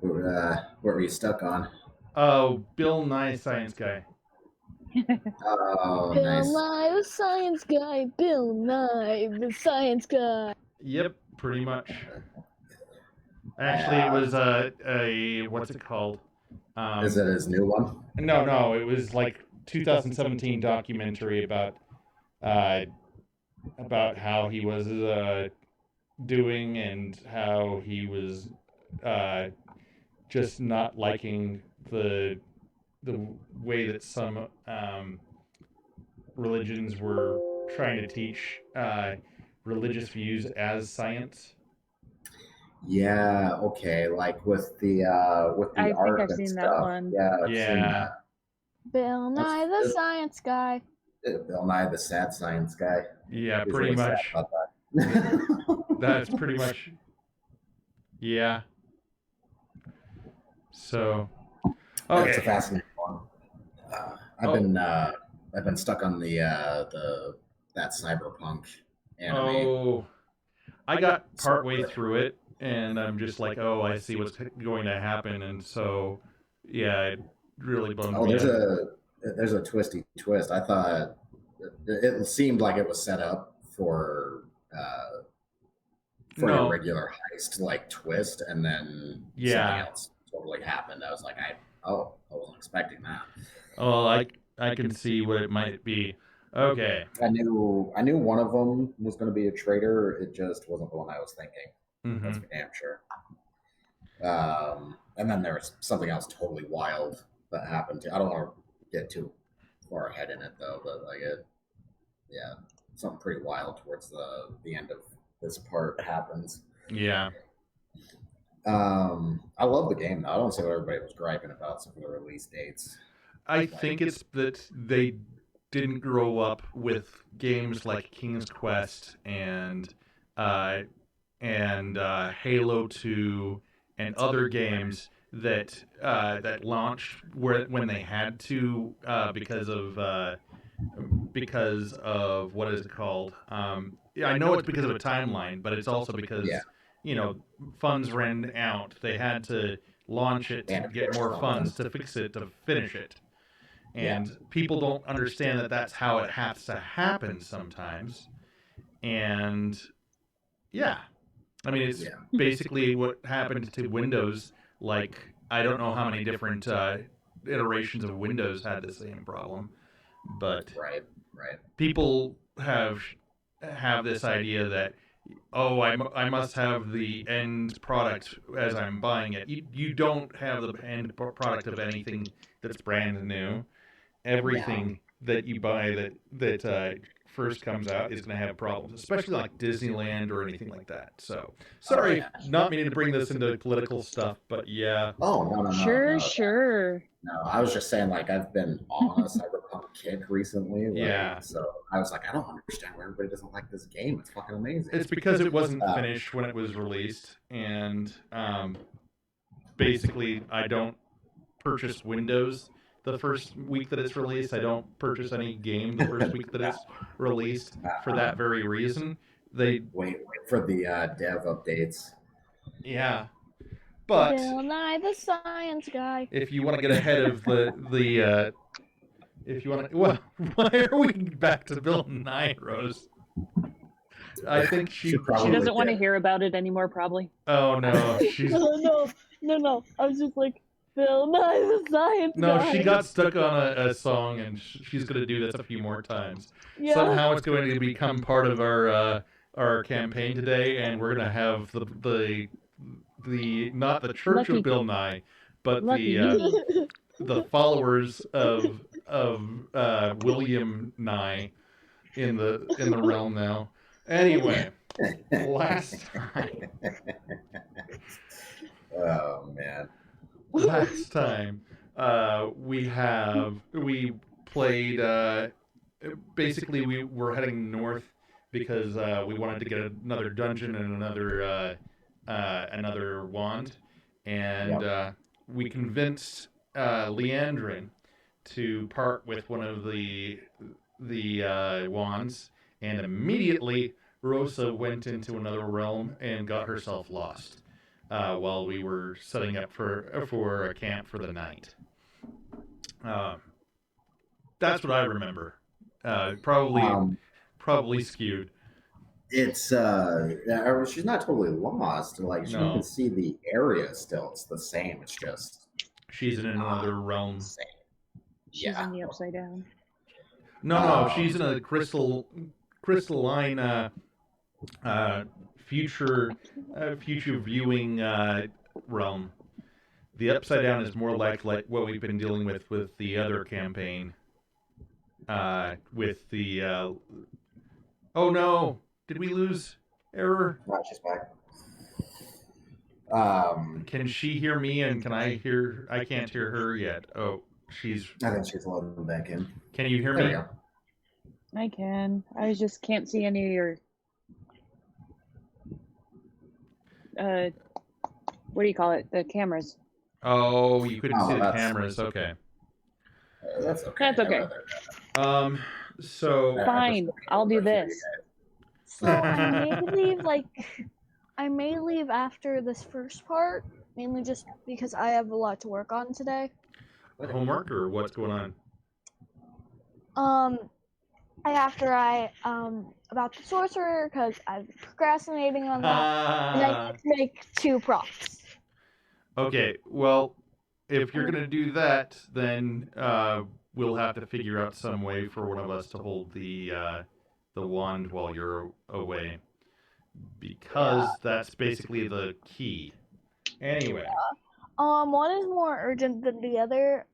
What were you stuck on? Oh, Bill Nye Science Guy. Oh, Bill nice. Nye the Science Guy. Bill Nye the Science Guy. Yep, pretty much. Actually, it was a what's it called? Is it his new one? No, it was like 2017 documentary uh, about how he was doing and how he was uh, just not liking the way that some religions were trying to teach religious views as science. Yeah. Okay. Like with the I think ark I've and seen that stuff. one. Yeah, I've seen Yeah, that. Bill That's Nye the Science Guy. Bill Nye the Sad Science Guy. yeah, He's pretty really sad much. about that. That's pretty much. Yeah. So, That's a okay. fascinating one. I've been stuck on the that cyberpunk anime. Oh, I got partway through it, and I'm just like, oh, I see what's going to happen, and so, yeah, it really bummed Oh, me out. there's a twisty twist. I thought it seemed like it was set up for your No, regular heist like twist, and then something yeah. else totally happened. I was like, I wasn't expecting that. Oh, I can see what it might be. Okay. I knew one of them was going to be a traitor. It just wasn't the one I was thinking. That's Mm-hmm. for damn sure. And then there was something else totally wild that happened. I don't want to get too far ahead in it though, but yeah, something pretty wild towards the end of this part happens. Yeah. I love the game though. I don't see what everybody was griping about some of the release dates. I think it's that they didn't grow up with games like King's Quest uh, and Halo 2 and other games that launched when they had to because of what is it called? Yeah, I know it's because of a timeline, but it's also Yeah, because you know funds ran out. They had to launch it to and get more funds to fix it to finish it, yeah, and people don't understand that that's how it has to happen sometimes. And yeah, I mean it's yeah, basically what happened to Windows. Like I don't know how many different iterations of Windows had the same problem, but right, right. people have this idea that oh I must have the end product as I'm buying it. You don't have the end product of anything that's brand new. Yeah, Everything that you buy that first comes out is going to have problems, especially like Disneyland or anything like that. So oh sorry, yeah. not meaning to bring this into political stuff, but yeah. Oh no, no, no, Sure, no. sure. No, I was just saying, like, I've been on a cyberpunk kick recently, like, Yeah, so I was like, I don't understand why everybody doesn't like this game. It's fucking amazing. it's because it wasn't Uh, finished when it was released, and basically I don't purchase Windows the first week that it's released. I don't purchase any game the first week that it's released for that very reason. They, wait for the dev updates. yeah, but Bill Nye the Science Guy. if you want to get ahead of the if you want to, well, why are we back to Bill Nye, Rose? I think she She probably doesn't want to did. hear about it anymore, probably. Oh no, she's No. I was just like, Bill Nye the Science no, Guy. she got stuck on a song, and she's going to do this a few more times. Yeah. Somehow it's going to become part of our campaign today, and we're going to have the not the Church Lucky. of Bill Nye, but Lucky the you. the followers of William Nye in the realm now. Anyway, last time, Oh man. last time, we played. Basically, we were heading north because we wanted to get another dungeon and another wand, and Yep. we convinced Leandrin to part with one of the wands, and immediately Rosa went into another realm and got herself lost. while we were setting up for a camp for the night. That's what I remember. Um, Probably skewed. it's she's not totally lost. Like she can No, see the area still. It's the same. It's just she's in not another the realm. same. She's Yeah. in the upside down. No, she's in a crystalline future future viewing realm. The upside down is more like what we've been dealing with the other campaign. With the oh no, did we lose error? Not just back. Can she hear me and can I hear? I can't hear her yet. Oh, she's. I think she's loading back in. Can you hear There we me? go. I can. I just can't see any of your. What do you call it? The cameras. Oh, you couldn't Oh, see the that's- cameras. Okay. That's okay. That's okay. I'd rather- So Fine, I'll do for you this. guys. So I may leave I may leave after this first part, mainly just because I have a lot to work on today. homework or what's going on? After I about the sorcerer because I'm procrastinating on that, and I need to make 2 props. Okay, well, if you're gonna do that, then we'll have to figure out some way for one of us to hold the wand while you're away, because that's basically the key. Anyway, One is more urgent than the other.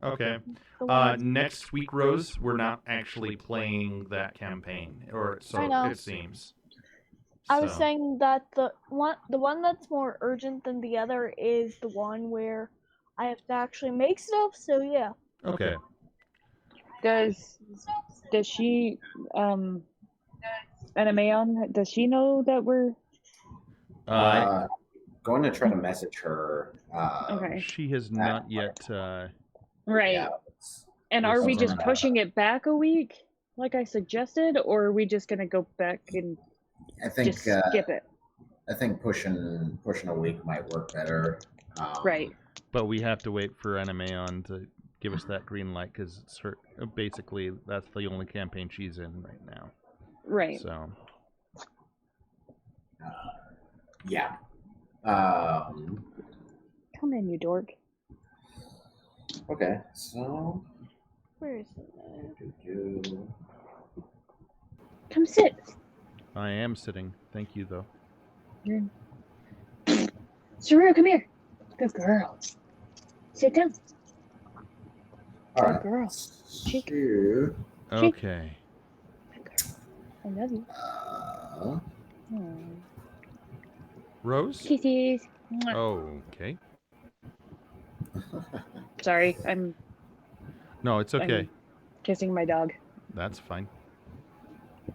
okay. The one Next week, Rose, we're not actually playing that campaign, or so I know. it seems. I was So, saying that the one that's more urgent than the other is the one where I have to actually make stuff. So yeah. okay. Does she Animeon, does she know that we're Going to try to message her. okay? She has not yet. Right. Yeah, And are we just Uh, pushing it back a week, like I suggested, or are we just gonna go back and I think just skip it? I think pushing a week might work better. Right. But we have to wait for Animeon to give us that green light because it's her. Basically, that's the only campaign she's in right now. Right. So Yeah. Come in, you dork. Okay. So. Where is it? Come sit. I am sitting. Thank you, though. Saru, come here. Good girl. Sit down. All Good right. girl. Cheek. So, Okay. Good girl. I love you. Aw. Rose. Kisses. Mwah. Okay. Sorry, I'm No, it's okay. I'm kissing my dog. That's fine.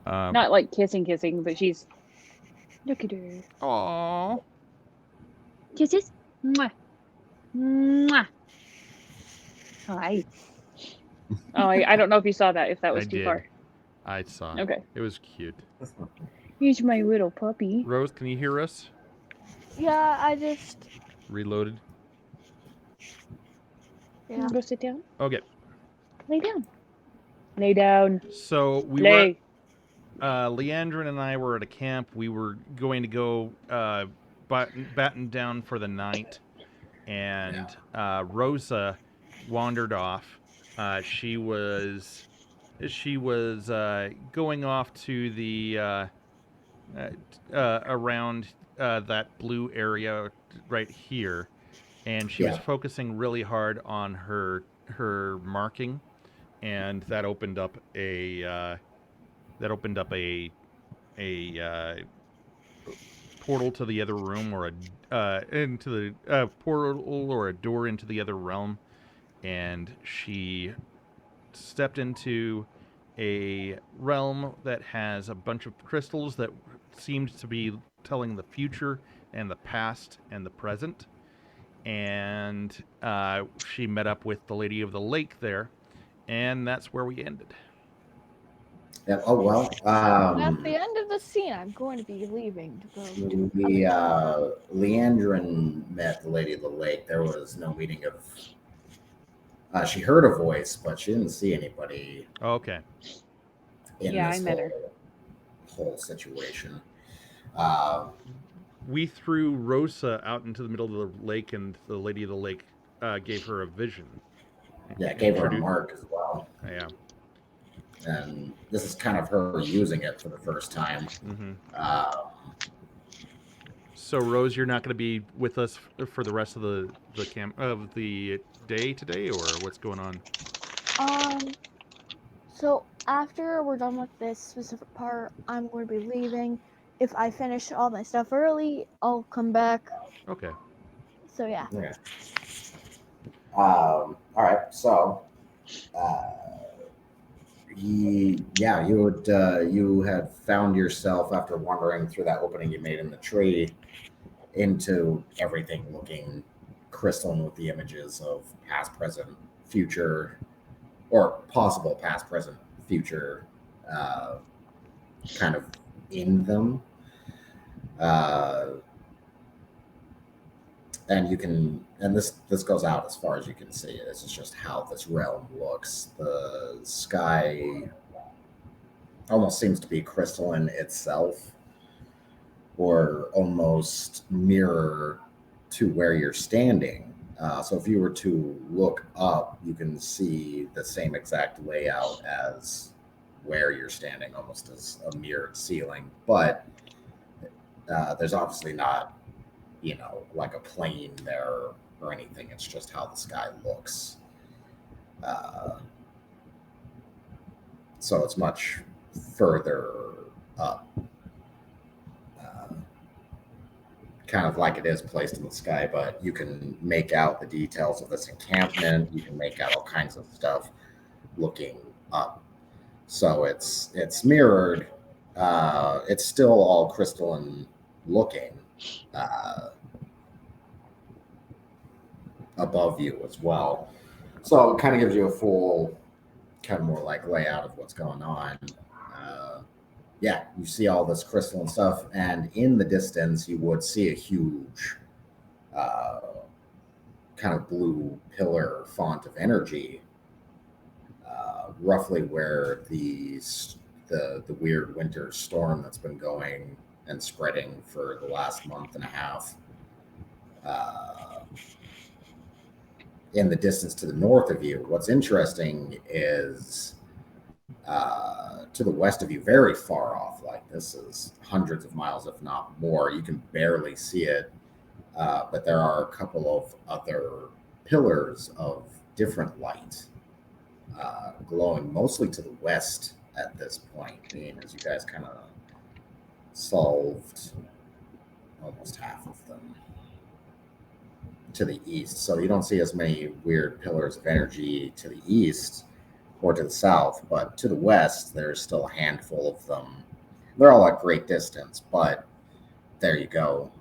Not like kissing, but she's. Look at her. Aww. Kisses. Mwah. Mwah. Hi. Oh, I don't know if you saw that. If that was I too did. far. I saw it. Okay. It was cute. Here's my little puppy. Rose, can you hear us? Yeah, I just Reloaded. yeah. Go sit down. Okay. Lay down. Lay down. So we Lay. were. Leandrin and I were at a camp. We were going to go batten down for the night, and Rosa wandered off. She was going off to the around that blue area right here, and she was focusing really hard on her marking, and that opened up a portal to the other room, or into the portal or a door into the other realm, and she stepped into a realm that has a bunch of crystals that seemed to be telling the future and the past and the present. And she met up with the Lady of the Lake there, and that's where we ended. Yeah, oh well. At the end of the scene, I'm going to be leaving to go to. The Leandrin met the Lady of the Lake. There was no meeting of. She heard a voice, but she didn't see anybody Oh, okay. in Yeah, this I met her. whole situation. Uh, We threw Rosa out into the middle of the lake, and the Lady of the Lake gave her a vision. yeah, gave her a Introdu- mark as well, Yeah. and this is kind of her using it for the first time. hmm Uh, So, Rose, you're not going to be with us for the rest of the camp of the day today, or what's going on? So after we're done with this specific part, I'm going to be leaving. If I finish all my stuff early, I'll come back. Okay. So yeah. okay. All right. So, uh, you had found yourself after wandering through that opening you made in the tree into everything looking crystalline with the images of past, present, future, or possible past, present, future, uh, kind of in them. Uh, and you can, and this goes out as far as you can see. This is just how this realm looks. The sky almost seems to be crystalline itself, or almost mirror to where you're standing. So if you were to look up, you can see the same exact layout as where you're standing, almost as a mirrored ceiling. But there's obviously not, like a plane there or anything. It's just how the sky looks. Uh, so it's much further up. Kind of like it is placed in the sky, but you can make out the details of this encampment. You can make out all kinds of stuff looking up. So it's mirrored. It's still all crystalline looking uh, above you as well. So it kind of gives you a full, kind of more like layout of what's going on. Uh, yeah, you see all this crystalline stuff, and in the distance, you would see a huge uh, kind of blue pillar font of energy, roughly where the weird winter storm that's been going and spreading for the last month and a half. Uh, in the distance to the north of you, what's interesting is to the west of you, very far off, like this is hundreds of miles, if not more. You can barely see it, but there are a couple of other pillars of different light glowing mostly to the west at this point, being as you guys kind of solved almost half of them to the east. So you don't see as many weird pillars of energy to the east or to the south, but to the west, there's still a handful of them. They're all at great distance, but there you go.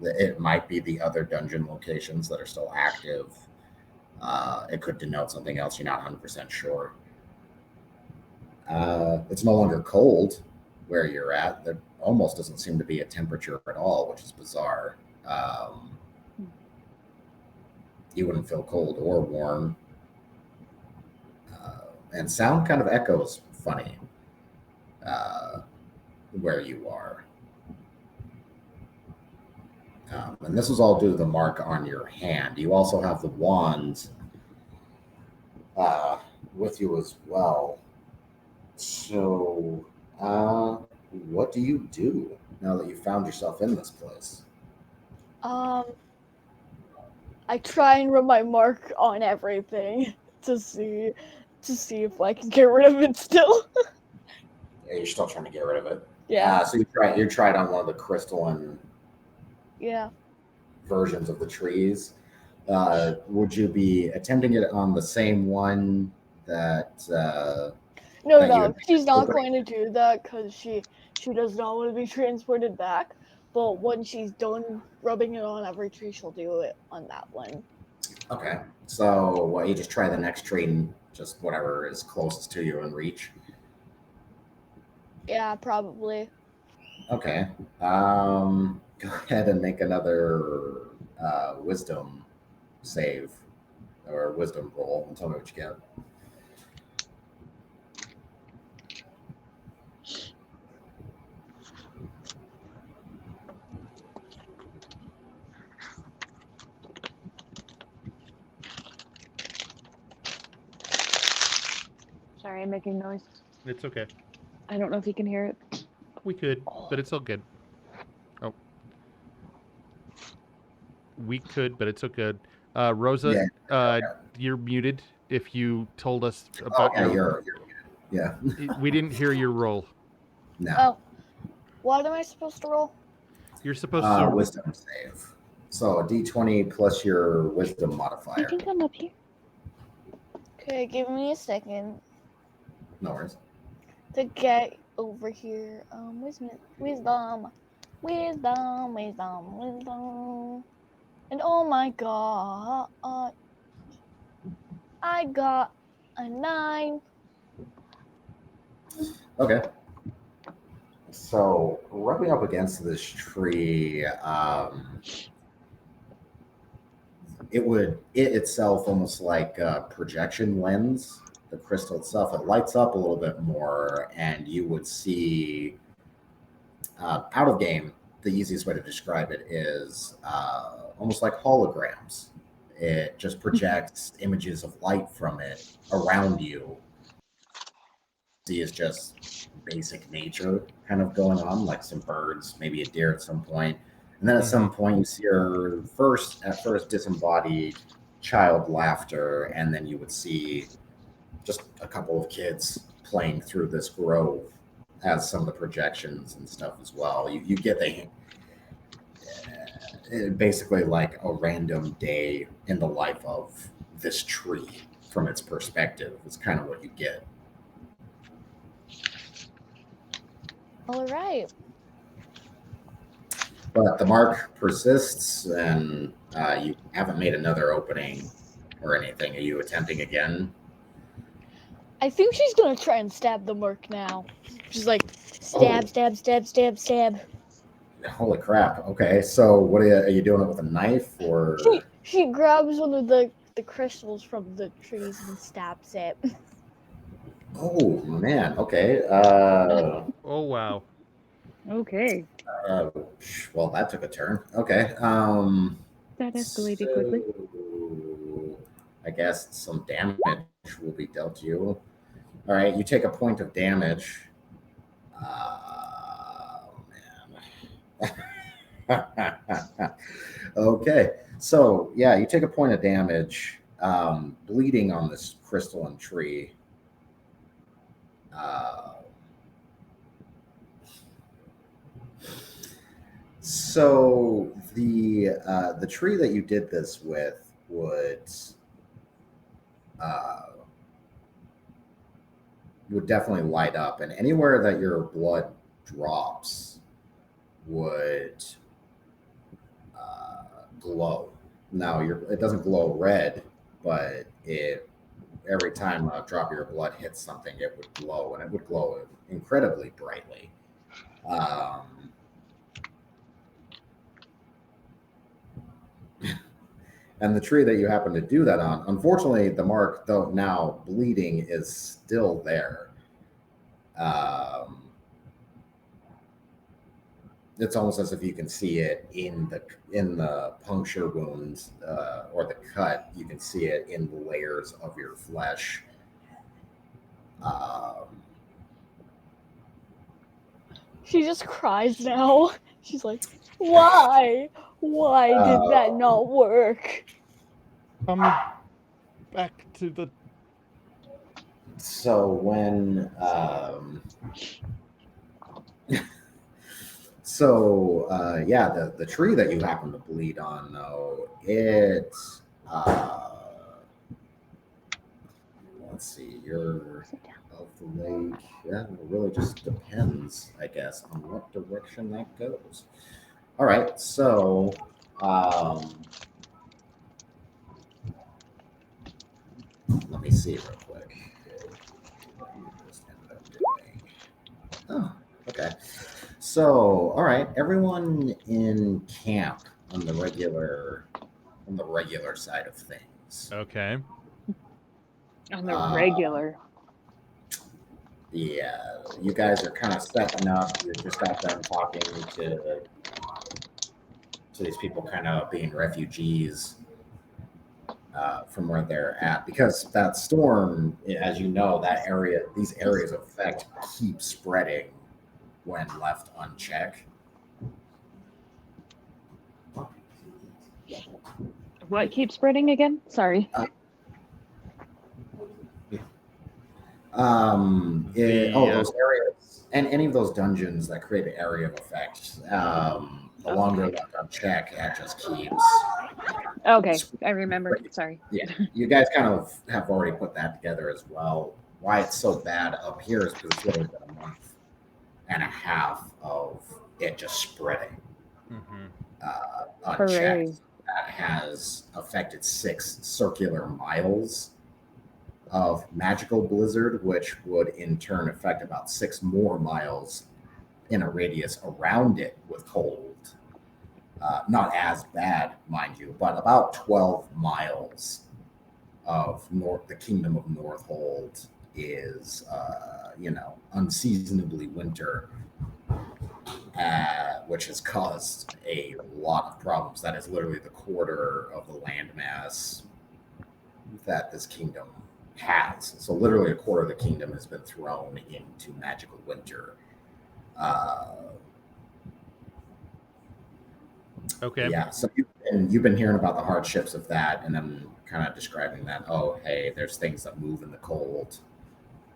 It might be the other dungeon locations that are still active. It could denote something else. You're not 100% sure. It's no longer cold where you're at. There almost doesn't seem to be a temperature at all, which is bizarre. You wouldn't feel cold or warm. And sound kind of echoes funny where you are. And this is all due to the mark on your hand. You also have the wand with you as well. So, what do you do now that you found yourself in this place? I try and rub my mark on everything to see if I can get rid of it still. Yeah, you're still trying to get rid of it. Yeah. So you tried on one of the crystalline Yeah. versions of the trees. Would you be attempting it on the same one that? No, she's not going to do that because she does not want to be transported back. But when she's done rubbing it on every tree, she'll do it on that one. Okay, so what? You just try the next tree just whatever is closest to you in reach. Yeah, probably. Okay. Go ahead and make another wisdom save or wisdom roll and tell me what you get. Sorry, I'm making noise. It's okay. I don't know if you can hear it. We could, but it's all good. Oh. We could, but it's all good. Rosa, you're muted if you told us about yeah, your... Yeah. We didn't hear your roll. No. Oh, what am I supposed to roll? You're supposed to... Wisdom save. So a d20 plus your wisdom You modifier. can come up here. Okay, give me a second No worries. to get over here. Wisdom. And oh my god, I got a 9. Okay. So rubbing up against this tree, it itself almost like a projection lens. The crystal itself, it lights up a little bit more, and you would see out of game. The easiest way to describe it is almost like holograms. It just projects images of light from it around you. See, is just basic nature kind of going on, like some birds, maybe a deer at some point. And then at some point you see your at first disembodied child laughter, and then you would see just a couple of kids playing through this grove as some of the projections and stuff as well. You get basically like a random day in the life of this tree from its perspective is kind of what you get. All right. But the mark persists, and you haven't made another opening or anything. Are you attempting again? I think she's gonna try and stab the mark now. She's like, stab, stab, stab, stab, stab. Holy crap. Okay, so what are you doing it with a knife or? She grabs one of the crystals from the trees and stabs it. Oh man. Okay. Oh wow. Okay. Well, that took a turn. Okay. That escalated quickly. I guess some damage will be dealt to you. All right, you take a point of damage. Man. Okay, so yeah, you take a point of damage, bleeding on this crystalline tree. So the tree that you did this with would definitely light up, and anywhere that your blood drops would glow. Now it doesn't glow red, but every time a drop of your blood hits something, it would glow, and it would glow incredibly brightly. And the tree that you happen to do that on, unfortunately, the mark, though now bleeding, is still there. It's almost as if you can see it in the puncture wounds or the cut. You can see it in the layers of your flesh. She just cries now. She's like, why? Why did that not work? Back to the... So when the tree that you happen to bleed on, though, it let's see, you're of the lake. Yeah, it really just depends, I guess, on what direction that goes. All right, so Let me see real quick. What you just ended up doing. Oh, okay. So, all right, everyone in camp on the regular side of things. Okay. On the Uh, regular. Yeah, you guys are kind of setting up. You just got done talking to these people, kind of being refugees from where they're at, because that storm, as you know, these areas of effect keep spreading when left unchecked. What keeps spreading again? Sorry. Those areas and any of those dungeons that create an area of effect, the longer left unchecked, it just keeps. Okay, I remember. Sorry. Yeah, you guys kind of have already put that together as well. Why it's so bad up here is because it's really been a month and a half of it just spreading unchecked. Hooray. That has affected 6 circular miles of magical blizzard, which would in turn affect about 6 more miles in a radius around it with cold. Not as bad, mind you, but about 12 miles of the kingdom of Northold is, unseasonably winter, which has caused a lot of problems. That is literally the quarter of the landmass that this kingdom has. So literally a quarter of the kingdom has been thrown into magical winter. Okay. Yeah, so you've been hearing about the hardships of that, and then kind of describing that. Oh, hey, there's things that move in the cold.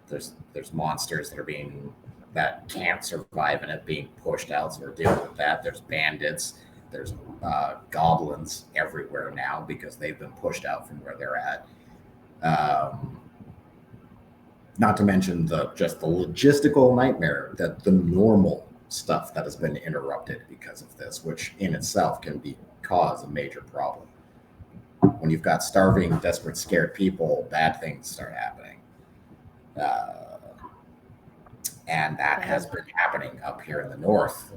There's monsters that can't survive in it being pushed out. So we're dealing with that. There's bandits. There's goblins everywhere now because they've been pushed out from where they're at. Not to mention just the logistical nightmare, that the normal stuff that has been interrupted because of this, which in itself can cause a major problem. When you've got starving, desperate, scared people, bad things start happening. And that has been happening up here in the north,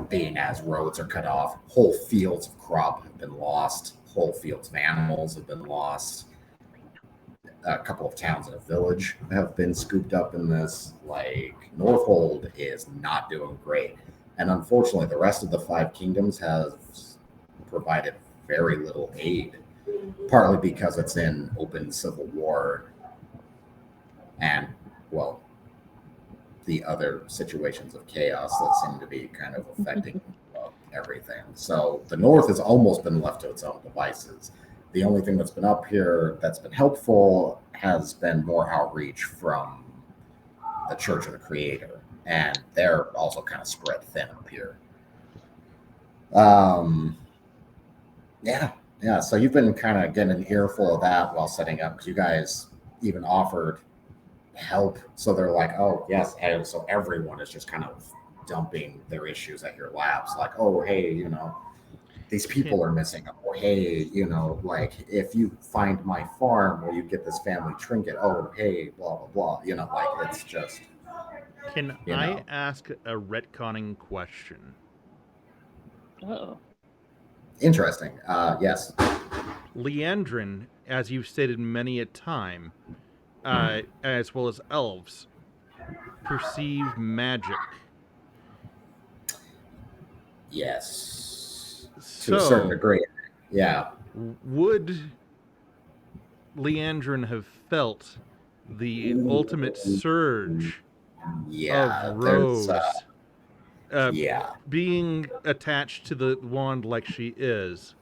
being as roads are cut off, whole fields of crop have been lost, whole fields of animals have been lost. A couple of towns and a village have been scooped up in this. Like, Northold is not doing great. And unfortunately, the rest of the 5 kingdoms have provided very little aid, partly because it's in open civil war and, well, the other situations of chaos that seem to be kind of affecting everything. So the north has almost been left to its own devices. The only thing that's been up here that's been helpful has been more outreach from the Church of the Creator, and they're also kind of spread thin up here. Yeah. So you've been kind of getting an earful of that while setting up, because you guys even offered help. So they're like, oh yes, and so everyone is just kind of dumping their issues at your laps, like, oh hey, these people are missing. Or hey, like, if you find my farm, will you get this family trinket? Oh hey, blah blah blah. Like, it's just. Can I ask a retconning question? Oh. Interesting. Yes. Leandrin, as you've stated many a time, as well as elves, perceive magic. Yes. So, to a certain degree. Yeah. Would Leandrin have felt the ultimate surge of Rose being attached to the wand like she is?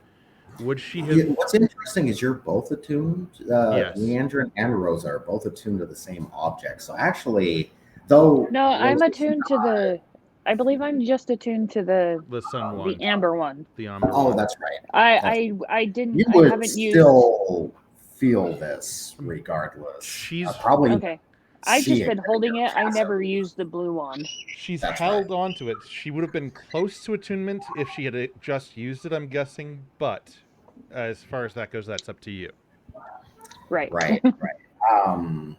Would she have... What's interesting is you're both attuned. Yes. Leandrin and Rosa are both attuned to the same object. So actually, though... No, I'm attuned to the... I believe I'm just attuned to the sun wand. The amber one. The amber one. that's right. I didn't... You I would haven't still feel this regardless. She's... probably... Okay. I've just been holding it. I never used the blue wand. She's held onto it. She would have been close to attunement if she had just used it, I'm guessing. But as far as that goes, that's up to you. Right. Right. Um,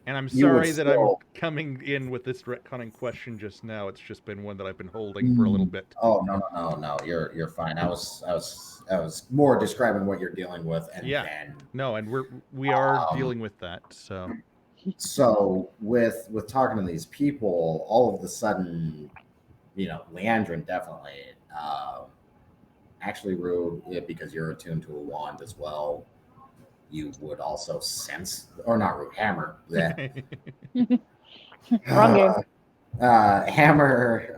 And I'm You would sorry that I'm still- coming in with this retconning question just now. It's just been one that I've been holding for a little bit. Oh no! You're fine. I was more describing what you're dealing with, and Yeah. then No, and we are Um, dealing with that. so with talking to these people, all of a sudden, Leandrin definitely, actually rude, because you're attuned to a wand as well. You would also sense, or not rude, hammer. Yeah. Wrong game. Hammer.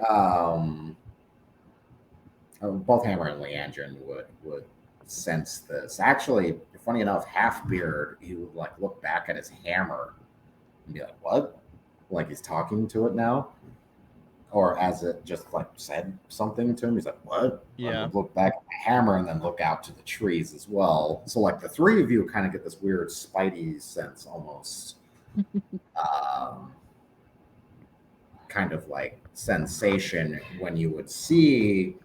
Both Hammer and Leandrin would sense this. Actually, funny enough, Halfbeard, he would like look back at his hammer and be like, "What?" Like he's talking to it now, or as it just like said something to him. He's like, "What?" Yeah. And would look back at the hammer and then look out to the trees as well. So like the three of you kind of get this weird Spidey sense almost. Kind of like sensation when you would see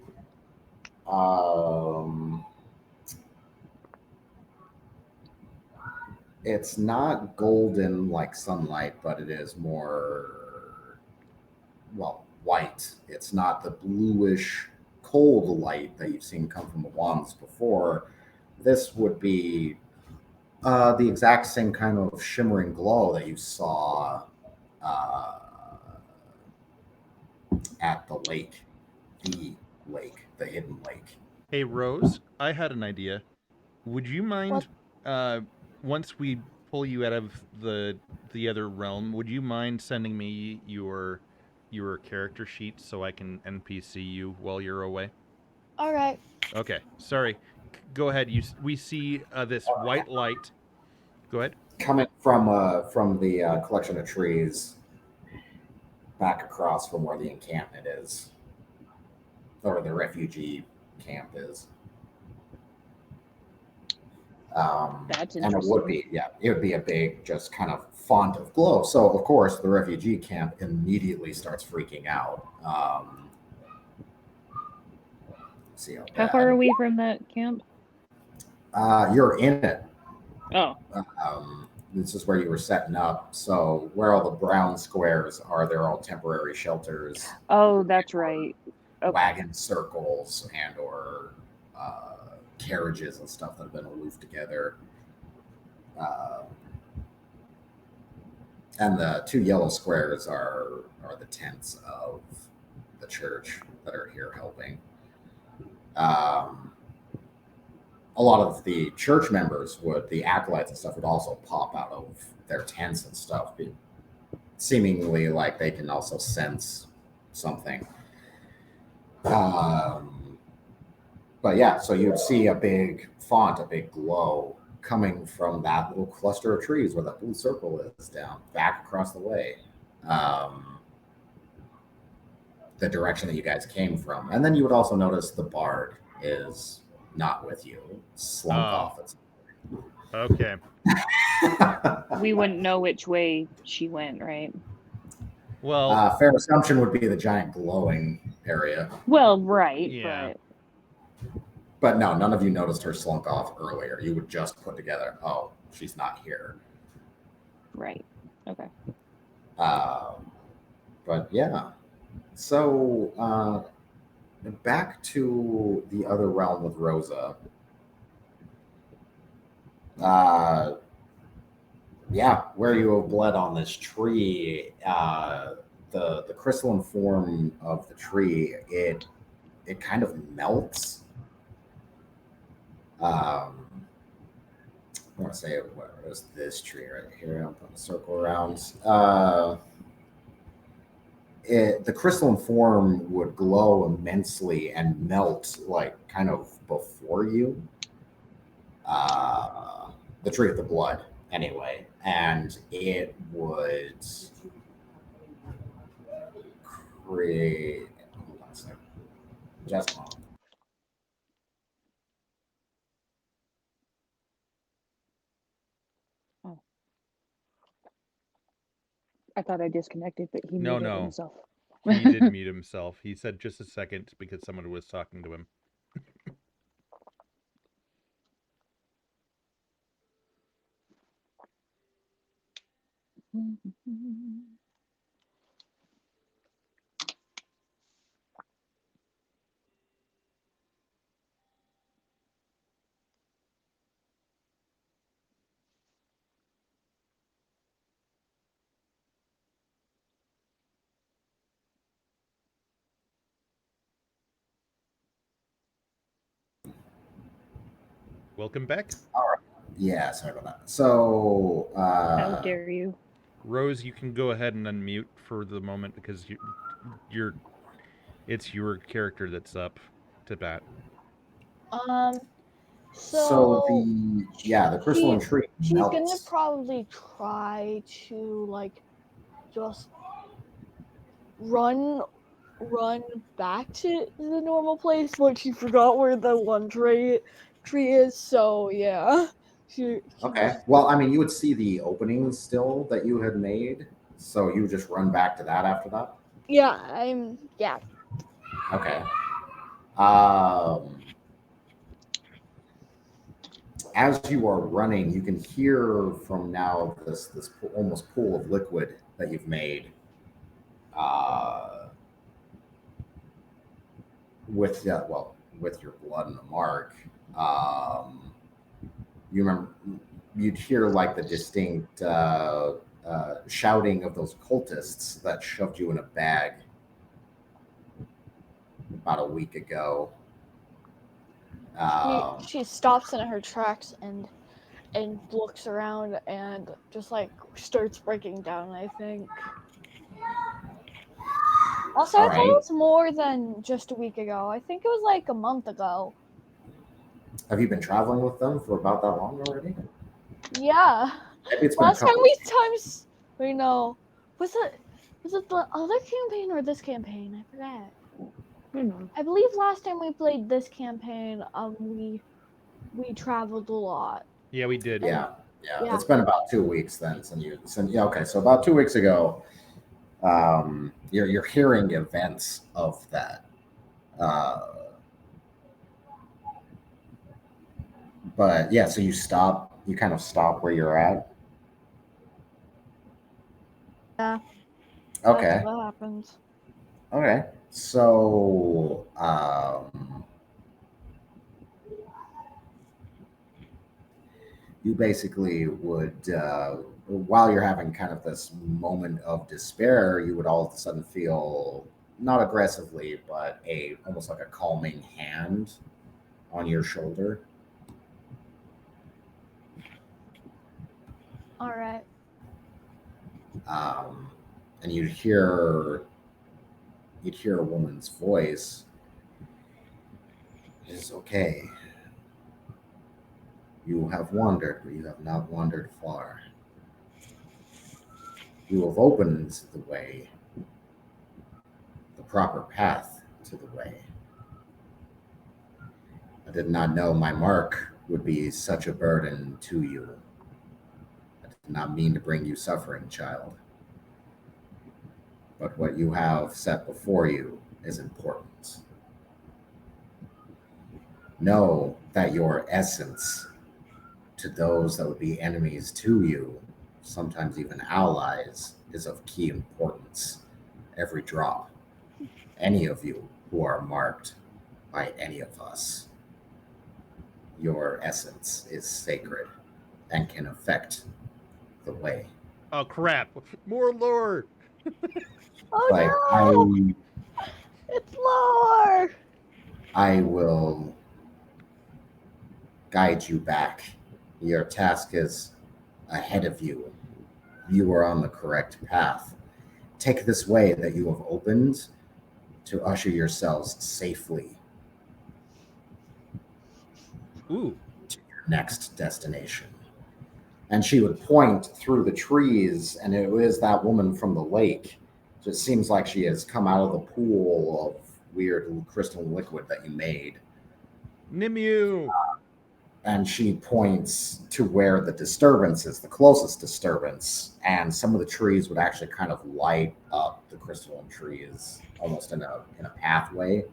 it's not golden like sunlight, but it is more, well, white. It's not the bluish cold light that you've seen come from the wands before. This would be the exact same kind of shimmering glow that you saw uh, at the lake, the hidden lake. Hey, Rose, I had an idea. Would you mind, once we pull you out of the other realm, would you mind sending me your character sheet so I can NPC you while you're away? All right. Okay, sorry. Go ahead. We see this white light. Go ahead. Coming from the collection of trees back across from where the encampment is, or the refugee camp is. That's and it would be, it would be a big, just kind of font of glow. So of course, the refugee camp immediately starts freaking out. See How far are we from that camp? You're in it. Oh. This is where you were setting up. So where all the brown squares are, they're all temporary shelters. Oh, that's right. Okay. Wagon circles and or carriages and stuff that have been aloofed together. And the two yellow squares are the tents of the church that are here helping. A lot of the church members the acolytes and stuff would also pop out of their tents and stuff, seemingly like they can also sense something. But yeah, so you'd see a big font, a big glow coming from that little cluster of trees where that blue circle is down, back across the way. The direction that you guys came from. And then you would also notice the bard is not with you, slunk off. Okay. We wouldn't know which way she went, right? Well, fair assumption would be the giant glowing area. Well, right. Yeah. But no, none of you noticed her slunk off earlier. You would just put together, oh, she's not here. Right. Okay. But yeah. So back to the other realm with Rosa. Yeah, where you have bled on this tree, the crystalline form of the tree, it kind of melts. I want to say what was this tree right here? I'm putting a circle around. The crystalline form would glow immensely and melt like kind of before you. The tree of the blood, anyway, and it would create. Hold on a second. Just a moment. Oh. I thought I disconnected, but he No, muted no. himself. He did mute himself. He said just a second because someone was talking to him. Welcome back. Yeah, sorry about that. So, How dare you? Rose, you can go ahead and unmute for the moment because it's your character that's up to bat. so So the crystalline tree she's gonna melts. probably try to like just run back to the normal place, but she forgot where the one tree is. So yeah, she Okay. Well, I mean, you would see the openings still that you had made, so you would just run back to that after that. yeah. Okay. As you are running, you can hear from now this almost pool of liquid that you've made. With with your blood and the mark, you remember you'd hear like the distinct shouting of those cultists that shoved you in a bag about a week ago. She stops in her tracks and looks around and just like starts breaking down, I think. Also, All I thought it right. was more than just a week ago. I think it was like a month ago. Have you been traveling with them for about that long already? Yeah. Maybe it's been a Last time couple. we know. Was it the other campaign or this campaign? I forgot. I believe last time we played this campaign, we traveled a lot. Yeah, we did. Yeah. Yeah. It's been about 2 weeks then yeah, okay. So about 2 weeks ago, you're hearing events of that. But yeah, so you kind of stop where you're at. Yeah. Okay. That's what happens. Okay. So, you basically would, while you're having kind of this moment of despair, you would all of a sudden feel not aggressively, but almost like a calming hand on your shoulder. All right. And you'd hear a woman's voice. It is okay. You have wandered, but you have not wandered far. You have opened the way, the proper path to the way. I did not know my mark would be such a burden to you. I did not mean to bring you suffering, child. But what you have set before you is important. Know that your essence, to those that would be enemies to you, sometimes even allies, is of key importance. Every drop. Any of you who are marked by any of us, your essence is sacred and can affect the way. Oh crap! More lore. Oh Like no! It's lore! I will guide you back. Your task is ahead of you. You are on the correct path. Take this way that you have opened to usher yourselves safely Ooh. to your next destination. And she would point through the trees, and it is that woman from the lake. Just seems like she has come out of the pool of weird crystalline liquid that you made. Nimue. And she points to where the disturbance is, the closest disturbance, and some of the trees would actually kind of light up the crystalline trees, almost in a pathway.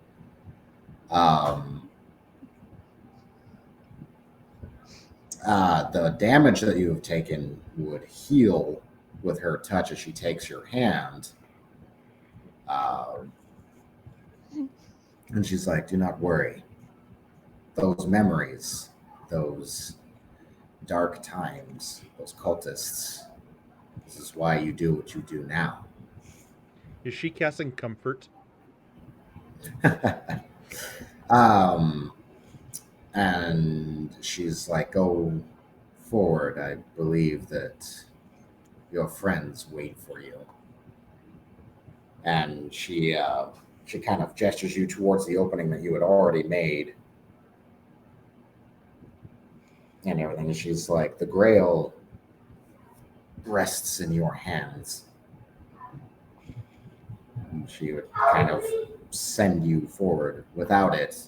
The damage that you have taken would heal with her touch as she takes your hand. And she's like, "Do not worry. Those memories, those dark times, those cultists, this is why you do what you do now." Is she casting comfort? um, and she's like, "Go forward. I believe that your friends wait for you." And she kind of gestures you towards the opening that you had already made and everything. And she's like, "The Grail rests in your hands." And she would kind of send you forward. Without it,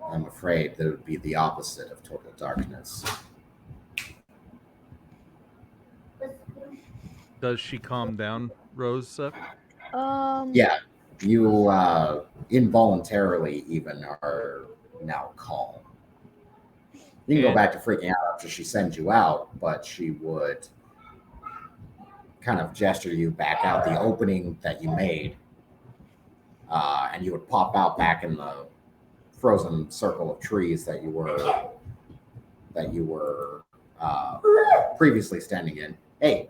I'm afraid that it would be the opposite of total darkness. Does she calm down, Rose? Sept? Yeah, you involuntarily even are now calm. You can go And- back to freaking out after she sends you out, but she would kind of gesture you back out the opening that you made, and you would pop out back in the frozen circle of trees that you were previously standing in. Hey,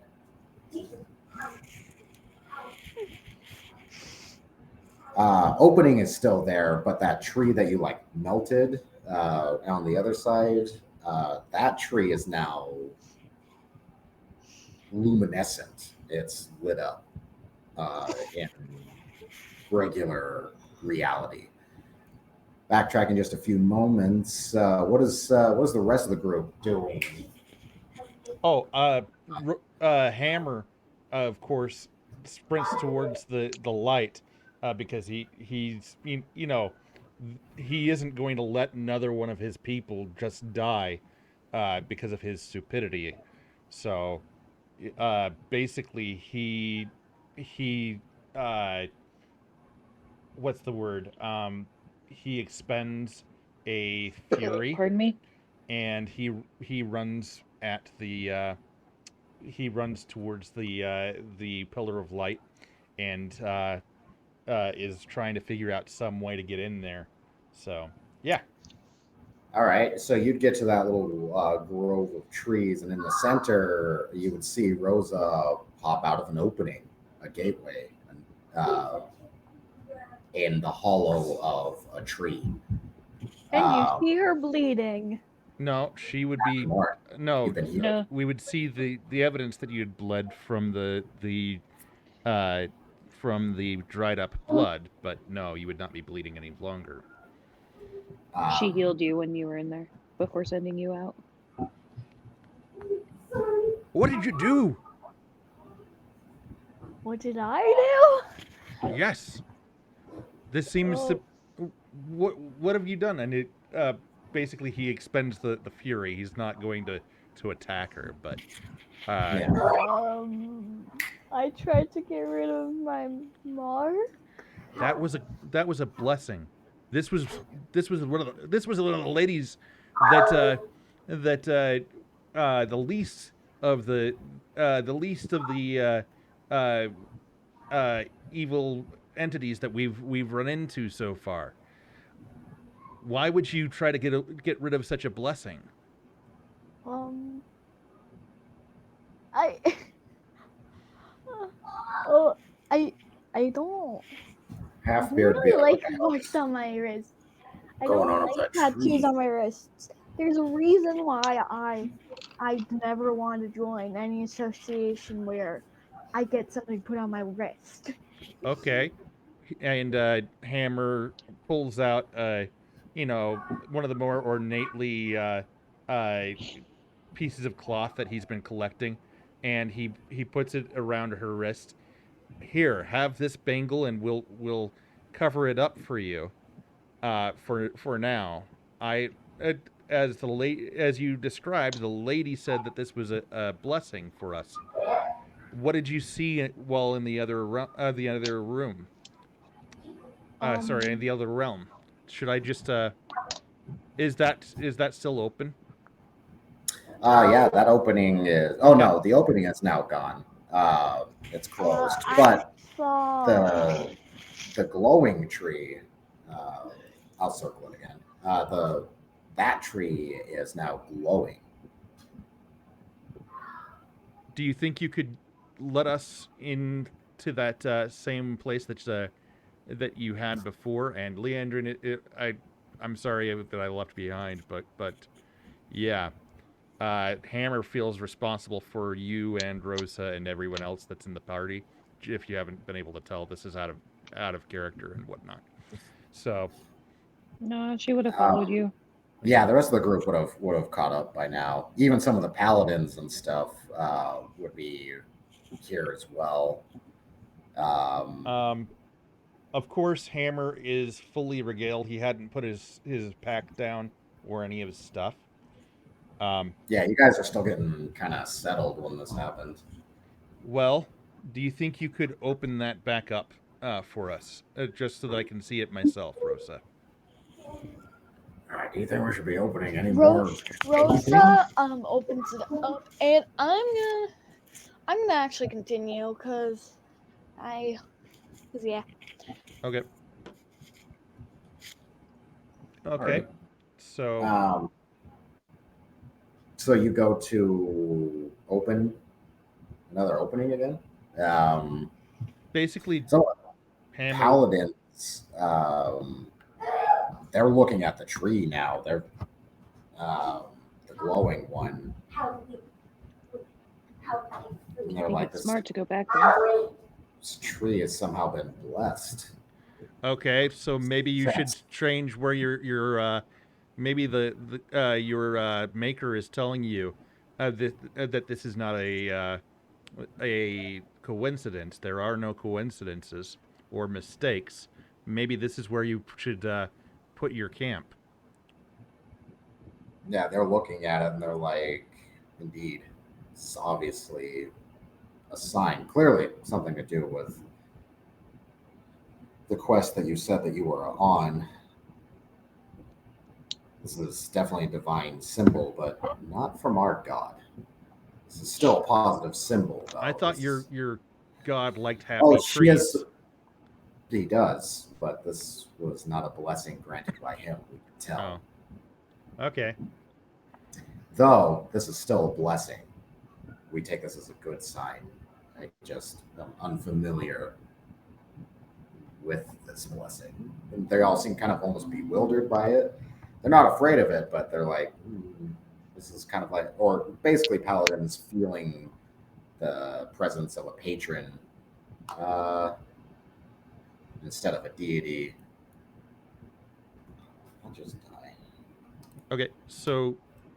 opening is still there, but that tree that you like melted on the other side, that tree is now luminescent. It's lit up in regular reality. Backtracking just a few moments, what is the rest of the group doing? Oh, Hammer, of course, sprints towards the light because he isn't going to let another one of his people just die because of his stupidity. So basically, he what's the word? He expends a fury, Pardon me? and he runs at the he runs towards the pillar of light, and is trying to figure out some way to get in there. So yeah, All right, so you'd get to that little grove of trees, and in the center, you would see Rosa pop out of an opening, a gateway, uh, in the hollow of a tree. And you Um, see her bleeding. no, she would be Mark, no. you've been healed. No. We would see the evidence that you had bled uh from the dried up blood, but no, you would not be bleeding any longer. She Um, healed you when you were in there before sending you out. What did you do? What did I Yes, this seems do? to. What have you done? And it basically he expends the fury. He's not going to attack her, but yeah. I tried to get rid of my mark. that was a blessing. This was this was one of the ladies that the least of the least of the evil entities that we've run into so far. Why would you try to get rid of such a blessing? Um, I oh I don't Half beard really beard. like marks on my wrists. I Going don't on with like that tattoos tree? on my wrists. There's a reason why I never want to join any association where I get something put on my wrist. Okay, and Hammer pulls out one of the more ornately uh, pieces of cloth that he's been collecting, and he puts it around her wrist. Here, have this bangle, and we'll cover it up for you. For now, I as as you described, the lady said that this was a blessing for us. What did you see while in the other room? Sorry, in Um, the other realm. Should I just is that still open? Yeah, that opening is. Oh no, the opening is now gone. It's closed. I But saw. the glowing tree, uh, I'll circle it again. That tree is now glowing. Do you think you could let us into that same place that you had before? And Leandrin, I'm sorry that I left behind, but yeah, Hammer feels responsible for you and Rosa and everyone else that's in the party. If you haven't been able to tell, this is out of character and whatnot. So No, she would have followed Um, you. yeah, the rest of the group would have caught up by now. Even some of the paladins and stuff would be here as well. Um, of course, Hammer is fully regaled. He hadn't put his pack down or any of his stuff. Yeah, you guys are still getting kind of settled when this happened. Well, do you think you could open that back up for us, just so that I can see it myself, Rosa? All right, do you think we should be opening any more? Rosa opens it up, and I'm gonna actually continue cause yeah. Okay. Okay. Alright. So So you go to open another opening again. basically, So Hammer. paladins, they're looking at the tree now. They're the glowing one. And they're I think like, it's smart to go back there. this tree has somehow been blessed. Okay, so maybe you should change where your maybe your maker is telling you that this is not a coincidence. There are no coincidences or mistakes. Maybe this is where you should put your camp. Yeah, they're looking at it and they're like, indeed, it's obviously a sign. Clearly, something to do with the quest that you said that you were on. This is definitely a divine symbol, but not from our god. This is still a positive symbol, though. I thought your god liked happy Oh, trees. she is. He does, but this was not a blessing granted by him. We can tell. Oh. Okay. Though this is still a blessing, we take this as a good sign. I just am unfamiliar with this blessing. And they all seem kind of almost bewildered by it. They're not afraid of it, but they're like, this is kind of like, or basically paladins feeling the presence of a patron instead of a deity. I'll just die. Okay. So,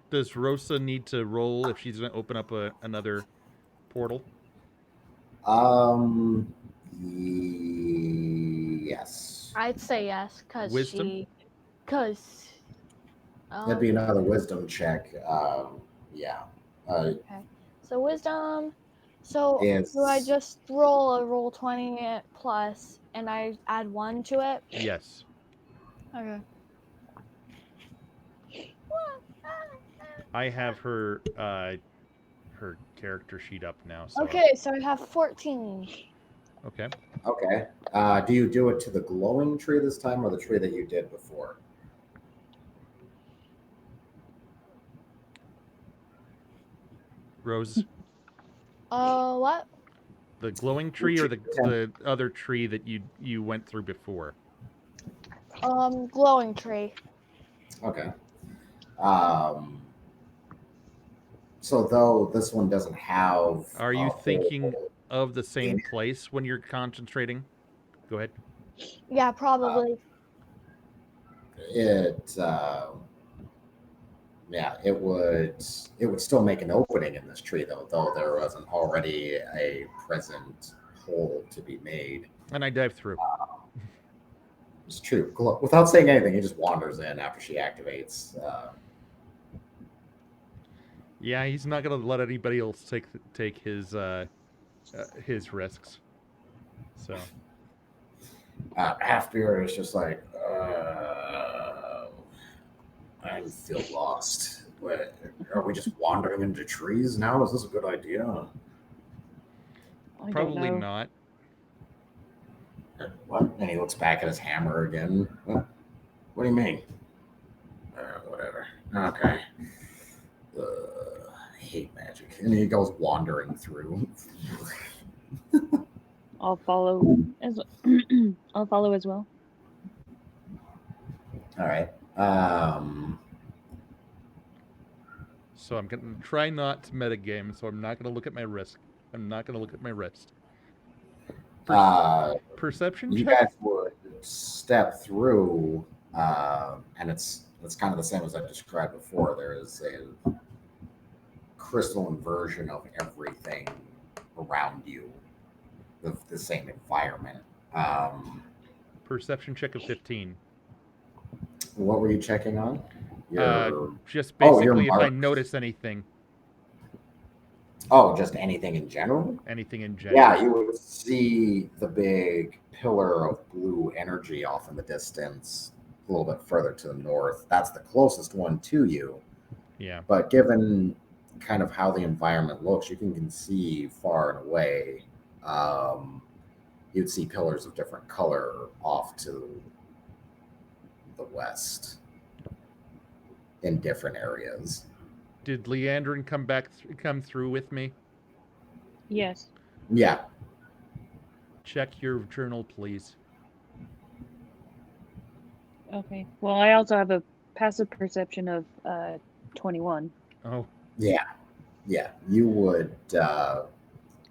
does Rosa need to roll if she's going to open up another portal? Yes. I'd say yes, Wisdom? That'd be another wisdom check. Yeah. Okay. So wisdom. So Is do I just roll 20 plus and I add 1 to it? Yes. Okay. I have her character sheet up now. So. Okay, so I have 14. Okay. okay. Do you do it to the glowing tree this time, or the tree that you did before? Rose. What? The glowing tree or the other tree that you went through before? Glowing tree. Okay. So though this one doesn't have. Are you thinking of the same place when you're concentrating? Go ahead. Yeah, probably. It would still make an opening in this tree though there wasn't already a present hole to be made. And I dive through. It's true. Without saying anything, he just wanders in after she activates. Yeah, he's not gonna let anybody else take his risks. So Half beer is just like I feel lost. Are we just wandering into trees now? Is this a good idea? I Probably don't know. not. What? And he looks back at his hammer again. What do you mean? Whatever. Okay. I hate magic. And he goes wandering through. I'll follow as I'll follow as well. All right. So I'm going to try not to metagame, so I'm not going to look at my wrist. I'm not going to look at my wrist. Perception You check? guys would step through, and it's kind of the same as I described before. There is a crystalline version of everything around you, the same environment. Perception check of 15. What were you checking on? Just basically your if I marks. notice anything. Oh, just anything in general? Anything in general. Yeah, you would see the big pillar of blue energy off in the distance, a little bit further to the north. That's the closest one to you. Yeah. But given kind of how the environment looks, you can see far and away. You'd see pillars of different color off to the west in different areas. Did Leandrin come through with me? Yes. Yeah. Check your journal, please. Okay. Well, I also have a passive perception of 21. Oh. Yeah. You wouldn't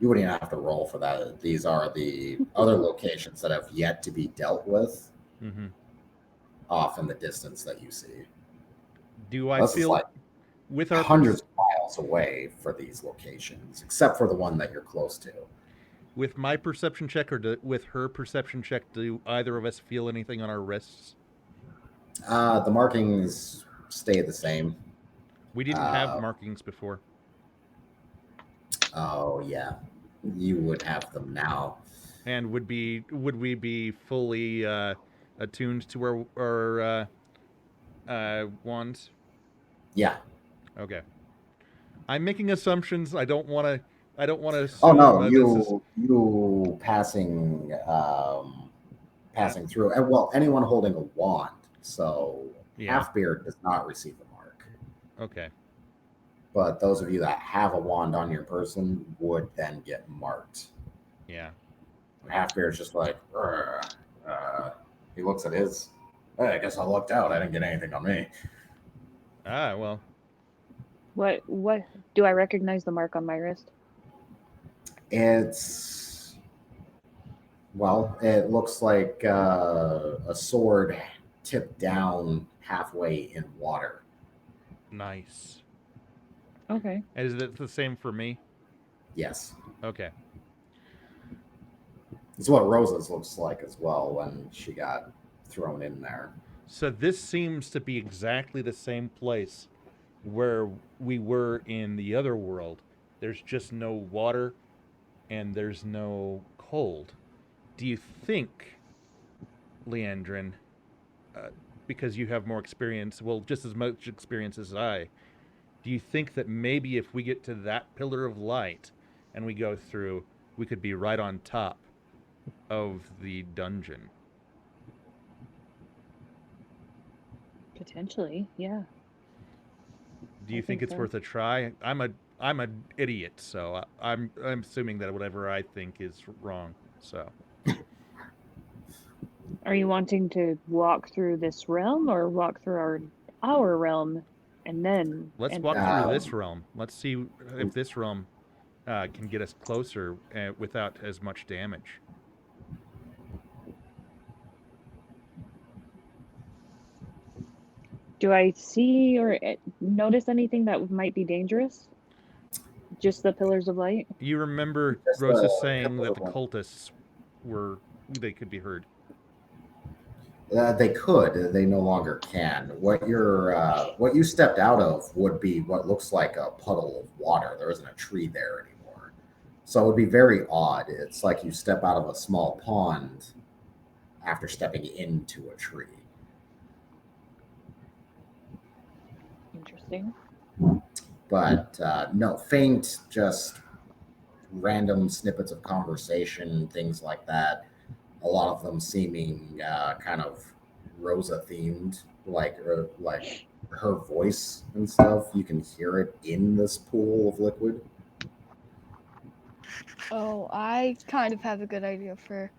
even have to roll for that. These are the other locations that have yet to be dealt with off in the distance that you see. Do I This feel is like with our hundreds of miles away for these locations, except for the one that you're close to? With my perception check or with her perception check, do either of us feel anything on our wrists? The markings stay the same. We didn't have markings before. Oh yeah, you would have them now. And would we be fully attuned to our wands? Yeah. Okay. I'm making assumptions. I don't want to. Oh assume no, that you passing through. And well, anyone holding a wand. So Halfbeard does not receive a mark. Okay. But those of you that have a wand on your person would then get marked. Yeah. Halfbeard's just like, he looks at his. Hey, I guess I lucked out. I didn't get anything on me. Ah, well. What do I recognize the mark on my wrist? It looks like a sword tipped down halfway in water. Nice. Okay. Is it the same for me? Yes. Okay. It's what Rosa's looks like as well when she got thrown in there. So this seems to be exactly the same place where we were in the other world. There's just no water and there's no cold. Do you think, Leandrin, because you have more experience, well, just as much experience as I, do you think that maybe if we get to that pillar of light and we go through, we could be right on top of the dungeon? Potentially, yeah. Do you think it's worth a try? I'm an idiot, so I'm assuming that whatever I think is wrong. So, are you wanting to walk through this realm or walk through our realm, and then let's walk through this realm. Let's see if this realm can get us closer without as much damage. Do I see or notice anything that might be dangerous? Just the pillars of light? You remember Rosa saying that the cultists they could be heard. They could. They no longer can. What you stepped out of would be what looks like a puddle of water. There isn't a tree there anymore. So it would be very odd. It's like you step out of a small pond after stepping into a tree. Interesting. but no, faint, just random snippets of conversation, things like that. A lot of them seeming kind of Rosa themed, like her voice and stuff. You can hear it in this pool of liquid. Oh, I kind of have a good idea for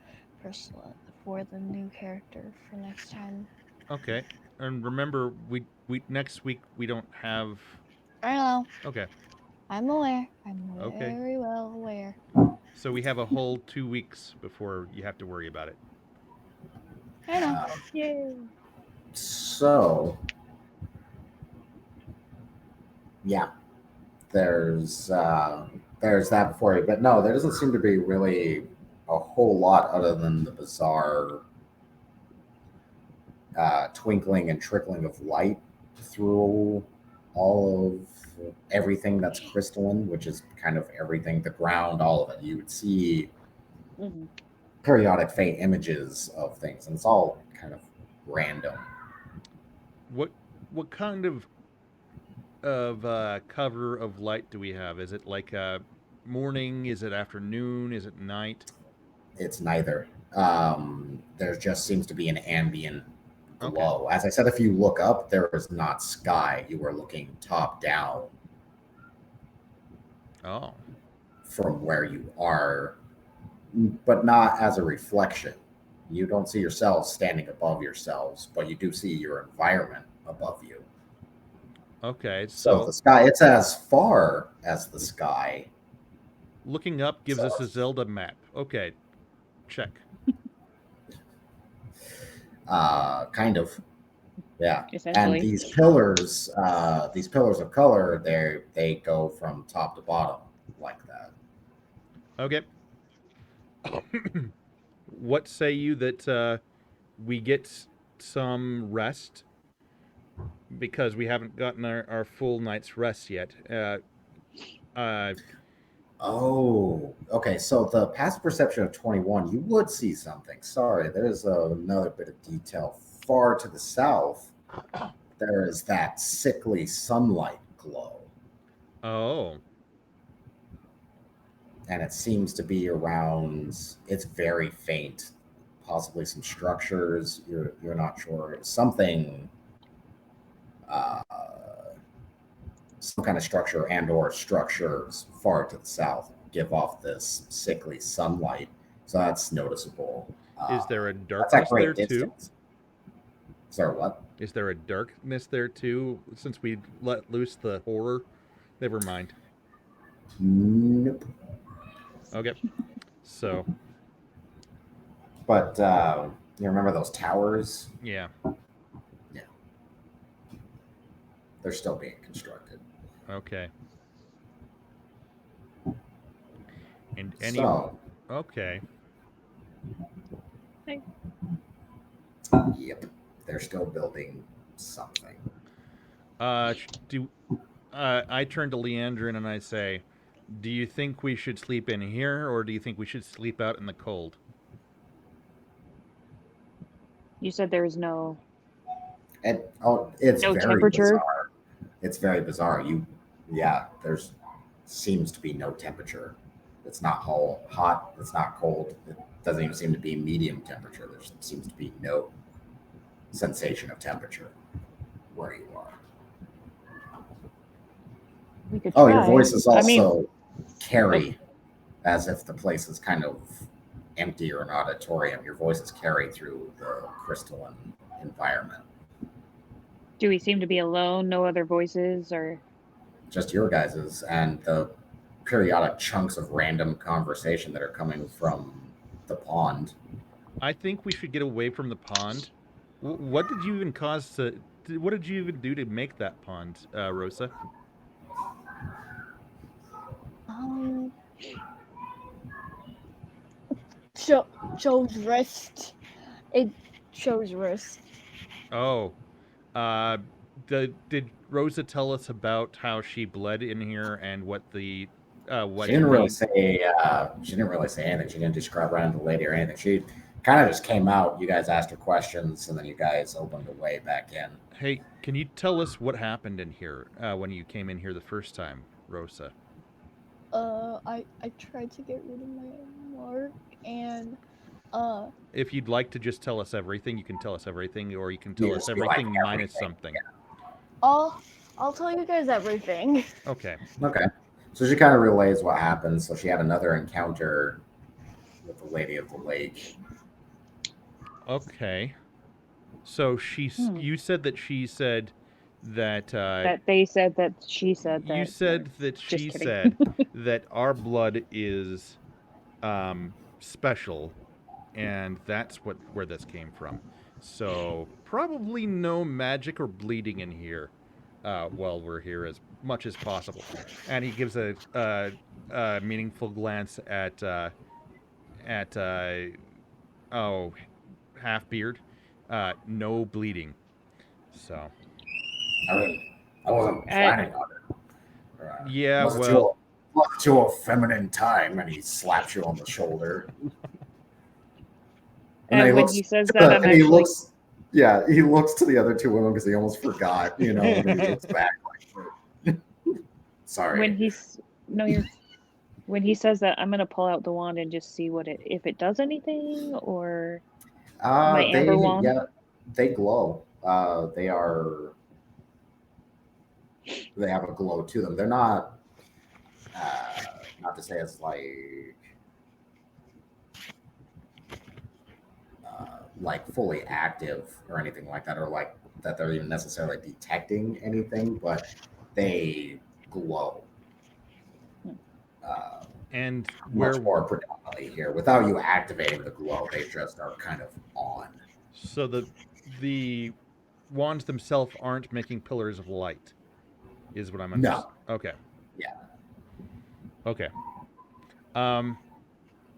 the new character for next time. Okay. And remember, we next week we don't have. I know. Okay. I'm aware. I'm Okay. very well aware. So we have a whole 2 weeks before you have to worry about it. I know. Yay. So, yeah, there's that for you. But no, there doesn't seem to be really a whole lot other than the bizarre twinkling and trickling of light through all of everything that's crystalline, which is kind of everything, the ground, all of it. You would see Mm-hmm. periodic faint images of things, and it's all kind of random. What kind of cover of light do we have? Is it like morning? Is it afternoon? Is it night? It's neither. There just seems to be an ambient Okay. glow. As I said, if you look up, there is not sky. You are looking top down Oh. from where you are, but not as a reflection. You don't see yourselves standing above yourselves, but you do see your environment above you. Okay. So So the sky, it's as far as the sky. looking up gives So us a Zelda map. Okay. Check. Kind of, yeah. And Essentially. these pillars of color, they go from top to bottom like that. Okay. What say you that we get some rest because we haven't gotten our full night's rest yet? Uh, Oh, okay. So the passive perception of 21, you would see something. Sorry, there's another bit of detail. Far to the south, there is that sickly sunlight glow, oh. and it seems to be around. It's very faint, possibly some structures. You're not sure. Something, uh, some kind of structure and/or structures far to the south give off this sickly sunlight. So that's noticeable. Is there a That's at darkness there great too? distance. Sorry, what? Is there a darkness there too? Since we let loose the horror, never mind. Nope. Okay, so But you remember those towers? yeah, Yeah, they're still being constructed. okay. And any So, okay, yep, they're still building something. do I turn to Leandrin and I say, do you think we should sleep in here or do you think we should sleep out in the cold? You said there is no And it's no very temperature. bizarre. It's very bizarre. There's seems to be no temperature. It's not hot. It's not cold. It doesn't even seem to be medium temperature. There seems to be no sensation of temperature where you are. We could Oh, try. your voice is I mean, also carry, as if the place is kind of empty or an auditorium. Your voice is carried through the crystalline environment. do we seem to be alone? No other voices or Just your guys's and the periodic chunks of random conversation that are coming from the pond. I think we should get away from the pond. What did you even cause to? What did you even do to make that pond, Rosa? Shows wrist. It shows wrist. Oh, uh, did Rosa tell us about how she bled in here and what the what She didn't it really means? say. She didn't really say anything. She didn't describe around the lady or anything. She kind of just came out. You guys asked her questions, and then you guys opened the way back in. Hey, can you tell us what happened in here when you came in here the first time, Rosa? I tried to get rid of my mark, and If you'd like to just tell us everything, you can tell us everything, or you can tell You us just be like, everything minus everything. something. I'll tell you guys everything. Okay. Okay. So she kind of relays what happened. So she had another encounter with the Lady of the Lake. Okay. So you said that she said that That they said that she said that. you said that Just she kidding. said that our blood is special, and that's where this came from. So probably no magic or bleeding in here while we're here as much as possible. And he gives a meaningful glance at half beard. No bleeding. So I mean, I wasn't planning on it. yeah, Wasn't your feminine time, and he slaps you on the shoulder. And when he says that, I'm actually. He looks to the other two women because he almost forgot, and then he looks back like, sorry. When he says that, I'm gonna pull out the wand and just see if it does anything, or my amber wand. Yeah, they glow. They have a glow to them. They're not to say it's like fully active or anything like that, or like that they're even necessarily detecting anything, but they glow. And much more predominantly here. Without you activating the glow, they just are kind of on. So the wands themselves aren't making pillars of light, is what I'm understanding. No. Okay. Yeah. Okay.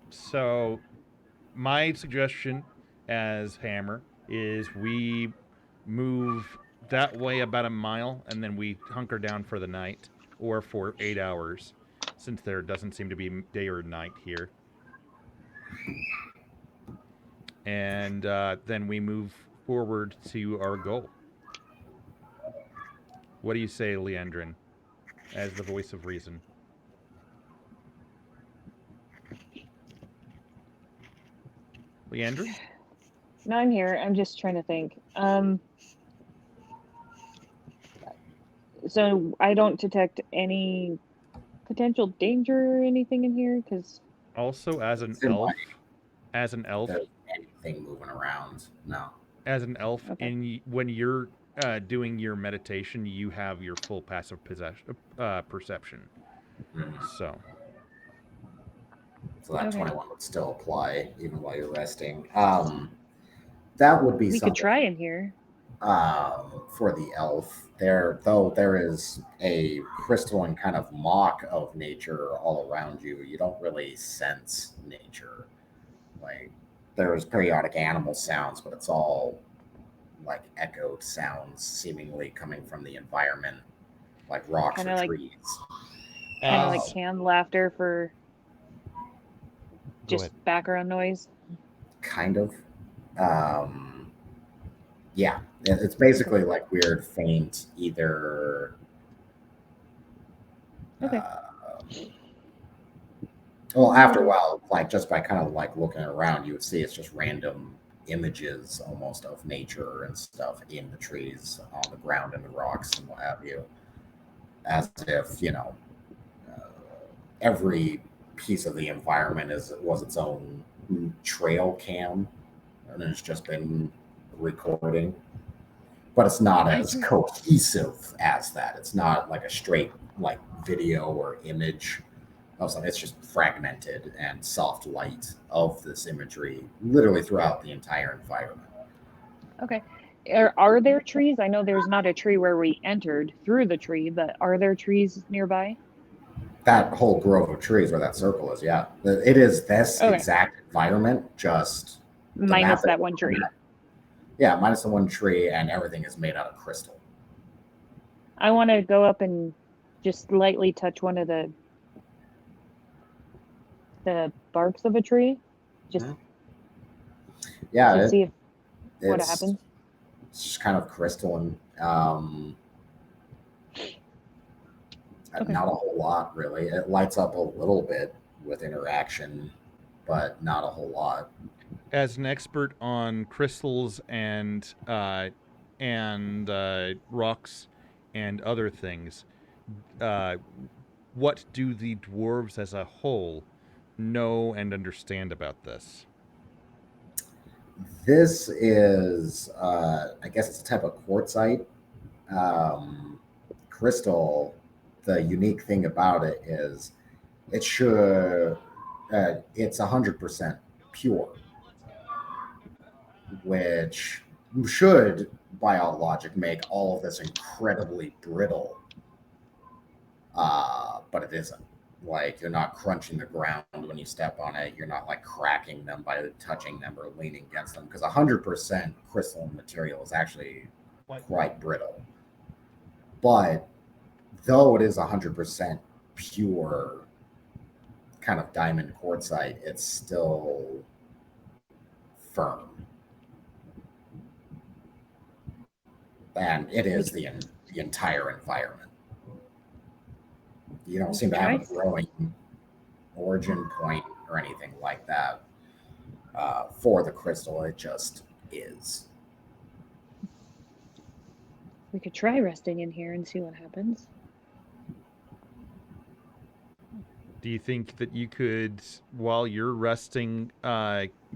So my suggestion as Hammer is we move that way about a mile, and then we hunker down for the night or for 8 hours, since there doesn't seem to be day or night here. And then we move forward to our goal. What do you say, Leandrin, as the voice of reason? Leandrin? No, I'm here. I'm just trying to think. So I don't detect any potential danger or anything in here, because also as an elf, anything moving around, no. As an elf, okay. when you're doing your meditation, you have your full passive perception. Mm-hmm. So that okay. 21 would still apply even while you're resting. That would be we something. Could try in here. For the elf, there is a crystalline kind of mock of nature all around you. You don't really sense nature. Like, there's periodic animal sounds, but it's all like echoed sounds, seemingly coming from the environment, like rocks or trees. Kind of like canned laughter for just background noise. Kind of. Yeah, it's basically like weird, faint, either. Okay. Well, after a while, like just by kind of like looking around, you would see it's just random images almost of nature and stuff in the trees, on the ground, and the rocks, and what have you. As if, every piece of the environment was its own trail cam, and it's just been recording. But it's not as cohesive as that. It's not like a straight like video or image of something. It's just fragmented and soft light of this imagery literally throughout the entire environment. Okay. Are there trees? I know there's not a tree where we entered through the tree, but are there trees nearby? That whole grove of trees where that circle is, yeah. It is this exact environment, just minus that one tree. Yeah, minus the one tree, and everything is made out of crystal. I want to go up and just lightly touch one of the barks of a tree. Just Yeah, to see if what it's happens. just kind of crystalline. Okay. Not a whole lot, really. It lights up a little bit with interaction, but not a whole lot. As an expert on crystals and rocks and other things, uh, what do the dwarves as a whole know and understand about this? This is, I guess it's a type of quartzite. Crystal, the unique thing about it is it should, it's 100% pure, which should, by all logic, make all of this incredibly brittle. But it isn't. Like, you're not crunching the ground when you step on it. You're not like cracking them by touching them or leaning against them, because 100% crystalline material is actually quite brittle. But though it is 100% pure kind of diamond quartzite, it's still firm. And it is the entire environment. You don't seem to have a growing origin point or anything like that for the crystal. It just is. We could try resting in here and see what happens. Do you think that you could, while you're resting,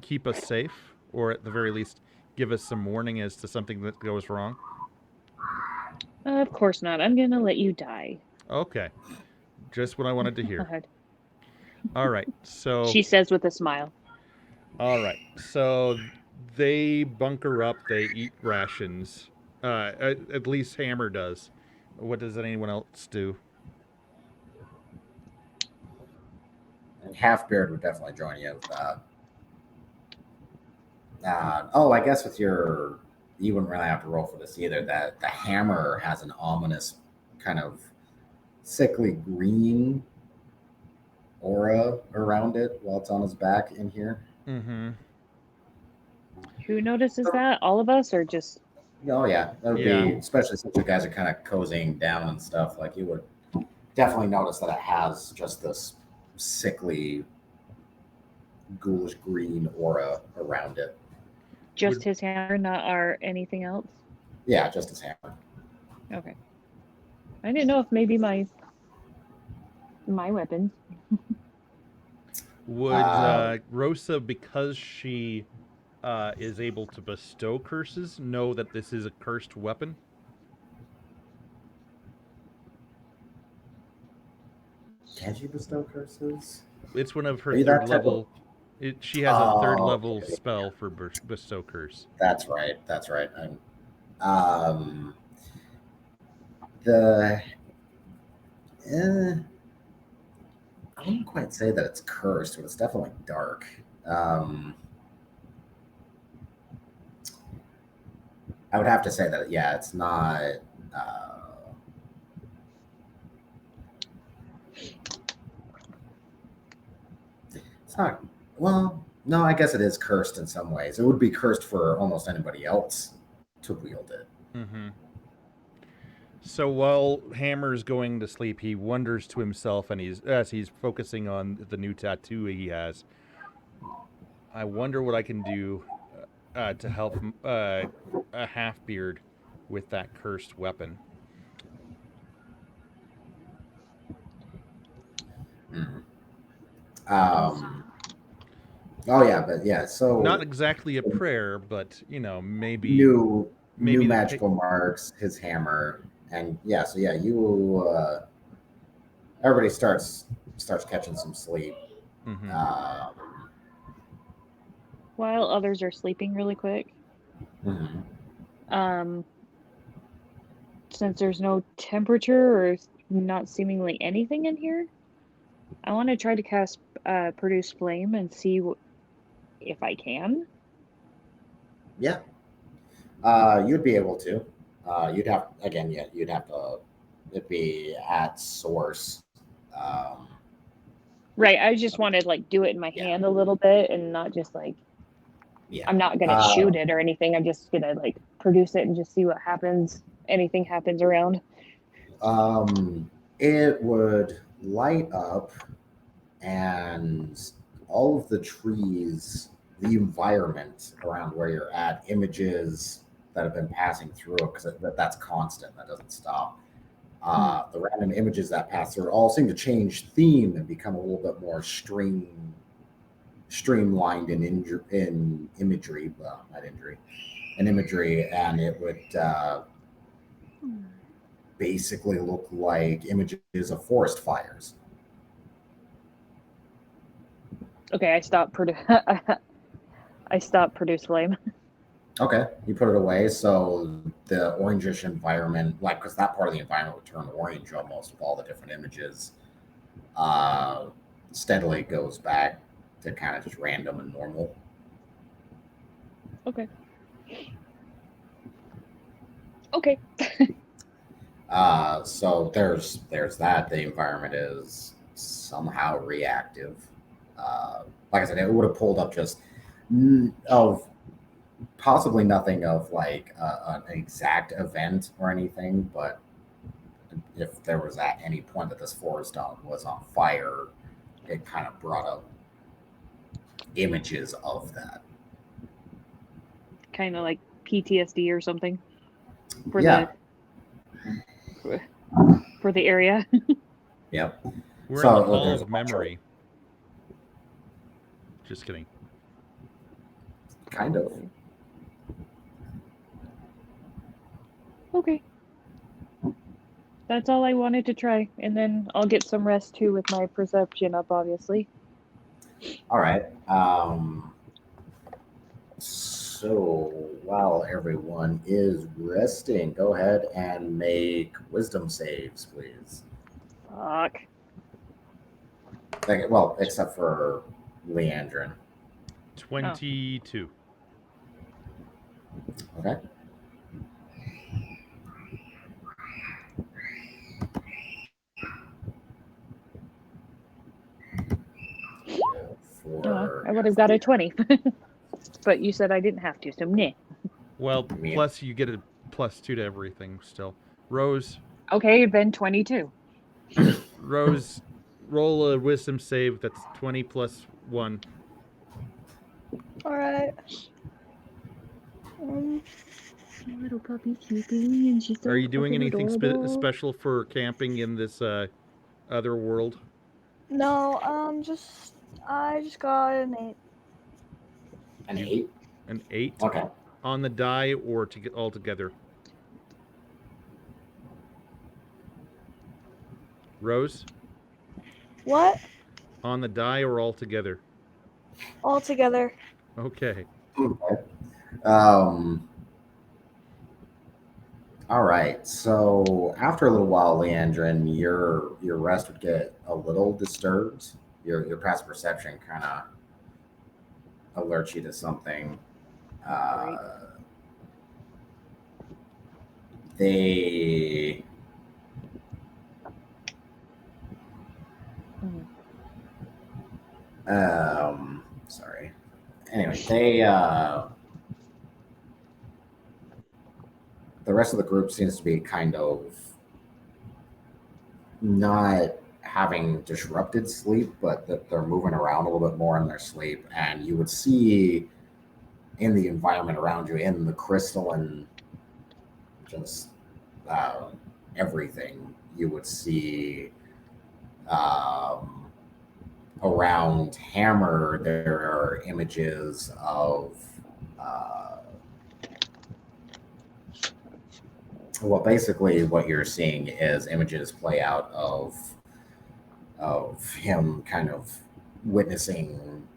keep us safe, or at the very least, give us some warning as to something that goes wrong? Of course not. I'm gonna let you die. Okay, just what I wanted to Go hear. ahead. All right, so She says with a smile. all right, so they bunker up. They eat rations. At least Hammer does. What does anyone else do? And Halfbeard would definitely join you with that. I guess with your, you wouldn't really have to roll for this either. That the hammer has an ominous kind of sickly green aura around it while it's on his back in here. Mm-hmm. Who notices that? All of us, or just? Oh yeah, that would be, especially since you guys are kind of cozying down and stuff. Like, you would definitely notice that it has just this sickly, ghoulish green aura around it. Just his hammer, not our anything else? Yeah, just his hammer. Okay. I didn't know if maybe my weapons. Would Rosa, because she is able to bestow curses, know that this is a cursed weapon? Can she bestow curses? It's one of her Are you that third type level. She has a third level okay. spell for bestow curse. That's right. That's right. Um, the I wouldn't quite say that it's cursed, but it's definitely dark. I would have to say that, yeah, it's not. It's not. Well, no, I guess it is cursed in some ways. It would be cursed for almost anybody else to wield it. Mm-hmm. So while Hammer's going to sleep, he wonders to himself, and as he's focusing on the new tattoo he has, I wonder what I can do to help a half-beard with that cursed weapon. Mm-hmm. Oh yeah, but yeah. So not exactly a prayer, but maybe new magical marks, his hammer, and yeah. So yeah, you everybody starts catching some sleep. Mm-hmm. While others are sleeping really quick. Mm-hmm. Since there's no temperature or not seemingly anything in here, I want to try to cast produce flame and see if I can. Yeah. You'd be able to. You'd have to. It'd be at source. Right. I just want to like do it in my hand a little bit and not just like Yeah. I'm not gonna shoot it or anything. I'm just gonna like produce it and just see what happens. Anything happens around. It would light up, and all of the trees, the environment around where you're at, images that have been passing through it, because that's constant, that doesn't stop. The random images that pass through all seem to change theme and become a little bit more streamlined in imagery, well, not injury, in imagery, and it would basically look like images of forest fires. Okay, I stopped produce flame. Okay, you put it away, so the orangish environment, like, because that part of the environment would turn orange almost with all the different images, uh, steadily goes back to kind of just random and normal. Okay. Okay. So there's that. The environment is somehow reactive. Like I said, it would have pulled up just of possibly nothing of like an exact event or anything, but if there was at any point that this forest was on fire, it kind of brought up images of that. Kind of like PTSD or something for Yeah. for the area. Yep. We're So, in the Hall there's a of bunch of- Memory. Just kidding. Kind of. Okay. That's all I wanted to try, and then I'll get some rest too with my perception up, obviously. All right. So while everyone is resting, go ahead and make wisdom saves, please. Fuck. Well, except for Leandrin. 22. Okay. I would have got a 20. But you said I didn't have to, so meh. Well, Yeah. plus you get a +2 to everything still. Rose, Okay, then 22. Rose, roll a wisdom save that's 20 plus 1. All right. My little puppy's sleeping, and she's so Are you doing fucking anything adorable. special for camping in this other world? No, I just got an 8. An 8? An 8? Okay. On the die or to get all together? Rose? What? On the die or all together? All together. Okay. Okay. All right. So after a little while, Leandrin, your rest would get a little disturbed. Your past perception kind of alerts you to something. They sorry. Anyway, the rest of the group seems to be kind of not having disrupted sleep, but that they're moving around a little bit more in their sleep. And you would see in the environment around you, in the crystal and just everything, you would see around Hammer, there are images of well, basically what you're seeing is images play out of him kind of witnessing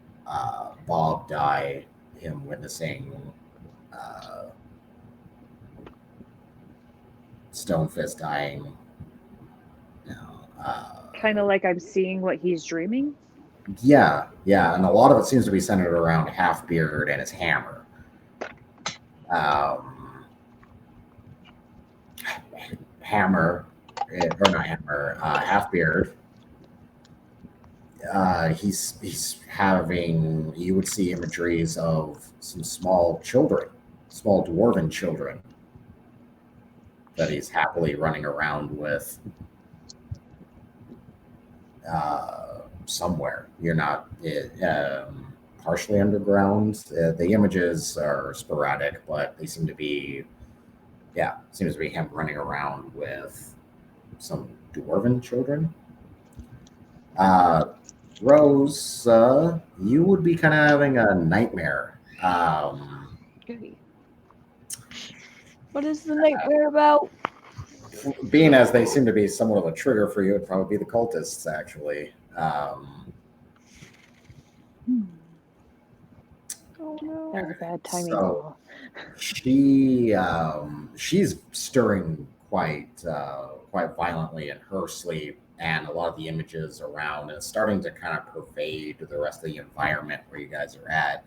Bob die, him witnessing Stonefist dying. Kind of like I'm seeing what he's dreaming. Yeah, and a lot of it seems to be centered around Halfbeard and his hammer. Hammer, or not Hammer, Halfbeard he's having, you would see imageries of some small children, small dwarven children that he's happily running around with somewhere. You're not partially underground. The images are sporadic, but they seem to be, seems to be him running around with some dwarven children. Rose, you would be kind of having a nightmare. Goody. What is the nightmare about? Being as they seem to be somewhat of a trigger for you, it'd probably be the cultists, actually. Oh no. That was a bad timing So call. she's stirring quite violently in her sleep, and a lot of the images around is starting to kind of pervade the rest of the environment where you guys are at.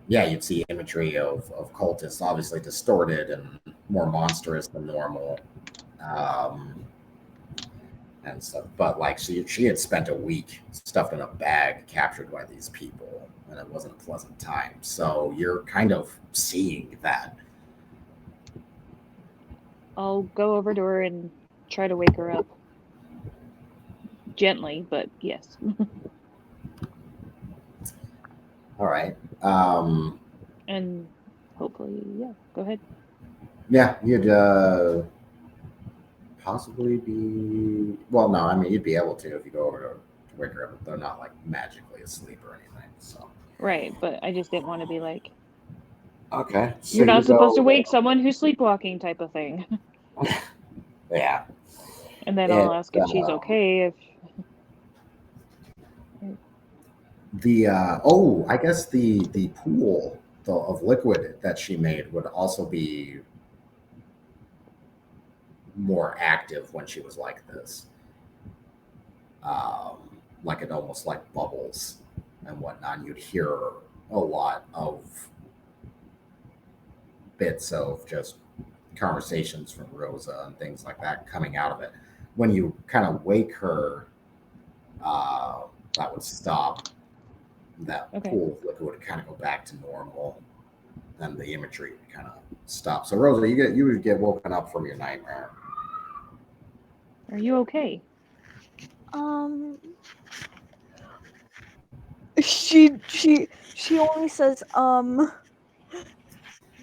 You'd see imagery of cultists, obviously distorted and more monstrous than normal. And stuff. But like she had spent a week stuffed in a bag, captured by these people, and it wasn't a pleasant time. So you're kind of seeing that. I'll go over to her and try to wake her up. Gently, but yes. All right. And hopefully, go ahead. Yeah, you'd possibly be. Well, no, I mean you'd be able to if you go over to wake her up, but they're not like magically asleep or anything. So. Right, but I just didn't want to be like, Okay. So you're not supposed to go, wake someone who's sleepwalking type of thing. Yeah. And then I'll ask if she's okay. I guess the pool of liquid that she made would also be more active when she was like this. Like it almost like bubbles and whatnot. You'd hear a lot of bits of just conversations from Rosa and things like that coming out of it. When you kind of wake her, that would stop. That pool of liquid would kind of go back to normal, and the imagery would kind of stop. So Rosa, you would get woken up from your nightmare. Are you okay? She only says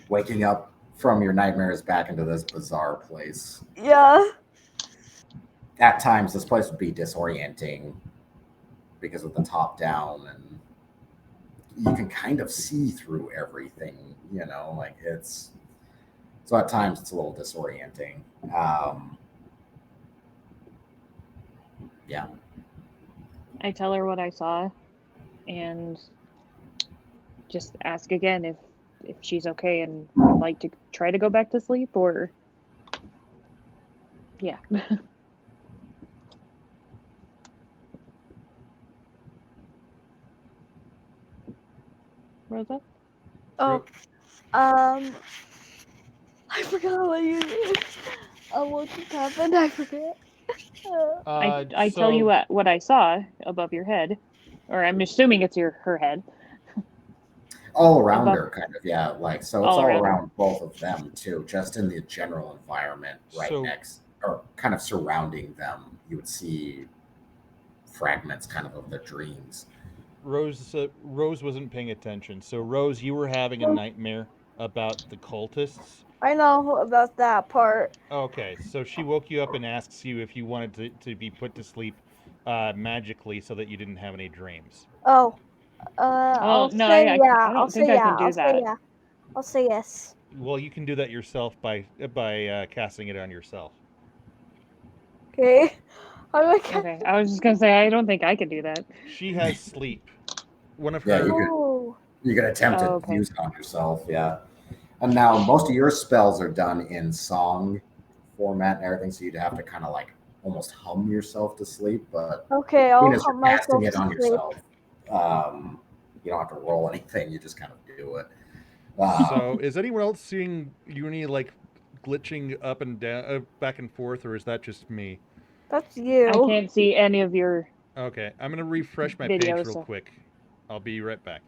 Waking up from your nightmares back into this bizarre place. Yeah. At times, this place would be disorienting because of the top down, and you can kind of see through everything. Like it's. So at times, it's a little disorienting. Yeah. I tell her what I saw, and just ask again if she's okay and would like to try to go back to sleep, or yeah. Rosa? Oh, I forgot what you did. What just happened? I forget. I tell you what I saw above your head, or I'm assuming it's her head. All around her, kind of, yeah. Like, so it's all around around both of them too, just in the general environment next, or kind of surrounding them. You would see fragments kind of their dreams. Rose wasn't paying attention. So Rose, you were having a nightmare about the cultists. I know about that part. Okay, so she woke you up and asks you if you wanted to be put to sleep magically so that you didn't have any dreams. Oh, I'll no, say yeah. I don't think I can do that. I'll say yes. Well, you can do that yourself by casting it on yourself. Okay. How do I cast Okay, I was just gonna say I don't think I can do that. She has sleep. One of Yeah, her. you could attempt to use it on yourself, yeah. And now most of your spells are done in song format and everything, so you'd have to kind of like almost hum yourself to sleep. But okay, I'll as hum you're casting myself it to on sleep. yourself, you don't have to roll anything. You just kind of do it. So, is anyone else seeing Uni like glitching up and down, back and forth, or is that just me? That's you. I can't see any of your Okay, I'm gonna refresh my page videos. real So. quick. I'll be right back.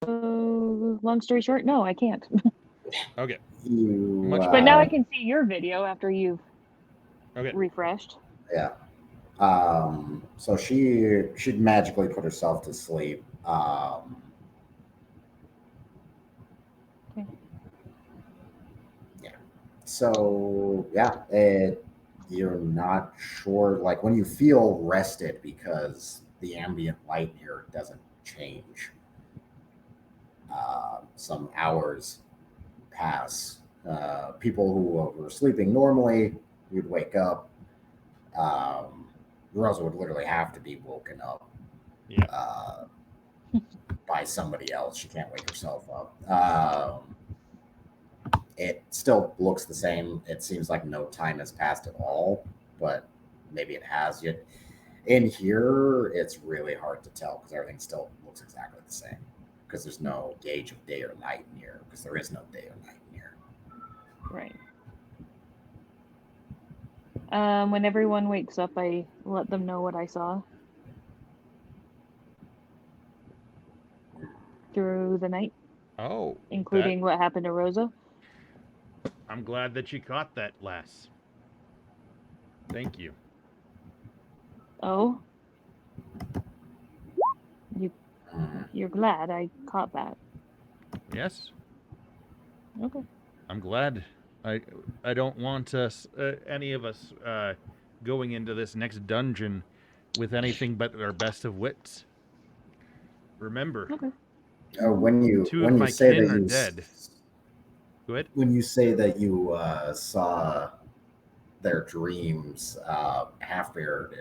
Long story short, no, I can't. Okay. You, Much But better. now I can see your video after you've Okay. refreshed. Yeah. So she'd magically put herself to sleep. Okay. Yeah. So yeah, you're not sure. Like when you feel rested because the ambient light here doesn't change. Some hours pass. People who were sleeping normally, you'd wake up. Rosa would literally have to be woken up Yeah. by somebody else. She can't wake herself up. It still looks the same. It seems like no time has passed at all, but maybe it has yet. In here, it's really hard to tell because everything still looks exactly the same. Because there's no gauge of day or night in here. Because there is no day or night in here. Right. When everyone wakes up, I let them know what I saw through the night, Oh, including what happened to Rosa. I'm glad that you caught that, lass. Thank you. Oh, Mhm. you're glad I caught that. Yes. Okay. I'm glad. I don't want us any of us going into this next dungeon with anything but our best of wits. Remember, Okay. When you two when of you my say kin that are you dead. Go ahead. when you say that you saw their dreams, Halfbeard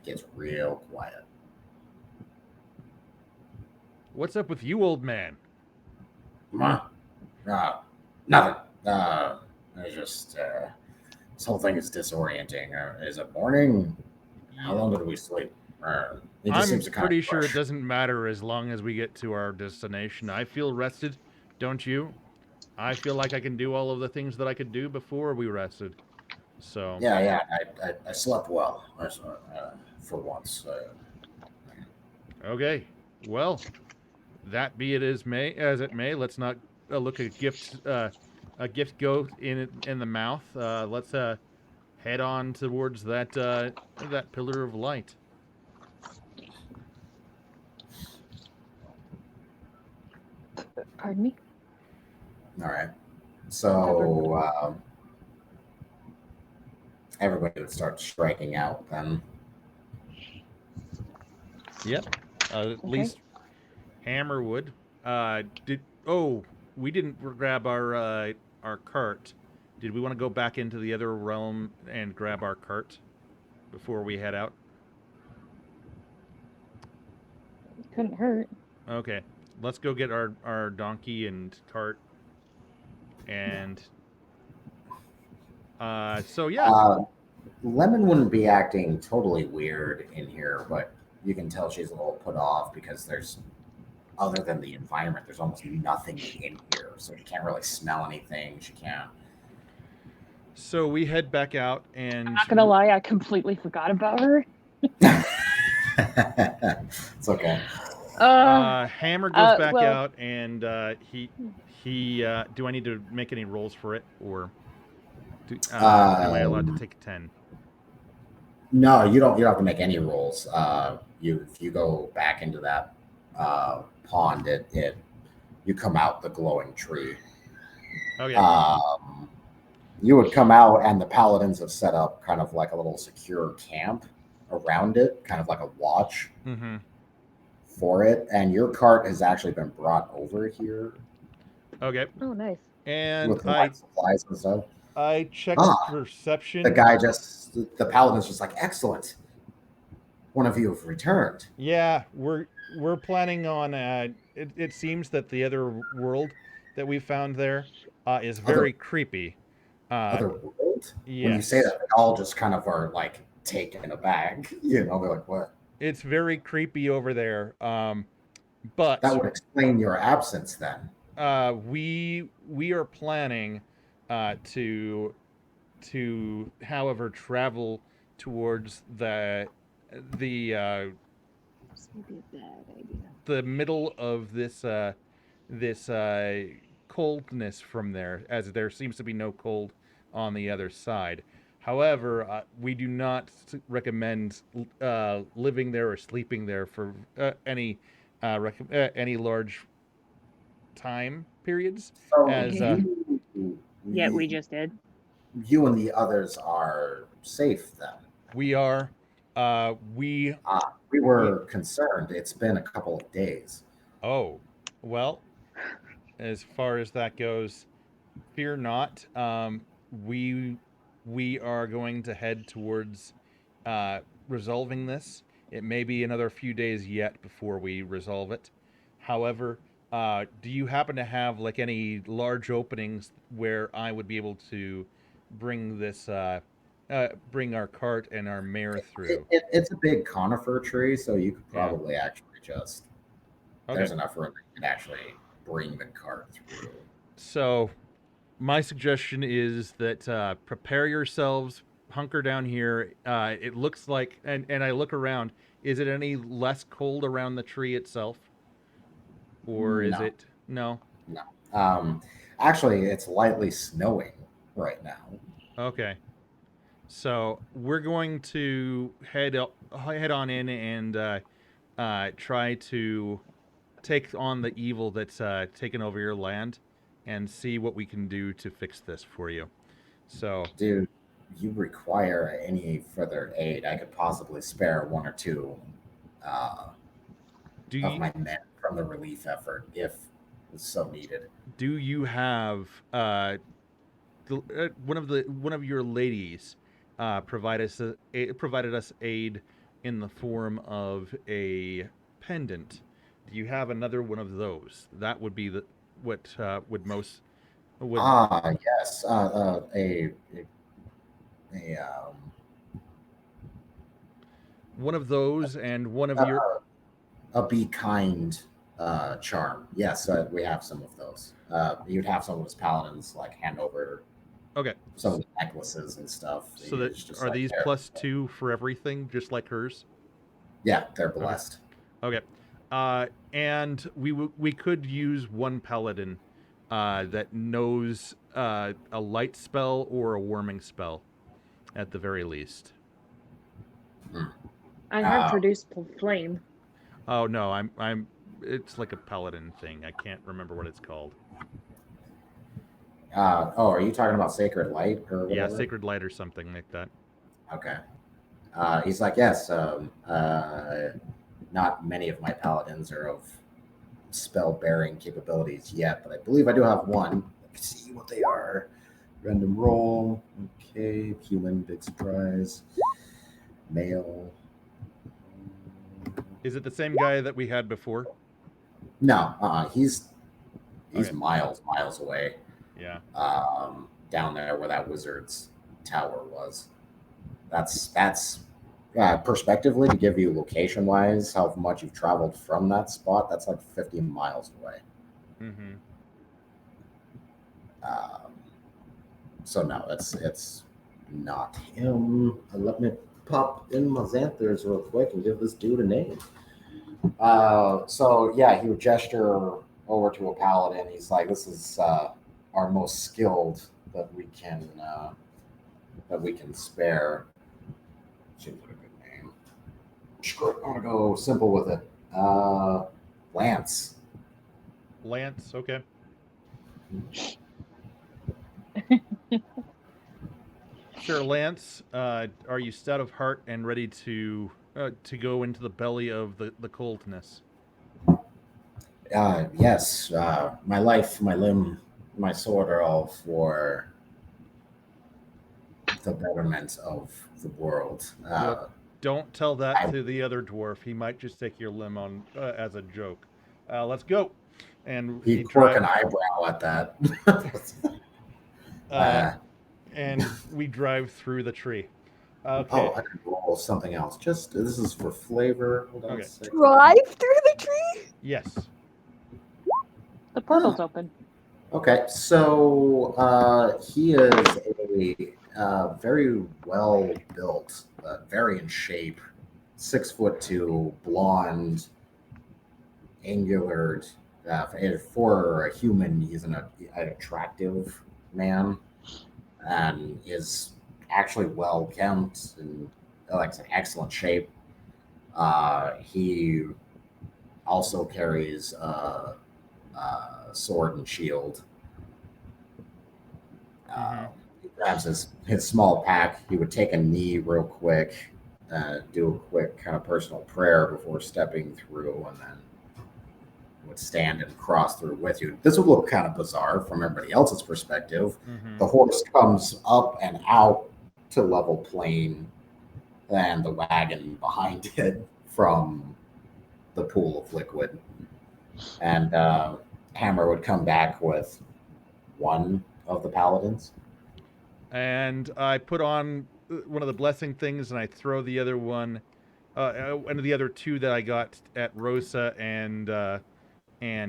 gets real quiet. What's up with you, old man? Huh? Nothing. It's just this whole thing is disorienting. Is it morning? How long did we sleep? It just I'm seems to kind pretty of sure it rush. doesn't matter as long as we get to our destination. I feel rested, don't you? I feel like I can do all of the things that I could do before we rested. So, Yeah. I slept well for once. okay. Well, that be it as it may. Let's not look a gift go in the mouth. Let's head on towards that pillar of light. Pardon me. All right. Pepper. So everybody would start striking out then. Yep. At Okay. least Hammer would. We didn't grab our cart. Did we want to go back into the other realm and grab our cart before we head out? Couldn't hurt. Okay. Let's go get our donkey and cart. And so yeah. Lemon wouldn't be acting totally weird in here, but you can tell she's a little put off because there's, other than the environment, there's almost nothing in here. So she can't really smell anything. She can't. So we head back out and I'm not gonna lie, I completely forgot about her. It's okay. Hammer goes back well, out and he do I need to make any rolls for it or am I allowed to take 10? No, you don't have to make any rolls. If you go back into that pond, it you come out the glowing tree. Okay. You would come out, and the paladins have set up kind of like a little secure camp around it, kind of like a watch Mm-hmm. for it. And your cart has actually been brought over here Okay. oh nice. And with like supplies and stuff. I checked Ah, perception. the paladin's just like, excellent. One of you have returned. Yeah, we're planning on. It seems that the other world that we found there is very creepy. Other world? When you say Yes, that, they all just kind of are like taken aback. They're like, what? it's very creepy over there. But That would explain your absence then. we are planning to however, travel towards the This may be a bad idea. the middle of this coldness from there, as there seems to be no cold on the other side. However, we do not recommend living there or sleeping there for any large time periods. So As Yet we just did. you and the others are safe then. we are, we We were concerned. It's been a couple of days. oh, well, as far as that goes, fear not. We we are going to head towards resolving this. It may be another few days yet before we resolve it. However, do you happen to have like any large openings where I would be able to bring this bring our cart and our mare through? It's a big conifer tree, so you could Yeah. probably actually just Okay. there's enough room that you can actually bring the cart through. So, my suggestion is that prepare yourselves, hunker down here. It looks like, and I look around. Is it any less cold around the tree itself, or is No. it no? Actually, it's lightly snowing right now. Okay, so we're going to head on in and try to take on the evil that's taken over your land, and see what we can do to fix this for you. So, Dude, you require any further aid. I could possibly spare one or two do of you my men from the relief effort if it's so needed. do you have one of your ladies provided us aid in the form of a pendant? Do you have another one of those? That would be the what would most would Yes. A one of those and one of your a be kind charm. Yes, we have some of those. You'd have some of his paladins like hand over okay. some of the necklaces and stuff. So It's that just are like these they're- +2 for everything, just like hers? Yeah, they're blessed. Okay. And we could use one paladin that knows a light spell or a warming spell, at the very least. I have Uh, produced flame. Oh no, I'm. It's like a paladin thing. I can't remember what it's called. Are you talking about Sacred Light or Yeah, whatever? sacred light or something like that. Okay. He's like, yes. Not many of my paladins are of spell-bearing capabilities yet, but I believe I do have one. Let me see what they are. Random roll. Okay. Human, big surprise. Male. Is it the same guy that we had before? No, he's Okay. miles away. Yeah. Down there where that wizard's tower was. That's perspectively to give you location wise how much you've traveled from that spot. That's like 50 miles away. Mm-hmm. So no, it's not him. Let me pop in my Xanthers real quick and give this dude a name. So yeah, he would gesture over to a paladin. He's like, "This is our most skilled that we can spare." Seems like a good name. Screw it, I'm gonna go simple with it. Lance. Lance. Okay. Sure, Lance. Are you stout of heart and ready to go into the belly of the coldness? Yes. My life, my limb, my sword are all for the betterment of the world. Look, don't tell that to the other dwarf. He might just take your limb on as a joke. Let's go. And He'd quirk an eyebrow at that. And we drive through the tree. Okay. Oh, I could roll something else. Just this is for flavor. Hold on Okay. a second. Drive through the tree? Yes. The portal's open. Okay, so he is very well built, very in shape, 6'2", blonde, angular. For a human, he's an attractive man, and is actually well kept and like in excellent shape. He also carries sword and shield. He grabs his small pack. He would take a knee real quick, do a quick kind of personal prayer before stepping through, and then would stand and cross through with you. This would look kind of bizarre from everybody else's perspective. The horse comes up and out to level plane, and the wagon behind it from the pool of liquid. And Hammer would come back with one of the paladins. And I put on one of the blessing things, and I throw the other one, one of the other two that I got at Rosa and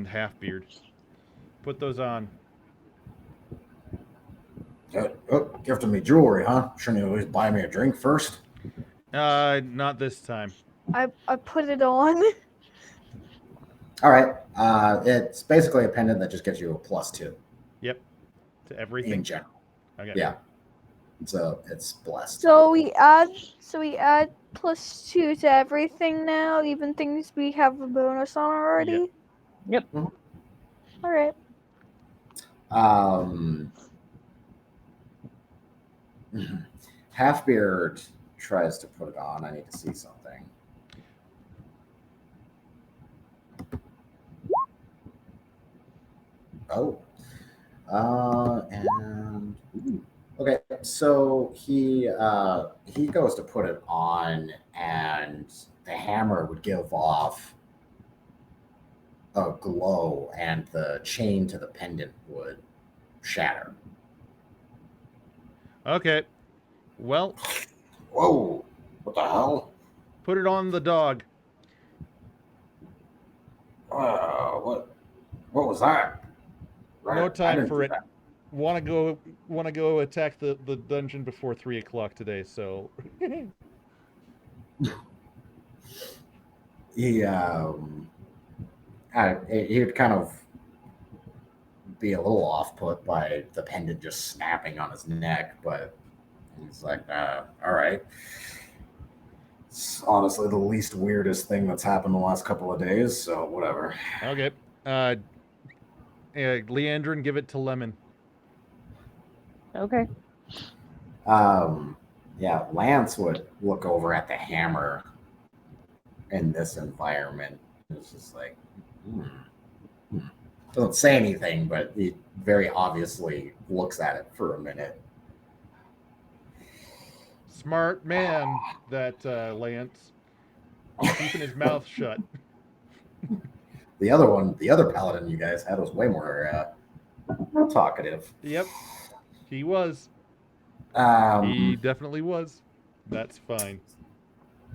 Halfbeard. Put those on. Gifting me jewelry, huh? Shouldn't you at least buy me a drink first? Not this time. I put it on. All right. It's basically a pendant that just gives you a +2. Yep. To everything. In general. Okay. Yeah. So it's blessed. So we add +2 to everything now, even things we have a bonus on already. Yep. Mm-hmm. All right. Halfbeard tries to put it on. I need to see something. Oh. And okay, so he goes to put it on, and the hammer would give off a glow, and the chain to the pendant would shatter. Okay. Well. Whoa! What the hell? Put it on the dog. What was that? No time for it. Want to go attack the dungeon before 3 o'clock today. So he'd kind of be a little off put by the pendant just snapping on his neck, but he's like, all right. It's honestly the least weirdest thing that's happened the last couple of days, so whatever. Okay. Leandrin, give it to Lemon. Okay. Yeah, Lance would look over at the hammer in this environment. It's just like, doesn't say anything, but he very obviously looks at it for a minute. Smart man, that Lance. Keeping his mouth shut. The other paladin you guys had was way more talkative. Yep, he was. He definitely was. That's fine.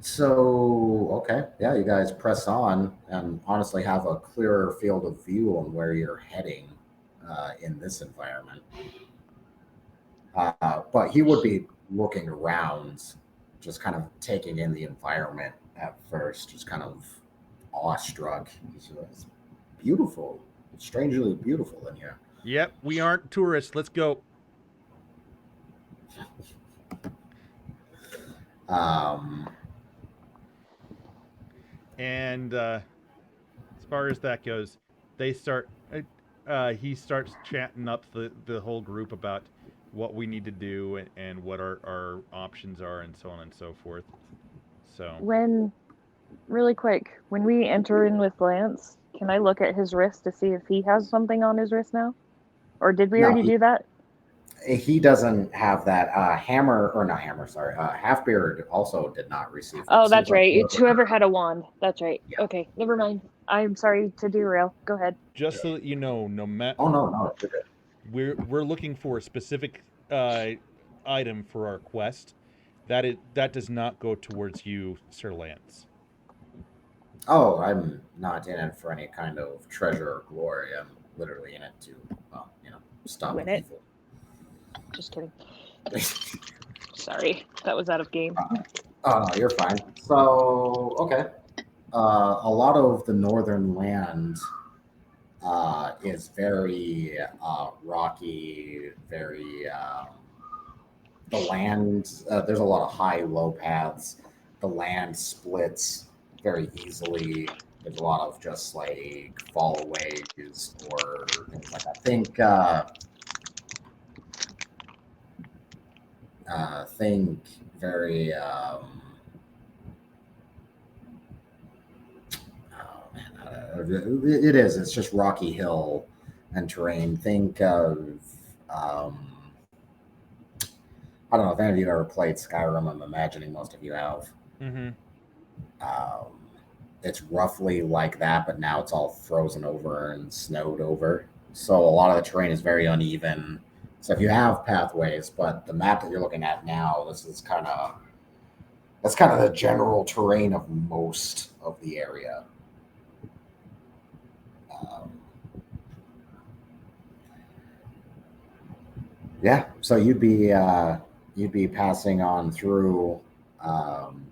So, okay. Yeah, you guys press on and honestly have a clearer field of view on where you're heading in this environment. But he would be looking around, just kind of taking in the environment at first, just kind of awestruck. It's beautiful. It's strangely beautiful in here. Yep, we aren't tourists. Let's go. And as far as that goes, they start. He starts chatting up the whole group about what we need to do and what our options are and so on and so forth. So Really quick, when we enter in with Lance, can I look at his wrist to see if he has something on his wrist now? Or did we already do that? He doesn't have that. Halfbeard also did not receive. Oh, that's right. It's whoever had a wand. That's right. Yeah. Okay, never mind. I'm sorry to derail. Go ahead. Just so that you know, no matter. Oh no, it's good. We're looking for a specific item for our quest. That does not go towards you, Sir Lance. Oh, I'm not in it for any kind of treasure or glory. I'm literally in it to, stop Win it. people. Just kidding. Sorry, that was out of game. Oh, no, you're fine. So, okay. A lot of the northern land is very rocky, very. The land, there's a lot of high low paths. The land splits very easily. There's a lot of just like fallaways or things like that. Think very. Oh man, it is. It's just rocky hill and terrain. Think of. Um, I don't know if any of you have ever played Skyrim. I'm imagining most of you have. Mm-hmm. Um, it's roughly like that, but now it's all frozen over and snowed over. So a lot of the terrain is very uneven. So if you have pathways, but the map that you're looking at now, this is that's kind of the general terrain of most of the area. Um, yeah, so you'd be passing on um,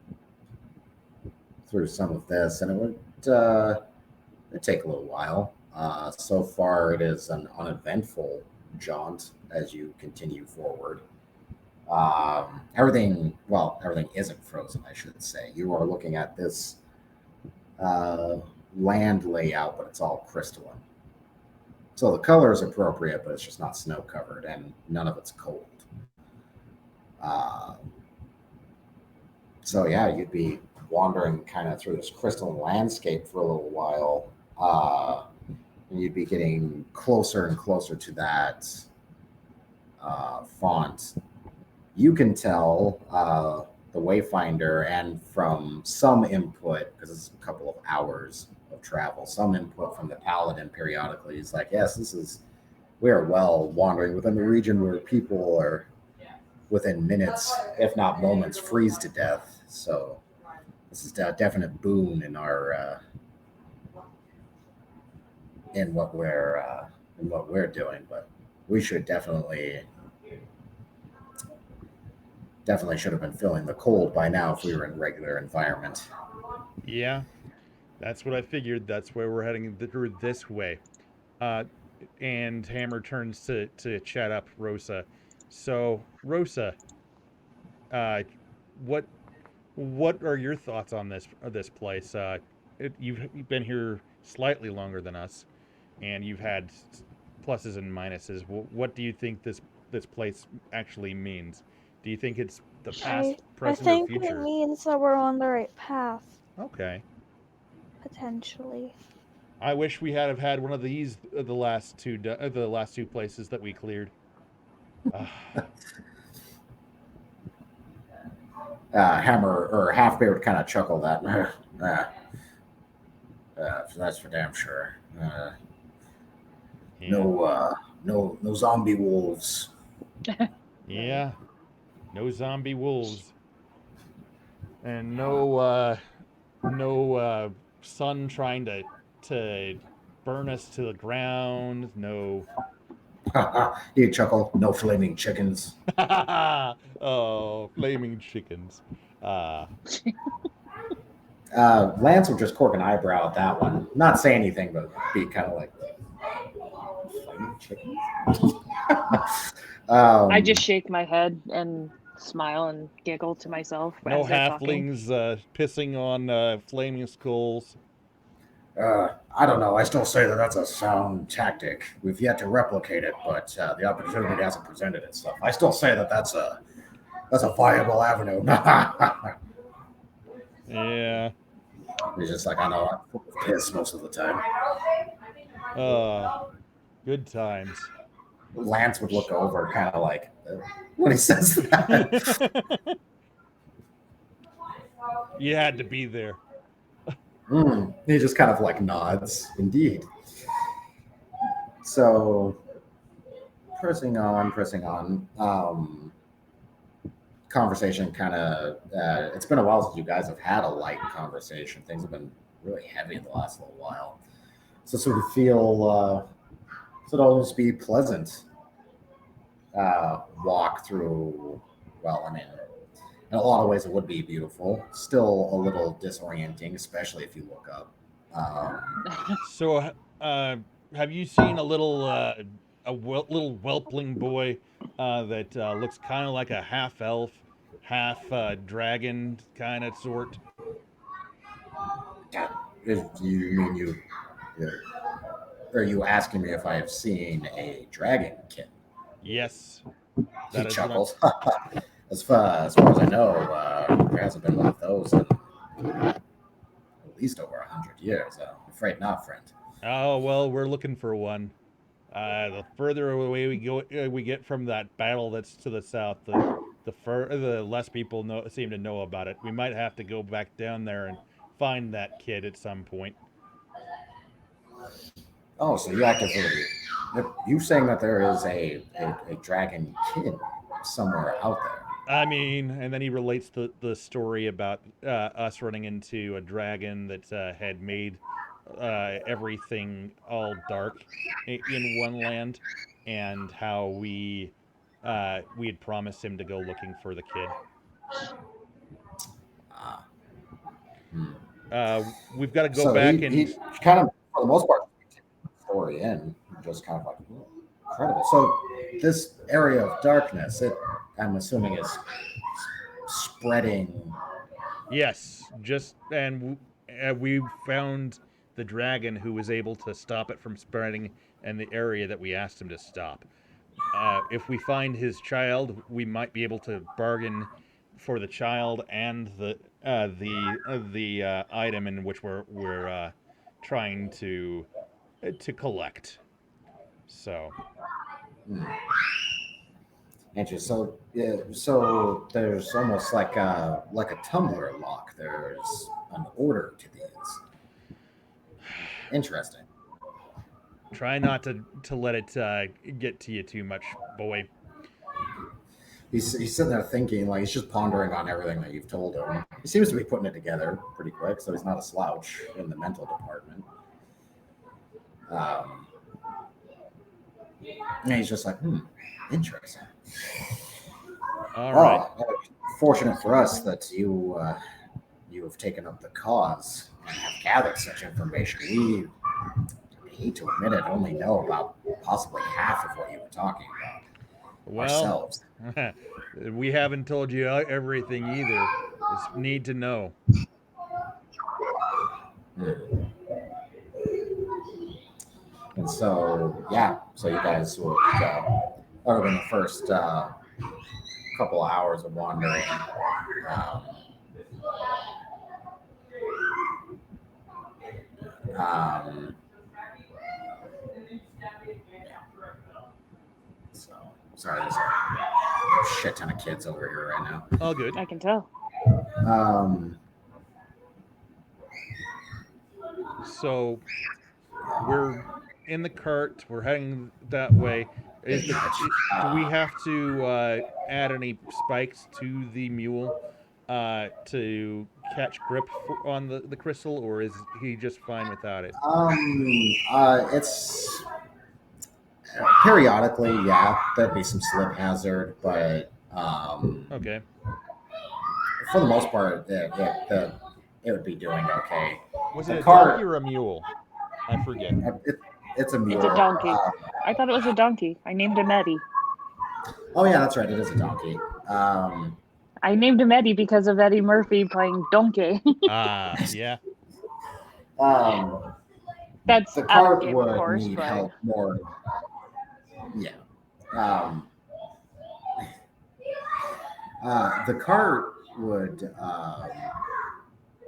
through some of this, and it'd take a little while. So far, it is an uneventful jaunt as you continue forward. Everything isn't frozen, I should say. You are looking at this uh, land layout, but it's all crystalline. So the color is appropriate, but it's just not snow covered, and none of it's cold. Uh, so yeah, you'd be wandering kind of through this crystalline landscape for a little while. And you'd be getting closer and closer to that font. You can tell the Wayfinder, and from some input, because it's a couple of hours of travel, some input from the Paladin periodically is like, yes, we are well wandering within the region where people are within minutes, if not moments, freeze to death. So this is a definite boon in our in what we're doing, but we should definitely should have been feeling the cold by now if we were in regular environment. Yeah, that's what I figured. That's where we're heading through this way. Uh, and Hammer turns to chat up Rosa. So Rosa, uh, what what are your thoughts on this place? You've been here slightly longer than us, and you've had pluses and minuses. What do you think this place actually means? Do you think it's the past, I present, or think it future? means that we're on the right path, Okay. potentially. I wish we had have had one of these the last two places that we cleared. Uh, Hammer or Halfbeard kind of chuckled at. That's for damn sure. yeah, No zombie wolves. yeah. No zombie wolves, and no sun trying to burn us to the ground. No. You chuckle. No flaming chickens. Oh, flaming chickens. Uh, Lance would just cork an eyebrow at that one. Not say anything, but be kind of like flaming chickens. I just shake my head and smile and giggle to myself no as they're talking. halflings pissing on flaming skulls. I don't know. I still say that that's a sound tactic. We've yet to replicate it, but the opportunity hasn't presented itself. I still say that that's a viable avenue. Yeah. He's just like, I know, I'm full of piss most of the time. Uh, good times. Lance would look over, kind of like, when he says that. You had to be there. He just kind of like nods. Indeed. So, pressing on, pressing on. Conversation kind of, it's been a while since you guys have had a light conversation. Things have been really heavy the last little while. So, sort of feel, so it'll almost be pleasant. walk through. Well, I mean, in a lot of ways, it would be beautiful. Still a little disorienting, especially if you look up. So, have you seen a little little whelpling boy that looks kind of like a half elf, half dragon kind of sort? If you mean are you asking me if I have seen a dragon kitten? Yes, He that is what chuckles. As far as I know, there hasn't been one of those in at least over 100 years. I'm afraid not, friend. Oh well, we're looking for one. The further away we get from that battle that's to the south, the less people seem to know about it. We might have to go back down there and find that kid at some point. Oh, so you actively you saying that there is a dragon kid somewhere out there? I mean, and then he relates the story about us running into a dragon that had made everything all dark in one land, and how we had promised him to go looking for the kid. Ah, hmm. We've got to go So back he and kind of, for the most part, story in, just kind of like incredible. So this area of darkness, I'm assuming is spreading. yes, just and we found the dragon who was able to stop it from spreading in the area that we asked him to stop. If we find his child, we might be able to bargain for the child and the item in which we're trying to collect. So Hmm. Interesting. So, yeah, so there's almost like a tumbler lock. There's an order to these. Interesting. try not to let it get to you too much, boy. He's sitting there thinking, like he's just pondering on everything that you've told him. He seems to be putting it together pretty quick, so he's not a slouch in the mental department. Um, and he's just like, interesting. All right. Oh, fortunate for us that you have taken up the cause and have gathered such information. We hate to admit it, only know about possibly half of what you were talking about Well, ourselves. we haven't told you everything either. It's need to know. Hmm. And so, yeah, so you guys would, other than the first couple of hours of wandering, um, um, so sorry, there's a shit ton of kids over here right All good. I can tell. now. So we're in the cart. We're heading that way. Big Is the nudge. do we have to add any spikes to the mule to catch grip on the crystal, or is he just fine without it? It's periodically, yeah, there'd be some slip hazard, but Okay. for the most part, it would be doing okay. Was The it a donkey cart, or a mule? I forget. it's a It's mule. a donkey. I thought it was a donkey. I named him Eddie. Oh yeah, that's right. It is a donkey. I named him Eddie because of Eddie Murphy playing Donkey. Ah, yeah. um, That's the out of cart game, of would course, need but help more. Yeah. Um, the cart would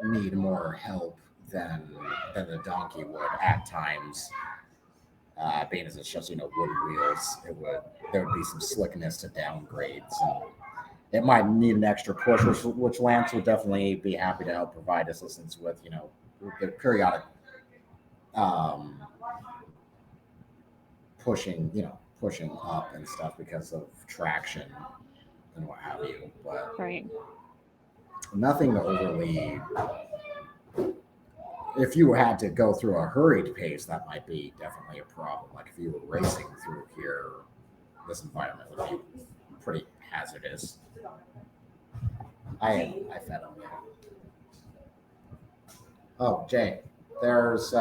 need more help than the donkey would at times. Being as it's just wooden wheels, there would be some slickness to downgrades, and it might need an extra push, which Lance would definitely be happy to help provide assistance with. The periodic um, pushing up and stuff because of traction and what have you, but right. nothing overly. If you had to go through a hurried pace, that might be definitely a problem. Like if you were racing through here, this environment would be pretty hazardous. I fed him. Oh, Jay, there's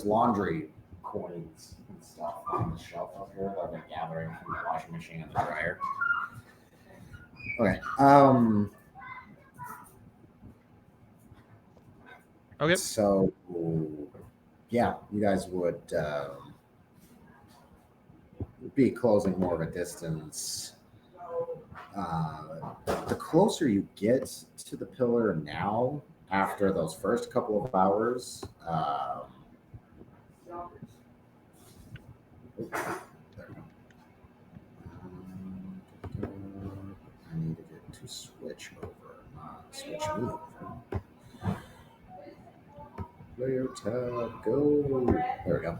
laundry coins and stuff on the shelf up here that I've been gathering from the washing machine and the dryer. Okay. Okay. So, yeah, you guys would be closing more of a distance. The closer you get to the pillar now, after those first couple of hours, there we go. I needed it to switch over, not switch me over. Player tab, go. There we go.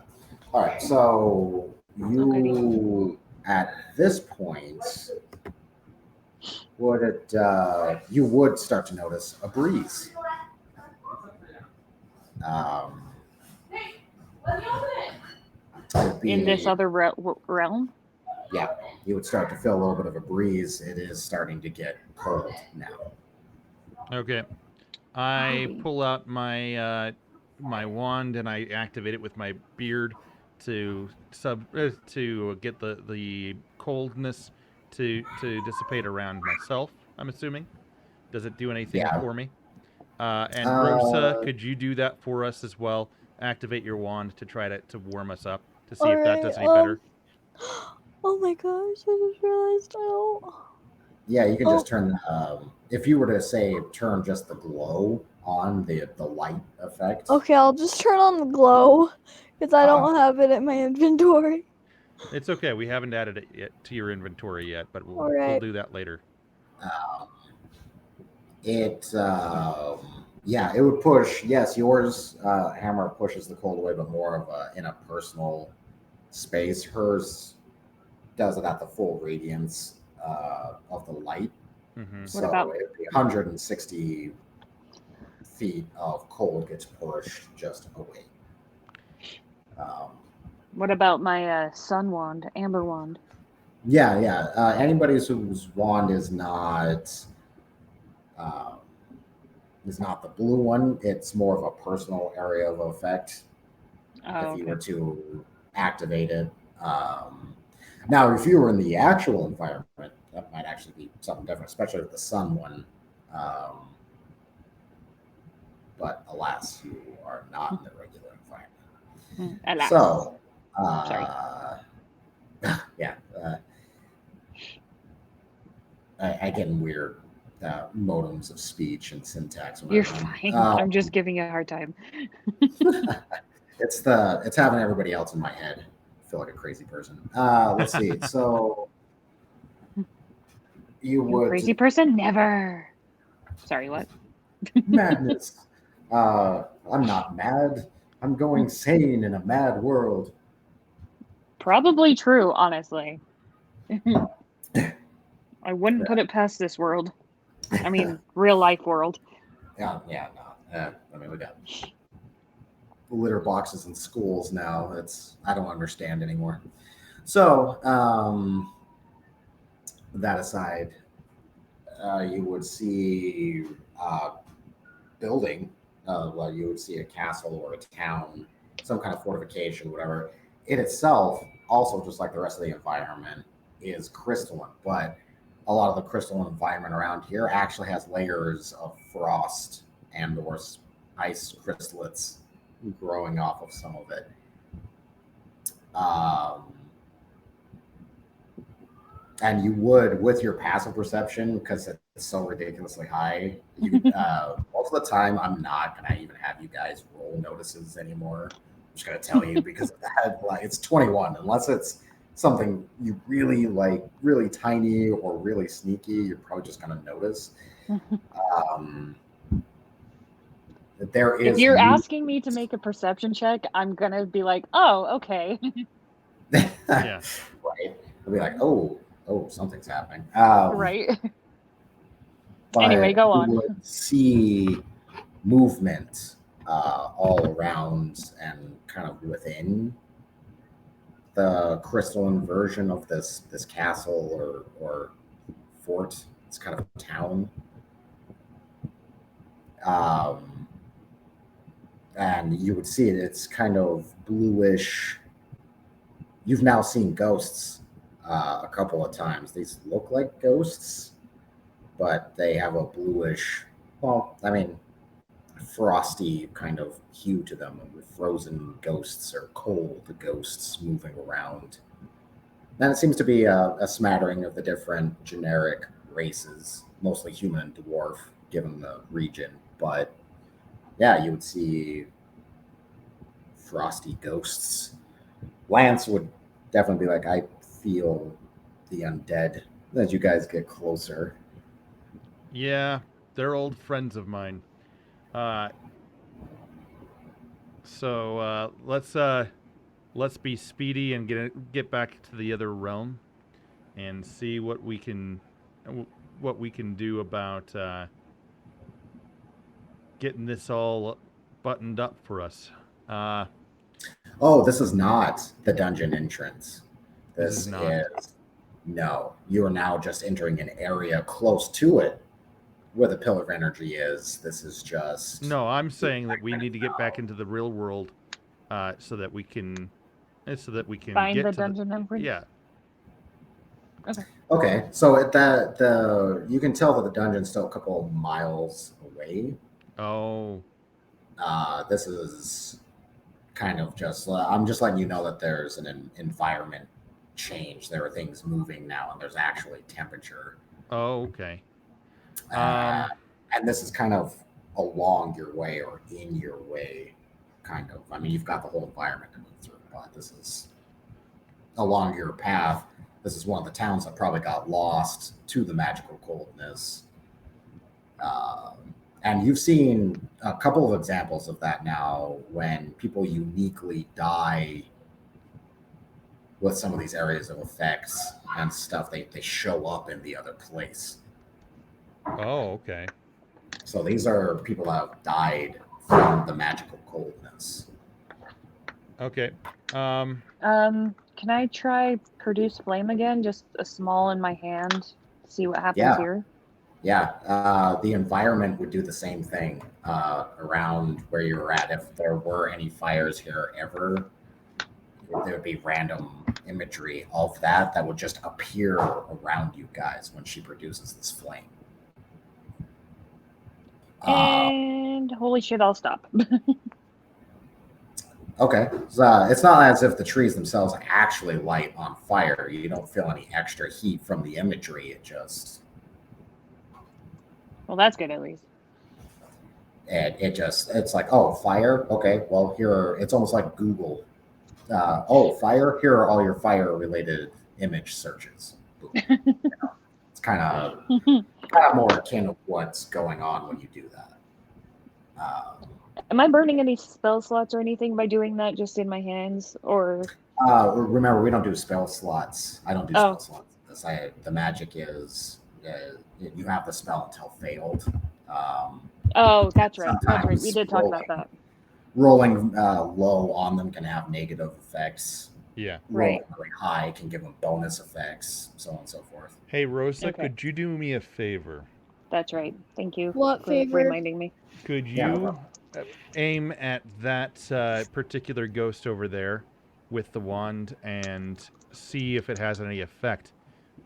All right, so you at this point you would start to notice a breeze. In this other realm? Yeah, you would start to feel a little bit of a breeze. It is starting to get cold now. Okay. I pull out my my wand and I activate it with my beard to get the coldness to dissipate around myself. I'm assuming. Does it do anything for me? And Rosa, could you do that for us as well? Activate your wand to try to warm us up to see if that does any better. Oh my gosh! I just realized I don't. Yeah, you can just turn. If you were to say turn just the glow on, the light effect. Okay, I'll just turn on the glow because I don't have it in my inventory. It's okay. We haven't added it yet to your inventory yet, but we'll do that later. Yeah, it would push. Yes, yours hammer pushes the cold away, but more of in a personal space. Hers does it at the full radiance of the light. Mm-hmm. So 160 feet of cold gets pushed just away. What about my sun wand, amber wand? Yeah. Anybody whose wand is not the blue one, it's more of a personal area of effect. If you were to activate it. Now, if you were in the actual environment, that might actually be something different, especially with the sun one. But alas, you are not in the regular environment. Alas. So, sorry. Yeah. I get weird modems of speech and syntax. You're fine. I'm just giving you a hard time. It's having everybody else in my head feel like a crazy person. Let's see. So you would crazy person? Never. Sorry, what? Madness. I'm not mad. I'm going sane in a mad world. Probably true, honestly. I wouldn't put it past this world. I mean, real life world. No. I mean, we got litter boxes in schools now. I don't understand anymore. So, that aside, you would see building. Well, you would see a castle or a town, some kind of fortification, whatever. It itself, also just like the rest of the environment, is crystalline, but a lot of the crystalline environment around here actually has layers of frost and or ice crystallets growing off of some of it. And you would, with your passive perception, because it's so ridiculously high, most of the time I'm not going to even have you guys roll notices anymore. I'm just going to tell you because of that. It's 21. Unless it's something you really like, really tiny or really sneaky, you're probably just going to notice. If you're asking me to make a perception check, I'm going to be like, oh, okay. Yeah. Right. I'll be like, oh, something's happening. Right. Anyway, go on. You would see movement all around and kind of within the crystalline version of this castle or fort. It's kind of a town. Um, and you would see it. It's kind of bluish. You've now seen ghosts a couple of times. These look like ghosts, but they have a bluish, well, I mean, frosty kind of hue to them, with frozen ghosts or cold ghosts moving around. And it seems to be a smattering of the different generic races, mostly human and dwarf, given the region. But yeah, you would see frosty ghosts. Lance would definitely be like, I feel the undead as you guys get closer. Yeah, they're old friends of mine. So let's be speedy and get back to the other realm and see what we can do about getting this all buttoned up for us. Oh, this is not the dungeon entrance. This This is not. is no. You are now just entering an area close to it where the pillar of energy is. This is just No, I'm saying that we need to get back into the real world, so that we can Find get the to dungeon entrance. Yeah. okay. So at the you can tell that the dungeon's still a couple of miles away. Oh. This is kind of just. I'm just letting you know that there's an environment change. There are things moving now, and there's actually temperature. Oh, okay. And this is kind of along your way or in your way, kind of. I mean, you've got the whole environment to move through, but this is along your path. This is one of the towns that probably got lost to the magical coldness. And you've seen a couple of examples of that now when people uniquely die with some of these areas of effects and stuff. They show up in the other place. Oh, okay. So these are people that have died from the magical coldness. Okay. Can I try produce flame again? Just a small in my hand. See what happens Yeah. here. Yeah, the environment would do the same thing around where you were at. If there were any fires here ever, there would be random imagery of that would just appear around you guys when she produces this flame. And holy shit, I'll stop. Okay, so it's not as if the trees themselves actually light on fire. You don't feel any extra heat from the imagery. It just Well, that's good at least. it's like, oh, fire. Okay, well, it's almost like Google. Oh, fire. Here are all your fire related image searches. It's kind of more akin to what's going on when you do that. Am I burning any spell slots or anything by doing that just in my hands? Or Remember, we don't do spell slots. I don't do spell slots. The magic is you have the spell until failed. that's right. That's right. We did talk about that. Rolling low on them can have negative effects. Yeah. Rolling really high can give them bonus effects, so on and so forth. Hey, Rosa, Okay. could you do me a favor? That's right. Thank you What for favor? reminding me. Could Yeah, no you problem. aim at that particular ghost over there with the wand and see if it has any effect?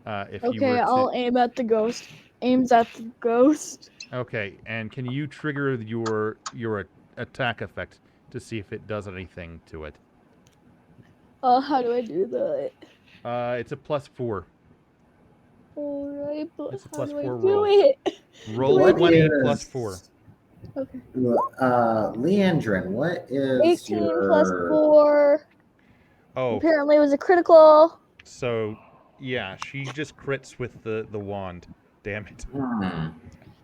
If you were Okay, to... I'll aim at the ghost. Aims at the ghost. Okay, and can you trigger your attack effect to see if it does anything to it? How do I do that? It's a +4. Alright, but It's a how do I +4 do roll. it? Roll What 20 is- +4. Okay. Leandrin, what is 18 your plus 4. Oh, Apparently it was a critical. so yeah, she just crits with the wand. Damn it.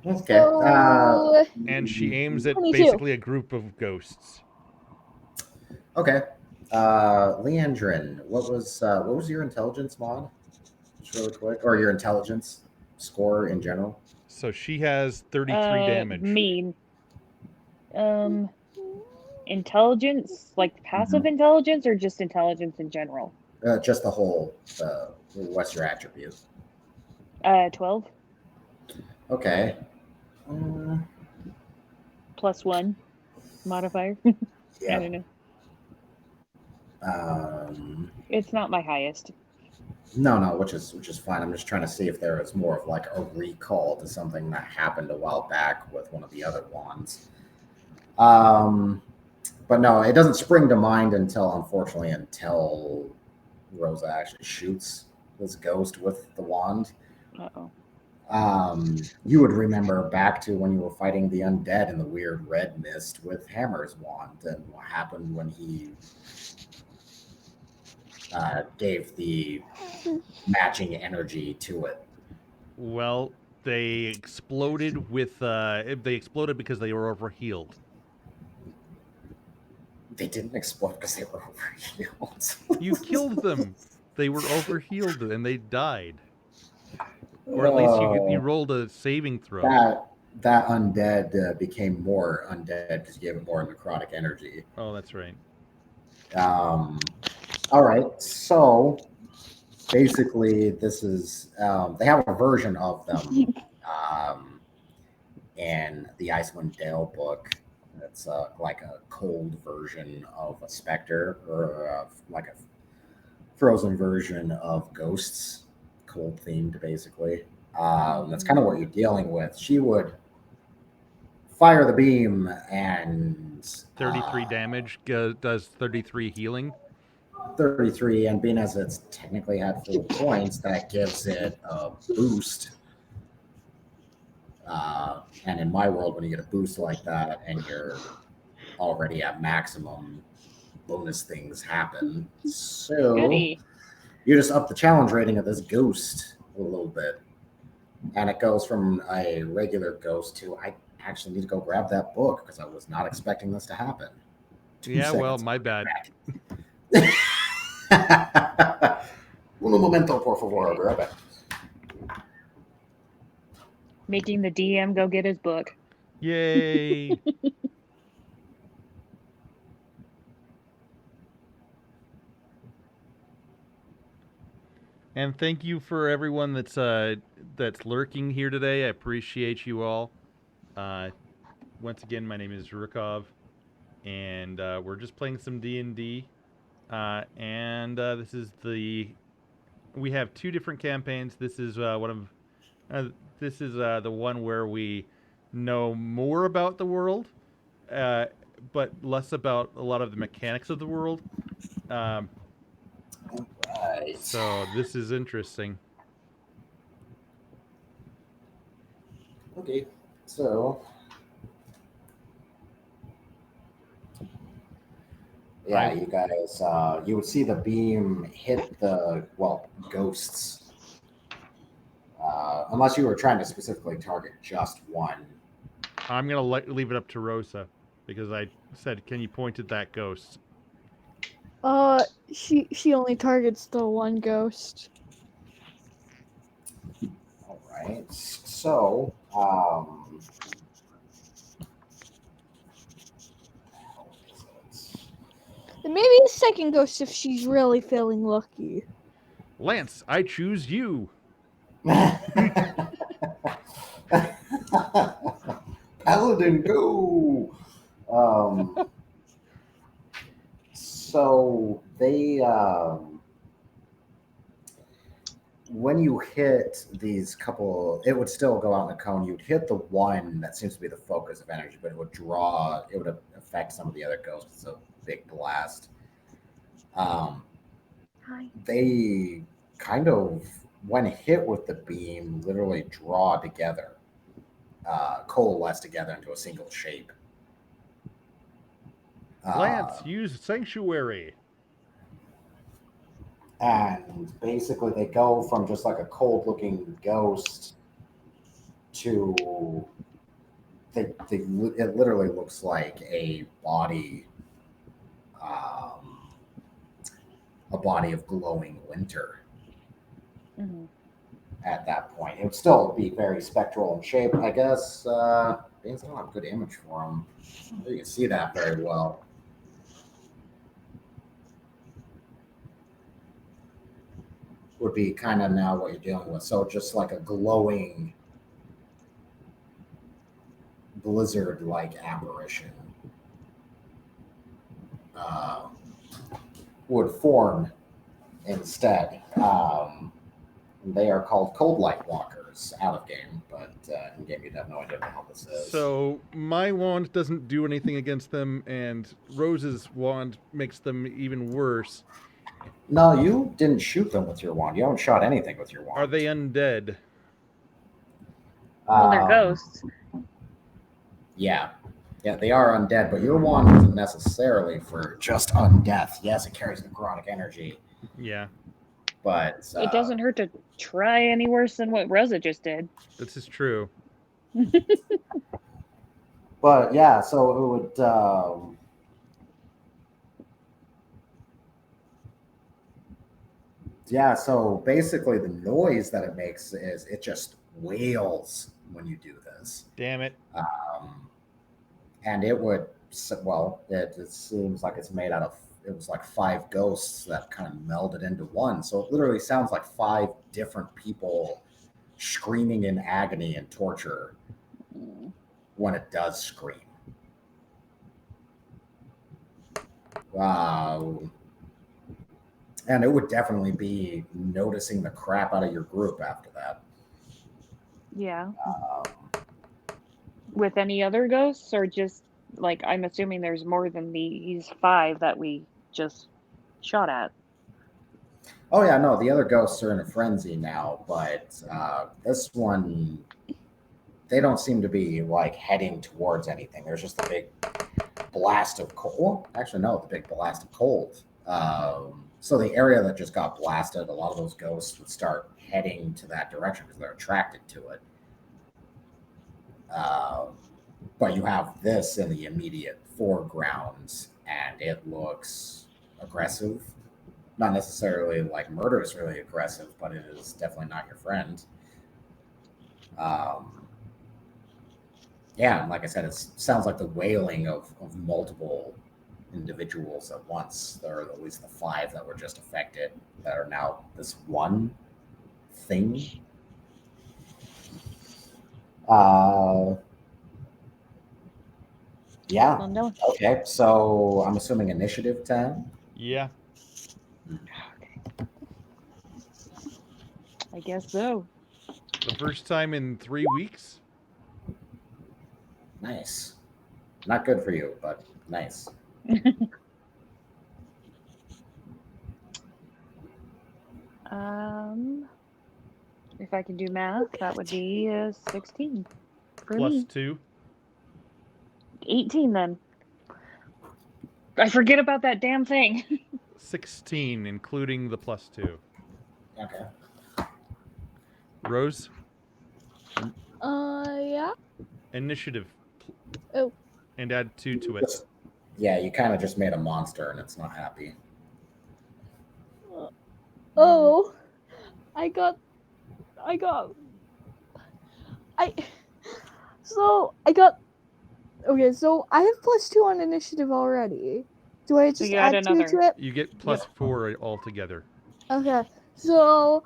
Okay. So, And she aims at 22. basically a group of ghosts. Okay. Leandrin, what was your intelligence mod? Just really quick, or your intelligence score in general? So she has 33 damage. Mean. Intelligence, like passive intelligence, or just intelligence in general? Just the whole. What's your attribute? 12 Okay. Uh, +1 modifier. I yeah. don't know. It's It's not my highest. no, which is fine. I'm just trying to see if there is more of like a recall to something that happened a while back with one of the other wands. But no, it doesn't spring to mind until Rosa actually shoots this ghost with the wand. Uh-oh. You would remember back to when you were fighting the undead in the weird red mist with Hammer's wand, and what happened when he gave the matching energy to it. Well, they exploded with. They exploded because they were overhealed. They didn't explode because they were overhealed. You killed them. They were overhealed and they died. Or at least you Uh, rolled a saving throw. that undead became more undead because you gave it more necrotic energy. Oh, that's right. All right, so basically, this is they have a version of them in the Icewind Dale book. It's like a cold version of a specter, or like a frozen version of ghosts, cold themed, basically. That's kind of what you're dealing with. She would fire the beam and 33 damage does 33 healing. 33, and being as it's technically had full points, that gives it a boost. And in my world, when you get a boost like that and you're already at maximum, bonus things happen. So Goody. you just up the challenge rating of this ghost a little bit. And it goes from a regular ghost to I actually need to go grab that book because I was not expecting this to happen. 2 Yeah, well, seconds. my bad. Un momento, por favor. I'll be right back. Making the DM go get his book. Yay! And thank you for everyone that's lurking here today. I appreciate you all. Once again, my name is Rukov, and we're just playing some D&D. And this is we have 2 different campaigns. This is this is the one where we know more about the world, but less about a lot of the mechanics of the world. Right. So this is interesting. Okay. So yeah, you guys, you would see the beam hit the ghosts. Unless you were trying to specifically target just one. I'm gonna leave it up to Rosa because I said, "Can you point at that ghost?" She only targets the one ghost. All right. So, Then maybe a second ghost if she's really feeling lucky. Lance, I choose you. Paladin, go! So they, when you hit these couple, it would still go out in a cone. You'd hit the one that seems to be the focus of energy, but it would affect some of the other ghosts. It's a big blast. They kind of, when hit with the beam, literally draw together, coalesce together into a single shape. Lance, use Sanctuary. And basically, they go from just like a cold looking ghost to it literally looks like a body of glowing winter. Mm-hmm. At that point, it would still be very spectral in shape, I guess. Being I don't have a good image for them, you can see that very well. would be kind of now what you're dealing with. So just like a glowing blizzard-like apparition would form instead. They are called cold light walkers out of game, but in game you'd have no idea what the hell this is. So my wand doesn't do anything against them, and Rose's wand makes them even worse. No, you didn't shoot them with your wand. You haven't shot anything with your wand. Are they undead? Well, they're ghosts. Yeah. Yeah, they are undead, but your wand isn't necessarily for just undeath. Yes, it carries necrotic energy, Yeah, but It doesn't hurt to try any worse than what Rosa just did. this is true. But yeah, so it would. Yeah, so basically the noise that it makes is it just wails when you do this. Damn it. And it would, well, it seems like it's made out of, it was like 5 ghosts that kind of melded into one. So it literally sounds like 5 different people screaming in agony and torture when it does scream. Wow. And it would definitely be noticing the crap out of your group after that. Yeah. With any other ghosts, or just like I'm assuming there's more than these 5 that we just shot at. Oh yeah, no, the other ghosts are in a frenzy now, but this one, they don't seem to be like heading towards anything. There's just a big blast of cold. Well, actually, no, the big blast of cold. So the area that just got blasted, a lot of those ghosts would start heading to that direction because they're attracted to it. But you have this in the immediate foreground, and it looks aggressive. Not necessarily like murder is really aggressive, but it is definitely not your friend. Yeah, and like I said, it sounds like the wailing of multiple individuals at once. There are at least the 5 that were just affected that are now this one thing. Yeah. Well, no. Okay, so I'm assuming initiative 10. Yeah. I guess so. The first time in 3 weeks? Nice. Not good for you, but nice. If I can do math, that would be 16 for Plus me. 2. 18 then. I forget about that damn thing. 16, including the plus 2. Okay. Rose, Yeah. initiative. Oh. And add 2 to it. Yeah, you kind of just made a monster and it's not happy. Oh. Okay, so I have plus 2 on initiative already. Do I just you add add 2 another. to it? You get plus 4 altogether. Okay, so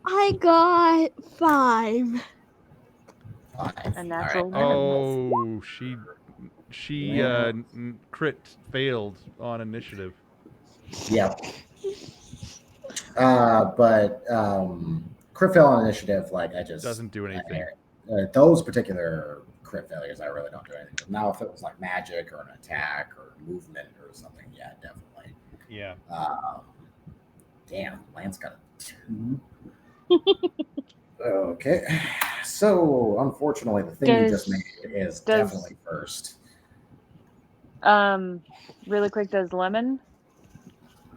I got 5. A natural All one. Oh, she crit failed on initiative. Yep. But crit fail on initiative, like I just Doesn't do anything. Those particular crit failures, I really don't do anything. But now, if it was like magic or an attack or movement or something, yeah, definitely. Yeah. Damn, Lance got a 2. Okay, so unfortunately, the thing you just made is definitely first. Really quick, does Lemon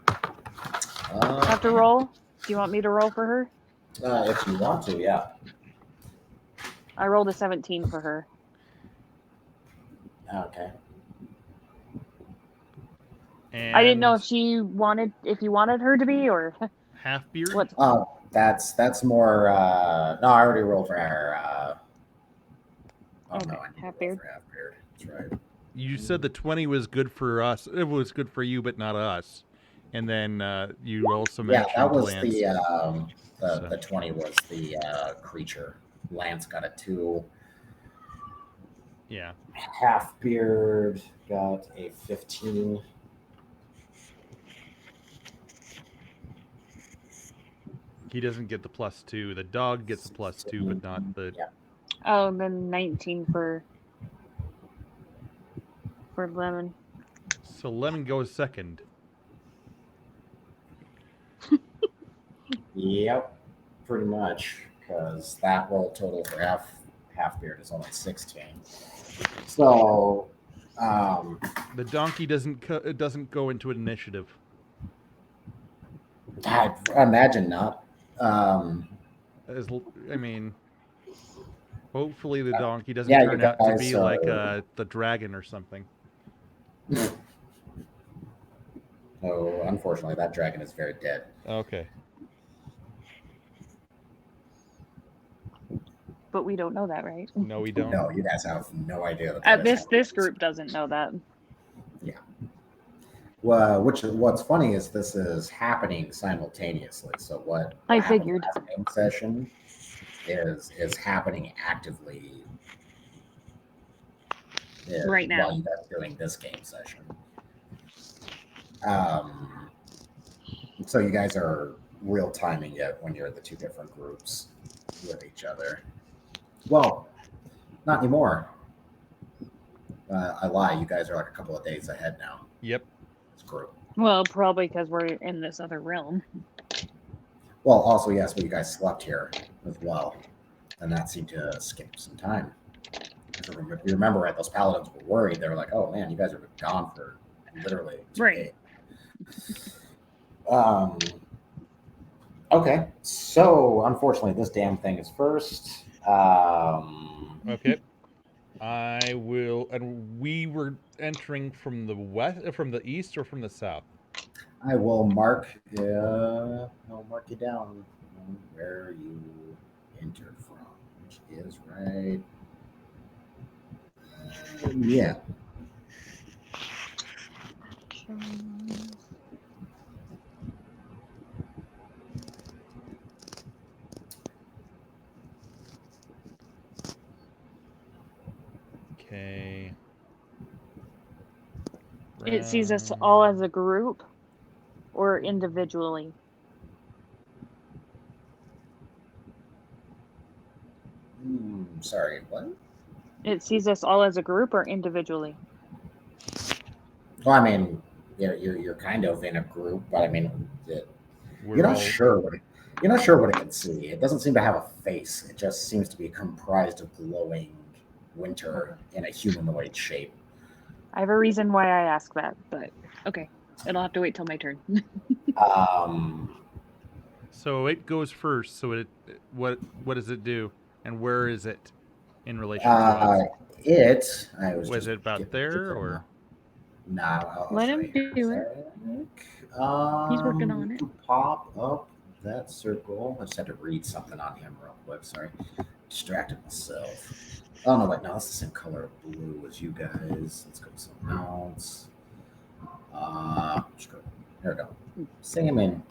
have to roll? Do you want me to roll for her? If you want to, yeah. I rolled a 17 for her. Okay. And I didn't know if you wanted her to be, or half beard. what? Oh, that's more. No, I already rolled for her. Okay, no, I didn't half roll beard. for half beard. That's right. You said the 20 was good for us. It was good for you, but not us. And then you also Yeah, mentioned that was Lance. the 20 was the creature. Lance got a 2. Yeah. Halfbeard got a 15. He doesn't get the +2. The dog gets a +2, but not the. Yeah. Oh, and then 19 for Lemon. So Lemon goes second. Yep, pretty much, because that roll total for Halfbeard is only 16. So, The donkey doesn't go into an initiative. I imagine not. I mean, hopefully the donkey doesn't yeah, you turn out to guys be are- like the dragon or something. Oh, unfortunately, that dragon is very dead. Okay. But we don't know that, right? No, we don't. No, you guys have no idea that. This group doesn't know that. Yeah. Well, what's funny is this is happening simultaneously. So what I happened figured. last game session is happening actively Right now. while you guys are doing this game session. So you guys are real timing it when you're the two different groups with each other. Well, not anymore. I lie. You guys are like a couple of days ahead now. Yep. This group. Well, probably because we're in this other realm. Well, also yes, but you guys slept here as well, and that seemed to skip some time. If you remember right, those paladins were worried. They were like, "Oh man, you guys are gone for literally 2 Right. days." Okay, so unfortunately, this damn thing is first. Okay. I will, and we were entering from the west, from the east, or from the south. I will mark. I'll mark you down where you entered from, which is right. Yeah. Okay. It sees us all as a group or individually. Sorry, what? It sees us all as a group or individually. Well, I mean, you're kind of in a group, but I mean, you're not sure what it can see. It doesn't seem to have a face. It just seems to be comprised of glowing winter in a humanoid shape. I have a reason why I ask that, but okay. It'll have to wait till my turn. So it goes first. So what does it do, and where is it in relation to us? Was it about there or? No, I'll Let show him you. do it. He's working on You it. can pop up that circle. I just had to read something on him real quick. Sorry, distracted myself. Oh no, wait, no, that's the same color of blue as you guys. Let's go to something else. Just go. There we go. Sing him in.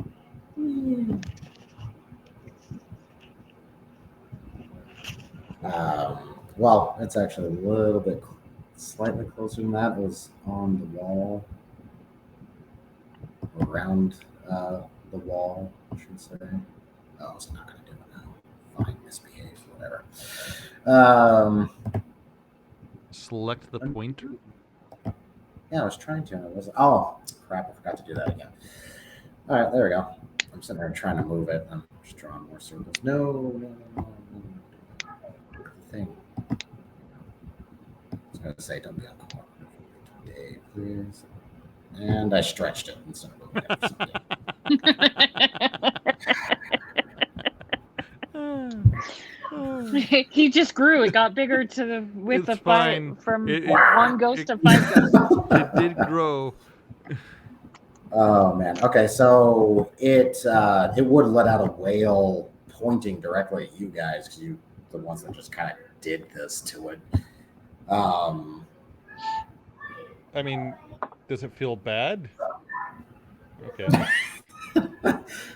Well, it's actually a little bit slightly closer than that. It was on the wall, around the wall, I should say. Oh, it's not going to do it now. Fine, misbehave, whatever. Select the pointer? Yeah, I was trying to. It wasn't. Oh, crap, I forgot to do that again. All right, there we go. I'm sitting there trying to move it. I'm just drawing more circles. No. Thing. I was going to say, don't be on the corner. Today, please. And I stretched it instead of moving it. He just grew. It got bigger with It's the fine. from 1 ghost to 5 ghosts. It did grow. Oh man. Okay, so it would let out a wail pointing directly at you guys because you the ones that just kind of did this to it. I mean, does it feel bad? Okay.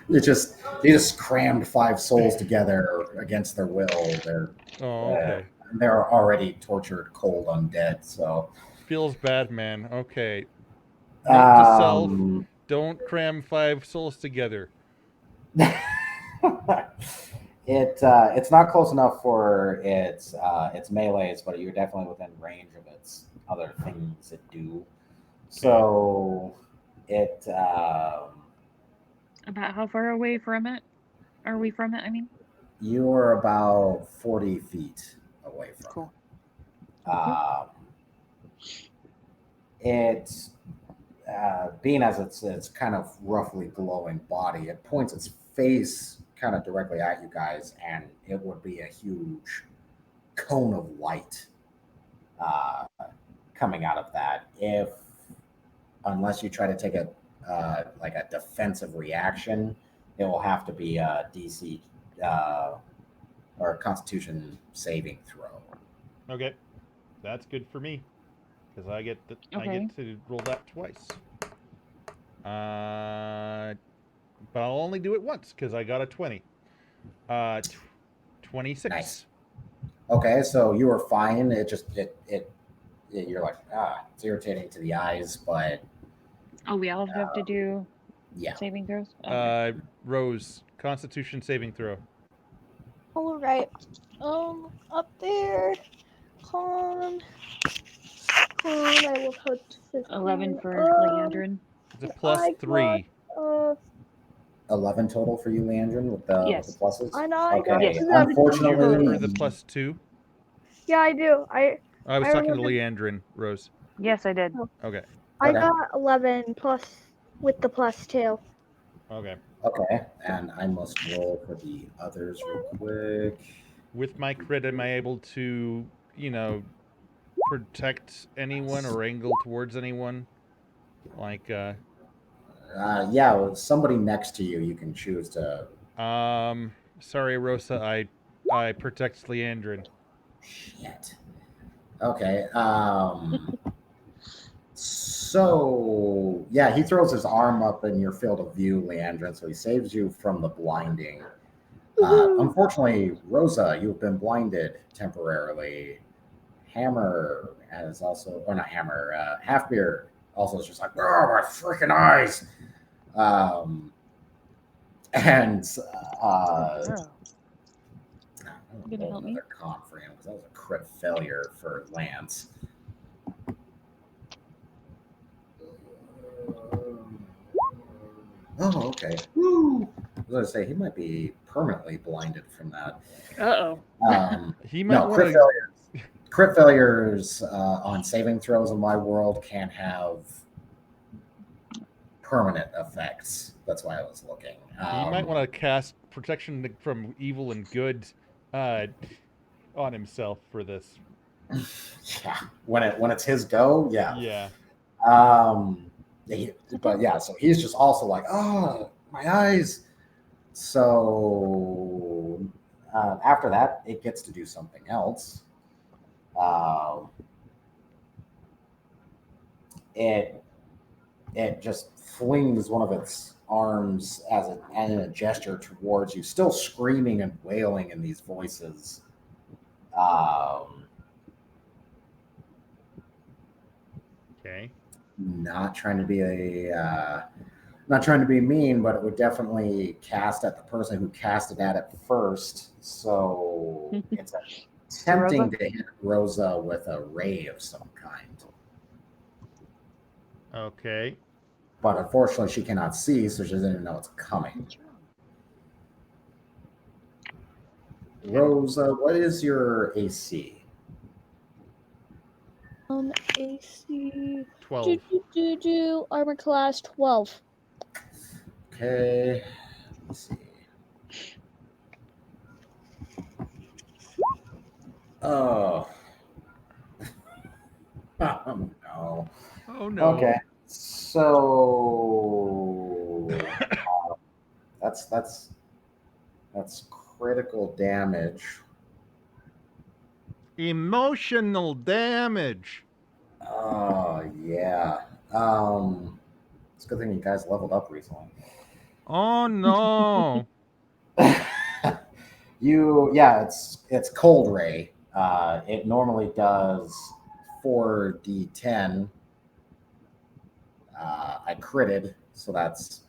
You just crammed 5 souls together against their will. Okay. They're already tortured, cold, undead. So Feels bad, man. Okay. Note to self: don't cram 5 souls together. it's not close enough for its melees, but you're definitely within range of its other things it do. So it About how far away from it are we from it? I mean, you're about 40 feet away from cool. it. It being as its kind of roughly glowing body, it points its face kind of directly at you guys, and it would be a huge cone of light uh, coming out of that. If unless you try to take a like a defensive reaction, it will have to be a DC or a Constitution saving throw. Okay. That's good for me. Because I get Okay. to roll that twice. But I'll only do it once because I got a 20. 26. Nice. Okay, so you were fine. You're like, it's irritating to the eyes, but Oh, we all have to do yeah. saving throws? Okay. Rose, Constitution saving throw. All right. Up there. Con. I will put 15. 11 for Leandrin. It's a plus I 3. got, 11 total for you, Landrin, with the Yes. pluses. I know, I got Okay, Yes. 17 Do you remember unfortunately, the plus 2? Yeah, I do. I was I talking to remember- Leandrin, Rose. Yes, I did. Okay. I Okay. got 11 plus with the plus 2. Okay. Okay, and I must roll for the others real quick. With my crit, am I able to, protect anyone or angle towards anyone? Like, Yeah, with somebody next to you, you can choose to. sorry, Rosa, I protect Leandrin. Shit. Okay. So yeah, he throws his arm up in your field of view, Leandrin, so he saves you from the blinding. Unfortunately, Rosa, you've been blinded temporarily. Hammer has also, or not Hammer, Halfbeard also is just like, oh, my freaking eyes. And Oh. I'm You gonna help me? another con for him because that was a crit failure for Lance. Oh, okay. Woo! I was going to say he might be permanently blinded from that. Uh-oh. He might want Crit to. failures. Crit failures on saving throws in my world can have permanent effects. That's why I was looking. He might want to cast protection from evil and good on himself for this. Yeah, when it's his go, yeah. Yeah. But yeah, so he's just also like, oh, my eyes. So after that, it gets to do something else. It just flings one of its arms and in a gesture towards you, still screaming and wailing in these voices. Okay. Not trying to be not trying to be mean, but it would definitely cast at the person who cast it at it first. So it's attempting to hit Rosa with a ray of some kind. Okay. But unfortunately, she cannot see, so she doesn't even know it's coming. Rosa, what is your AC? AC 12. armor class 12. Okay. Let's see. Oh. Oh no. Oh no. Okay. So that's critical damage. Emotional damage. Oh yeah. It's a good thing you guys leveled up recently. Oh no. It's cold ray. It normally does 4d10. I critted, so that's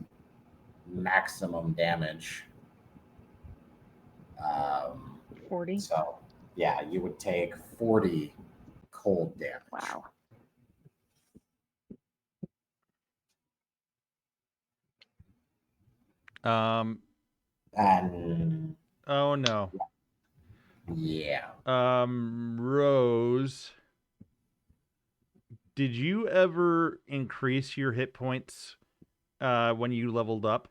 maximum damage. 40. So yeah, you would take 40 cold damage. Wow. And Oh no. yeah. Rose, did you ever increase your hit points when you leveled up?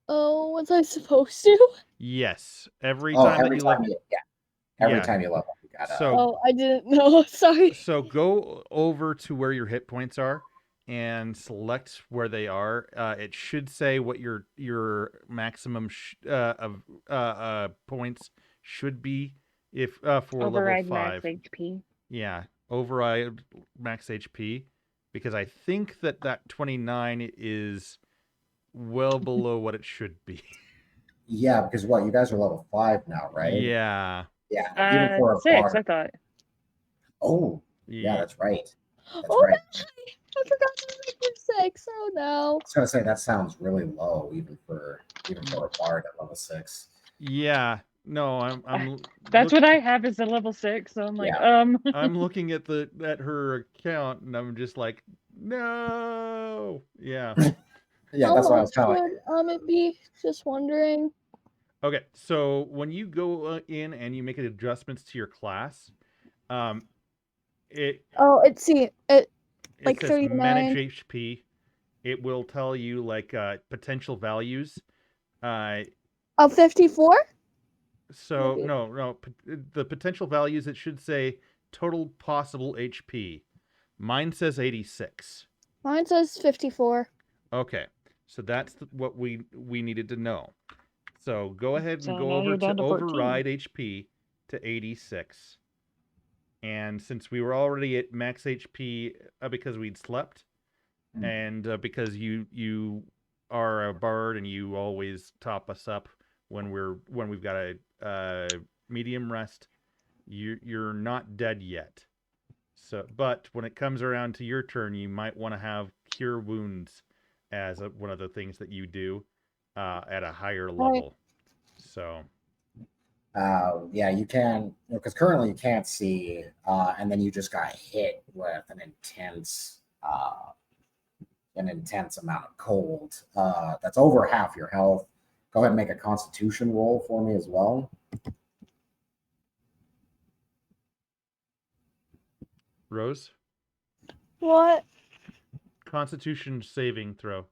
Oh, was I supposed to? Yes. Every time that you level. Every time you level, you got Oh, I didn't know. Sorry. So go over to where your hit points are and select where they are. It should say what your maximum of points should be if for Override level 5. max HP. Yeah, override max HP, because I think that 29 is well below what it should be. Yeah, because what, you guys are level 5 now, right? Yeah. Yeah, even for a 6, bard. I thought. Oh, yeah, that's right. That's Oh right. no! I forgot to make it 6. Oh no. I was gonna say that sounds really low, even for a bard at level 6. Yeah. No, I'm That's what I have as a level 6, so I'm like, Yeah. I'm looking at her account and I'm just like, no. Yeah. Yeah, How that's what I was much kind of like. would it be? Just wondering. Okay, so when you go in and you make adjustments to your class, it Oh, it it like says manage 39. HP. It will tell you like potential values. Of 54? So Maybe. no, the potential values, it should say total possible HP. Mine says 86. Mine says 54. Okay, so that's what we needed to know. So go ahead and So go now over you're to down to 14. override HP to 86. And since we were already at max HP because we'd slept, and because you are a bard and you always top us up when we've got a medium rest, you're not dead yet. So, but when it comes around to your turn, you might want to have cure wounds as one of the things that you do at a higher level. So Yeah, you can, because currently you can't see, and then you just got hit with an intense amount of cold. That's over half your health. Go ahead and make a Constitution roll for me as well. Rose, What? Constitution saving throw.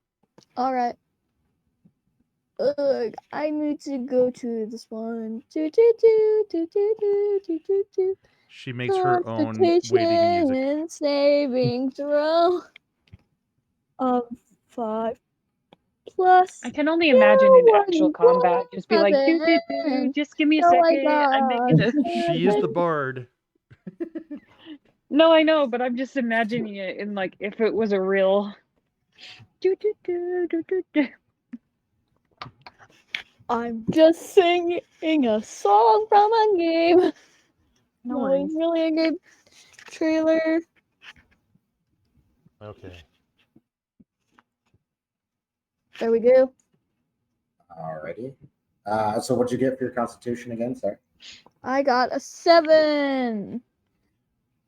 All right. Ugh, I need to go to this one. She makes her own waiting music. Constitution saving throw of 5 plus. I can only imagine in No, actual combat, just be like, just give me a No, I second. I'm making a. She is the bard. No, I know, but I'm just imagining it in like if it was a real. I'm just singing a song from a game. No, It's really a good trailer. Okay. There we go. Alrighty. So what'd you get for your Constitution again? Sorry. I got a 7.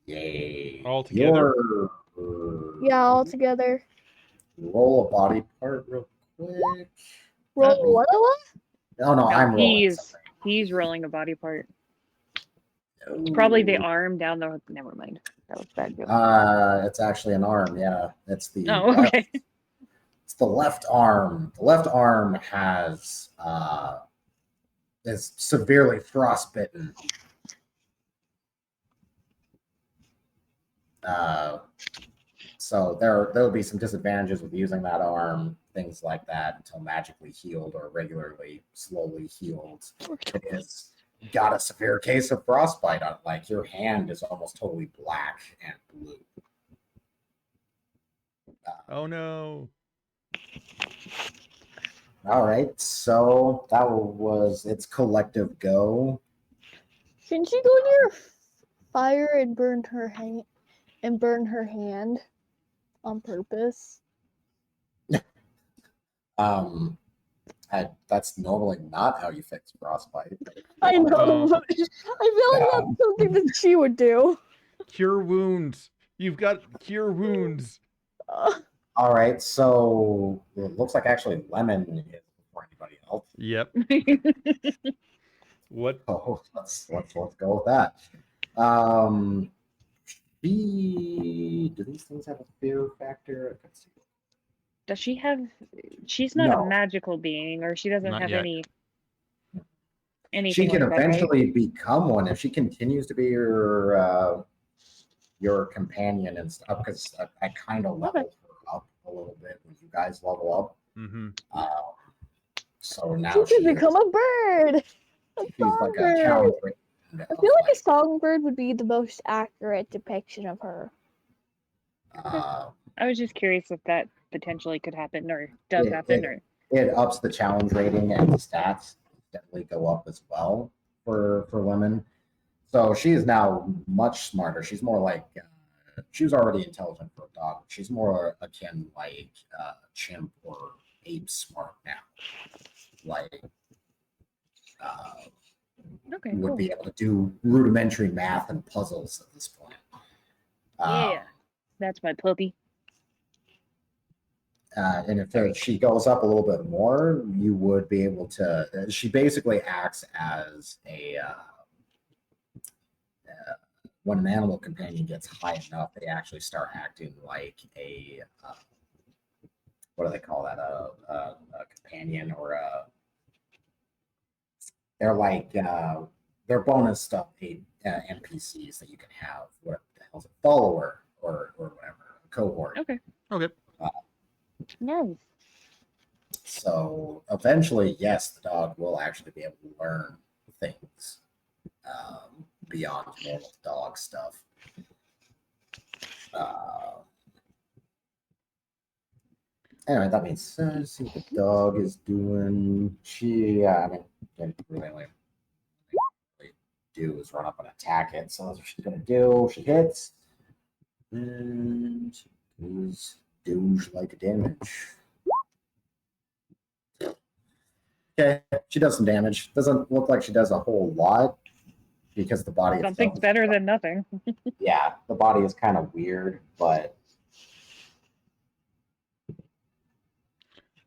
Yay. All together? Yeah, all together. Roll a body part real quick. Roll what? Oh no, I'm rolling. He's rolling a body part. Ooh. Probably the arm down the. Never mind. That was bad joke. It's actually an arm. Yeah, it's the. Oh, okay. It's the left arm. The left arm is severely frostbitten. So there will be some disadvantages with using that arm, things like that, until magically healed or regularly slowly healed. It has got a severe case of frostbite on it. Like your hand is almost totally black and blue. Oh no. All right, so that was its collective go. Can she go near fire and burn her hand on purpose? That's normally not how you fix frostbite. I know, Oh. but I feel like that's something that she would do. Cure wounds. You've got cure wounds. All right, so it looks like actually Lemon is before anybody else. Yep. What? Oh, let's go with that. Do these things have a fear factor? Let's see. Does she have? She's not No. a magical being, or she doesn't Not have yet. anything She can like that, right? eventually become one if she continues to be your companion and stuff. Because I kind of leveled her up a little bit when you guys level up. Mm-hmm. So now She could become a bird. she's like a songbird. challenge. I feel like a songbird would be the most accurate depiction of her. I was just curious if that potentially could happen or does happen, or it ups the challenge rating and the stats definitely go up as well for women. So she is now much smarter. She's more like she was already intelligent for a dog. She's more akin like chimp or ape smart now. Like okay, would cool. be able to do rudimentary math and puzzles at this point. Yeah, that's my puppy. And if she goes up a little bit more, you would be able to. She basically acts as a. When an animal companion gets high enough, they actually start acting like a. What do they call that? A companion or a. They're like they're bonus stuff NPCs that you can have. What the hell's a follower or whatever, a cohort. Okay. Nice. So eventually, yes, the dog will actually be able to learn things beyond normal dog stuff. Anyway, that means see what the dog is doing. I mean, didn't really do is run up and attack it. So that's what she's gonna do. She hits, and she does douche like damage. Okay, she does some damage. Doesn't look like she does a whole lot because the body Something's better than nothing. Yeah, the body is kind of weird, but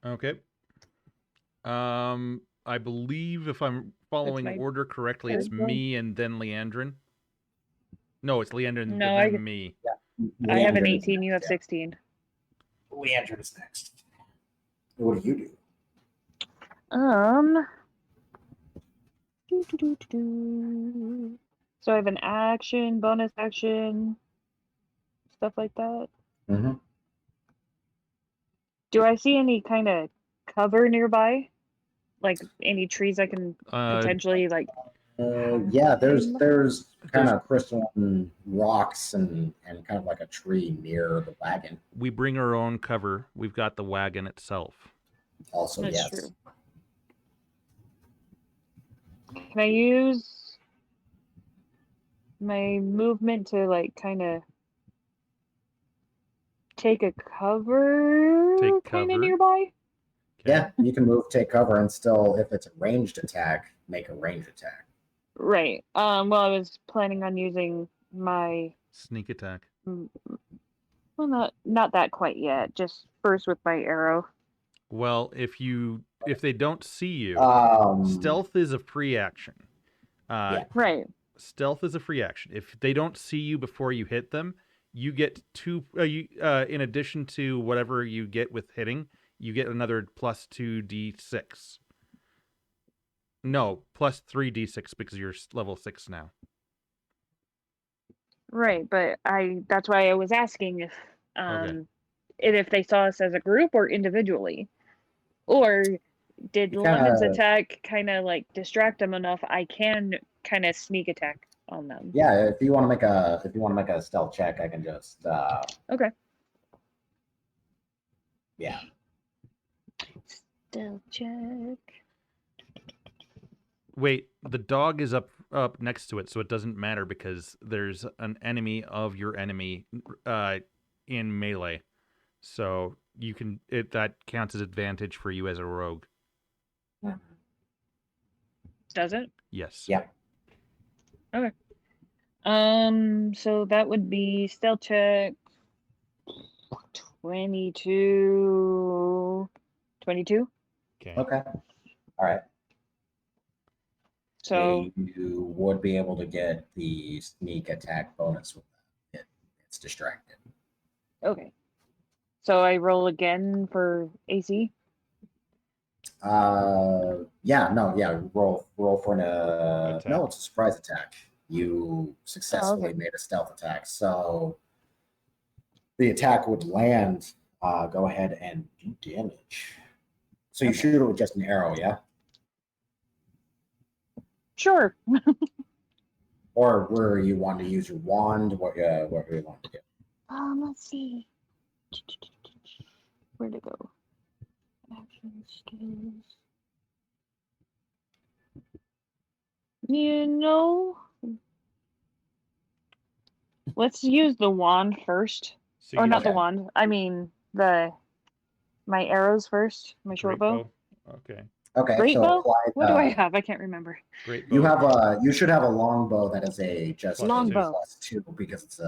Okay. I believe if I'm following my order correctly, it's third one. me and then Leandrin. No, it's Leandrin and No, then me. I have an Leander is 18. You have next, 16. yeah. Leander is next. What do you do? So I have an action, bonus action, stuff like that. Mm-hmm. Do I see any kind of cover nearby? Like any trees I can potentially like? Yeah, there's kind of crystalline rocks and kind of like a tree near the wagon. We bring our own cover. We've got the wagon itself. Also, That's yes. true. Can I use my movement to like kind of take a cover kind of nearby? Yeah, you can move, take cover, and still, if it's a ranged attack, make a ranged attack. Right. Well, I was planning on using my sneak attack. Well, not that quite yet. Just first with my arrow. Well, if they don't see you, stealth is a free action. Yeah. Right. Stealth is a free action. If they don't see you before you hit them, you get two. In addition to whatever you get with hitting, you get another plus 2d6. No, plus 3d6 because you're level 6 now. Right, but that's why I was asking if they saw us as a group or individually. Or did Lemon's attack kind of like distract them enough I can kind of sneak attack on them? Yeah, if you want to make a stealth check, I can just Okay. Yeah. Stealth check. Wait, the dog is up next to it, so it doesn't matter because there's an enemy of your enemy in melee. So you can that counts as advantage for you as a rogue. Does it? Yes. Yeah. Okay. So that would be stealth check 22. 22? Okay. Okay. All right. So You would be able to get the sneak attack bonus with that. It's distracted. okay. So I roll again for AC. Roll for an Attack. no, it's a surprise attack. You successfully okay. made a stealth attack, so the attack would land. Go ahead and do damage. So you Okay. shoot it with just an arrow, yeah? Sure. Or where you want to use your wand? What do you want to do? Let's see. Where'd it go? Action skills. You know, let's use the wand first. So Or you not use the Okay. wand. I mean my arrows first. My short great bow. Okay. Okay, Great so bow? apply. What do I have? I can't remember. Great You bow. have you should have a longbow that is a just Plus a two. Longbow. +2 because it's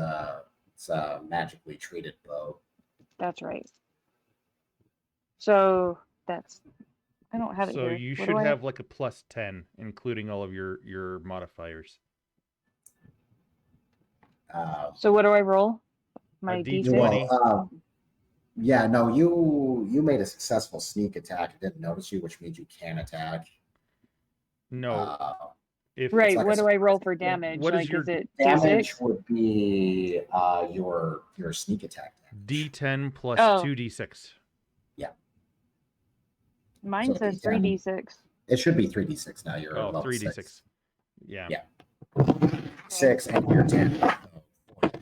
a magically treated bow. That's right. So that's I don't have it So here. you What should do I have like a +10, including all of your modifiers. So what do I roll? A My D20. D6? Yeah, no, you made a successful sneak attack. It didn't notice you, which means you can attack. No. If Right, like what a do I roll surprise for attack. damage? What is Like, your is it Damage D6? would be your sneak attack damage. D10 plus Oh. 2d6. Mine So says D10. 3d6. It should be 3d6 now. You're Oh, level 3d6. 6. Yeah. Yeah. 6 and you're 10.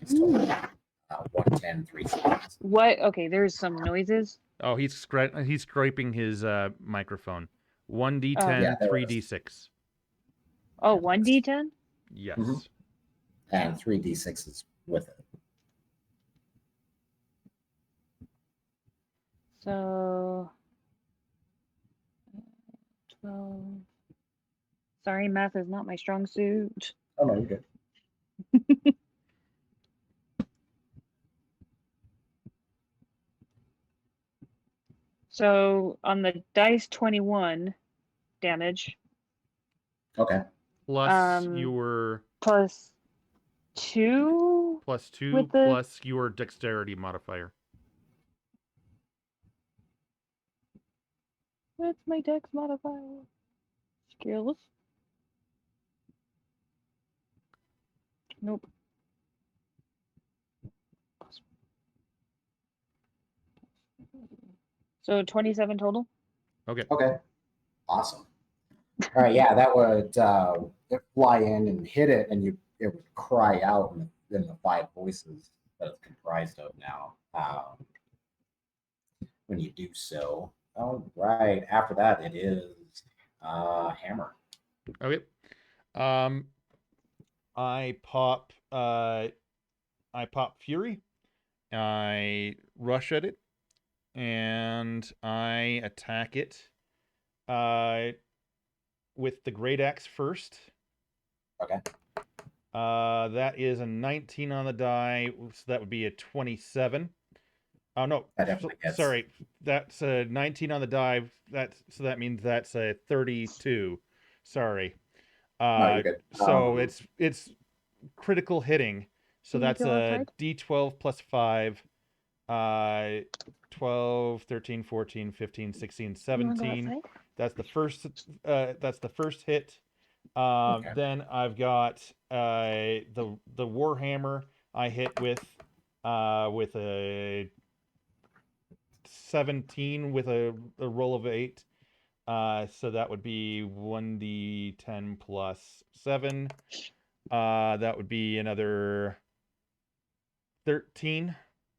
Total. 110, 3 6. What? Okay, there's some noises. Oh, he's scraping his microphone. 1d10, Oh. Yeah, there 3d6. Oh, 1d10? Yes. Mhm. And 3d6 is with it. So 12. Sorry, math is not my strong suit. Oh no, you're good. So on the dice 21 damage. Okay. Plus your Plus 2 +2 with the plus your dexterity modifier. What's my dex modifier? Skills. Nope. So 27 total. Okay. Okay. Awesome. All right. Yeah, that would fly in and hit it, and it would cry out in the 5 voices that it's comprised of now. When you do so. All right. After that, it is hammer. Okay. I pop Fury. I rush at it and I attack it with the great axe first. Okay. That is a 19 on the die, so that would be a 27. Oh no, That definitely hits. sorry, that's a 19 on the die. So that means that's a 32. Sorry. No, you're good. So it's critical hitting. So Can you that's go a outside? D12 plus 5. 12, 13, 14, 15, 16, You wanna go 17. outside? That's the first hit. Okay. Then I've got the Warhammer I hit with a 17 with a roll of 8. So that would be 1d10 plus 7. That would be another 13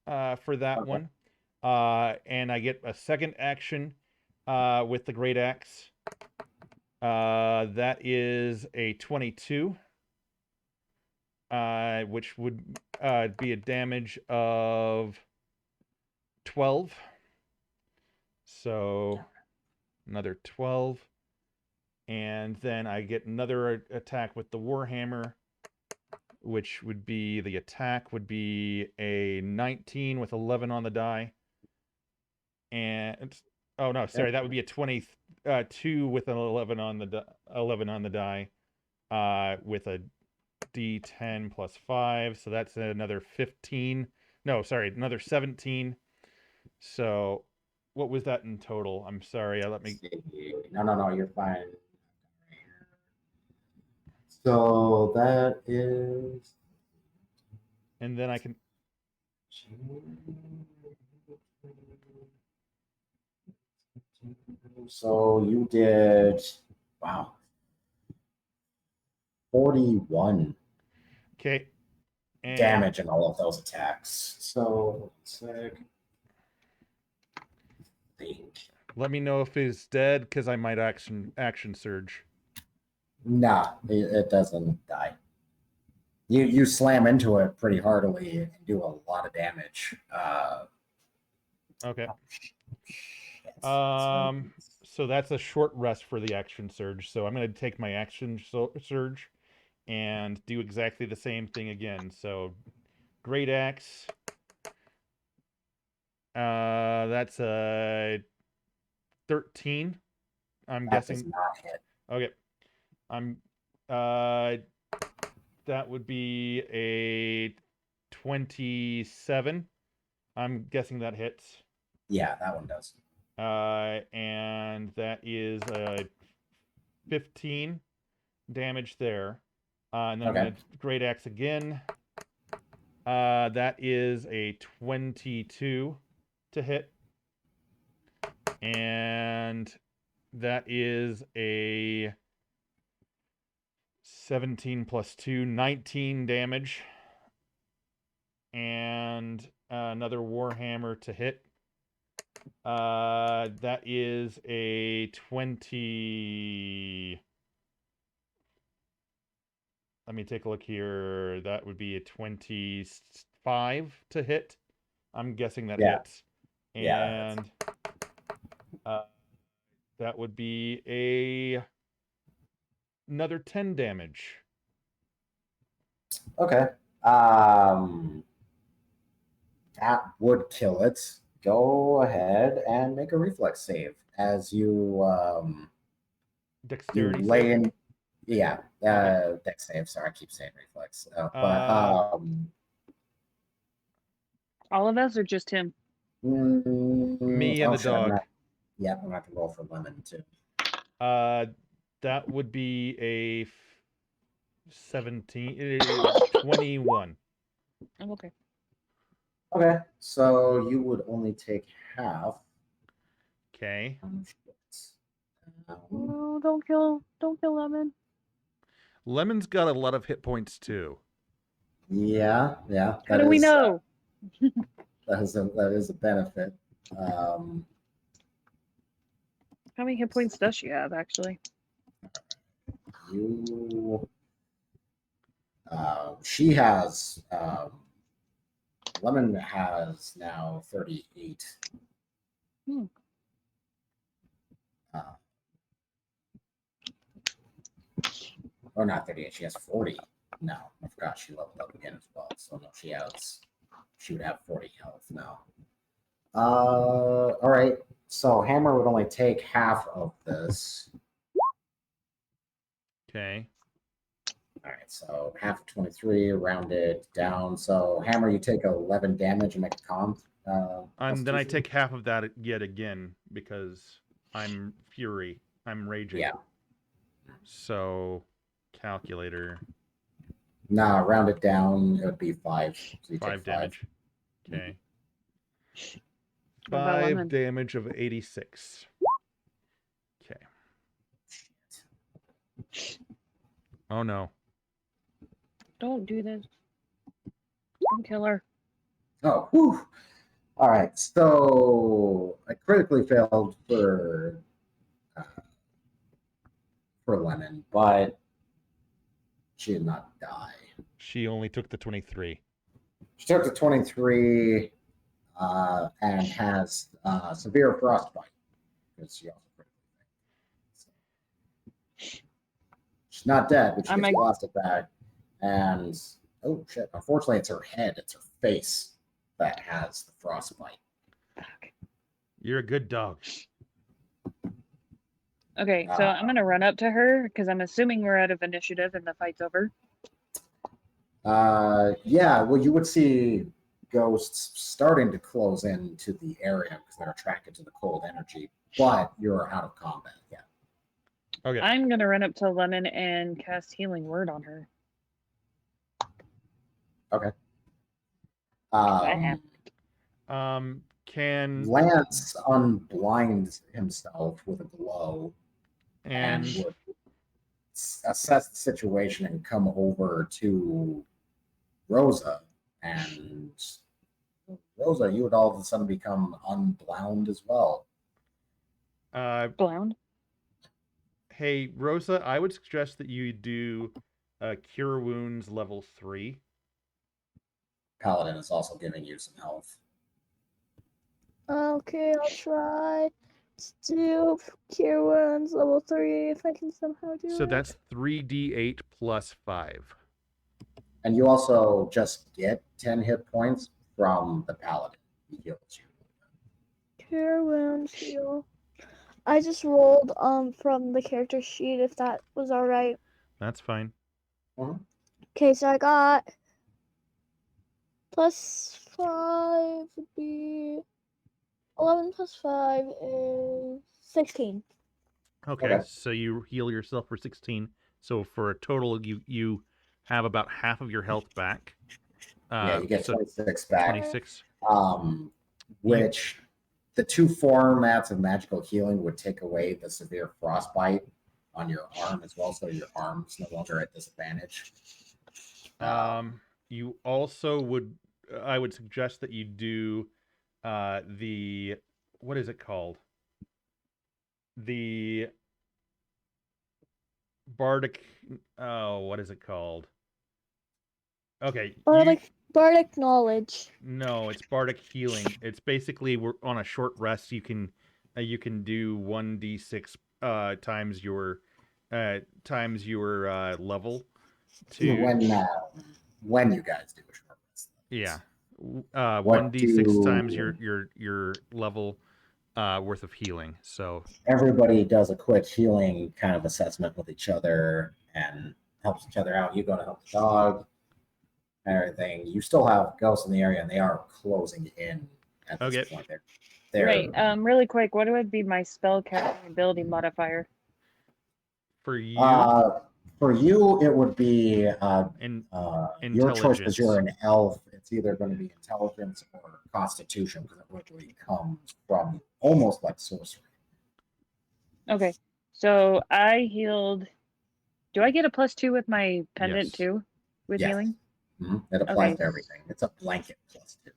for that Okay. one. And I get a second action with the great axe. That is a 22, which would be a damage of 12. So another 12. And then I get another attack with the Warhammer, which would be, the attack would be a 19 with 11 on the die. And, oh no, sorry, that would be a 22 with an 11 on the 11 on the die, with a D10 plus 5, so that's another 15. No, sorry, another 17. So, what was that in total? I'm sorry, let me. No, you're fine. So that is. And then I can. So you did. Wow. 41 Okay. And damage in all of those attacks. So, think. let me know if he's dead, because I might action surge. Nah, it doesn't die. You slam into it pretty heartily and do a lot of damage. Okay. So So that's a short rest for the action surge. So I'm going to take my action surge and do exactly the same thing again. So great axe. That's a 13. I'm that does guessing. not hit. Okay. I'm. That would be a 27. I'm guessing that hits. Yeah, that one does. And that is a 15 damage there. And then I'm Okay. going to great axe again. That is a 22 to hit. And that is a 17 plus 2, 19 damage. And another Warhammer to hit. That is a 20. Let me take a look here. That would be a 25 to hit. I'm guessing that hits. Yeah, And that would be another 10 damage. Okay. That would kill it. Go ahead and make a reflex save as you Dexterity lay save? in. Yeah, Okay. dex save. Sorry, I keep saying reflex. All of us or just him? Me and the shit, dog. I'm gonna have to roll for lemon too. That would be a 17, 21. I'm okay. Okay, so you would only take half. Okay. Oh, don't kill Lemon. Lemon's got a lot of hit points too. Yeah. How do we know? That is a benefit. How many hit points does she have, actually? She has. Lemon has now 38. Or not 38. She has 40. No, I forgot she leveled up again as well. So no, she would have 40 health now. All right. So Hammer would only take half of this. Okay. All right, so half of 23, rounded down. So Hammer, you take 11 damage and make a con. And then I take half of that yet again because I'm Fury. I'm raging. Yeah. So, calculator. Nah, round it down. It would be 5. So you 5 take 5 damage. Okay. What about 5 Lemon? damage of 86. Okay. Oh no. Don't do this. Don't kill her. Oh, whew. All right, so I critically failed for Lemon, but she did not die. She only took the 23. She took the 23 and has severe frostbite because she also critically failed. So she's not dead, but she gets blasted back. And oh shit! Unfortunately, it's her head. It's her face that has the frostbite. You're a good dog. Okay, so I'm gonna run up to her because I'm assuming we're out of initiative and the fight's over. Yeah, well, you would see ghosts starting to close into the area because they're attracted to the cold energy, but you're out of combat. Yeah. Okay. I'm gonna run up to Lemon and cast Healing Word on her. Okay. Can Lance unblinds himself with a glow and would assess the situation and come over to Rosa. And Rosa, you would all of a sudden become unbound as well. Bound? Hey, Rosa, I would suggest that you do Cure Wounds level 3. Paladin is also giving you some health. Okay, I'll try to do Cure Wounds level 3 if I can somehow do it. So that's 3d8 plus 5. And you also just get 10 hit points from the Paladin. He heals you. Cure Wounds heal. I just rolled from the character sheet if that was alright. That's fine. Okay, so I got plus 5 would be 11 plus 5 is 16. Okay, so you heal yourself for 16. So for a total, you have about half of your health back. Yeah, you get 26 back. 26. Which the 2 formats of magical healing would take away the severe frostbite on your arm as well, so your arm's no longer at disadvantage. You also would, I would suggest that you do the, what is it called? The Bardic, what is it called? Okay. Bardic Knowledge. No, it's Bardic Healing. It's basically, we're on a short rest. You can do 1d6 times your level to when you guys do a short rest. Yeah. 1d6 times your level worth of healing. So everybody does a quick healing kind of assessment with each other and helps each other out. You go to help the dog and everything. You still have ghosts in the area, and they are closing in at this point. They're right. Really quick, what would be my spell casting ability modifier? For you? For you, it would be your choice because you're an elf. It's either going to be intelligence or constitution because it literally comes from almost like sorcery. Okay, so I healed. Do I get a +2 with my pendant too? With healing? It applies to everything. It's a blanket +2.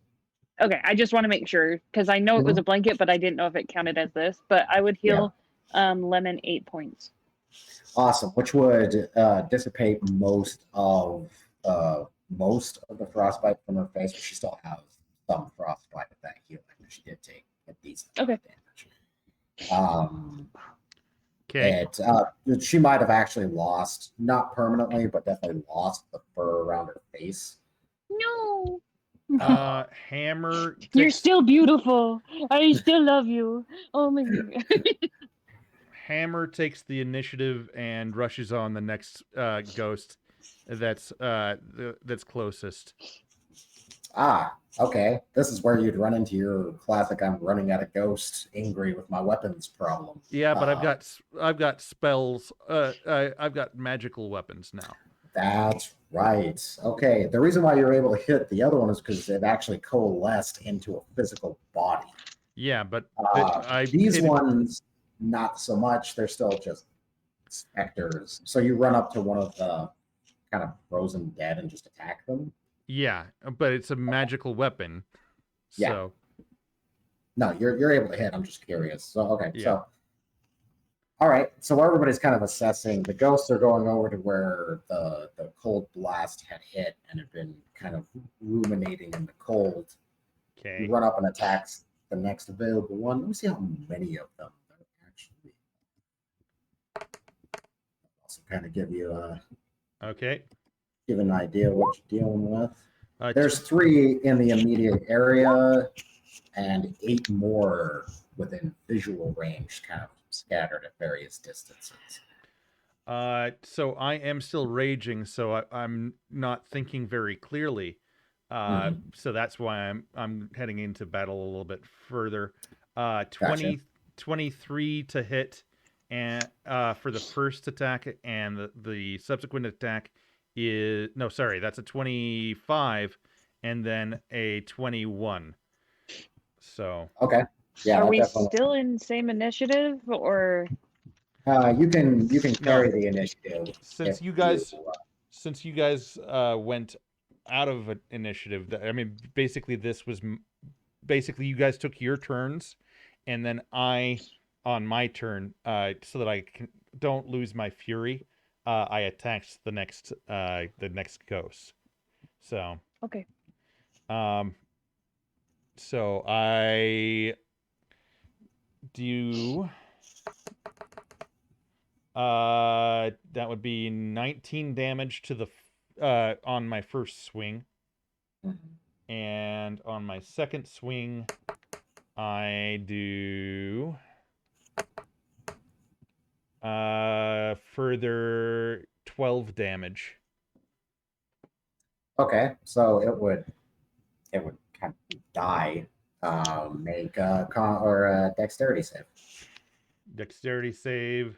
Okay, I just want to make sure because I know it was a blanket, but I didn't know if it counted as this. But I would heal Lemon 8 points. Awesome, which would dissipate most of the frostbite from her face, but she still has some frostbite with that healing. She did take a decent damage. She might have actually lost, not permanently, but definitely lost the fur around her face. No. Hammer. You're still beautiful. I still love you. Oh my God. Hammer takes the initiative and rushes on the next ghost that's closest. Okay. This is where you'd run into your classic "I'm running out of ghosts, angry with my weapons" problem. Yeah, but I've got spells. I've got magical weapons now. That's right. Okay. The reason why you're able to hit the other one is because it actually coalesced into a physical body. Yeah, but these ones, not so much. They're still just specters. So you run up to one of the kind of frozen dead and just attack them. Yeah, but it's a magical weapon. So No, you're able to hit. I'm just curious. So okay, Yeah. so all right. So everybody's kind of assessing. The ghosts are going over to where the cold blast had hit and had been kind of ruminating in the cold. You Okay. run up and attacks the next available one. Let me see how many of them there actually. Also, kind of give you Okay. give an idea what you're dealing with. Uh, There's 3 in the immediate area, and 8 more within visual range, kind of scattered at various distances. So I am still raging, so I'm not thinking very clearly. So that's why I'm heading into battle a little bit further. 20, Gotcha. 23 to hit, and for the first attack, and the subsequent attack is no, sorry, that's a 25, and then a 21. So Okay. Yeah, Are that we definitely. still in same initiative, or You can no, carry the initiative if since you you. guys went out of an initiative, I mean, basically this was basically you guys took your turns, and then I on my turn, so that don't lose my fury, I attacked the next ghost. So okay? um so I do that would be 19 damage to the on my first swing. And on my second swing, I do further 12 damage. Okay, so it would kind of die. Make a dexterity save. Dexterity save.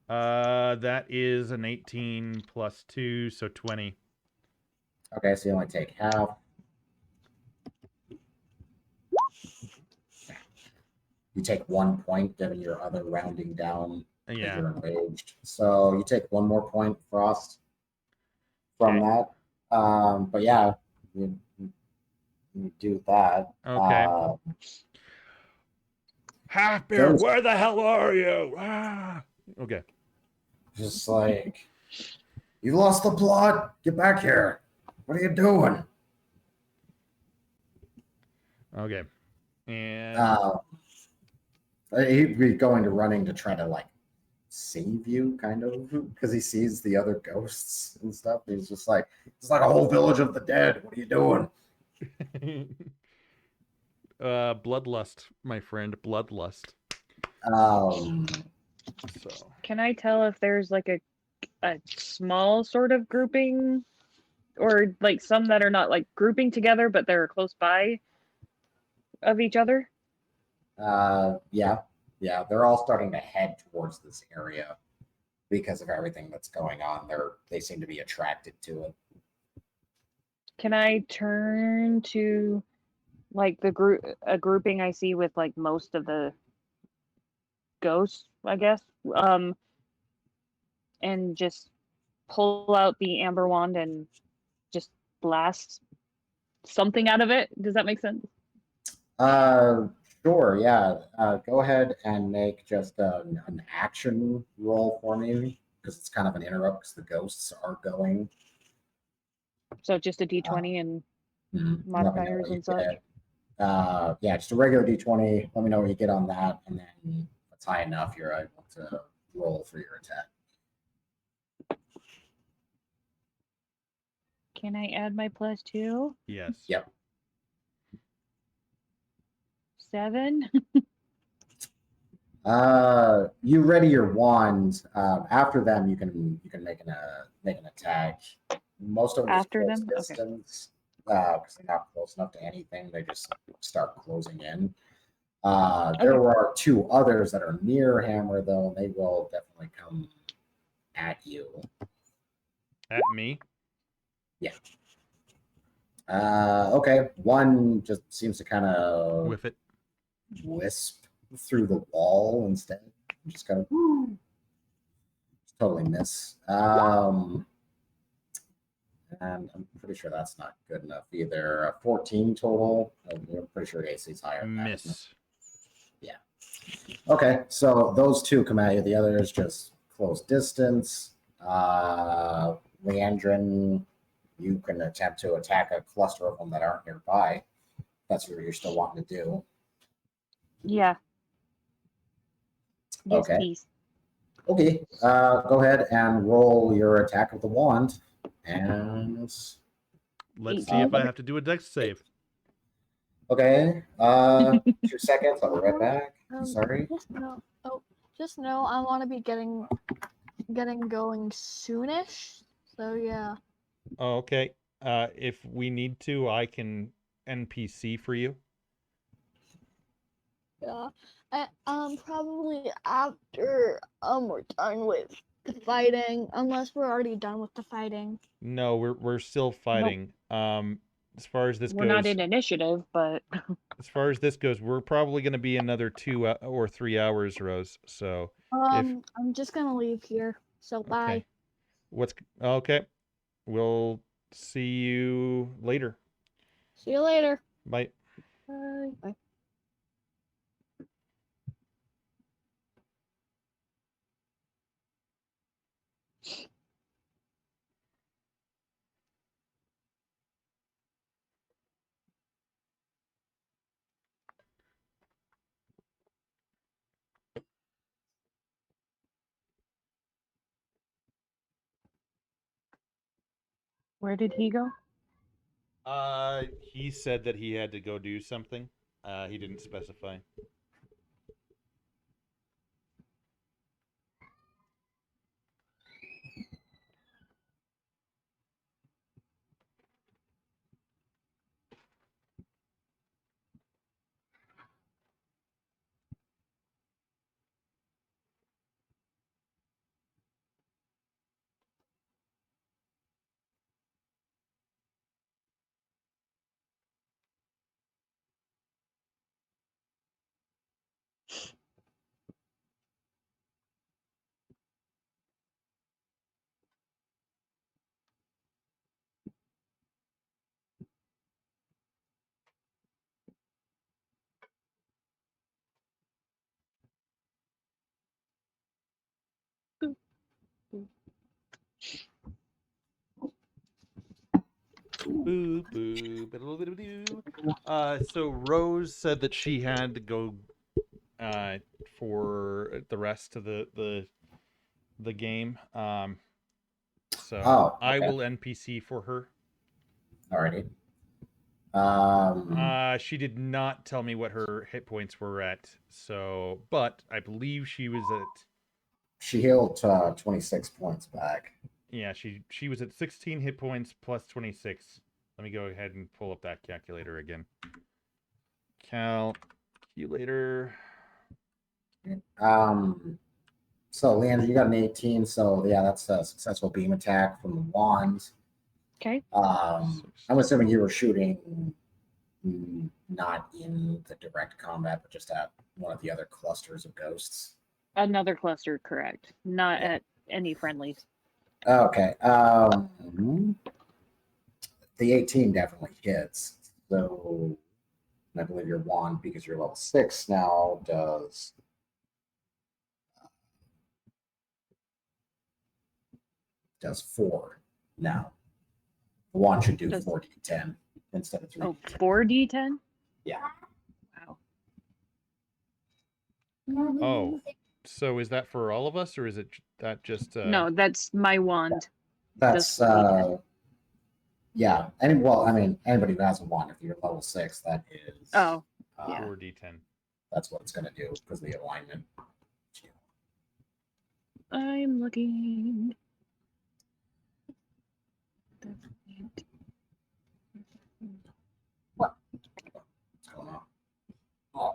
That is an 18 plus 2, so 20. Okay, so you only take half. You take 1 point, given your other rounding down because Yeah. you're enraged. So you take 1 more point, Frost, from Okay. that. But yeah, you do that. Okay. Half bear, Ghost, where the hell are you? Ah! Okay. just like, you lost the plot. Get back here. What are you doing? Okay. And Uh, he'd be going to running to try to like save you, kind of, because he sees the other ghosts and stuff. He's just like, it's like a whole village of the dead. What are you doing? bloodlust, my friend, bloodlust. Um, So Can I tell if there's like a small sort of grouping, or like some that are not like grouping together, but they're close by of each other? yeah, they're all starting to head towards this area because of everything that's going on. They seem to be attracted to it. Can I turn to like a grouping I see with like most of the ghosts, I guess, and just pull out the amber wand and just blast something out of it? Does that make sense? Uh, sure, yeah. Go ahead and make just an action roll for me because it's kind of an interrupt because the ghosts are going. So just a Uh, d20 and Let me know modifiers what you and such. get. Yeah, just a regular d20. Let me know what you get on that, and then if it's high enough, you're able to roll for your attack. Can I add my +2? yes. Yep. 7. You ready your wand. After them, you can make an attack. Most of them just After close them? Okay. distance because they're not close enough to anything. They just start closing in. There Okay. are 2 others that are near Hammer though, and they will definitely come at you. At me. Yeah. Okay. One just seems to kind of With it. wisp through the wall instead. Just kind of totally miss. And I'm pretty sure that's not good enough either. 14 total. I'm pretty sure AC's higher than that, isn't it? Miss. Okay, so those two come at you. The other is just close distance. Leandrin, you can attempt to attack a cluster of them that aren't nearby. That's what you're still wanting to do. Yeah. Yes, Okay. please. Okay, go ahead and roll your attack with the wand. And Let's see if I have to do a dex save. okay, 2 seconds. I'll be right back. Sorry. Just know I want to be getting going soonish. So yeah. Oh, okay. If we need to, I can NPC for you. Yeah. Probably after we're done with the fighting, unless we're already done with the fighting. No, we're still fighting. As far as this We're goes, not in initiative, but as far as this goes, we're probably going to be another 2 or 3 hours, Rose. So I'm just gonna leave here. So bye. okay. Okay? We'll see you later. See you later. Bye. Bye. Bye. where did he go? He said that he had to go do something. He didn't specify. Boo boo. So Rose said that she had to go for the rest of the game. So I will NPC for her. Alrighty. She did not tell me what her hit points were at. So, but I believe she was at. She healed 26 points back. Yeah, she was at 16 hit points plus 26. Let me go ahead and pull up that calculator again. Calculator. So Leandra, you got an 18, so yeah, that's a successful beam attack from the wand. Okay. I'm assuming you were shooting not in the direct combat, but just at one of the other clusters of ghosts. Another cluster, correct. Not at any friendlies. Okay. The 18 definitely hits. So I believe your wand, because you're level 6 now, does 4 now. The wand should do 4d10 instead of 3. Oh, 4d10? Yeah. Wow. Oh, so is that for all of us, or is it that just? No, that's my wand. That's yeah. Anybody who has a wand, if you're level 6, that is. Oh, yeah. 4d10. That's what it's going to do because of the alignment. I'm looking. What's going on? Oh.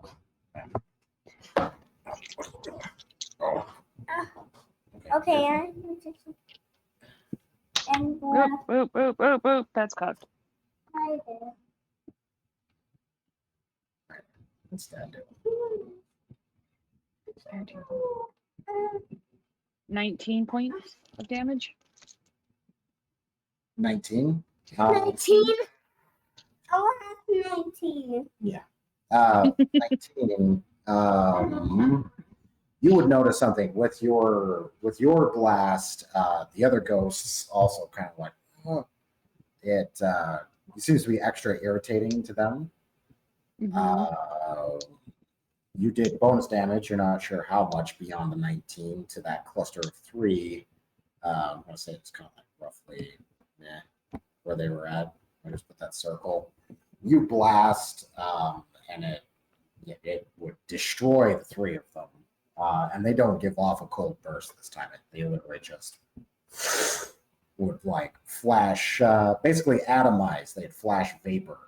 Oh. Okay. And Boop. That's cocked. What's that do? 19 points of damage. 19. 19. Oh, I have 19. 19. You would notice something with your blast. The other ghosts also kind of like it. It seems to be extra irritating to them. You did bonus damage. You're not sure how much beyond the 19 to that cluster of 3. I'm going to say it's kind of like roughly where they were at. I just put that circle. You blast, and it would destroy the 3 of them. And they don't give off a cold burst this time. They literally just would like flash, basically atomize. They'd flash vapor,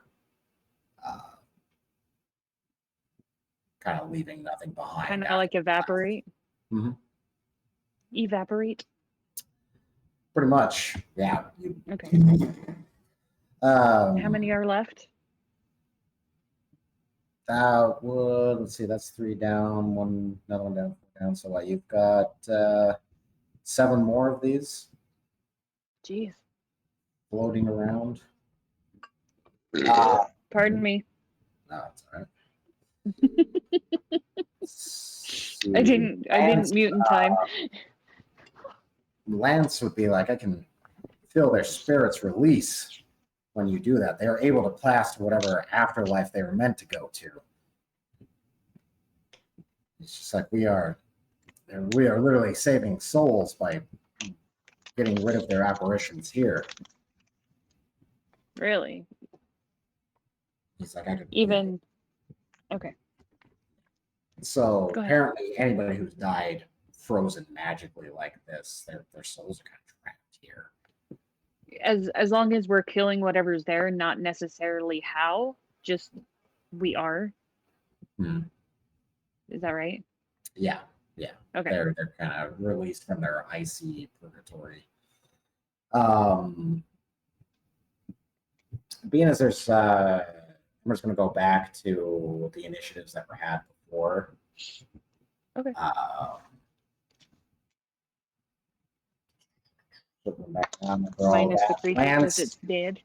kind of leaving nothing behind. Kind of like evaporate. Mm-hmm. Evaporate. Pretty much, yeah. Okay. How many are left? That would, let's see, that's 3 down, another one down, 4 down. So you've got 7 more of these. Jeez. Floating around. Pardon me. No, it's all right. I didn't mute in time. Lance would be like, I can feel their spirits release when you do that. They are able to pass to whatever afterlife they were meant to go to. It's just like we are literally saving souls by getting rid of their apparitions here. Really? He's like, I could even. Okay. So apparently, anybody who's died frozen magically like this, their souls are kind of trapped here. As long as we're killing whatever's there, not necessarily how, just we are. Is that right? Yeah. Okay. They're kind of released from their icy purgatory. Being as there's, I'm just going to go back to the initiatives that were had before. Okay. Put them back down. Minus the creature because it's dead.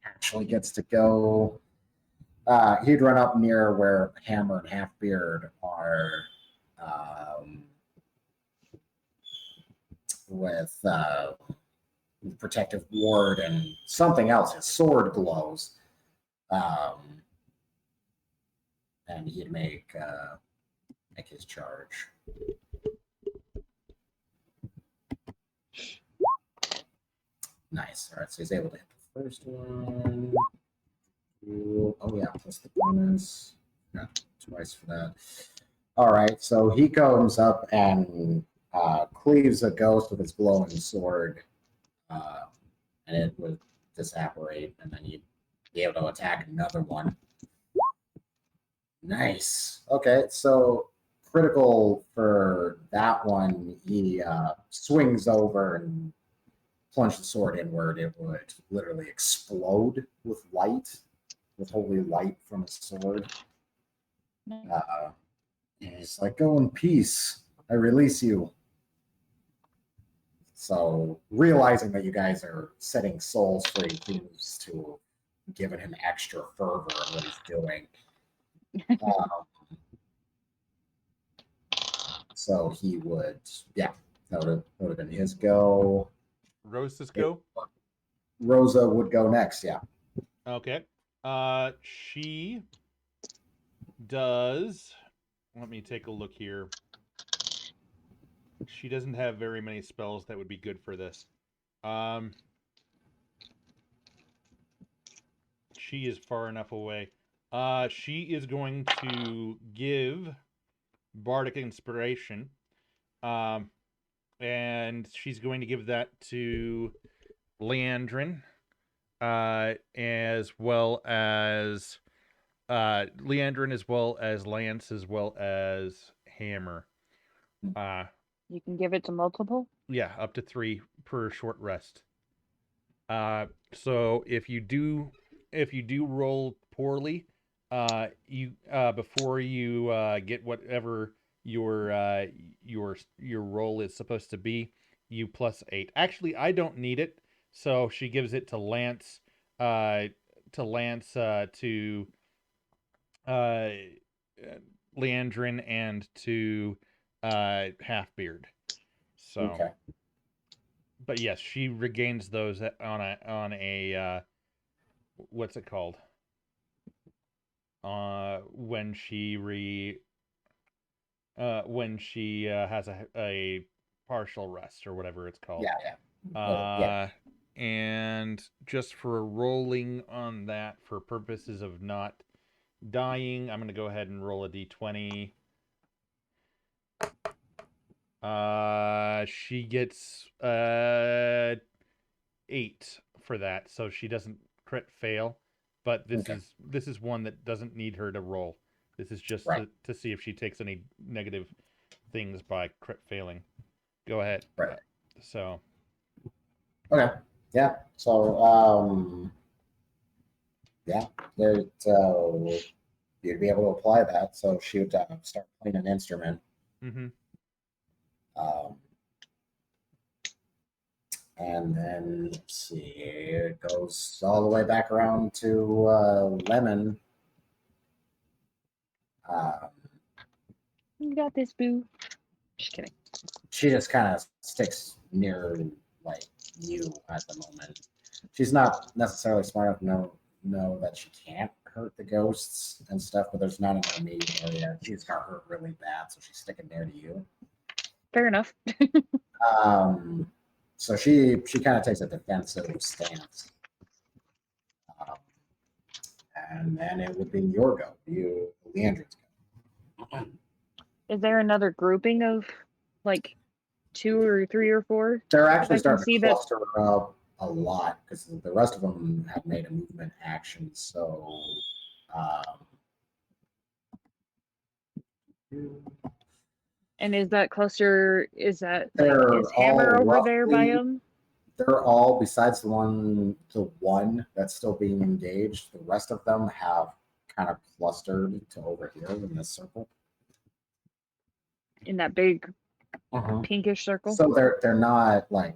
Actually gets to go. He'd run up near where Hammer and Halfbeard are, with protective ward and something else. His sword glows, and he'd make his charge. Nice. All right, so he's able to hit the first one. Oh yeah, plus the bonus. Got twice for that. All right, so he comes up and cleaves a ghost with his glowing sword, and it would disapparate, and then you'd be able to attack another one. Nice. Okay, so critical for that one. He swings over and plunges the sword inward. It would literally explode with light, with holy light from his sword. And he's like, "Go in peace. I release you." So realizing that you guys are setting souls free, he moves to giving him extra fervor in what he's doing. So he would, that would have been his go. Rosa's go? Rosa would go next, yeah. Okay. She does, let me take a look here. She doesn't have very many spells that would be good for this. She is far enough away. She is going to give Bardic Inspiration. And she's going to give that to Leandrin, as well as Leandrin, as well as Lance, as well as Hammer. You can give it to multiple? Yeah, up to 3 per short rest. So if you do roll poorly, you before you get whatever your roll is supposed to be, you +8. Actually, I don't need it, So she gives it to Lance, to uh, Leandrin, and to Halfbeard. So, Okay. but yes, she regains those on a what's it called? When she has a partial rest or whatever it's called. Yeah, yeah. And just for rolling on that for purposes of not dying, I'm going to go ahead and roll a d20. She gets 8 for that, so she doesn't crit fail. But this is one that doesn't need her to roll. This is just Right. to see if she takes any negative things by crit failing. Go ahead. Right. So. Okay. Yeah. So yeah, you'd be able to apply that. So she would start playing an instrument. Mm-hmm. And then let's see, it goes all the way back around to Lemon. You got this, boo. Just kidding. She just kind of sticks near like you at the moment. She's not necessarily smart enough to know that she can't hurt the ghosts and stuff, but there's not an immediate area. She's got hurt really bad, so she's sticking near to you. Fair enough. So she kind of takes a defensive stance. And then it would be your go, Leandrin's go. Is there another grouping of like 2 or 3 or 4? They're actually I can starting see to that. cluster up a lot because the rest of them have made a movement action. So, And is that cluster? Is that they're is Hammer all over there by roughly. him? They're all besides the one that's still being engaged. The rest of them have kind of clustered to over here in this circle. In that big pinkish circle. So they're not like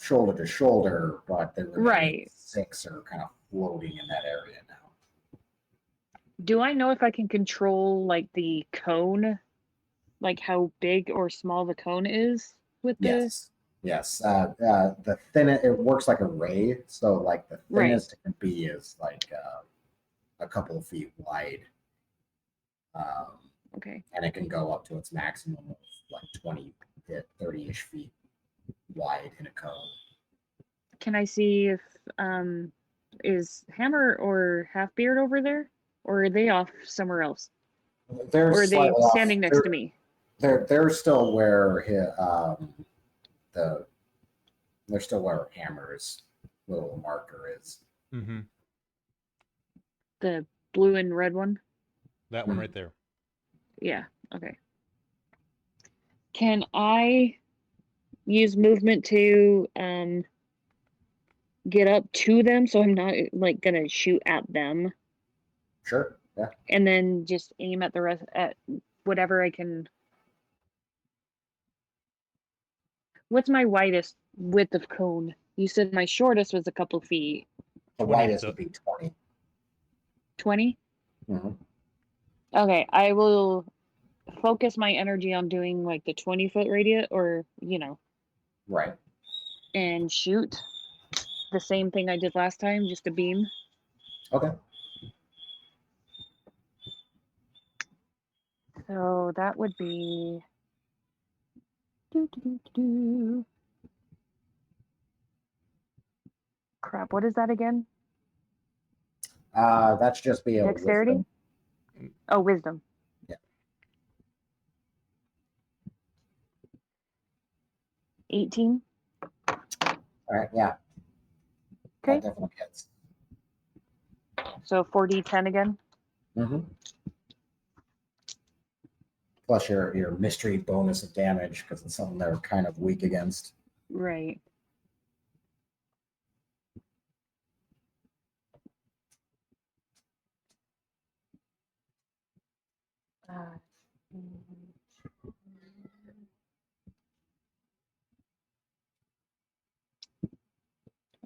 shoulder to shoulder, but the remaining Right. 6 are kind of floating in that area now. Do I know if I can control like the cone, like how big or small the cone is with the? Yes. The thinnest it works like a ray, so like the thinnest it can be is like a couple of feet wide. Okay. And it can go up to its maximum of like 20 to 30-ish feet wide in a cone. Can I see if is Hammer or Halfbeard over there, or are they off somewhere else? They're or are they slightly off. standing next to me? They're still where they're still where Hammer's little marker is. Mm-hmm. The blue and red one? That one right there. Yeah, okay. Can I use movement to get up to them so I'm not like gonna shoot at them? Sure, yeah. And then just aim at the rest at whatever I can. What's my widest width of cone? You said my shortest was a couple feet. The widest would be 20. 20? Mm-hmm. Okay, I will focus my energy on doing like the 20-foot radius, or Right. and shoot the same thing I did last time, just a beam. Okay. So that would be crap. What is that again? That's just be a Dexterity? Wisdom. Oh, wisdom. Yeah. 18. All right. Yeah. Okay. That definitely hits. So 4d10 again. Mm-hmm. Plus your mystery bonus of damage because it's something they're kind of weak against. Right.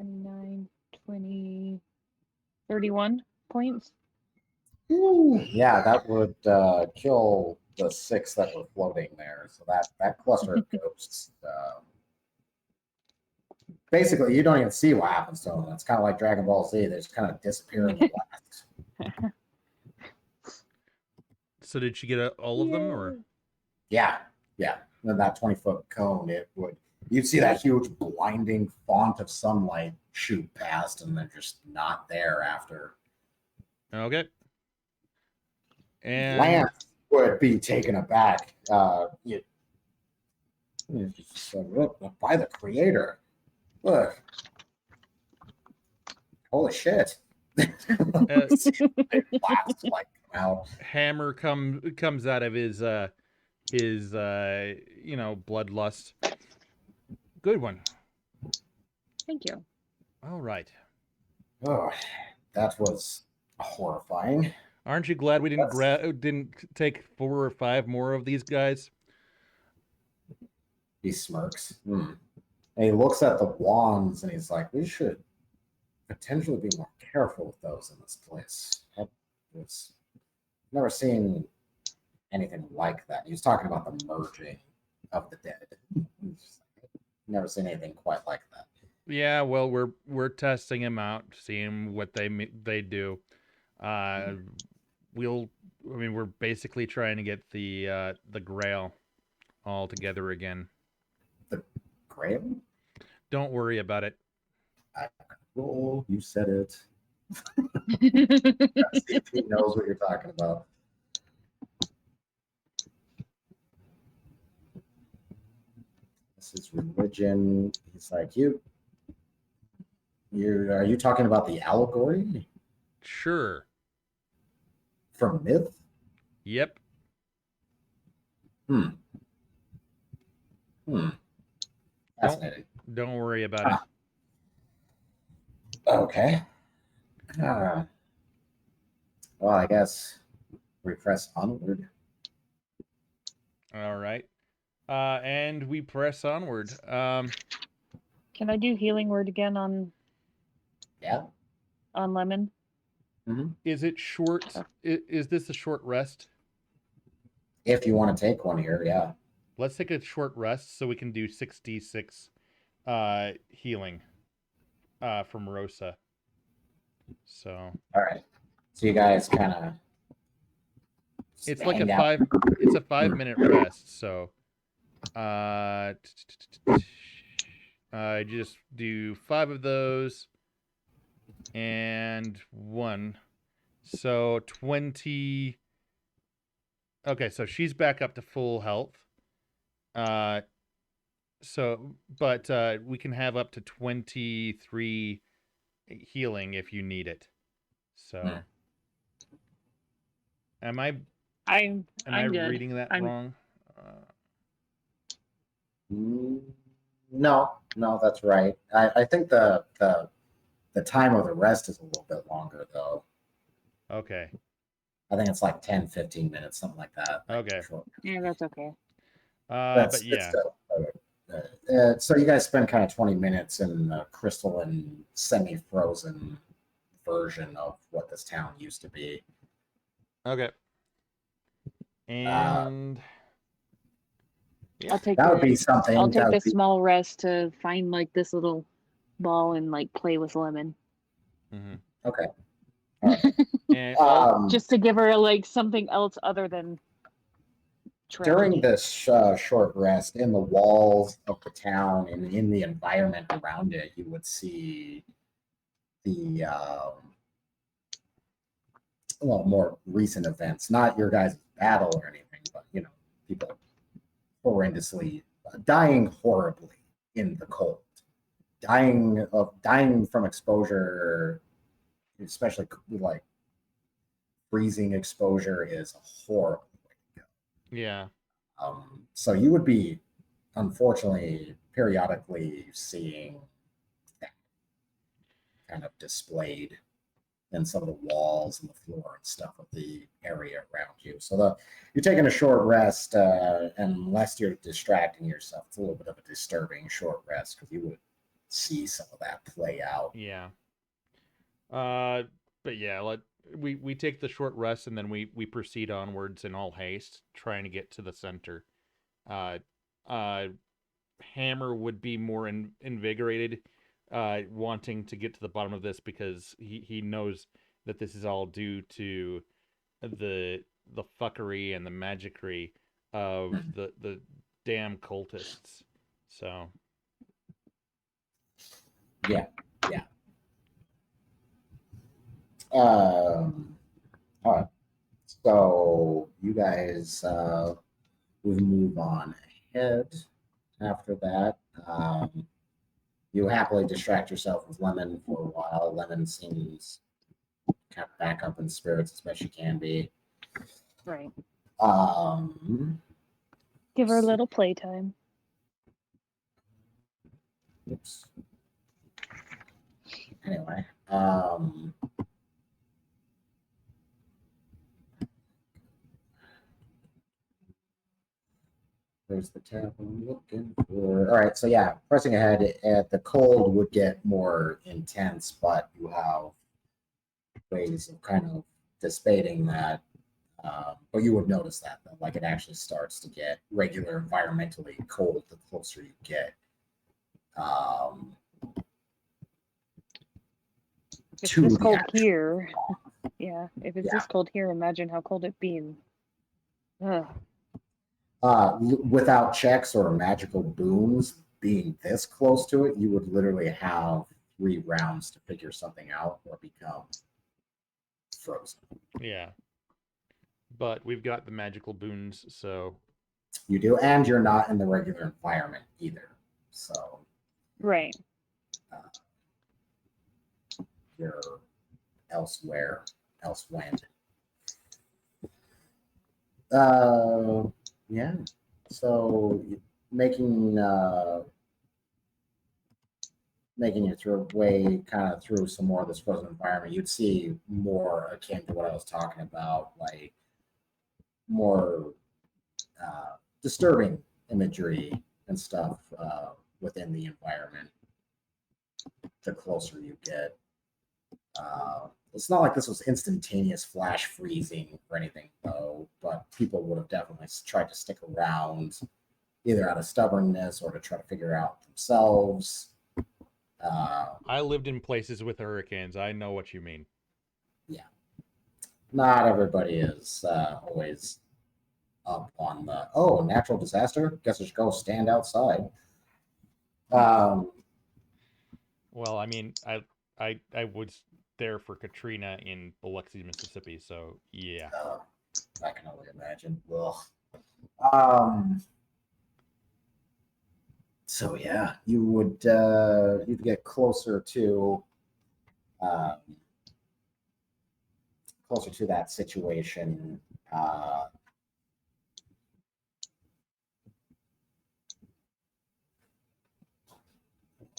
29, 20, 31 points. Yeah, that would kill the 6 that were floating there. So that cluster of ghosts. Basically, you don't even see what happens to them. It's kind of like Dragon Ball Z. They just kind of disappear in the blast. So did she get all of them, or? Yeah. And that 20-foot cone, you'd see that huge blinding font of sunlight shoot past and then just not there after. Okay. And Lance would be taken aback. By the creator. Look. Holy shit. Blast like out. Hammer comes out of his bloodlust. Good one. Thank you. All right. Oh, that was horrifying. Aren't you glad we didn't take 4 or 5 more of these guys? He smirks. And he looks at the wands and he's like, we should potentially be more careful with those in this place. I've never seen anything like that. He was talking about the merging of the dead. Never seen anything quite like that. Yeah, well, we're testing them out, seeing what they do. We're basically trying to get the Grail all together again. The Grail? Don't worry about it. Oh, you said it. See if he knows what you're talking about. This is religion. He's like, are you talking about the allegory? Sure. From myth? Yep. Fascinating. Don't worry about it. Okay. Well, I guess we press onward. All right. And we press onward. Can I do healing word again on Lemon? Mm-hmm. Is it short? Is this a short rest? If you want to take one here, yeah. Let's take a short rest so we can do 6d6 healing from Rosa. So. All right. So you guys kind of. It's like a 5-minute rest. So. I just do 5 of those. And 1. So 20. Okay, so she's back up to full health. But we can have up to 23 healing if you need it. So am I good. reading that wrong? No, that's right. I think the time of the rest is a little bit longer though. Okay. I think it's like 10, 15 minutes, something like that. Okay. Yeah, that's okay. But yeah. So you guys spend kind of 20 minutes in the crystalline, semi-frozen version of what this town used to be. Okay. And I'll take that would be something. I'll take the small rest to find like this little ball and like play with Lemon. Mm-hmm. Okay. And just to give her like something else other than during this short rest in the walls of the town and in the environment around it, you would see the more recent events, not your guys' battle or anything, but people horrendously dying horribly in the cold, dying from exposure, especially like freezing exposure is a horrible way to go. Yeah. So you would be, unfortunately, periodically seeing that kind of displayed in some of the walls and the floor and stuff of the area around you. So you're taking a short rest, unless you're distracting yourself. It's a little bit of a disturbing short rest because you would see some of that play out. Yeah. But yeah, we take the short rest and then we proceed onwards in all haste, trying to get to the center. Uh, uh, Hammer would be more invigorated, wanting to get to the bottom of this because he knows that this is all due to the fuckery and the magicry of the damn cultists. So Yeah. All right. So you guys we move on ahead after that. You happily distract yourself with Lemon for a while. Lemon seems kind of back up in spirits as best she can be. Right. Um, Give her a little playtime. oops. Anyway, there's the tab I'm looking for. All right, so yeah, pressing ahead, the cold would get more intense, but you have ways of kind of dissipating that. But you would notice that, though, like it actually starts to get regular environmentally cold the closer you get. If To it's the cold actual here, yeah. If it's Yeah. this cold here, imagine how cold it'd be. Ugh. Without checks or magical booms being this close to it, you would literally have 3 rounds to figure something out or become frozen. yeah, but we've got the magical boons, so You do, and you're not in the regular environment either. So Right. you're elsewhere, elsewhen. Yeah. So making making your way kind of through some more of this frozen environment, you'd see more akin to what I was talking about, like more disturbing imagery and stuff within the environment the closer you get. It's not like this was instantaneous flash freezing or anything, though, but people would have definitely tried to stick around either out of stubbornness or to try to figure out themselves. I lived in places with hurricanes. I know what you mean. Yeah. Not everybody is always up on the, natural disaster? Guess I should go stand outside. Well, I mean, I was there for Katrina in Biloxi, Mississippi, so yeah. I can only imagine. Ugh. So yeah, you would you'd get closer to that situation.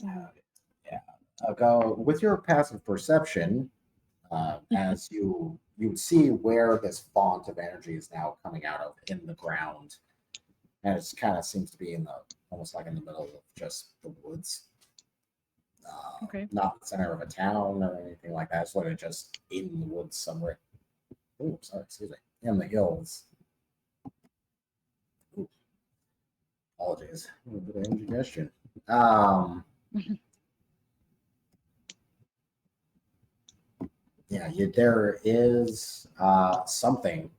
Yeah, go with your passive perception as you would see where this font of energy is now coming out of in the ground, and it kind of seems to be in the almost like in the middle of just the woods. Okay. Not the center of a town or anything like that. It's literally just in the woods somewhere. Oh, sorry, excuse me. In the hills. Ooh, apologies. A little bit of indigestion. Yeah, there is something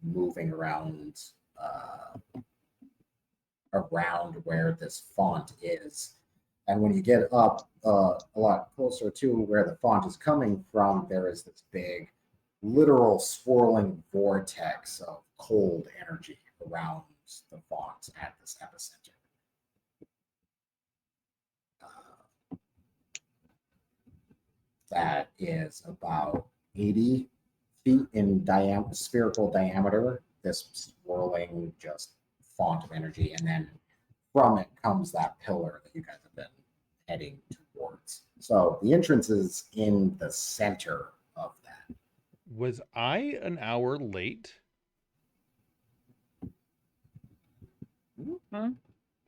moving around where this font is. And when you get up a lot closer to where the font is coming from, there is this big, literal swirling vortex of cold energy around the font at this epicenter. That is about 80 feet in spherical diameter, this swirling just font of energy. And then from it comes that pillar that you guys have been heading towards. So the entrance is in the center of that. Was I an hour late? Huh?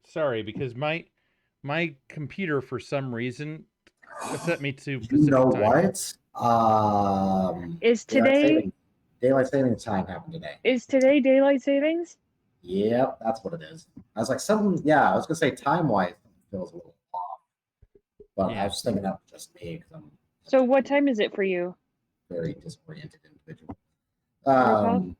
Sorry, because My computer, for some reason, set me to You Pacific know time. what? Is today Daylight savings time happened today. daylight savings? Yep, that's what it is. I was like, yeah, I was gonna say time wise feels a little off, but I Yeah. was thinking that was just me because I'm So what time is it for you? a very disoriented individual. Grukov?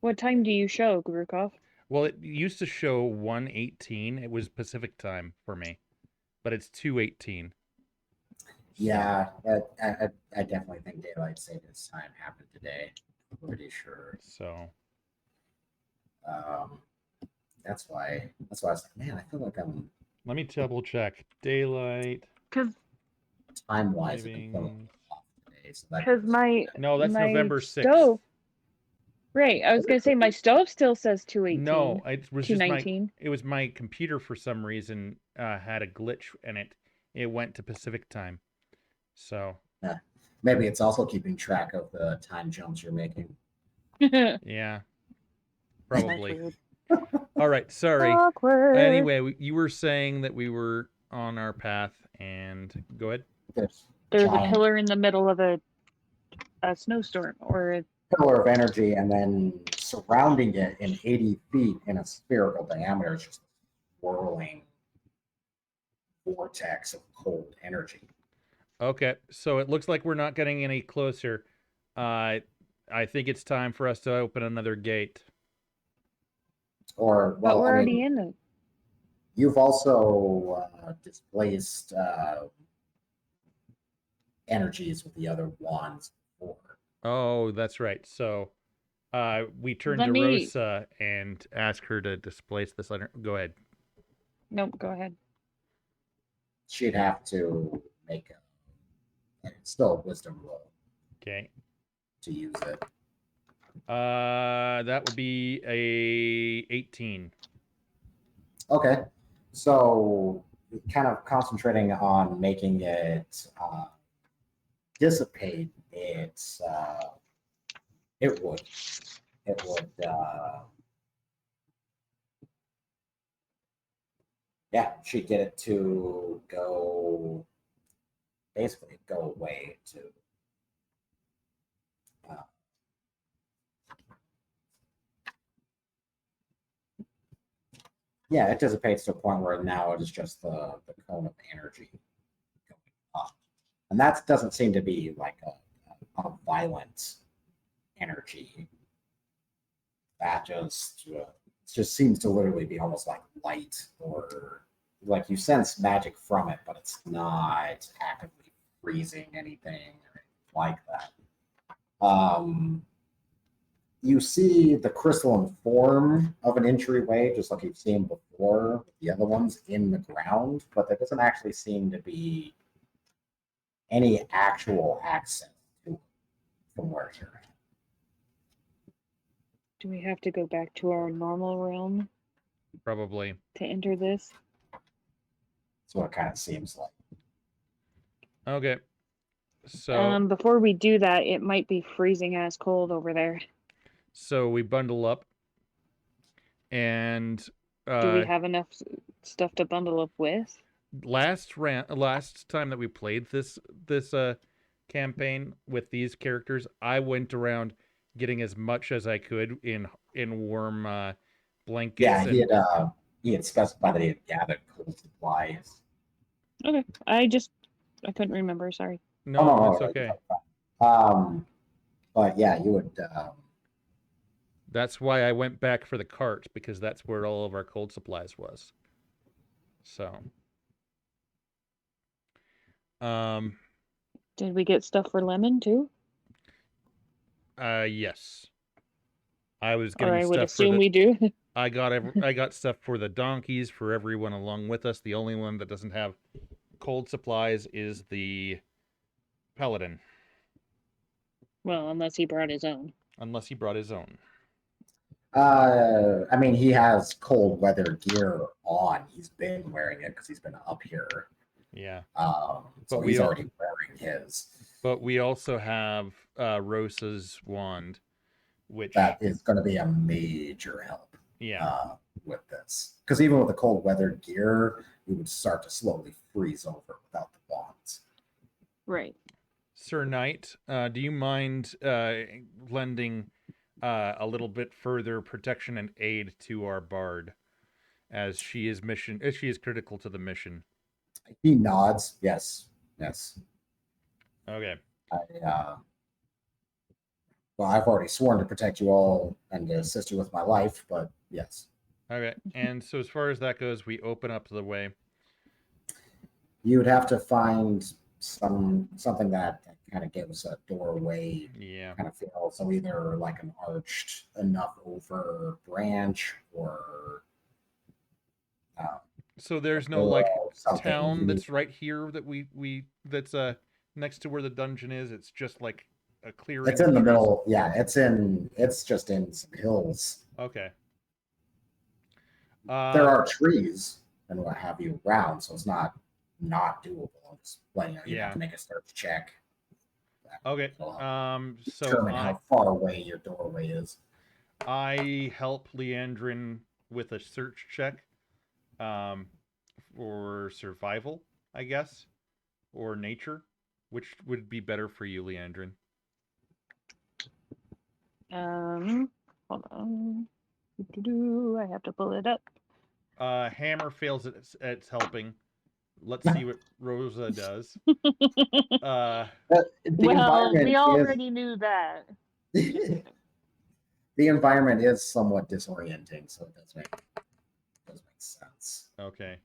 What time do you show, Grukov? Well, it used to show 1:18. It was Pacific time for me, but it's 2:18. Yeah, I definitely think daylight savings time happened today. I'm pretty sure. So Um, that's why I was like, man, I feel like I'm let me double check. Daylight Because time wise off savings. today. So that No, that's my November 6th. stove. Right, I was gonna say my stove still says 218. No, it was just 219. it was my computer for some reason had a glitch in it. It went to Pacific time. So maybe it's also keeping track of the time jumps you're making. yeah, probably. All right, sorry. Awkward. Anyway, you were saying that we were on our path, and go ahead. There's a giant pillar in the middle of a snowstorm, or pillar of energy, and then surrounding it in 80 feet in a spherical diameter is just a swirling vortex of cold energy. Okay, so it looks like we're not getting any closer. I think it's time for us to open another gate. Or, but well, we're I already mean, in it. you've also displaced energies with the other wands before. Oh, that's right. So we turn Let to me- Rosa and ask her to displace this letter. Go ahead. Nope, go ahead. She'd have to make still a wisdom roll Okay. to use it. That would be a 18. Okay, so kind of concentrating on making it dissipate. It would yeah, she'd get it to go basically go away to yeah, it dissipates to a point where now it is just the cone of energy going up. And that doesn't seem to be like a violent energy. That just seems to literally be almost like light, or like you sense magic from it, but it's not actively freezing anything like that. You see the crystalline form of an entryway, just like you've seen before with the other ones in the ground, but there doesn't actually seem to be any actual access to it from where you're at. Do we have to go back to our normal realm Probably. to enter this? That's what it kind of seems like. Okay. So Before we do that, it might be freezing ass cold over there. so we bundle up, and Do we have enough stuff to bundle up with? last time that we played this campaign with these characters, I went around getting as much as I could in warm blankets. Yeah, he had specified that he had gathered cold supplies. Okay, I couldn't remember. Sorry. No, it's okay. But yeah, you would. That's why I went back for the cart, because that's where all of our cold supplies was. So, Did we get stuff for Lemon too? yes. I was Or getting I would stuff for assume we do. I got stuff for the donkeys for everyone along with us. The only one that doesn't have cold supplies is the paladin, Well, unless he brought his own. unless he brought his own. I mean, he has cold weather gear on. He's been wearing it because he's been up here. Yeah. So he's already wearing his. But we also have Rosa's wand, which that is going to be a major help. Yeah. With this, because even with the cold weather gear, you would start to slowly freeze over without the wands. Right. Sir Knight, do you mind lending a little bit further protection and aid to our bard, as she is critical to the mission? He nods. Yes, yes. Okay. Well, I've already sworn to protect you all and to assist you with my life, but yes. Okay. And so as far as that goes, we open up the way. You would have to find something that kind of gives a doorway kind of feel. So either like an arched enough over branch or so there's no like town that's right here that we that's next to where the dungeon is. It's just like a clearing. It's in the middle. Yeah, it's just in some hills. Okay. There are trees and what have you around, so it's not doable. It's like you have to make a search check. Okay. So determine how far away your doorway is. I help Leandrin with a search check, for survival, I guess, or nature. Which would be better for you, Leandrin? Hold on. I have to pull it up. Hammer fails at helping. Let's see what Rosa does. Well, we already knew that. The environment is somewhat disorienting, so it does make sense. Okay.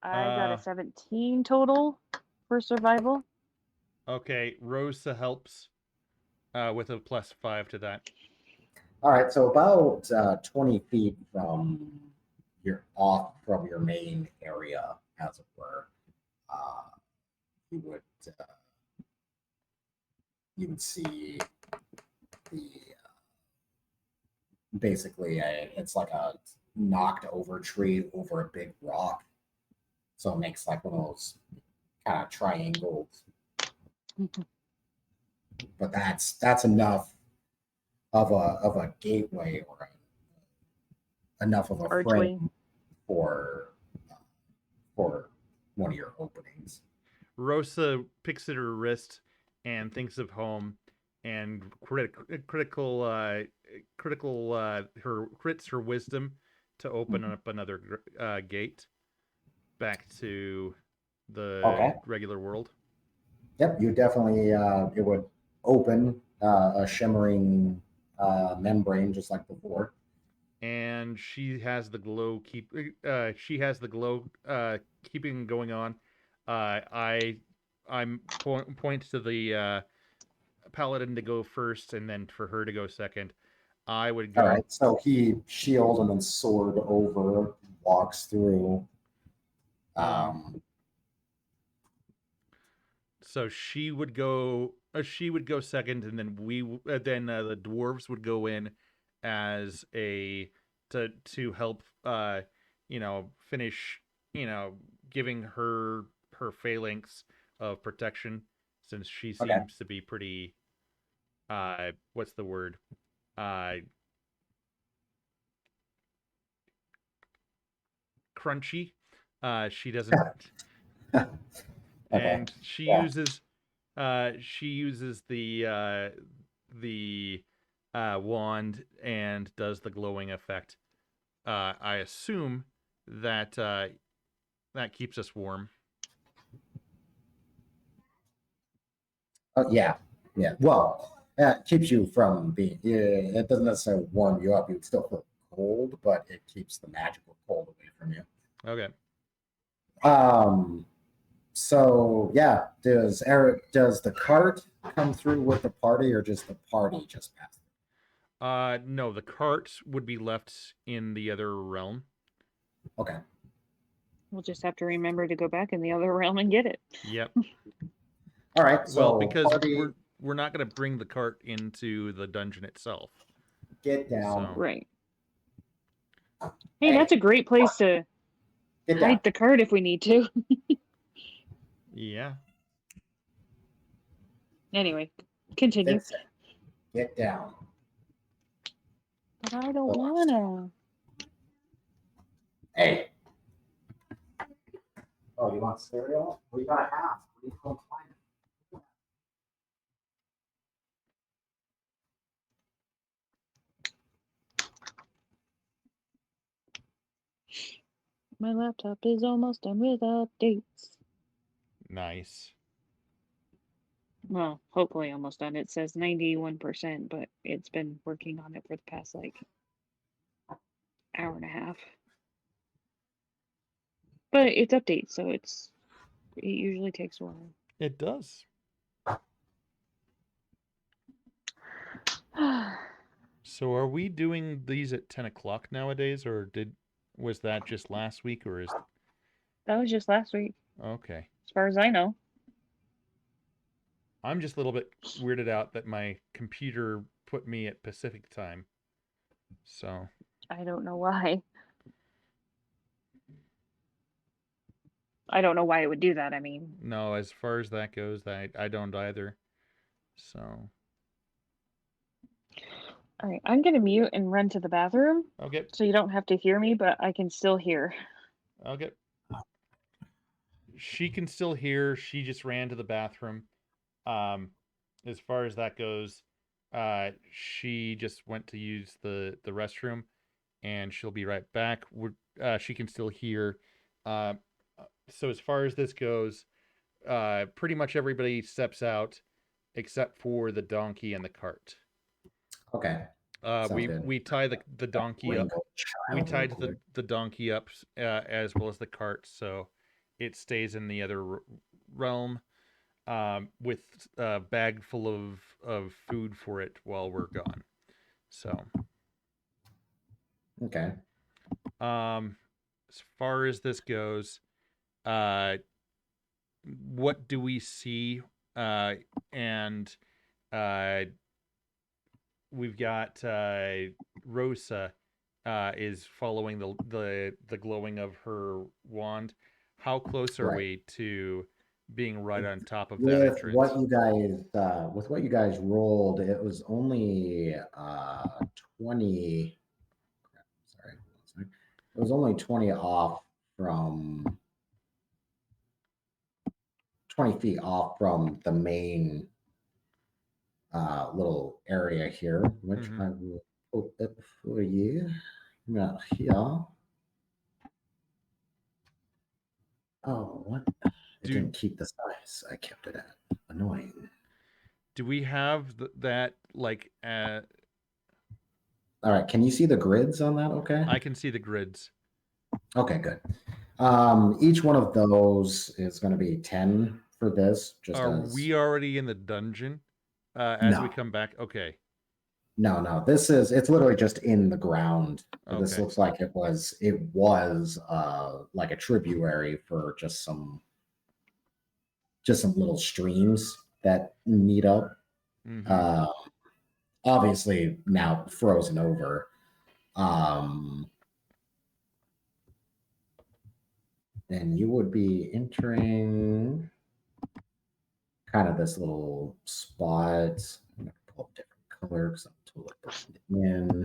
I got a 17 total for survival. Okay, Rosa helps with a +5 to that. All right, so about 20 feet from your main area, as it were, you would see the basically it's like a knocked over tree over a big rock, so it makes like one of those kind of triangles. But that's enough of a gateway or enough of a frame for one of your openings. Rosa picks at her wrist and thinks of home, and critical her crits her wisdom to open up another gate back to the regular world. Yep, you definitely it would open a shimmering membrane just like before. And she has the glow keeping going on. I'm point to the paladin to go first, and then for her to go second. I would go. All right, so he shield and then sword over, walks through. So she would go. She would go second, and then the dwarves would go in as to help. Finish. Giving her phalanx of protection, since she seems to be pretty. What's the word? Crunchy. She doesn't. And she uses the wand and does the glowing effect. I assume that that keeps us warm. Yeah. Well, it keeps you from being. It doesn't necessarily warm you up. You would still feel cold, but it keeps the magical cold away from you. Okay. So yeah, does the cart come through with the party, or just the party just passed? No, the cart would be left in the other realm. Okay. We'll just have to remember to go back in the other realm and get it. Yep. All right. So well, because we're not going to bring the cart into the dungeon itself. Get down. So. Right. Hey, that's a great place to hide the cart if we need to. Yeah. Anyway, continue. Get down. But I don't wanna. Hey. Oh, you want cereal? We got half. What are you going to find? My laptop is almost done with updates. Nice. Well, hopefully almost done. It says 91%, but it's been working on it for the past like hour and a half. But it's updates, so it usually takes a while. It does. So are we doing these at 10 o'clock nowadays, or was that just last week, or is That was just last week, okay? as far as I know. I'm just a little bit weirded out that my computer put me at Pacific time. So I don't know why. I don't know why it would do that. I mean, no, as far as that goes, I don't either. So all right, I'm gonna mute and run to the bathroom okay, so you don't have to hear me, but I can still hear. okay. She can still hear. She just ran to the bathroom. As far as that goes, she just went to use the restroom, and she'll be right back. She can still hear. So as far as this goes, pretty much everybody steps out except for the donkey and the cart. Okay. Sounds good. We tie the donkey up. We tied the donkey up as well as the cart, so it stays in the other realm with a bag full of food for it while we're gone. So Okay. As far as this goes, what do we see? And we've got Rosa is following the glowing of her wand. How close are we to being right on top of that With entrance? what you guys rolled, it was only 20. Sorry, it was only 20 off from 20 feet off from the main little area here, which I will put up for you. Right here. Oh, what? It didn't keep the size. I kept it at. Annoying. Do we have that like? All right. Can you see the grids on that? Okay. I can see the grids. Okay, good. Each one of those is going to be 10 for this. Are we already in the dungeon as we come back? Okay. No. It's literally just in the ground. Okay. This looks like it was like a tributary for just some little streams that meet up. Mm-hmm. Obviously now frozen over. Then you would be entering kind of this little spot. I'm going to pull up different colors. I'm totally putting it in.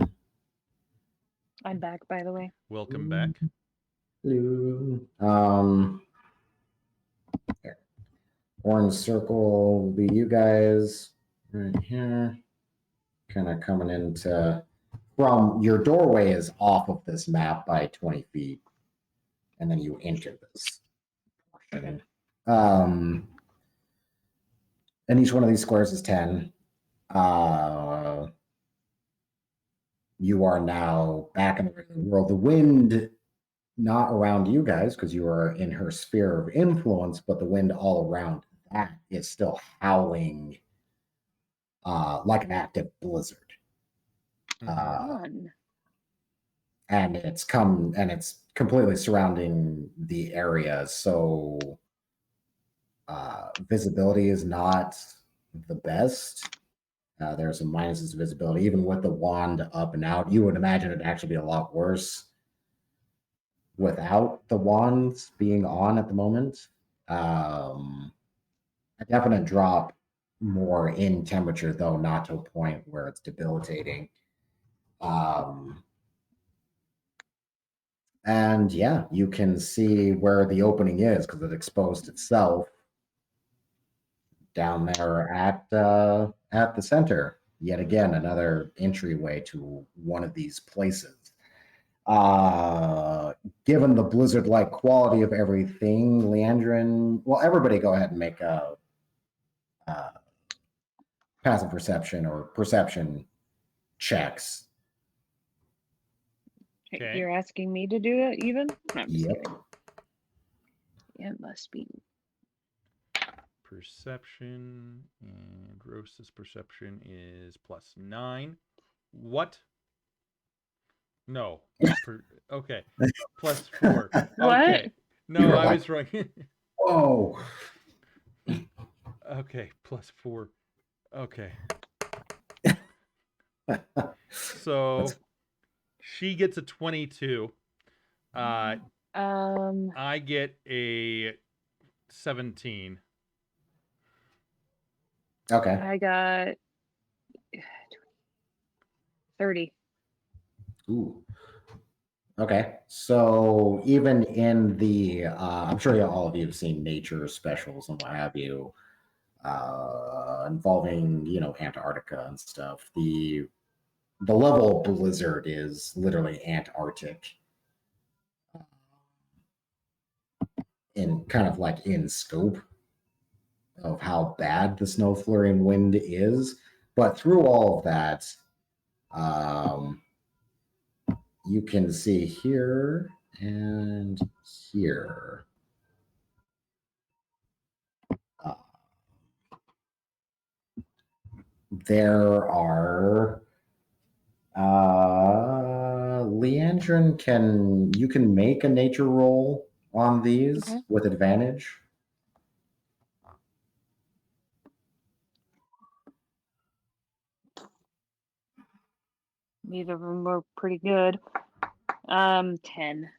I'm back, by the way. Welcome back. Blue. There. Orange circle will be you guys right here. Kind of coming into from your doorway is off of this map by 20 feet. And then you enter this portion. And each one of these squares is 10. You are now back in the regular world. The wind, not around you guys, because you are in her sphere of influence, but the wind all around that is still howling like an active blizzard. And it's completely surrounding the area. So visibility is not the best. There's some minuses to visibility. Even with the wand up and out, you would imagine it'd actually be a lot worse without the wands being on at the moment. A definite drop more in temperature, though not to a point where it's debilitating. And yeah, you can see where the opening is because it exposed itself down there at the center. Yet again, another entryway to one of these places. Uh, Given the blizzard-like quality of everything, Leandrin. Well, everybody, go ahead and make a uh, passive perception or perception checks. Okay. You're asking me to do it even? No, I'm just Yep. kidding. It must be. Perception, and Rosa's perception is +9. What? No. Okay. +4. What? Okay. No, You're I like- was wrong. Whoa. Okay, +4. Okay. So That's- she gets a 22. Um, I get a 17. Okay. I got 30. Ooh. Okay. So even in the, I'm sure all of you have seen nature specials and what have you, involving Antarctica and stuff. The level of blizzard is literally Antarctic, in kind of like in scope of how bad the snow flurry and wind is. But through all of that, um, you can see here and here. Uh, there are Leandrin, you can make a nature roll on these Okay. with advantage. Neither of them were pretty good. 10.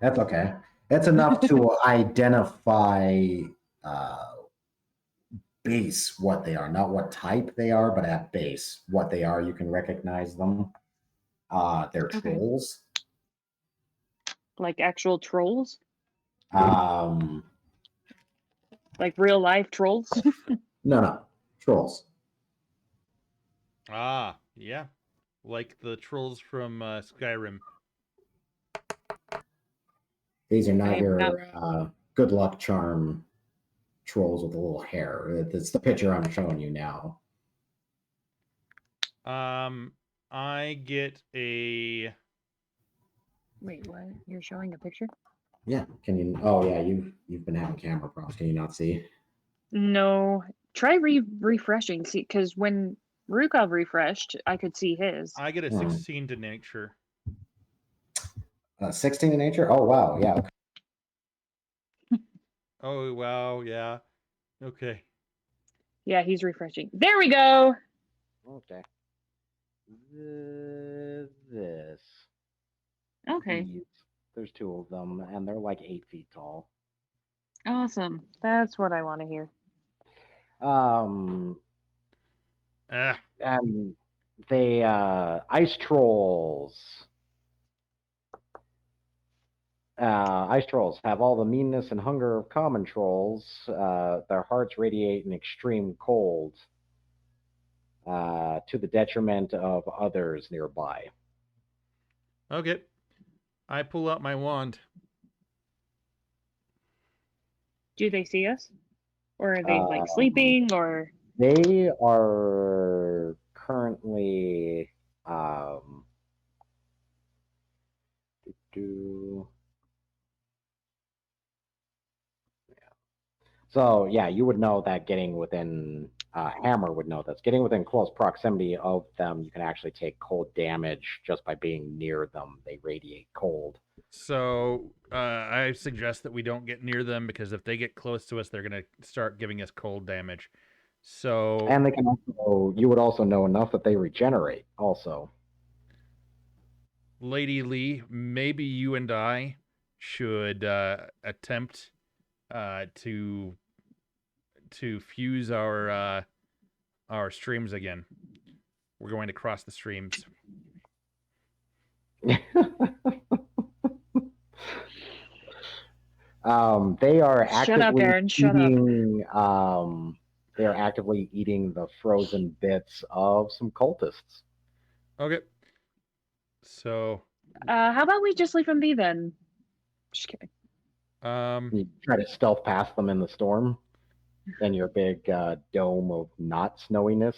That's okay. That's enough to identify base what they are, not what type they are, but at base what they are. You can recognize them. They're Okay. trolls. Like actual trolls? Um, Like real life trolls? no, trolls. Ah, yeah. Like the trolls from Skyrim. These are not I am not- your good luck charm trolls with a little hair. It's the picture I'm showing you now. I get a Wait, what? You're showing a picture? Yeah. Can you? Oh yeah, you've been having camera problems. Can you not see? No. Try refreshing. See, because when Rukov refreshed, I could see his. I get a Hmm. 16 to nature. 16 in nature. Oh wow, yeah. Oh wow, yeah. Okay. Yeah, he's refreshing. There we go. Okay. This. Okay. These. There's two of them, and they're like 8 feet tall. Awesome. That's what I want to hear. Um, Ah, and they ice trolls. Ice trolls have all the meanness and hunger of common trolls. Their hearts radiate an extreme cold, to the detriment of others nearby. okay. I pull out my wand. Do they see us? Or are they like sleeping or They are currently do so yeah, you would know that getting within Hammer would know this. Getting within close proximity of them, you can actually take cold damage just by being near them. They radiate cold. So I suggest that we don't get near them because if they get close to us, they're gonna start giving us cold damage. So And they can also, you would also know enough that they regenerate also. Lady Lee, maybe you and I should attempt to fuse our streams again. We're going to cross the streams. They are Shut up, actively Aaron. Shut up. eating. They are actively eating the frozen bits of some cultists. Okay. So, How about we just leave him be then? Just kidding. You try to stealth past them in the storm, in your big dome of not snowiness.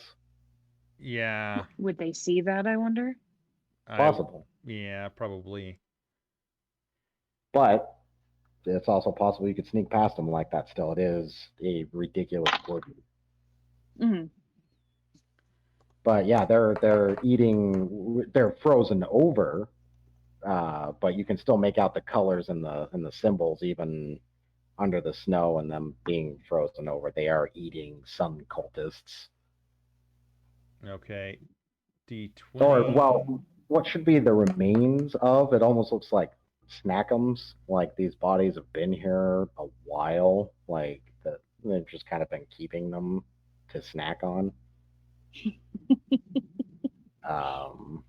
yeah. Would they see that, I wonder? Possible, Yeah, probably. but it's also possible you could sneak past them like that. Still, it is a ridiculous wood. Mm-hmm. But yeah, they're eating. They're frozen over, but you can still make out the colors and the symbols even under the snow and them being frozen over. They are eating some cultists. Okay. D20. Or well, what should be the remains of? It almost looks like snackums. Like these bodies have been here a while. Like they've just kind of been keeping them to snack on. Um,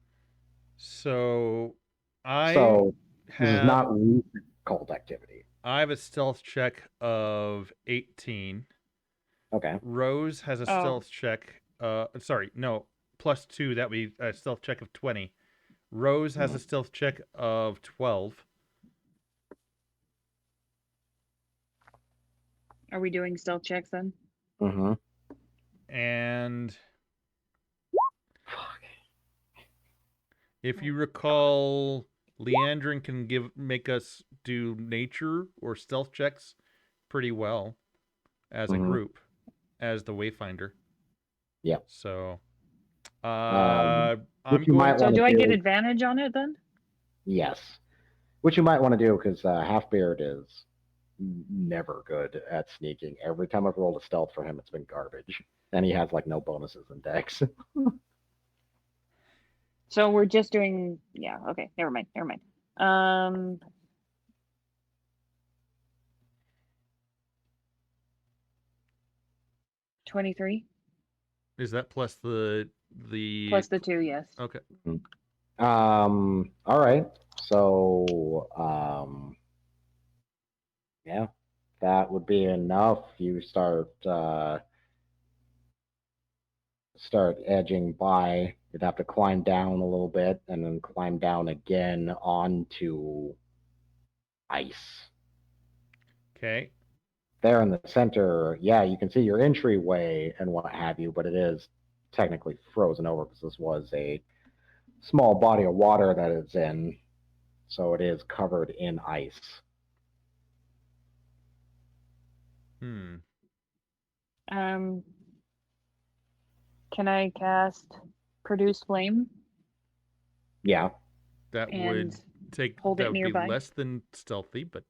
So, I so this is have not recent cult activity. I have a stealth check of 18. Okay. Rose has a Oh. stealth check. Sorry, no, +2. That would be a stealth check of 20. Rose has a stealth check of 12. Are we doing stealth checks then? Mm-hmm. And Fuck. if you recall, Leandrin can make us do nature or stealth checks pretty well as a Mhm. group, as the Wayfinder. Yep. So, What I'm you might going. So want do to I get do, advantage on it then? yes. What you might want to do, because Halfbeard is never good at sneaking. Every time I've rolled a stealth for him, it's been garbage. And he has like no bonuses in Dex. So we're just doing, yeah, okay, never mind. 23 Is that plus the plus the 2, yes. Okay. All right. So, yeah, that would be enough. You start edging by. You'd have to climb down a little bit and then climb down again onto ice. Okay. There in the center, yeah, you can see your entryway and what have you, but it is technically frozen over because this was a small body of water that it's in, so it is covered in ice. Hmm. Can I cast Produce Flame Yeah. That and would take. hold That it would nearby? be less than stealthy, but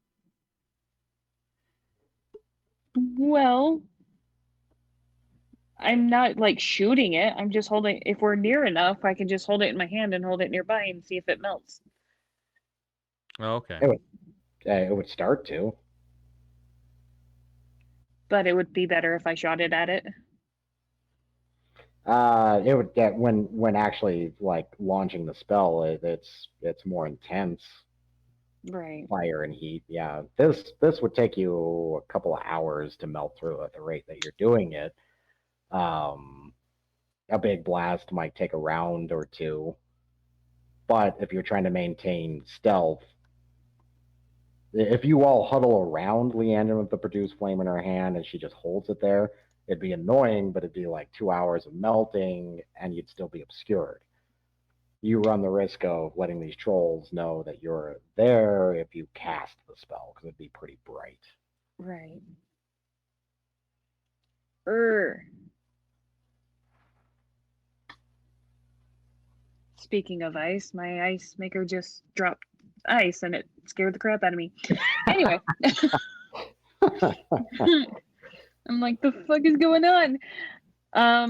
Well, I'm not like shooting it. I'm just holding. If we're near enough, I can just hold it in my hand and hold it nearby and see if it melts. okay. It would start to. But it would be better if I shot it at it. It would get when actually like launching the spell. It's more intense Right. fire and heat. Yeah, this would take you a couple of hours to melt through at the rate that you're doing it. A big blast might take a round or two, but if you're trying to maintain stealth, if you all huddle around Leandrin with the produce flame in her hand and she just holds it there, it'd be annoying, but it'd be like 2 hours of melting and you'd still be obscured. You run the risk of letting these trolls know that you're there if you cast the spell, because it'd be pretty bright. Right. Speaking of ice, my ice maker just dropped ice and it scared the crap out of me. Anyway. I'm like, the fuck is going on? I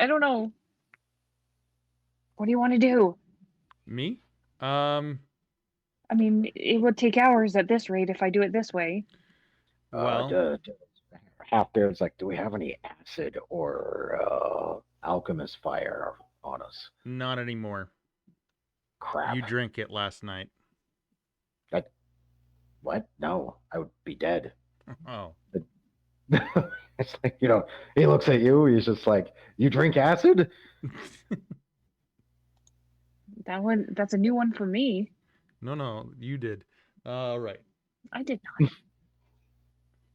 don't know. What do you want to do? Me? I mean, it would take hours at this rate if I do it this way. Well, Halfbeard's like, do we have any acid or alchemist fire on us? not anymore. Crap. You drank it last night. what? No, I would be dead. Oh. It's like, he looks at you. He's just like, you drink acid? That's a new one for me. No, you did. All right. I did not.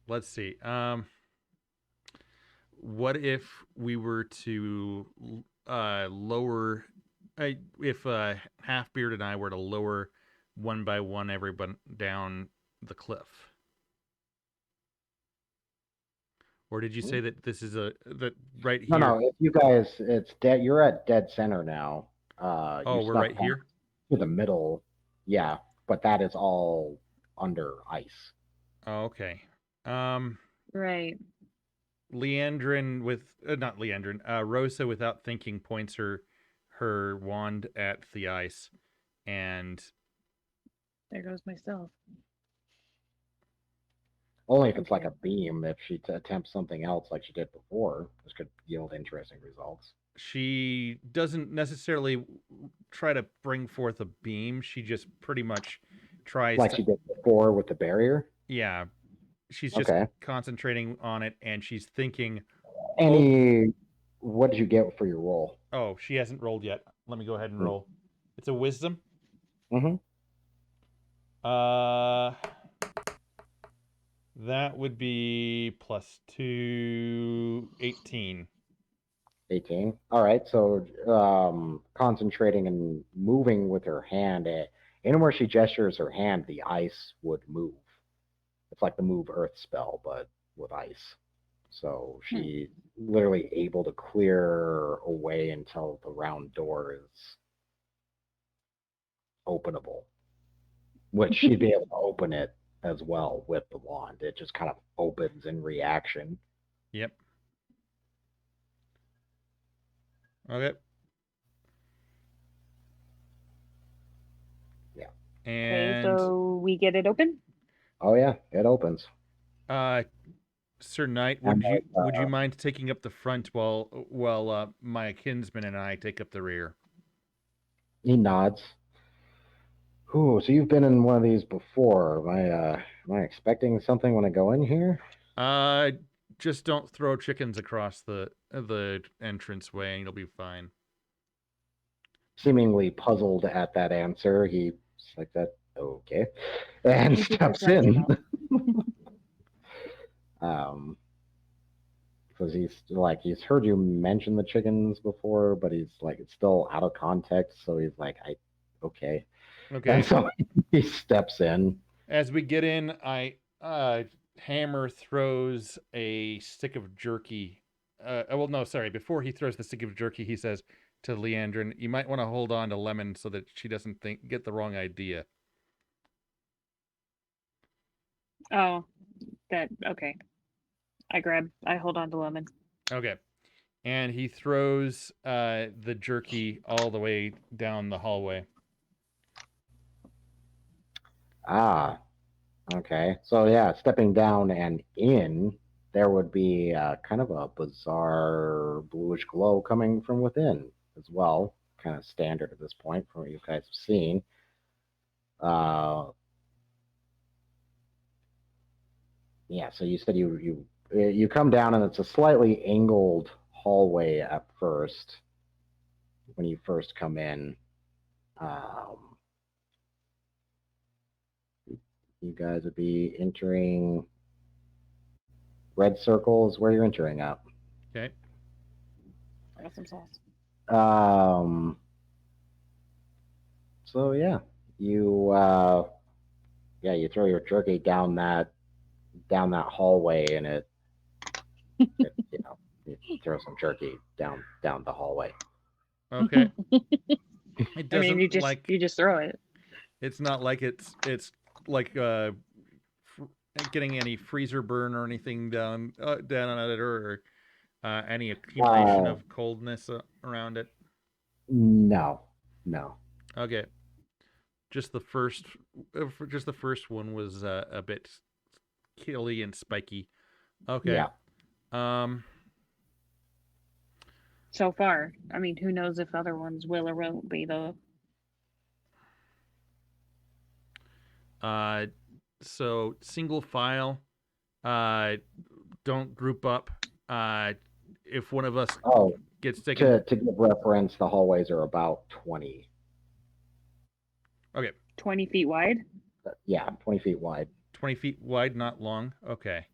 Let's see. What if we were to lower, if Halfbeard and I were to lower one by one everyone down the cliff? Or did you say that this is that right here? No. If you guys, it's dead. You're at dead center now. Oh, You we're snuck right here? to the middle. Yeah, but that is all under ice. Oh, okay. Right. Leandrin with not Leandrin. Rosa, without thinking, points her wand at the ice, and There goes myself. Only if it's like a beam. If she attempts something else like she did before, this could yield interesting results. she doesn't necessarily try to bring forth a beam. She just pretty much tries Like to. she did before with the barrier? Yeah. She's just concentrating on it, and she's thinking. What did you get for your roll? Oh, she hasn't rolled yet. Let me go ahead and roll. It's a wisdom. Mm-hmm. That would be +2, 18. 18. All right. So concentrating and moving with her hand, anywhere she gestures her hand, the ice would move. It's like the move earth spell, but with ice. So she's literally able to clear away until the round door is openable, which she'd be able to open it as well with the wand. It just kind of opens in reaction. Yep. Okay. Yeah. And okay, so we get it open? Oh yeah, it opens. Sir Knight, would you mind taking up the front while my kinsman and I take up the rear? He nods. Ooh, so you've been in one of these before. Am I expecting something when I go in here? Just don't throw chickens across the entranceway, and you'll be fine. Seemingly puzzled at that answer, he's like that. Okay, and steps in. Because he's heard you mention the chickens before, but he's like it's still out of context, so he's like, okay. And so he steps in. As we get in, Hammer throws a stick of jerky. Well, no, sorry. Before he throws the stick of jerky, he says to Leandrin, "You might want to hold on to Lemon so that she doesn't get the wrong idea." Oh, okay. I hold on to Lemon. Okay. And he throws the jerky all the way down the hallway. Ah, okay. So yeah, stepping down and in, there would be kind of a bizarre bluish glow coming from within as well. Kind of standard at this point from what you guys have seen. Yeah, so you said you come down and it's a slightly angled hallway at first when you first come in. You guys would be entering. Red circle is where you're entering up. Okay. I got some sauce. So yeah, you throw your jerky down that hallway, and it you throw some jerky down the hallway. Okay. It doesn't. I mean, you just throw it. It's not like it's like getting any freezer burn or anything down on it, or any accumulation of coldness around it. No. Okay. Just the first one was a bit killy and spiky. Okay. Yeah. So far, I mean, who knows if other ones will or won't be though. So single file. Don't group up. If one of us Oh, gets taken. to give reference, the hallways are about 20. Okay, 20 feet wide. Yeah, 20 feet wide. 20 feet wide, not long. Okay.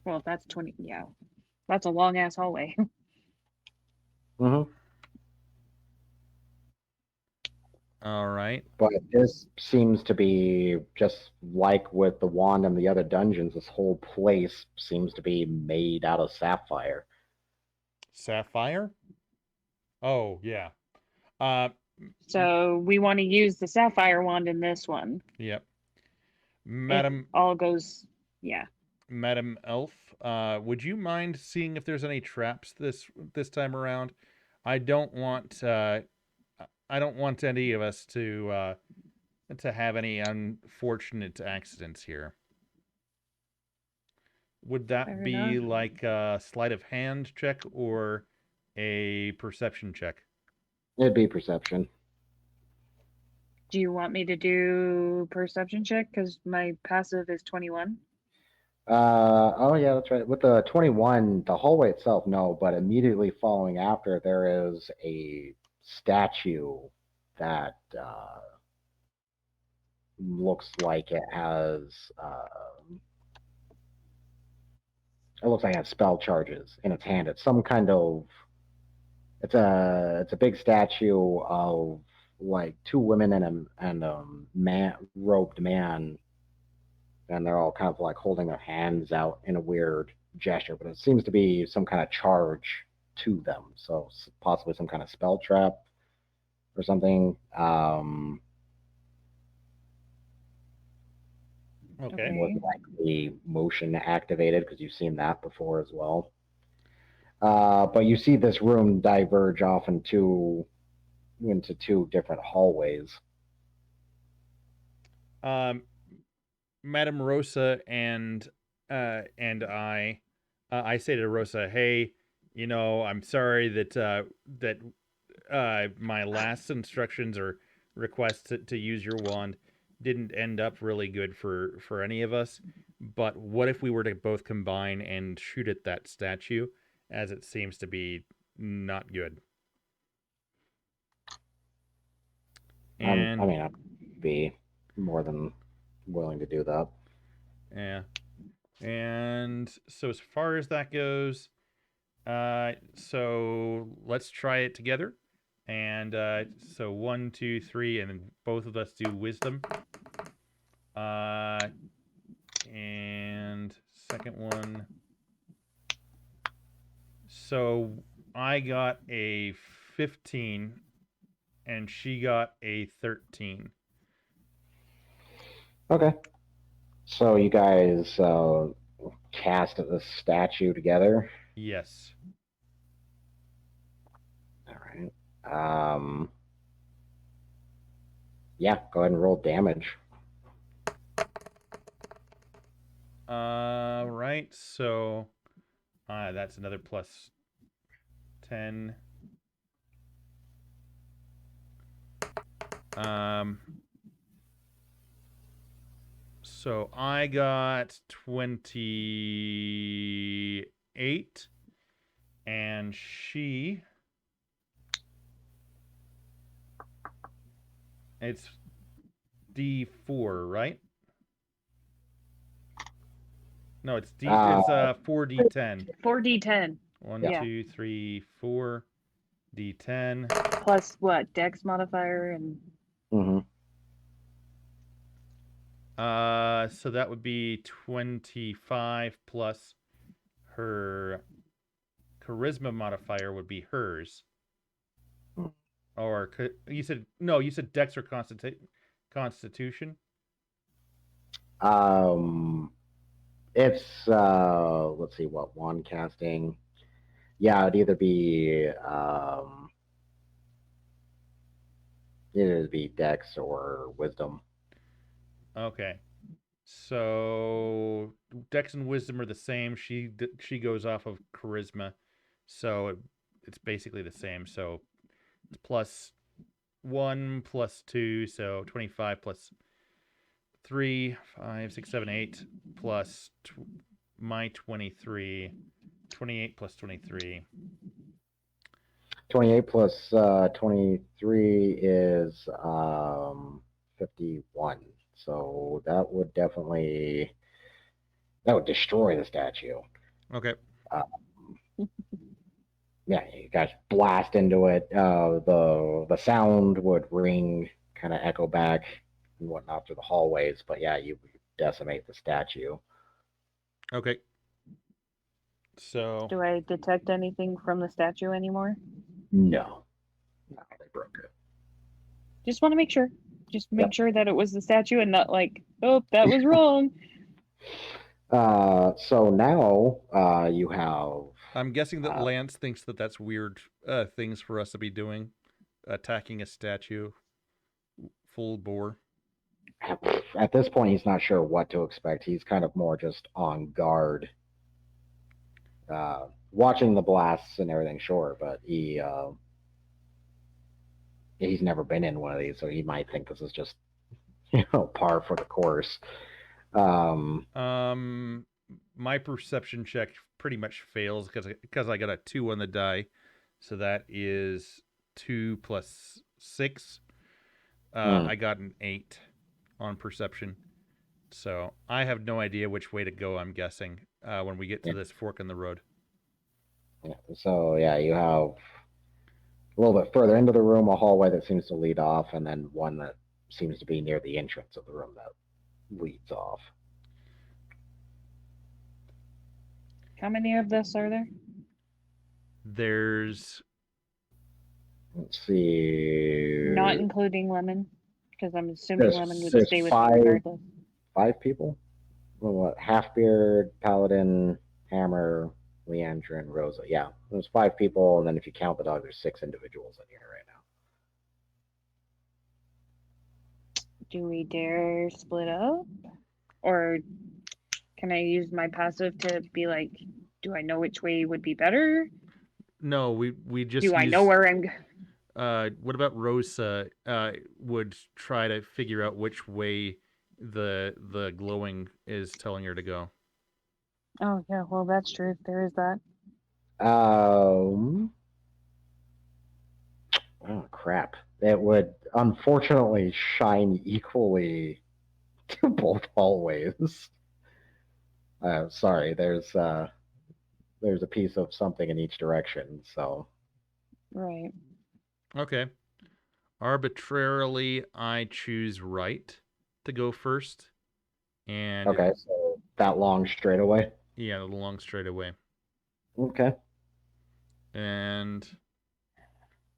Well, if that's 20, yeah, that's a long ass hallway. hmm All right. But this seems to be just like with the wand and the other dungeons. This whole place seems to be made out of sapphire. Sapphire? Oh, yeah. Uh, So we want to use the sapphire wand in this one. yep. If Madam all goes, yeah. Madam Elf, would you mind seeing if there's any traps this time around? I don't want any of us to have any unfortunate accidents here. Would that Fair be enough. like a sleight of hand check or a perception check? It'd be perception. Do you want me to do perception check? Because my passive is 21. Oh yeah, that's right. With the 21, the hallway itself, no, but immediately following after, there is a statue that looks like it has. It looks like it has spell charges in its hand. It's some kind of. It's a big statue of like two women and a man robed man, and they're all kind of like holding their hands out in a weird gesture, but it seems to be some kind of charge to them. So possibly some kind of spell trap or something. Okay. More than likely motion activated because you've seen that before as well. But you see this room diverge off into two different hallways. Madam Rosa and I say to Rosa, "Hey, I'm sorry that my last instructions or request to use your wand didn't end up really good for any of us. But what if we were to both combine and shoot at that statue, as it seems to be not good?" And I'd be more than willing to do that. yeah, and so as far as that goes, so let's try it together. And so 1, 2, 3, and then both of us do wisdom. And second one. So I got a 15 and she got a 13. Okay. So you guys cast the statue together. Yes. All right. Yeah, go ahead and roll damage. Right. So that's another plus 10. So I got 28 and she it's D4, right? No, it's 4D10. 4d10 1, Yeah. 2, 3, 4 D10. plus what? Dex modifier and Mm-hmm. So that would be 25 plus her charisma modifier would be hers. Or you said Dex or Constitution. It's let's see what wand casting. Yeah, it'd either be Dex or Wisdom. Okay. So Dex and Wisdom are the same. She goes off of charisma, so it's basically the same. So it's plus 1 plus 2, so 25 plus 3, 5, 6, 7, 8 plus my 23, 28 plus 23. 28 plus 23 is 51. So that would destroy the statue. Okay. Yeah, you guys blast into it. The sound would ring, kind of echo back and whatnot through the hallways. But yeah, you decimate the statue. Okay. So Do I detect anything from the statue anymore? No, they broke it. Just want to make sure. Just make sure that it was the statue and not like, oh, that was wrong. So now you have. I'm guessing that Lance thinks that that's weird things for us to be doing, attacking a statue full bore. At this point, he's not sure what to expect. He's kind of more just on guard, watching the blasts and everything. Sure, but he's never been in one of these, so he might think this is just par for the course. My perception check pretty much fails because I got a 2 on the die, so that is 2 plus 6. I got an 8 on perception, so I have no idea which way to go. I'm guessing when we get to this fork in the road. Yeah, so yeah, you have a little bit further into the room a hallway that seems to lead off, and then one that seems to be near the entrance of the room that leads off. How many of this are there? There's, let's see, not including Lemon, because I'm assuming Lemon would stay with me 5 regardless. 5 people. Well, what? Halfbeard, Paladin, Hammer, Leandra, and Rosa. Yeah, there's 5 people, and then if you count the dog, there's 6 individuals in here right now. Do we dare split up? Or can I use my passive to be like, do I know which way would be better? no, we just do I know where I'm what about Rosa would try to figure out which way the glowing is telling her to go. Oh yeah, well that's true. There is that. Oh crap. It would unfortunately shine equally to both hallways. Sorry, there's a piece of something in each direction, so. Right. Okay. Arbitrarily, I choose right to go first. And okay, so that long straightaway? Yeah, the long straightaway. Okay. And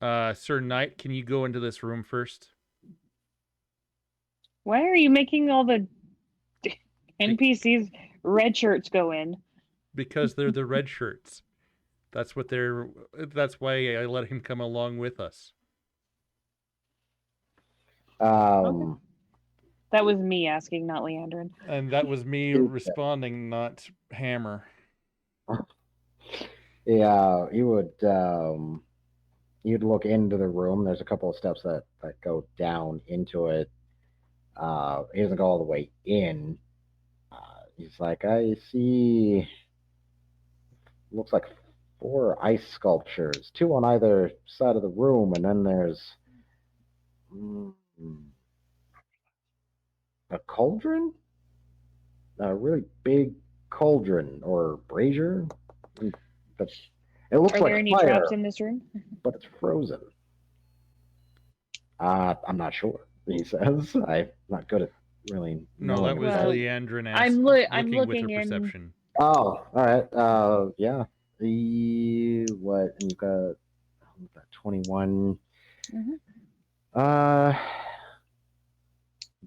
Sir Knight, can you go into this room first? Why are you making all the NPCs red shirts go in? Because they're the red shirts. That's what they're. That's why I let him come along with us. Okay. That was me asking, not Leandrin. And that was me responding, not Hammer. Yeah, you would. You'd look into the room. There's a couple of steps that go down into it. He doesn't go all the way in. He's like, I see. Looks like 4 ice sculptures, 2 on either side of the room, and then there's a cauldron, a really big cauldron or brazier. But it looks Are like there any fire, traps in this room? but it's frozen. I'm not sure. He says, I'm not good at really. No, that was Well, Leandrin I'm looking looking with her in. perception. Oh, all right. Yeah. What? And you've got 21. Mm-hmm.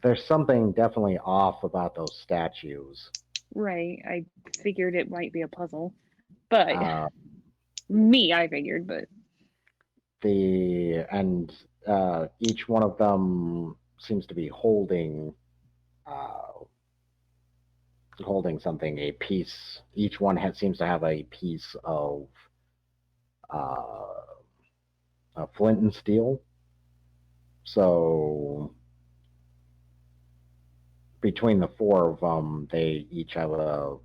There's something definitely off about those statues. Right. I figured it might be a puzzle, but I figured, but each one of them seems to be holding something, a piece. Each one seems to have a piece of flint and steel. So between the 4 of them, they each have a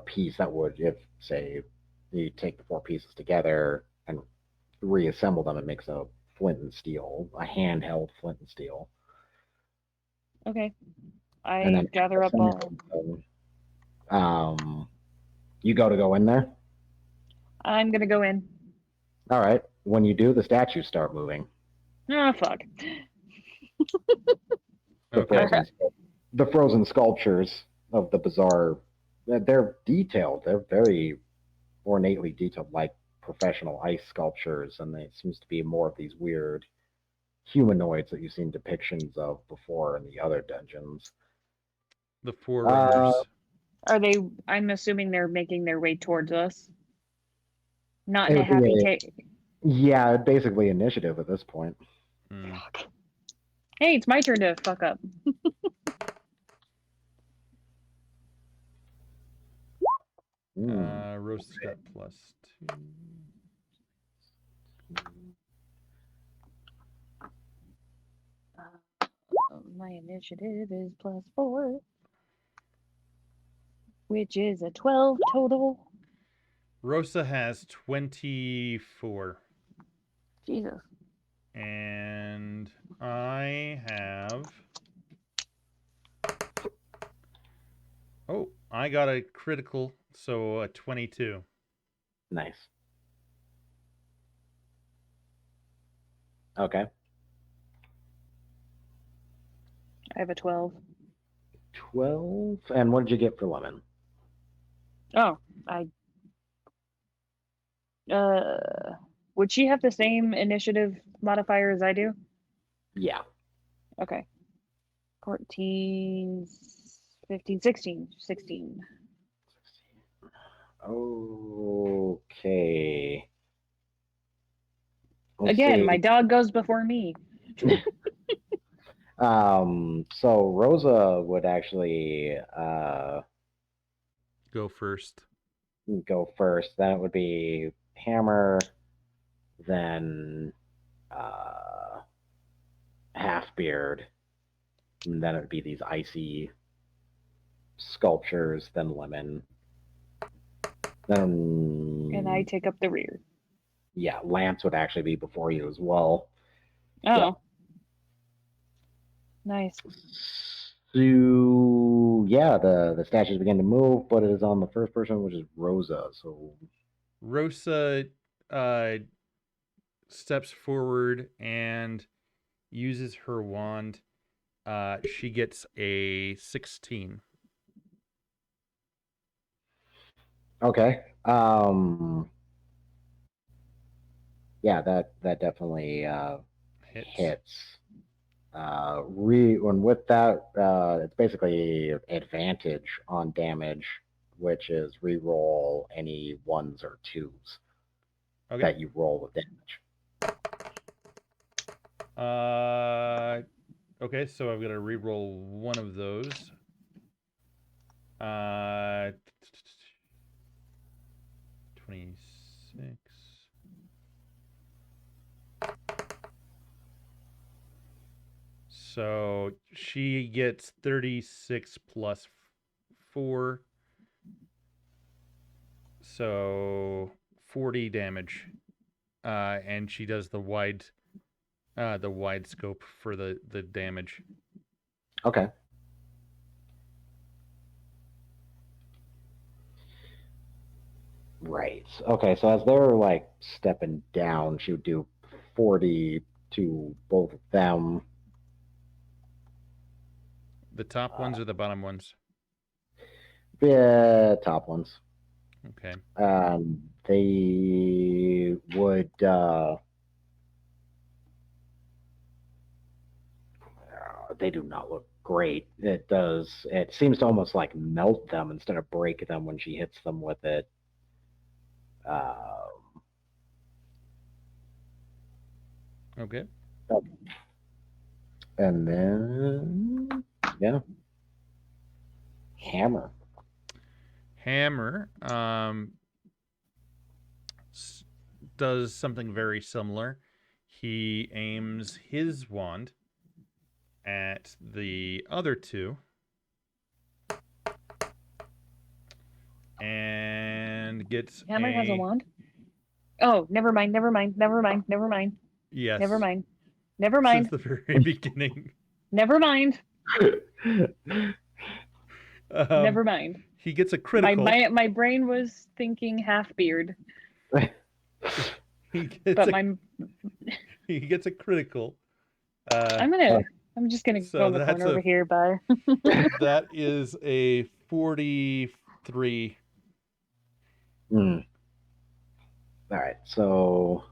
piece that would, if say you take the 4 pieces together and reassemble them, it makes a flint and steel, a handheld flint and steel. Okay. And I then gather up all. You go in there. I'm gonna go in. All right. When you do, the statues start moving. Oh fuck. Okay. The frozen sculptures of the bizarre, they're detailed. They're very ornately detailed, like professional ice sculptures, and there seems to be more of these weird humanoids that you've seen depictions of before in the other dungeons. The Forerunners. Are they? I'm assuming they're making their way towards us. Not It in a would be happy a- take. Yeah, basically initiative at this point. Hmm. Hey, it's my turn to fuck up. Roast's got +2. My initiative is +4, which is a 12 total. Rosa has 24. Jesus. And I have. Oh, I got a critical, so a 22. Nice. Okay. I have a 12. 12. And what did you get for lemon? Oh, would she have the same initiative modifier as I do? Yeah. Okay. 14, 15, 16. 16. Okay. Let's Again, see. my dog goes before me. So Rosa would actually Go first. go first. Then it would be Hammer, then Halfbeard, and then it would be these icy sculptures, then Lemon. Then And I take up the rear. yeah, Lance would actually be before you as well. Oh. Yeah. Nice. So yeah, the statues begin to move, but it is on the first person, which is Rosa. So Rosa steps forward and uses her wand. She gets a 16. okay. Yeah, that definitely hits. And with that, it's basically advantage on damage, which is re-roll any 1s or 2s that you roll with damage. Okay, so I've got to re-roll one of those. 26. So she gets 36 plus 4. So 40 damage. And she does the wide scope for the damage. Okay. Right. Okay, so as they're like stepping down, she would do 40 to both of them. The top ones or the bottom ones? The top ones. Okay. They would they do not look great. It seems to almost like melt them instead of break them when she hits them with it. Okay. And then yeah. Hammer does something very similar. he aims his wand at the other two and gets Hammer has a wand? Oh, never mind. Yes. Never mind. Since the very beginning. Never mind. Never Um, mind. he gets a critical. My brain was thinking half beard, He gets but a, he gets a critical. I'm just gonna so go in the that's corner over here. Bye. That is a 43. Hmm. All right, so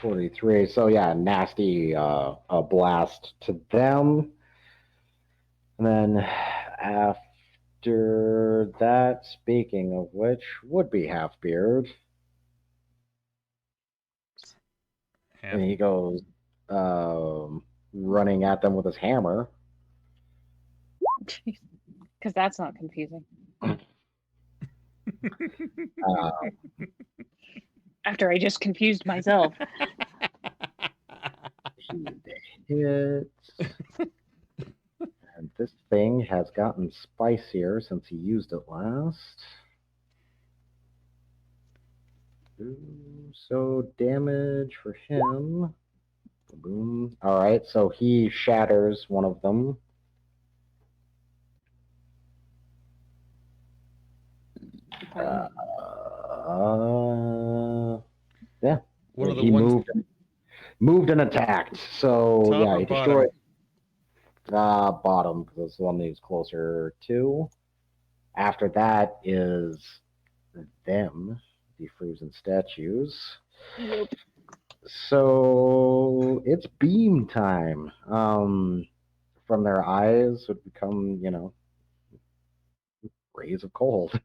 43. So yeah, nasty a blast to them. And then after that, speaking of which, would be Halfbeard. And he goes running at them with his hammer. Because that's not confusing. After I just confused myself. Hit. And this thing has gotten spicier since he used it last. Ooh, so damage for him. Boom. All right, so he shatters one of them. Yeah. One of the he ones moved and attacked. So top yeah, or he bottom? destroyed bottom because it's the one that he's closer to. After that is them, the frozen statues. Yep. So it's beam time. From their eyes would become, rays of cold.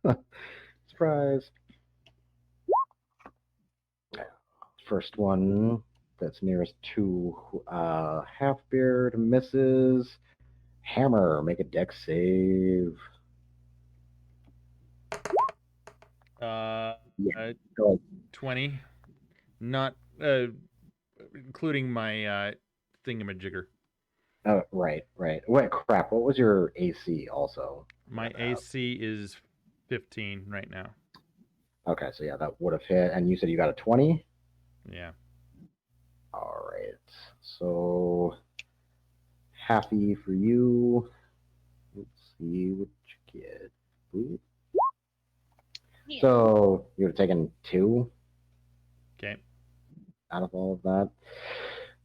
Surprise. First one that's nearest to Halfbeard misses. Hammer, make a dex save. Yeah. 20. Not including my thingamajigger. Oh, right. Wait, crap. What was your AC also? My AC is 15 right now. Okay, so yeah, that would have hit. And you said you got a 20? Yeah. All right. So happy for you. Let's see what you get. Boop. Yeah. So you're taking 2. Okay. Out of all of that.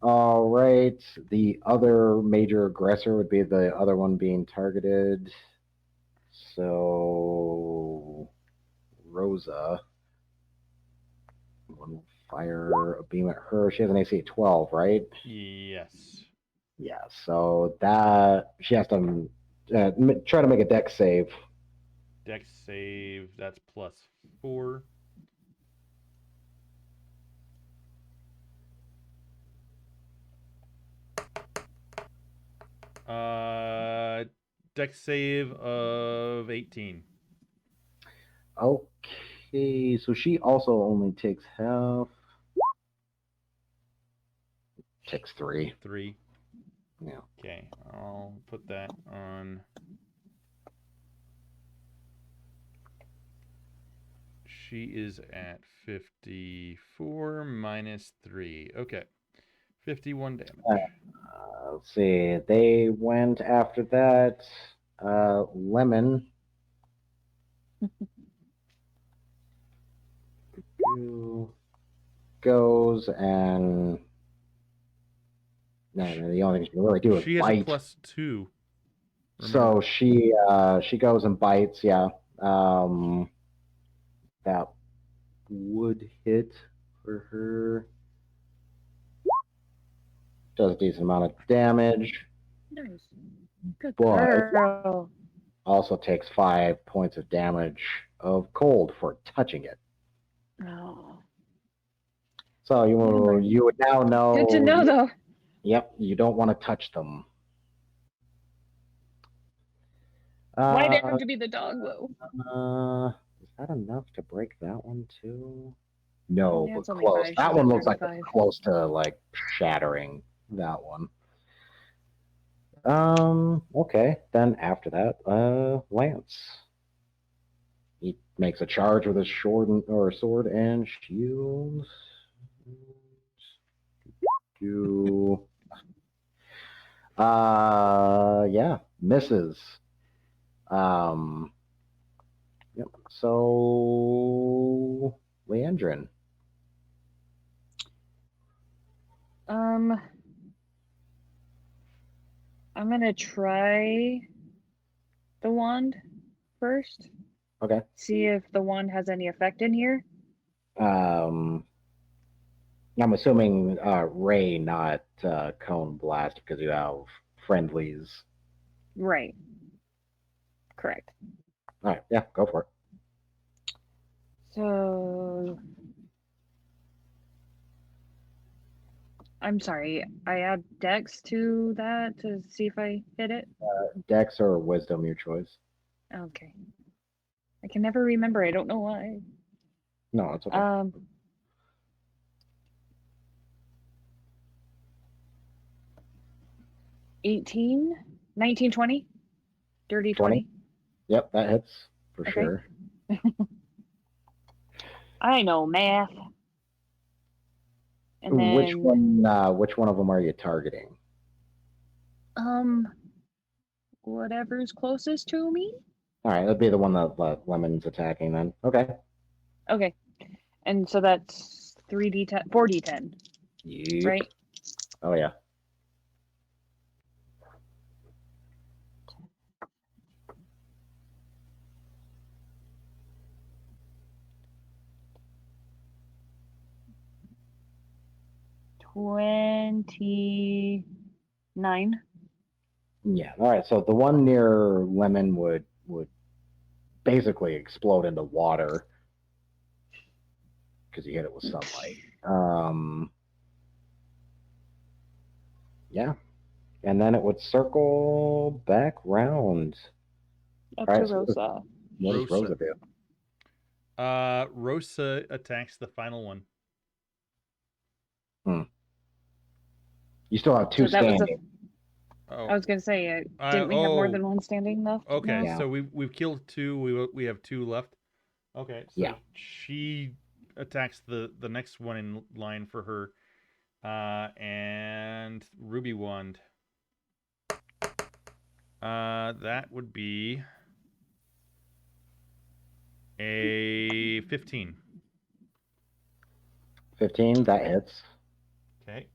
All right. The other major aggressor would be the other one being targeted. So Rosa. One will fire a beam at her. She has an AC of 12, right? Yes. Yeah. So that she has to try to make a dex save. Dex save, that's +4. Dex save of 18. Okay, so she also only takes half. Takes 3. 3. Yeah. Okay, I'll put that on. She is at 54 minus 3. Okay. 51 damage. Let's see. They went after that. Lemon. Goes and no, the only thing she can really do is She has bite. a +2. So she goes and bites. Yeah, that would hit for her. Does a decent amount of damage. Nice. Good But girl. also takes 5 points of damage of cold for touching it. Oh. So you would now know. Good to know, though. Yep, you don't want to touch them. Why'd it have to be the dog, though? Is that enough to break that one too? No, Yeah, but it's only close. 5. That She's one at looks like it's 35. close to like shattering. That one. Okay. Then after that, Lance. He makes a charge with his sword and shield. Yeah, misses. Yep. So, Leandrin. I'm gonna try the wand first. Okay. See if the wand has any effect in here. I'm assuming Ray, not Cone Blast, because you have friendlies. Right. Correct. All right. Yeah, go for it. So I'm sorry. I add Dex to that to see if I hit it. Dex or Wisdom, your choice. Okay. I can never remember. I don't know why. No, it's okay. 18, 19, 20, dirty 20. Yep, that hits for Okay. sure. I know math. And then Which one of them are you targeting? whatever's closest to me. All right, that'd be the one that Lemon's attacking then. Okay. Okay. And so that's 3d10, 4d10, Yep. right? Oh yeah. $29. Yeah. All right. So the one near Lemon would basically explode into water because you hit it with sunlight. Yeah. And then it would circle back round. Up All to right, so Rosa. what does Rosa do? Rosa attacks the final one. You still have two So that was standing. I was gonna say, didn't we have more than one standing left? Okay, now? Yeah. so we've killed 2. We have 2 left. Okay, so Yeah. she attacks the next one in line for her, and Ruby Wand. That would be a 15. 15, that hits. Okay.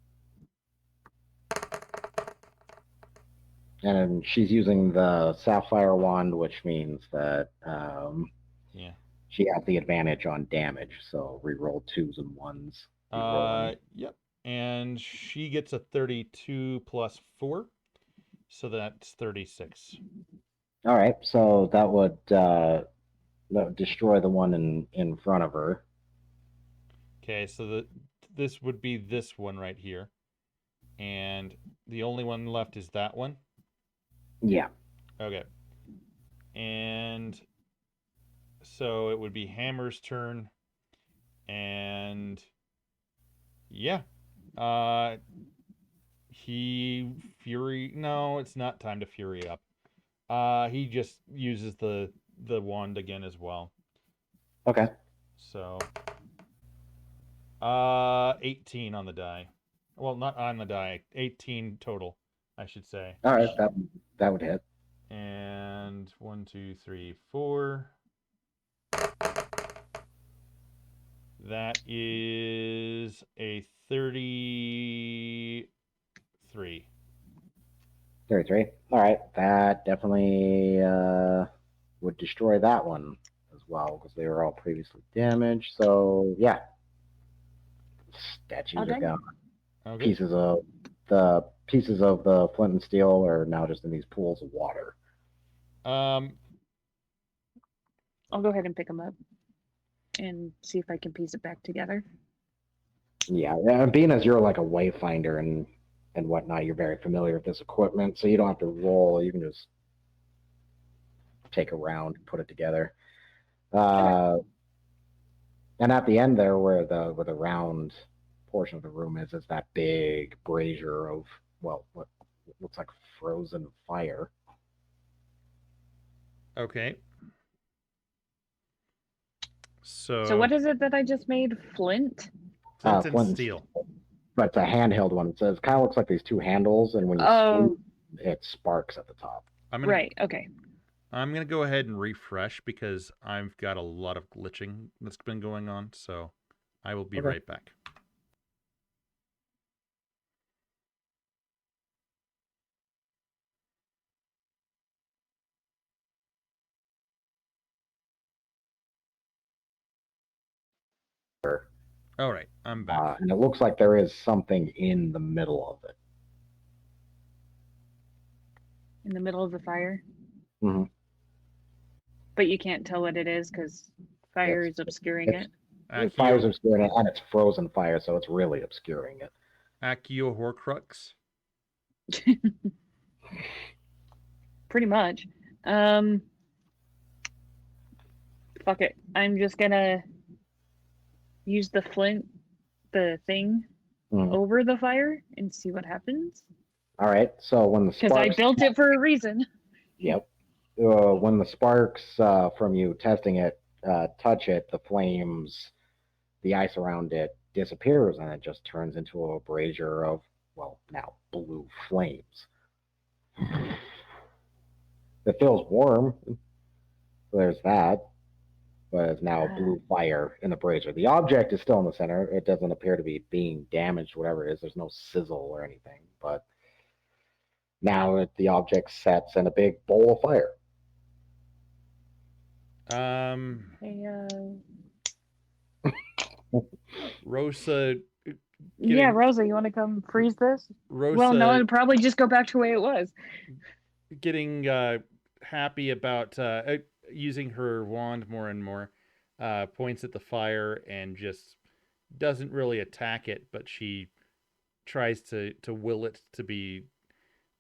And she's using the Sapphire Wand, which means that Yeah. she has the advantage on damage. So reroll 2s and 1s. Yep. And she gets a 32 plus 4, so that's 36. All right, so that would destroy the one in front of her. Okay, so this would be this one right here, and the only one left is that one. Yeah. Okay. And so it would be Hammer's turn, and yeah, he fury. No, it's not time to fury up. He just uses the wand again as well. Okay. So 18 on the die. Well, not on the die. 18 total, I should say. All right, that would hit. And 1, 2, 3, 4. That is a 33. 33. All right, that definitely would destroy that one as well because they were all previously damaged. So yeah, statues are gone. Okay. Pieces of the flint and steel are now just in these pools of water. I'll go ahead and pick them up and see if I can piece it back together. Yeah, and being as you're like a wayfinder and whatnot, you're very familiar with this equipment, so you don't have to roll. You can just take a round, put it together. And at the end there, where the round portion of the room is that big brazier of what looks like frozen fire. Okay. So what is it that I just made? Flint? Flint and Flint and steel. But it's a handheld one. It says kind of looks like these two handles, and when you Oh, squeeze, it sparks at the top. right. Okay. I'm gonna go ahead and refresh because I've got a lot of glitching that's been going on. So I will be right back. All right, I'm back. And it looks like there is something in the middle of it. In the middle of the fire. Mm-hmm. But you can't tell what it is because fire is obscuring it. Fire's obscuring it, and it's frozen fire, so it's really obscuring it. Accio Horcrux. Pretty much. Fuck it. I'm just gonna use the flint, the thing, over the fire and see what happens. All right. So when the because I built it for a reason. Yep. When the sparks from you testing it touch it, the flames, the ice around it disappears, and it just turns into a brazier of, well, now blue flames. It feels warm. There's that. But it's now blue fire in the brazier. The object is still in the center. It doesn't appear to be being damaged, whatever it is. There's no sizzle or anything. But now the object sets in a big bowl of fire. Rosa. Yeah, Rosa, you want to come freeze this? Rosa, well, no, it'd probably just go back to the way it was. Getting happy about using her wand more and more, points at the fire and just doesn't really attack it, but she tries to will it to be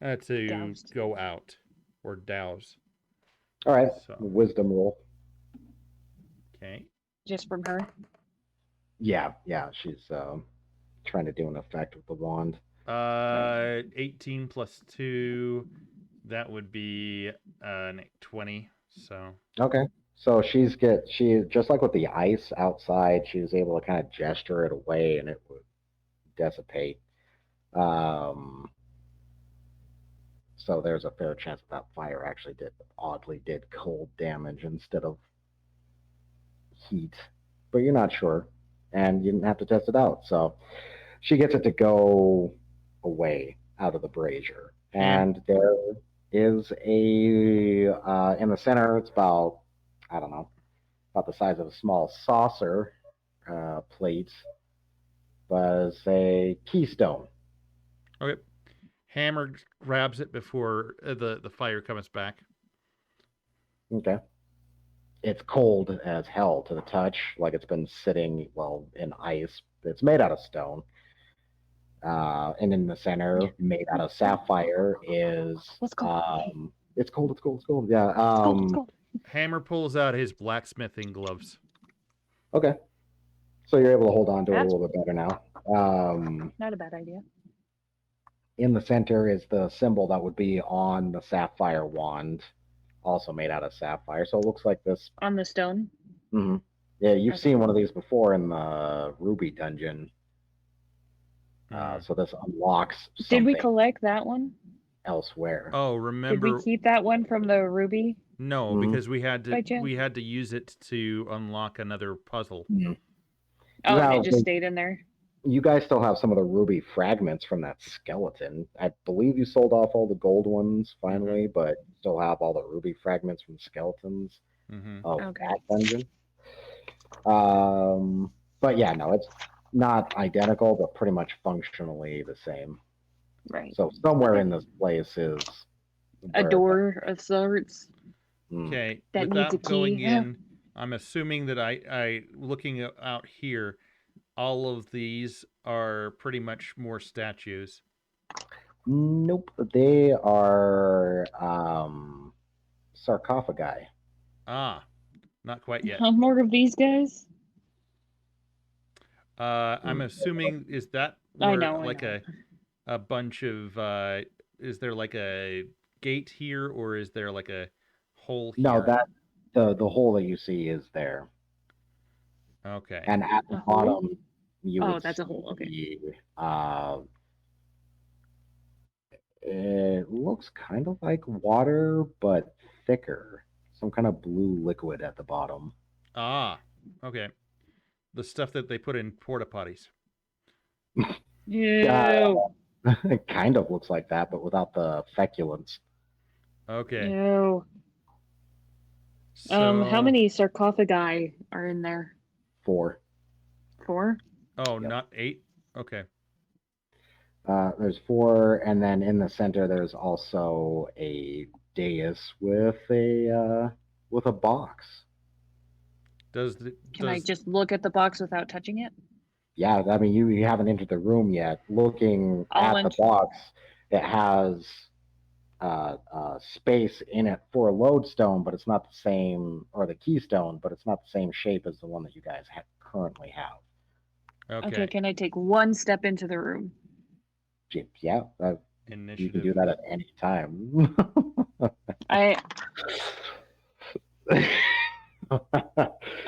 to doused. Go out or douse. All right, so. Wisdom roll. Okay. Just from her? Yeah, she's trying to do an effect with the wand. 18 plus 2, that would be 20. So okay, so she just like with the ice outside, she was able to kind of gesture it away, and it would dissipate. So there's a fair chance that fire actually did cold damage instead of heat, but you're not sure, and you didn't have to test it out. So she gets it to go away out of the brazier, and there is a in the center. It's about, I don't know, about the size of a small saucer plate, but it's a keystone. Okay. Hammer grabs it before the fire comes back. Okay. It's cold as hell to the touch, like it's been sitting, well, in ice. It's made out of stone. And in the center, made out of sapphire, is it's cold. It's cold. Yeah. It's cold. Hammer pulls out his blacksmithing gloves. Okay. So you're able to hold on to it a little bit better now. Not a bad idea. In the center is the symbol that would be on the sapphire wand, also made out of sapphire. So it looks like this. On the stone? Mm-hmm. Yeah, you've seen one of these before in the Ruby dungeon. So this unlocks something. Did we collect that one? Elsewhere. Oh, remember? Did we keep that one from the Ruby? No, because we had to use it to unlock another puzzle. Mm-hmm. Oh, and it just stayed in there. You guys still have some of the ruby fragments from that skeleton. I believe you sold off all the gold ones finally, but still have all the ruby fragments from skeletons of that dungeon. But yeah, no, it's not identical, but pretty much functionally the same. Right. So somewhere in this place is a door of sorts. Okay. That needs a key. Going in, I'm assuming that I looking out here, all of these are pretty much more statues. Nope, they are sarcophagi. Ah, not quite yet. More of these guys? I'm assuming is that I where know, I like know. a bunch of is there like a gate here or is there like a hole here? No, that the hole that you see is there, Okay. and at the A hole? bottom you Oh, would that's a hole. Okay. see, it looks kind of like water, but thicker. Some kind of blue liquid at the bottom. Ah, okay. The stuff that they put in porta potties. Ew. It kind of looks like that, but without the feculence. Okay. Ew. So How many sarcophagi are in there? 4. 4? Oh, Yep. not 8? Okay. There's 4, and then in the center there's also a dais with a box. Can I just look at the box without touching it? Yeah, I mean you haven't entered the room yet. Looking I'll at the enter. box, it has space in it for a lodestone, but it's not the same, or the keystone, but it's not the same shape as the one that you guys currently have. Okay. Can I take one step into the room? Yeah, you Initiative. can do that at any time.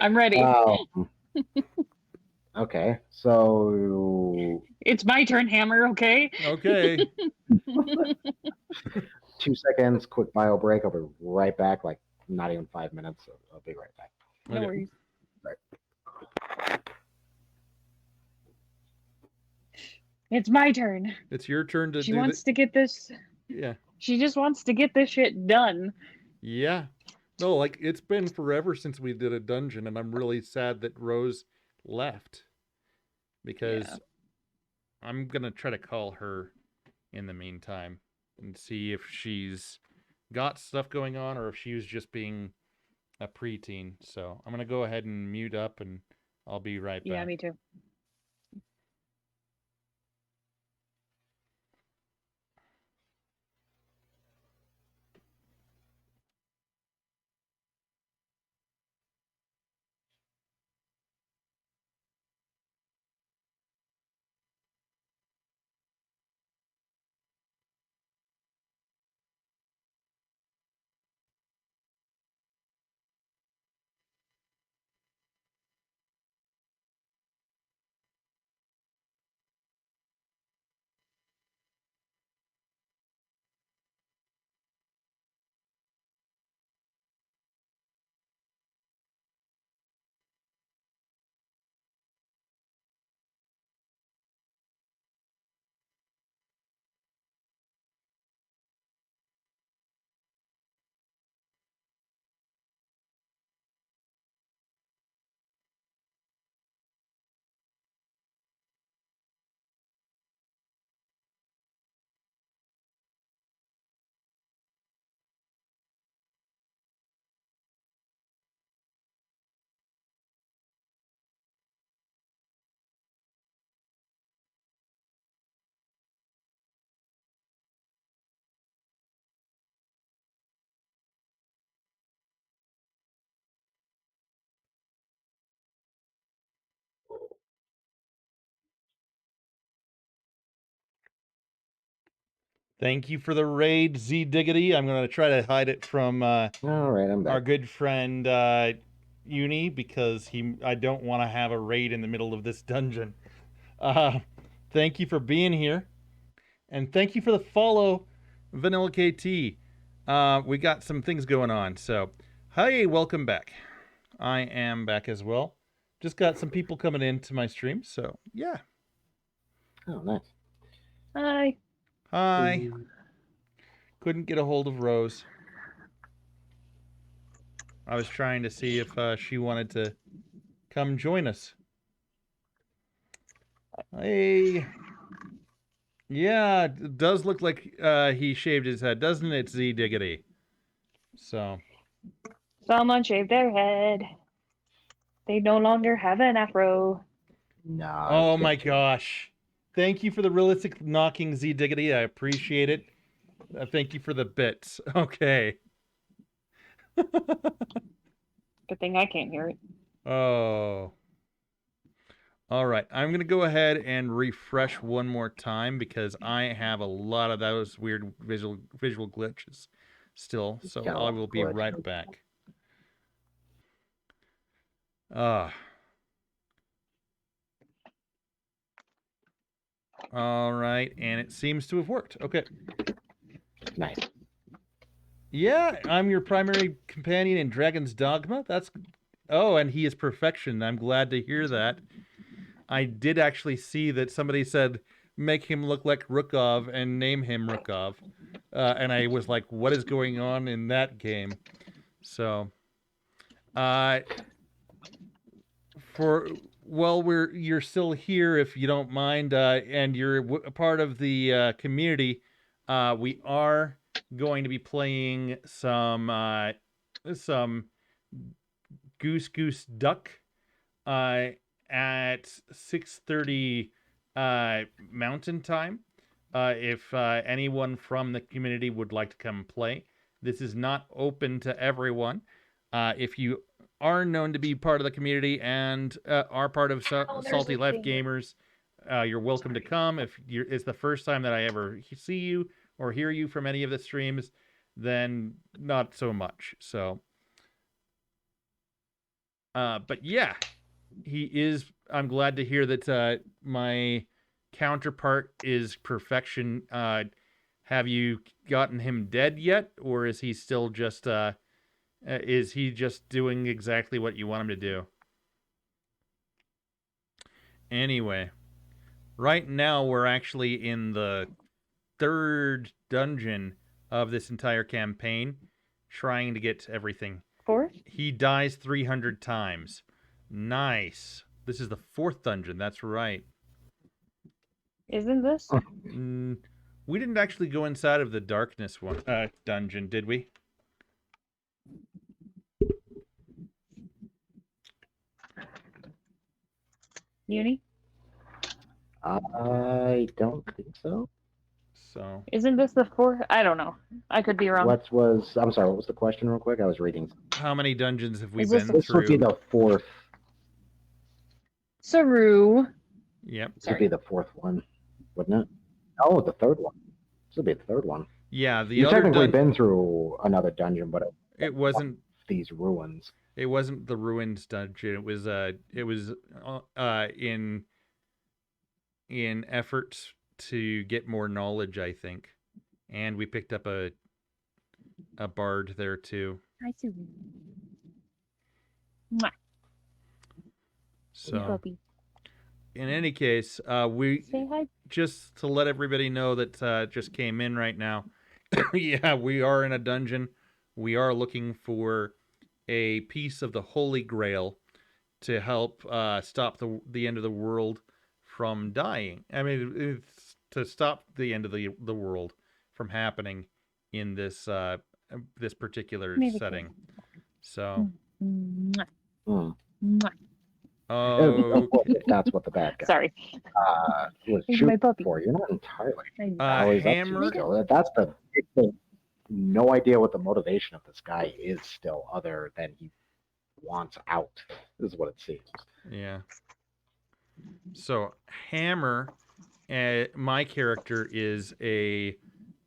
I'm ready. Okay, so It's my turn, Hammer, okay? Okay. 2 seconds, quick bio break. I'll be right back, like not even 5 minutes. So I'll be right back. No Okay. worries. It's my turn. It's your turn to She do wants to get this. Yeah. She just wants to get this shit done. Yeah. No, like it's been forever since we did a dungeon, and I'm really sad that Rose left because Yeah. I'm gonna try to call her in the meantime and see if she's got stuff going on or if she was just being a preteen. So I'm gonna go ahead and mute up, and I'll be right back. Yeah, me too. Thank you for the raid, Z Diggity. I'm gonna try to hide it from All right, I'm back. our good friend Uni because I don't want to have a raid in the middle of this dungeon. Thank you for being here, and thank you for the follow, Vanilla KT. We got some things going on, so hey, welcome back. I am back as well. Just got some people coming into my stream, so yeah. Oh, nice. Hi. Hi. Couldn't get a hold of Rose. I was trying to see if she wanted to come join us. Hey. Yeah, it does look like he shaved his head, doesn't it, Z Diggity? So. Someone shaved their head. They no longer have an afro. No. Oh my gosh. Thank you for the realistic knocking, Z Diggity. I appreciate it. Thank you for the bits. Okay. Good thing I can't hear it. Oh. All right, I'm gonna go ahead and refresh one more time because I have a lot of those weird visual glitches still. So Got a I lot will of be glitches. right back. All right, and it seems to have worked. Okay. Nice. Yeah, I'm your primary companion in Dragon's Dogma. And he is perfection. I'm glad to hear that. I did actually see that somebody said make him look like Rukov and name him Rukov. And I was like, what is going on in that game? So, uh, you're still here if you don't mind, and you're a part of the community. We are going to be playing some Goose Duck at 6:30 Mountain Time. If anyone from the community would like to come play, this is not open to everyone. If you are known to be part of the community and are part of Salty Life Gamers, you're welcome to come. If it's the first time that I ever see you or hear you from any of the streams, then not so much. So, but yeah, I'm glad to hear that my counterpart is perfection. Have you gotten him dead yet, or is he still just doing exactly what you want him to do? Anyway, right now we're actually in the third dungeon of this entire campaign, trying to get everything. Fourth? He dies 300 times. Nice. This is the fourth dungeon. That's right. Isn't this? We didn't actually go inside of the darkness dungeon, did we? Uni? I don't think so. So Isn't this the fourth? I don't know. I could be wrong. I'm sorry, what was the question real quick? I was reading. how many dungeons have we Is this been This would be through? the fourth. Saru. Yep. This would be the fourth one, wouldn't it? Oh, the third one. This would be the third one. Yeah, the You've other technically been through another dungeon, but it wasn't these ruins. It wasn't the ruins dungeon. It was in efforts to get more knowledge, I think. And we picked up a bard there too. Hi, Saru. Mwah. So Puppy. in any case, we Say hi. just to let everybody know that just came in right now. Yeah, we are in a dungeon. We are looking for a piece of the Holy Grail to help stop the end of the world from dying. I mean, it's to stop the end of the world from happening in this this particular Maybe setting. So, Mwah. Hmm. Mwah. Of course, if that's what the bad guy Sorry. was He's my shooting puppy. for. You're not entirely I always up Hammer. to still. That's the big thing. No idea what the motivation of this guy is still, other than he wants out. This is what it seems. Yeah. So Hammer, my character is a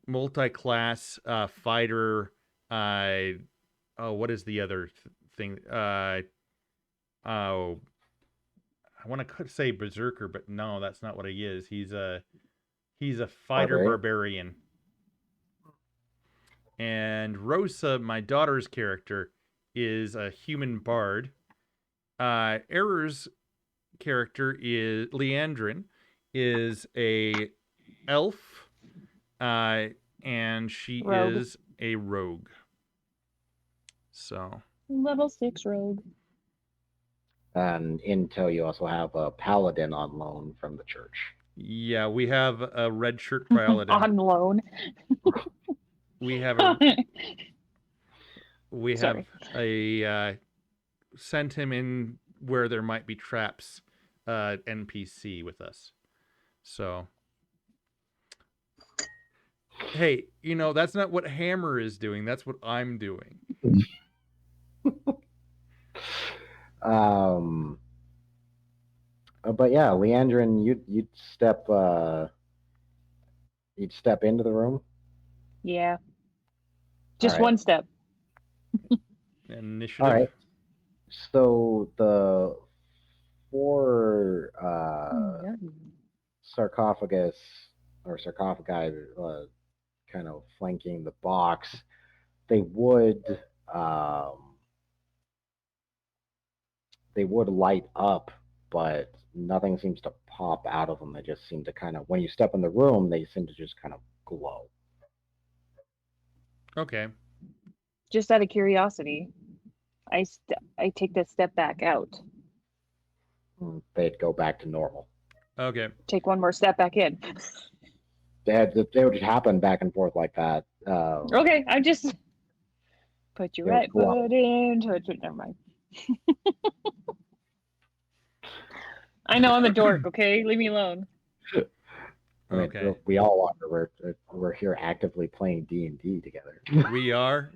multi-class fighter. What is the other thing? I want to say berserker, but no, that's not what he is. He's a fighter barbarian. And Rosa, my daughter's character, is a human bard. Error's character is Leandrin, is a elf, and she Rogue. is a rogue. So Level 6 rogue. And intel, you also have a paladin on loan from the church. yeah, we have a red shirt paladin. On loan. We have Sorry. a sent him in where there might be traps NPC with us. So hey, that's not what Hammer is doing. That's what I'm doing. But yeah, Leandrin, you'd step into the room. Yeah. Just All right. one step. Initiative. All right. So the four sarcophagus or sarcophagi kind of flanking the box, they would light up, but nothing seems to pop out of them. They just seem to kind of, when you step in the room, they seem to just kind of glow. Okay. Just out of curiosity, I take that step back out. They'd go back to normal. Okay. Take one more step back in. They would happen back and forth like that. Okay, I just put your right foot in. Never mind. I know I'm a dork. Okay, leave me alone. I mean, Okay. we all are. We're here actively playing D&D together. We are.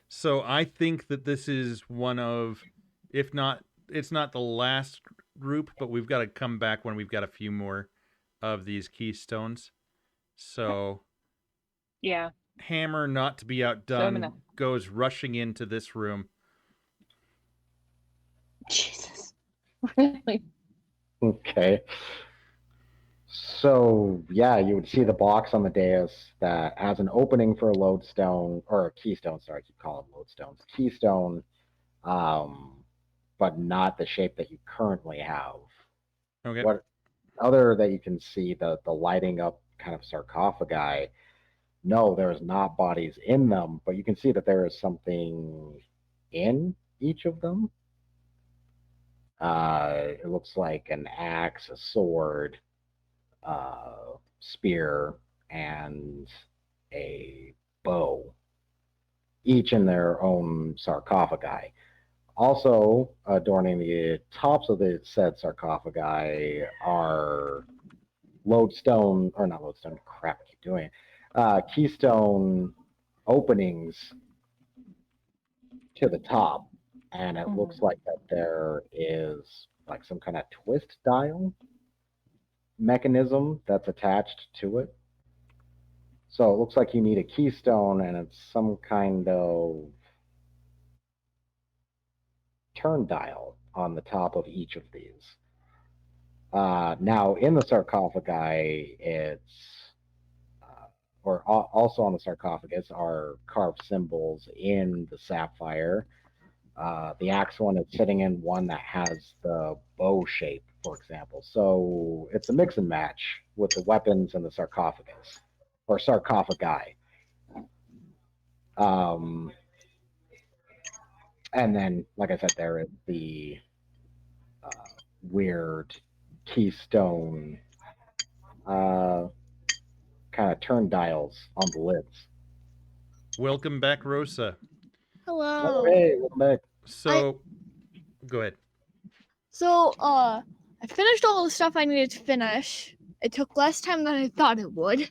So I think that this is one of, if not, it's not the last group, but we've got to come back when we've got a few more of these keystones. So Yeah. Hammer, not to be outdone, So goes rushing into this room. Jesus. Really? Okay. So yeah, you would see the box on the dais that has an opening for a lodestone or a keystone. Sorry, I keep calling them lodestones. Keystone, but not the shape that you currently have. Okay. What other that you can see the lighting up kind of sarcophagi? No, there's not bodies in them, but you can see that there is something in each of them. It looks like an axe, a sword, spear, and a bow, each in their own sarcophagi. Also, adorning the tops of the said sarcophagi are lodestone, or not lodestone, crap, I keep doing it, keystone openings to the top. And it looks like that there is like some kind of twist dial mechanism that's attached to it. So it looks like you need a keystone, and it's some kind of turn dial on the top of each of these. Now, in the sarcophagi, or also on the sarcophagus, are carved symbols in the sapphire. The axe one is sitting in one that has the bow shape, for example. So it's a mix and match with the weapons and the sarcophagus, or sarcophagi. And then, like I said, there is the weird keystone kind of turn dials on the lids. Welcome back, Rosa. Hello. Hey, welcome back. So, go ahead. So, I finished all the stuff I needed to finish. It took less time than I thought it would.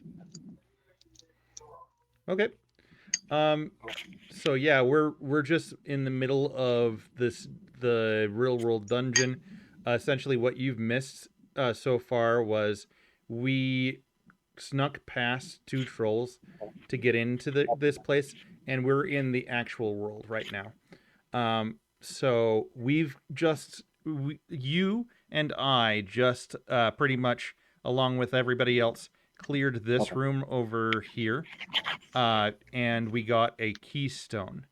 Okay. So yeah, we're just in the middle of the real world dungeon. Essentially, what you've missed so far was we snuck past two trolls to get into this place, and we're in the actual world right now. So we've you and I just pretty much, along with everybody else, cleared this room over here, and we got a keystone.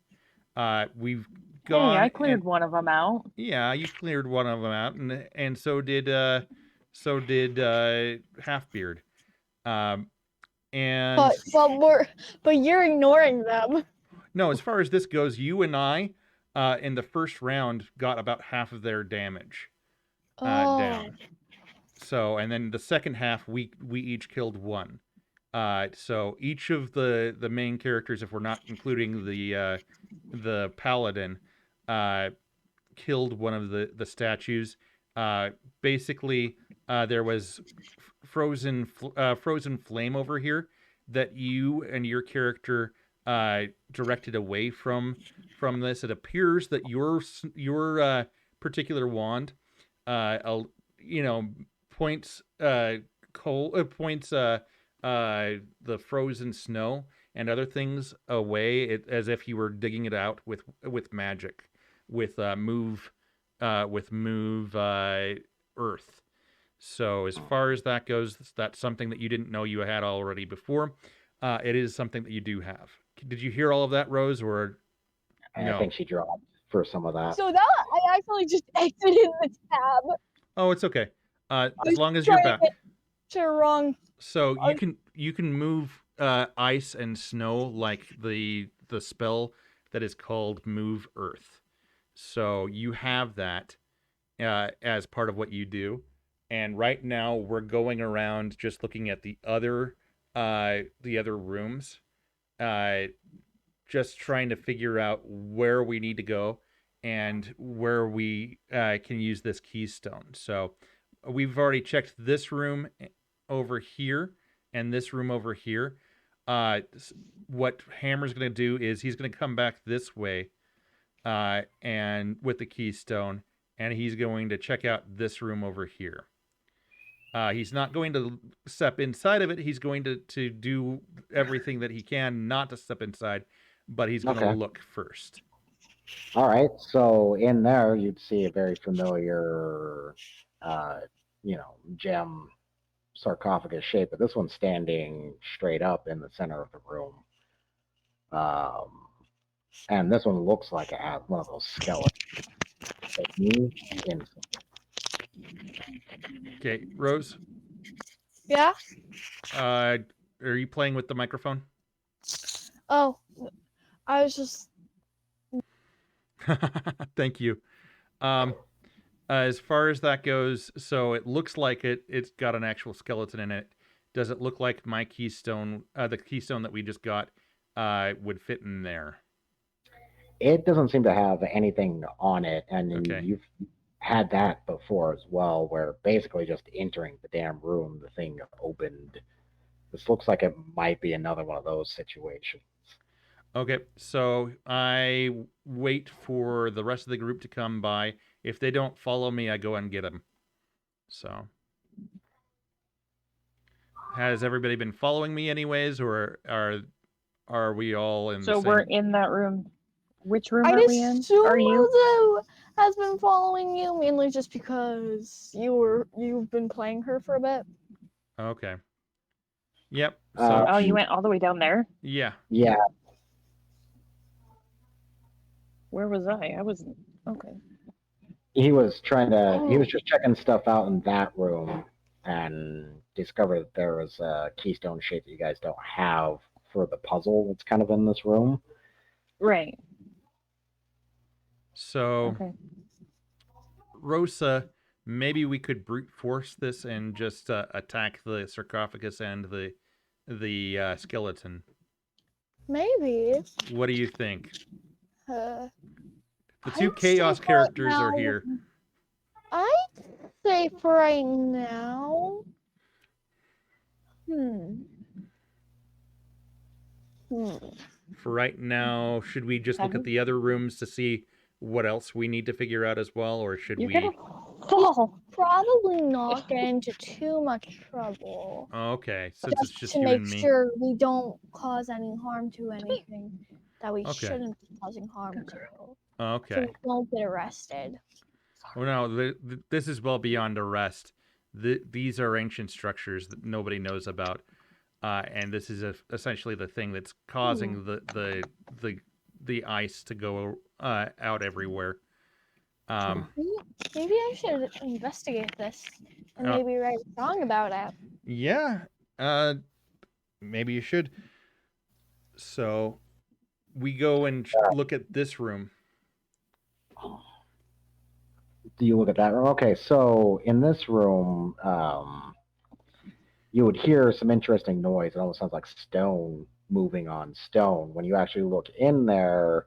We've gone. Hey, I cleared one of them out. Yeah, you cleared one of them out, and so did Halfbeard. And but you're ignoring them. no, as far as this goes, you and I, in the first round, got about half of their damage down. So, and then the second half, we each killed one. So each of the main characters, if we're not including the paladin, killed one of the statues. Basically, there was frozen flame over here that you and your character directed away from this. It appears that your particular wand, points points the frozen snow and other things away, as if you were digging it out with magic, with move earth. So as far as that goes, that's something that you didn't know you had already before. It is something that you do have. Did you hear all of that, Rose, or no? I think she dropped for some of that. So that I actually just exited the tab. Oh, it's okay. I As was long as you're trying to back. get to the wrong. So you can move ice and snow like the spell that is called Move Earth. So you have that as part of what you do. And right now we're going around just looking at the other rooms, uh, just trying to figure out where we need to go and where we can use this keystone. So we've already checked this room over here and this room over here. What Hammer's going to do is he's going to come back this way and with the keystone, and he's going to check out this room over here. He's not going to step inside of it. He's going to do everything that he can not to step inside, but he's going to look first. All right. So in there, you'd see a very familiar, gem sarcophagus shape, but this one's standing straight up in the center of the room. And this one looks like it has one of those skeletons. Okay, Rose? Yeah? Are you playing with the microphone? Oh, I was just. Thank you. As far as that goes, so it looks like it's got an actual skeleton in it. Does it look like my keystone, the keystone that we just got, would fit in there? It doesn't seem to have anything on it, and Okay. you've had that before as well, where basically just entering the damn room, the thing opened. This looks like it might be another one of those situations. Okay, so I wait for the rest of the group to come by. If they don't follow me, I go and get them. So, has everybody been following me anyways, or are we all in the same? So we're in that room. Which room I are we in? assume Are you? Lizzo has been following you mainly just because you've been playing her for a bit. Okay. Yep. So Oh, you went all the way down there? yeah. Yeah. Where was I? I wasn't. Okay. He was just checking stuff out in that room and discovered that there was a keystone shape that you guys don't have for the puzzle that's kind of in this room. Right. So, Okay. Rosa, maybe we could brute force this and just attack the sarcophagus and the skeleton. Maybe. What do you think? The two chaos characters are here. I'd say for right now. For right now, should we just look at the other rooms to see what else we need to figure out as well, or should You're we? gonna fall. Probably not get into too much trouble. Okay, since it's just to you make and me. sure we don't cause any harm to anything that we shouldn't be causing harm to. Okay. So we won't get arrested. Oh no, this is well beyond arrest. These are ancient structures that nobody knows about, and this is essentially the thing that's causing the ice to go out everywhere. Maybe I should investigate this and maybe write a song about it. Yeah, maybe you should. So we go and look at this room. Do you look at that room? Okay, so in this room, you would hear some interesting noise. It almost sounds like stone moving on stone. When you actually look in there,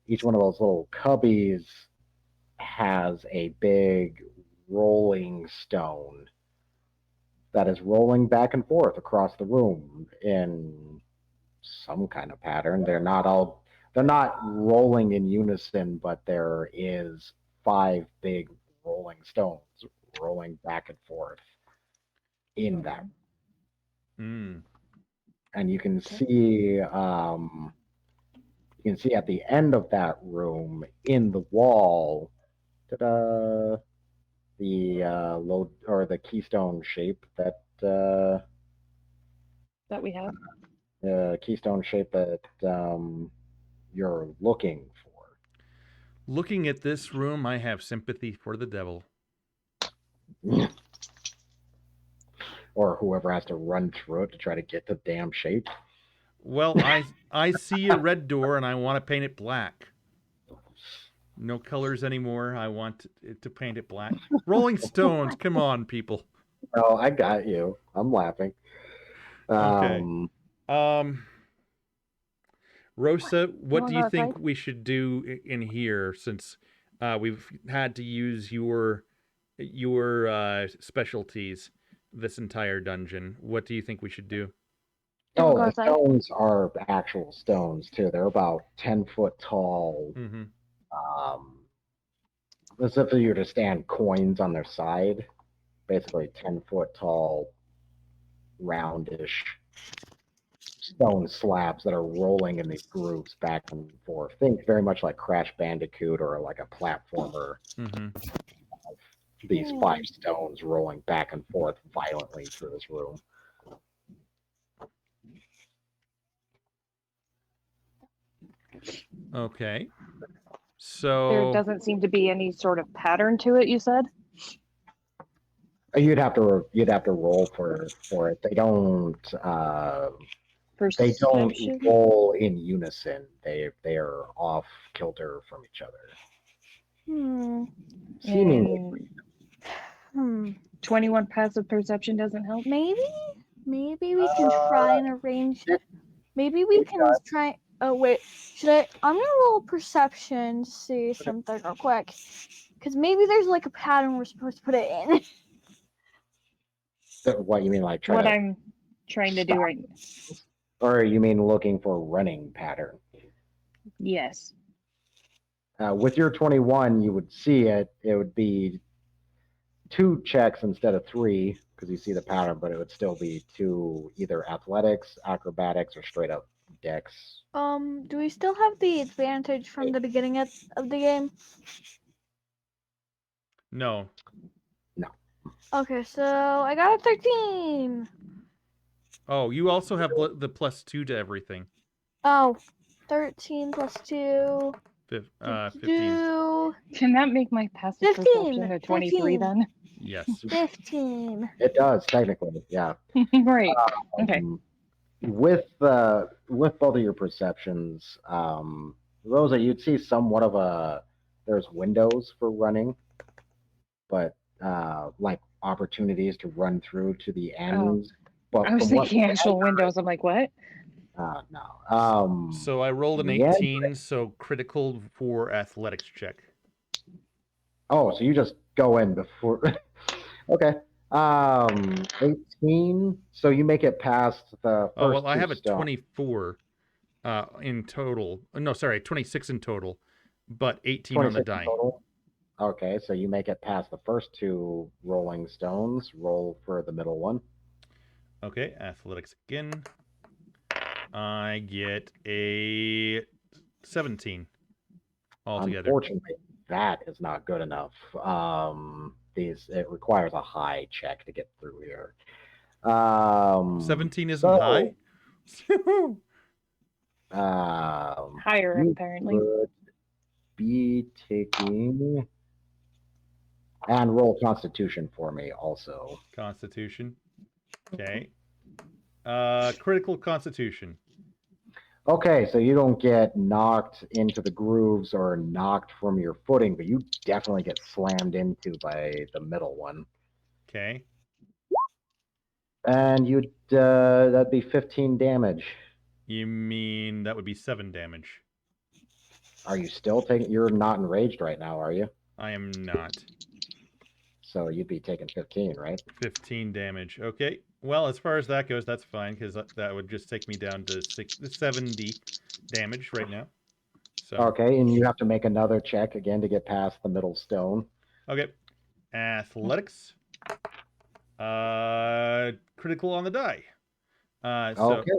each one of those little cubbies has a big rolling stone that is rolling back and forth across the room in some kind of pattern. They're not all they're not rolling in unison, but there is 5 big rolling stones rolling back and forth in that. Mm. And you can see at the end of that room in the wall, ta-da, the load or the keystone shape that That we have. you're looking for. Looking at this room, I have sympathy for the devil. Or whoever has to run through it to try to get the damn shape. Well, I see a red door and I want to paint it black. No colors anymore. I want to paint it black. Rolling Stones, come on, people. Oh, I got you. I'm laughing. Okay. Rosa, what do you think right? we should do in here since we've had to use your specialties this entire dungeon? What do you think we should do? Oh, the stones are actual stones too. They're about 10 foot tall. Mm-hmm. As if you were to stand coins on their side. Basically 10 foot tall, roundish stone slabs that are rolling in these grooves back and forth. Think very much like Crash Bandicoot or like a platformer. Mm-hmm. These 5 stones rolling back and forth violently through this room. Okay. So there doesn't seem to be any sort of pattern to it. You said you'd have to roll for it. They don't. They don't roll in unison. They are off kilter from each other. Seemingly. 21 passive perception doesn't help. Maybe we can try and arrange. Maybe we can try. Oh wait, should I? I'm gonna roll perception to see something real quick, because maybe there's like a pattern we're supposed to put it in. What you mean, like what I'm trying to do right now? Or you mean looking for a running pattern? Yes. With your 21, you would see it. It would be 2 checks instead of 3 because you see the pattern, but it would still be 2 either athletics, acrobatics, or straight up dex. Do we still have the advantage from the beginning of the game? No. No. Okay, so I got a 13. Oh, you also have the +2 to everything. Oh, 13 plus 2. 15. Can that make my passive perception a 23 then? Yes. 15. It does, technically, yeah. Right. Okay. With both of your perceptions, Rosa, you'd see somewhat of there's windows for running, but like opportunities to run through to the ends. But I was thinking actual windows. I'm like, what? No. So I rolled an 18, so critical for athletics check. Oh, so you just go in before. Okay. 18. So you make it past the first. Oh well, I have a stone. 24 in total. No, sorry, 26 in total, but 18 on the die. Total. Okay, so you make it past the first 2 rolling stones. Roll for the middle one. Okay, athletics again. I get a 17 altogether. Unfortunately, that is not good enough. It requires a high check to get through here. 17 isn't high. Higher apparently. Would be taking and roll Constitution for me also. Constitution. Okay. Critical Constitution. Okay, so you don't get knocked into the grooves or knocked from your footing, but you definitely get slammed into by the middle one. Okay. And that'd be 15 damage. You mean that would be 7 damage? Are you still taking? You're not enraged right now, are you? I am not. So you'd be taking 15, right? 15 damage. Okay. Well, as far as that goes, that's fine because that would just take me down to 70 damage right now. So Okay, and you have to make another check again to get past the middle stone. okay, athletics. Critical on the die. So Okay.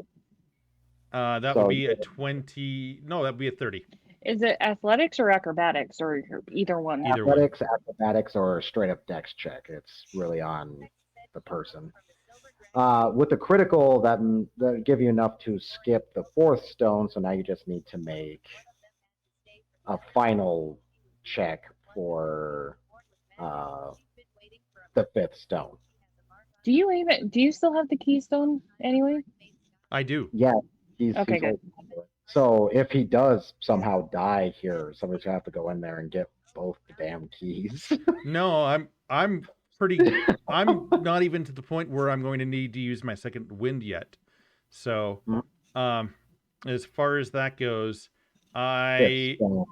that So would be a 20. No, that would be a 30. Is it athletics or acrobatics or either one? Either one. athletics, acrobatics, or straight up dex check. It's really on the person. With the critical, that give you enough to skip the fourth stone. So now you just need to make a final check for the fifth stone. Do you still have the keystone anyway? I do. Yeah, he's Okay, good. holding on to it. So if he does somehow die here, somebody's gonna have to go in there and get both the damn keys. No, I'm I'm not even to the point where I'm going to need to use my second wind yet. So, as far as that goes, Fifth stone.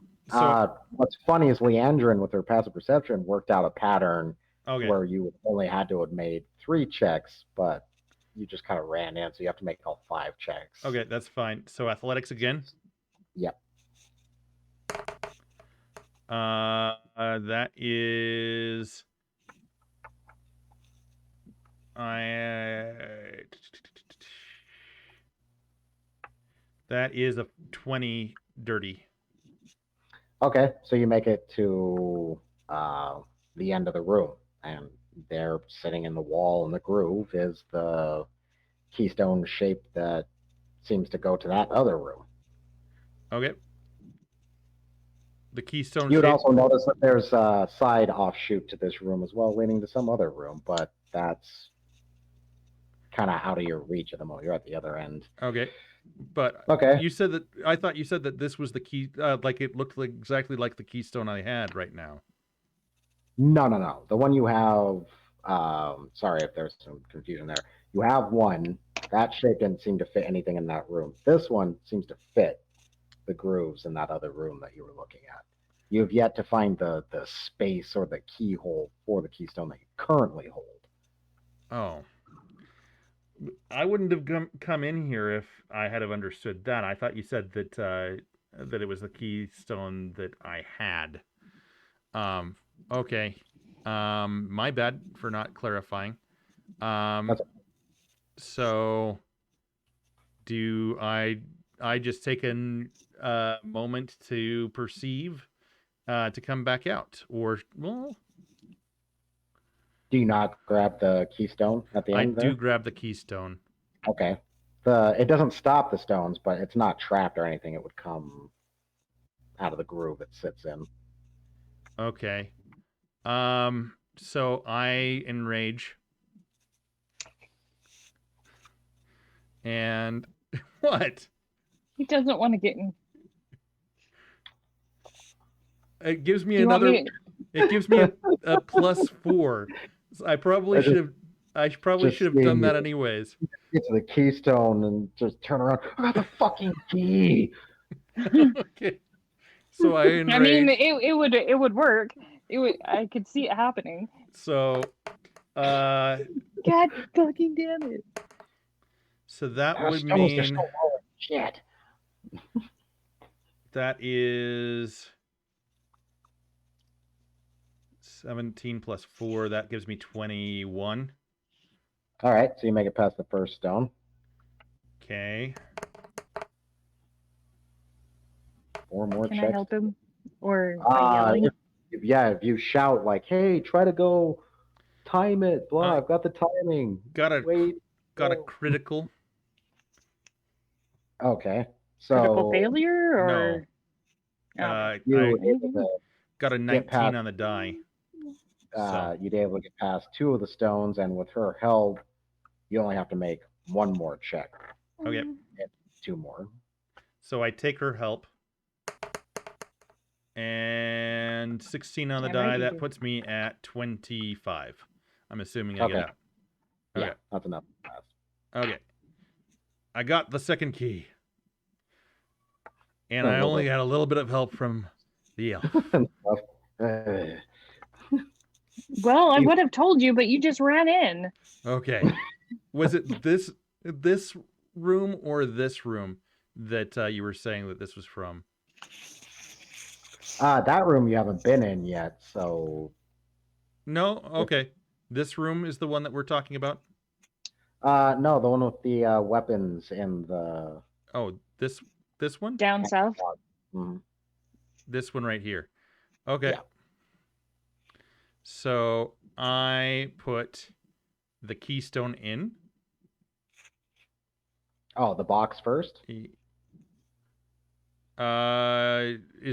What's funny is Leandrin, with her passive perception, worked out a pattern okay. where you only had to have made 3 checks, but you just kind of ran in, so you have to make all 5 checks. Okay, that's fine. So athletics again. Yep. That is that is a 20 dirty. Okay, so you make it to the end of the room, and there, sitting in the wall in the groove, is the keystone shape that seems to go to that other room. Okay. The keystone You would shape. also notice that there's a side offshoot to this room as well, leading to some other room, but that's kind of out of your reach at the moment. You're at the other end. Okay. But okay, you said that, I thought you said that this was the key, like it looked like exactly like the keystone I had right now. No. The one you have, sorry if there's some confusion there. You have one. That shape didn't seem to fit anything in that room. This one seems to fit the grooves in that other room that you were looking at. You have yet to find the space or the keyhole for the keystone that you currently hold. Oh. I wouldn't have come in here if I had have understood that. I thought you said that that it was the keystone that I had. Okay. My bad for not clarifying. So do I just take a moment to perceive to come back out, or well, do you not grab the keystone at the end? I do grab the keystone. Okay. It doesn't stop the stones, but it's not trapped or anything. It would come out of the groove it sits in. Okay. So I enrage. And what? He doesn't want to get in. It gives me another. It gives me a +4. So I probably should have. I probably should have done that anyways. Get to the keystone and just turn around. I got the fucking key. Okay. So I enrage. I mean, it would work. I could see it happening. So, God fucking damn it. So that would mean shit. That is 17 plus 4. That gives me 21. All right, so you make it past the first stone. Okay. 4 more checks. Can I help him? Or by yelling? If you shout like, "Hey, try to go time it, blah, I've got the timing." Got a critical. Okay. So critical failure or no. You got a 19 on the die. You'd be able to get past 2 of the stones, and with her help, you only have to make 1 more check. Okay. And 2 more. So I take her help. And 16 on the die. That puts me at 25. I'm assuming I get up. Okay. Yeah, that's enough. Okay. I got the second key. And I only got a little bit of help from the elf. Well, I would have told you, but you just ran in. Okay. Was it this room or this room that you were saying that this was from? That room you haven't been in yet, so No? Okay. This room is the one that we're talking about? no, the one with the weapons and the Oh, this one? Down south. Mhm. This one right here. Okay. Yeah. So I put the keystone in. Oh, the box first? Is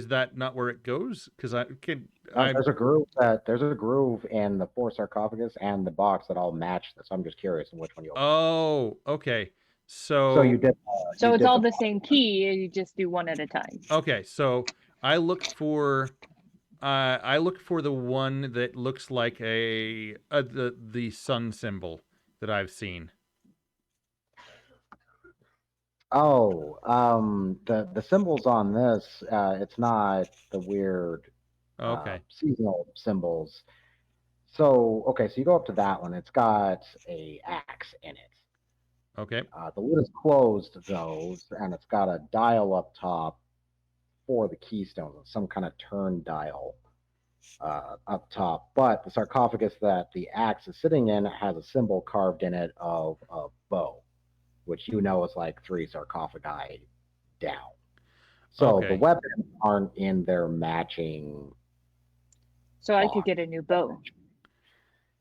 that not where it goes? Because There's a groove in the 4 sarcophagus and the box that all match this. I'm just curious in which one you open. Oh, okay. So you did. So you it's did all the same key. You just do one at a time. Okay, so I look for the one that looks like the sun symbol that I've seen. Oh, the symbols on this, it's not the weird Okay. seasonal symbols. So okay, so you go up to that one. It's got a axe in it. Okay. The lid is closed though, and it's got a dial up top for the keystones, some kind of turn dial up top. But the sarcophagus that the axe is sitting in has a symbol carved in it of a bow, which you know is like 3 sarcophagi down. So the Okay. weapons aren't in their matching. So I box. could get a new bow.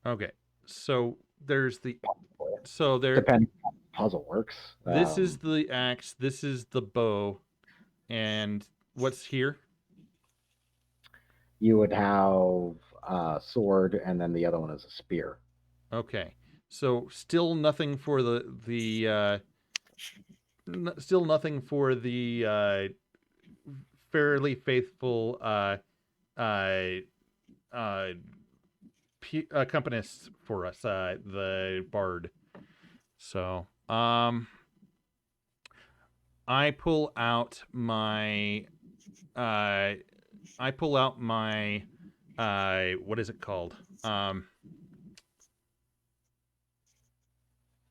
Okay. So there's the so there Depending on how the puzzle works. this is the axe, this is the bow, and what's here? You would have a sword, and then the other one is a spear. Okay. So still nothing for still nothing for the fairly faithful uh accompanist for us, the bard. So, I pull out my what is it called?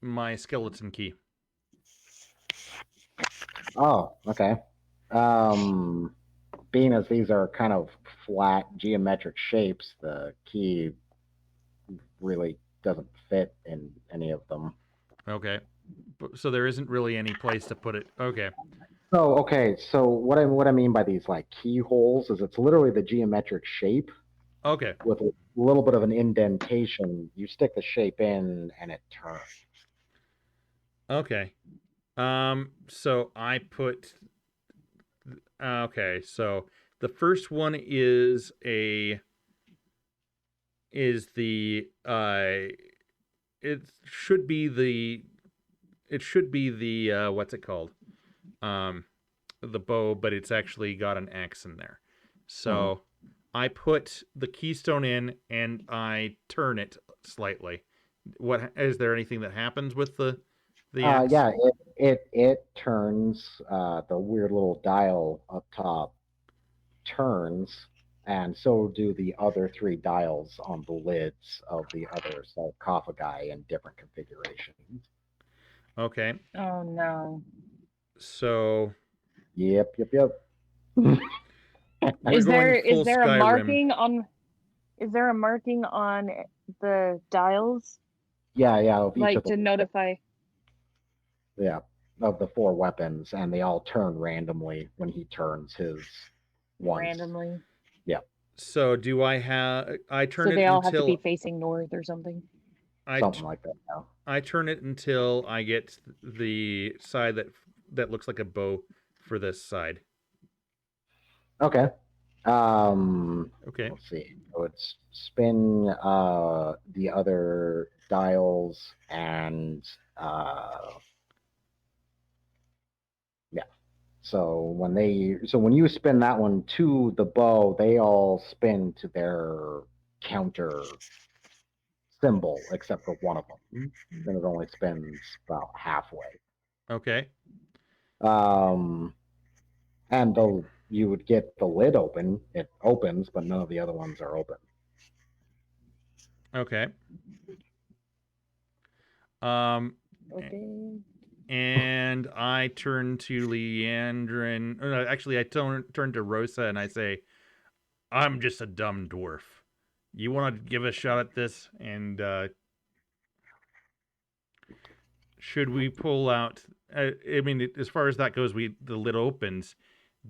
My skeleton key. Oh, okay. Being as these are kind of flat geometric shapes, the key really doesn't fit in any of them. Okay. So there isn't really any place to put it. Okay. So okay, so what I mean by these like keyholes is it's literally the geometric shape Okay. with a little bit of an indentation. You stick the shape in and it turns. Okay. So I put. Okay. So the first one is the it should be the what's it called? The bow, but it's actually got an X in there. So I put the keystone in and I turn it slightly. What is there anything that happens with the X? Yeah, it turns. The weird little dial up top turns, and so do the other 3 dials on the lids of the other sarcophagi in different configurations. Okay. Oh no. So Yep. we're Is going there full a Skyrim. marking on the dials, Yeah, of each like of the to notify? yeah of the 4 weapons, and they all turn randomly when he turns his ones. Randomly. So do I turn So it they all have to until be facing north or something. Something like that. Yeah. I turn it until I get the side that looks like a bow for this side. Okay. Okay. Let's see. So it's spin the other dials and yeah. So when you spin that one to the bow, they all spin to their counter symbol, except for one of them. Then it only spins about halfway. Okay. And you would get the lid open. It opens, but none of the other ones are open. Okay. Okay. And I turn to Leandrin. Or no, actually, I turn to Rosa and I say, I'm just a dumb dwarf. You want to give a shot at this? And should we pull out? I mean, as far as that goes, the lid opens.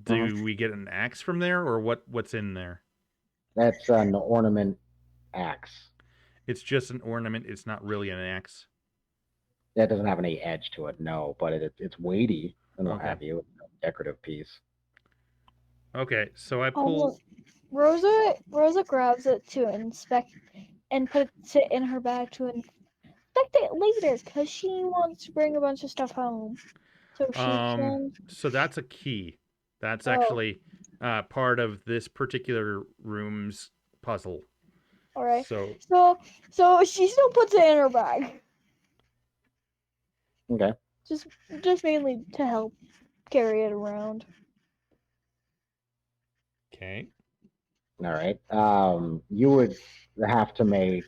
Do we get an axe from there, or what's in there? That's an ornament axe. It's just an ornament. It's not really an axe. That doesn't have any edge to it, no, but it's weighty and what Okay. have you. It's a decorative piece. Okay, so I Oh, pull. look, Rosa grabs it to inspect and puts it in her bag to inspect it later because she wants to bring a bunch of stuff home. So she can. So that's a key. That's Oh. actually part of this particular room's puzzle. All right. So So she still puts it in her bag. Okay. Just mainly to help carry it around. okay. All right. You would have to make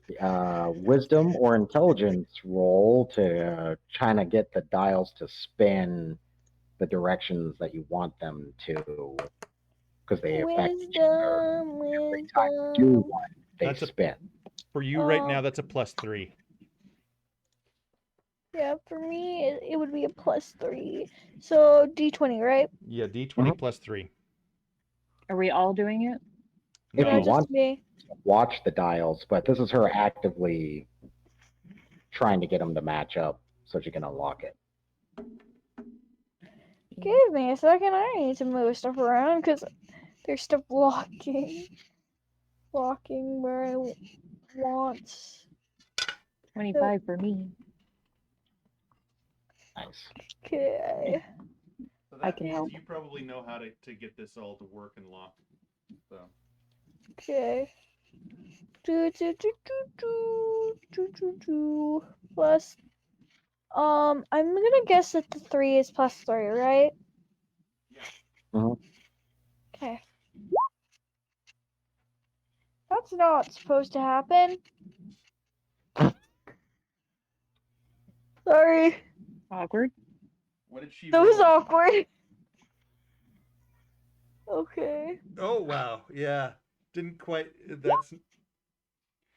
wisdom or intelligence roll to try to get the dials to spin the directions that you want them to, because they affect each other. Every time you do one, they spin. For you right now, that's a +3. Yeah, for me it would be a +3. So D20, right? Yeah, D20 +3. Are we all doing it? If No. you Just want, me. watch the dials, but this is her actively trying to get them to match up so she can unlock it. Give me a second. I need to move stuff around because there's stuff blocking where I want. 25 for me. Nice. Okay. So I can help. You probably know how to get this all to work and lock. So. Okay. Plus, I'm gonna guess that the 3 is +3, right? Yeah. Okay. That's not supposed to happen. Sorry. Awkward. What did she That was roll? awkward. Okay. Oh wow, yeah. Didn't quite. That's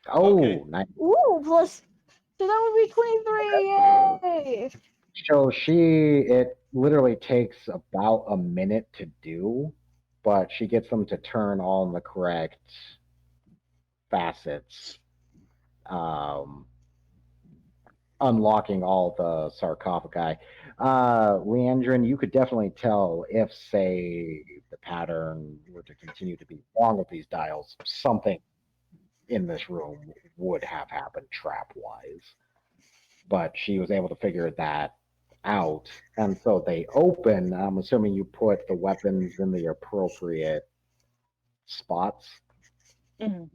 Oh, Okay. nice. Ooh, plus. So that would be 23. Yay! So it literally takes about a minute to do, but she gets them to turn on the correct facets, unlocking all the sarcophagi. Leandrin, you could definitely tell if, say, the pattern were to continue to be wrong with these dials, something in this room would have happened trap-wise. But she was able to figure that out, and so they open. I'm assuming you put the weapons in the appropriate spots. Mhm.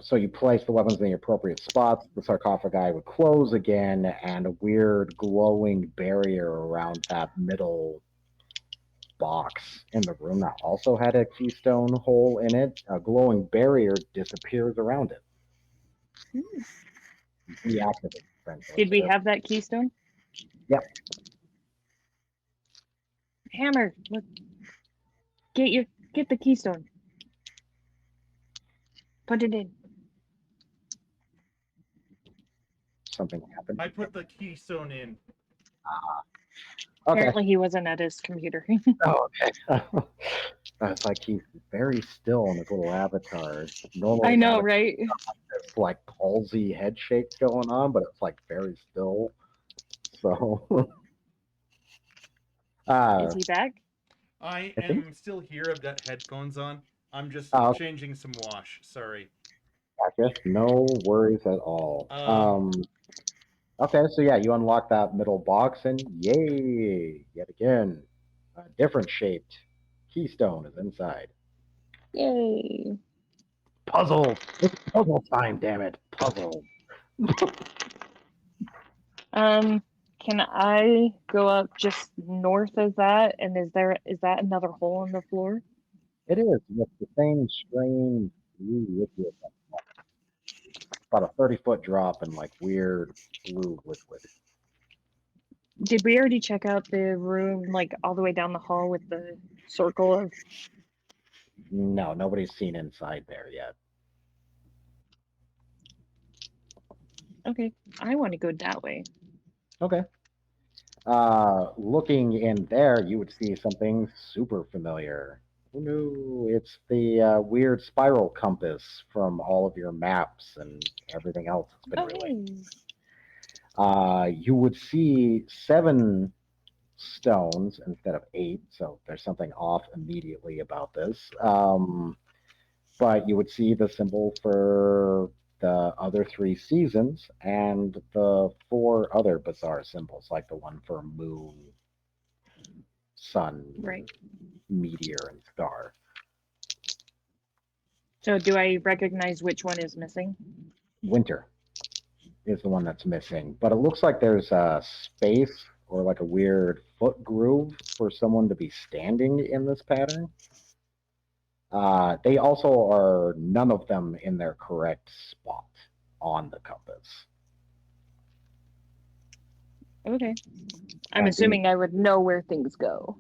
So you place the weapons in the appropriate spots. The sarcophagi would close again, and a weird glowing barrier around that middle box in the room that also had a keystone hole in it. A glowing barrier disappears around it. Deactivate. Did we have that keystone? Yep. Hammer, look. Get the keystone. Put it in. Something happened. I put the keystone in. Okay. Apparently he wasn't at his computer. Oh, okay. It's like he's very still in his little avatar. Normally, I know, avatar right? has like palsy head shakes going on, but it's like very still. So, Is he back? I I think- am still here. I've got headphones on. I'm just Oh. changing some wash. Sorry. gotcha. No worries at all. Okay, so yeah, you unlock that middle box, and yay! Yet again, a different shaped keystone is inside. Yay. Puzzle. It's puzzle time. Damn it, puzzle. Can I go up just north of that? And is that another hole in the floor? It is with the same strange blue liquid. About a 30-foot drop and like weird blue liquid. Did we already check out the room like all the way down the hall with the circle of No, nobody's seen inside there yet. Okay, I want to go that way. Okay. Looking in there, you would see something super familiar. Oh no, it's the weird spiral compass from all of your maps and everything else that's been Oh, related. hey. You would see 7 stones instead of 8, so there's something off immediately about this. But you would see the symbol for the other 3 seasons and the 4 other bizarre symbols, like the one for moon, sun, Right. meteor, and star. So do I recognize which one is missing? Winter is the one that's missing, but it looks like there's a space or like a weird foot groove for someone to be standing in this pattern. They also are none of them in their correct spot on the compass. Okay. I'm And assuming I would know where things go.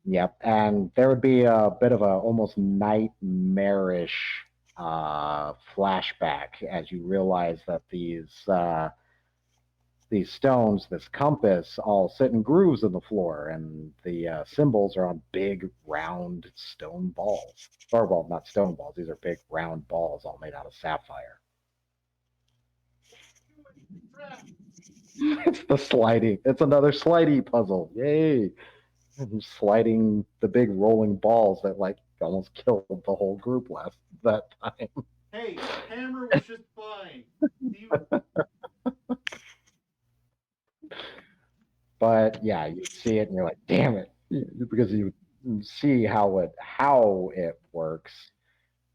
Yep, and there would be a bit of a almost nightmarish flashback as you realize that these stones, this compass, all sit in grooves in the floor, and the symbols are on big round stone balls. Or well, not stone balls; these are big round balls, all made out of sapphire. It's the sliding. It's another slidey puzzle. Yay! And sliding the big rolling balls that like almost killed the whole group last that time. Hey, Hammer was just fine. But yeah, you see it and you're like, damn it, because you see how it works.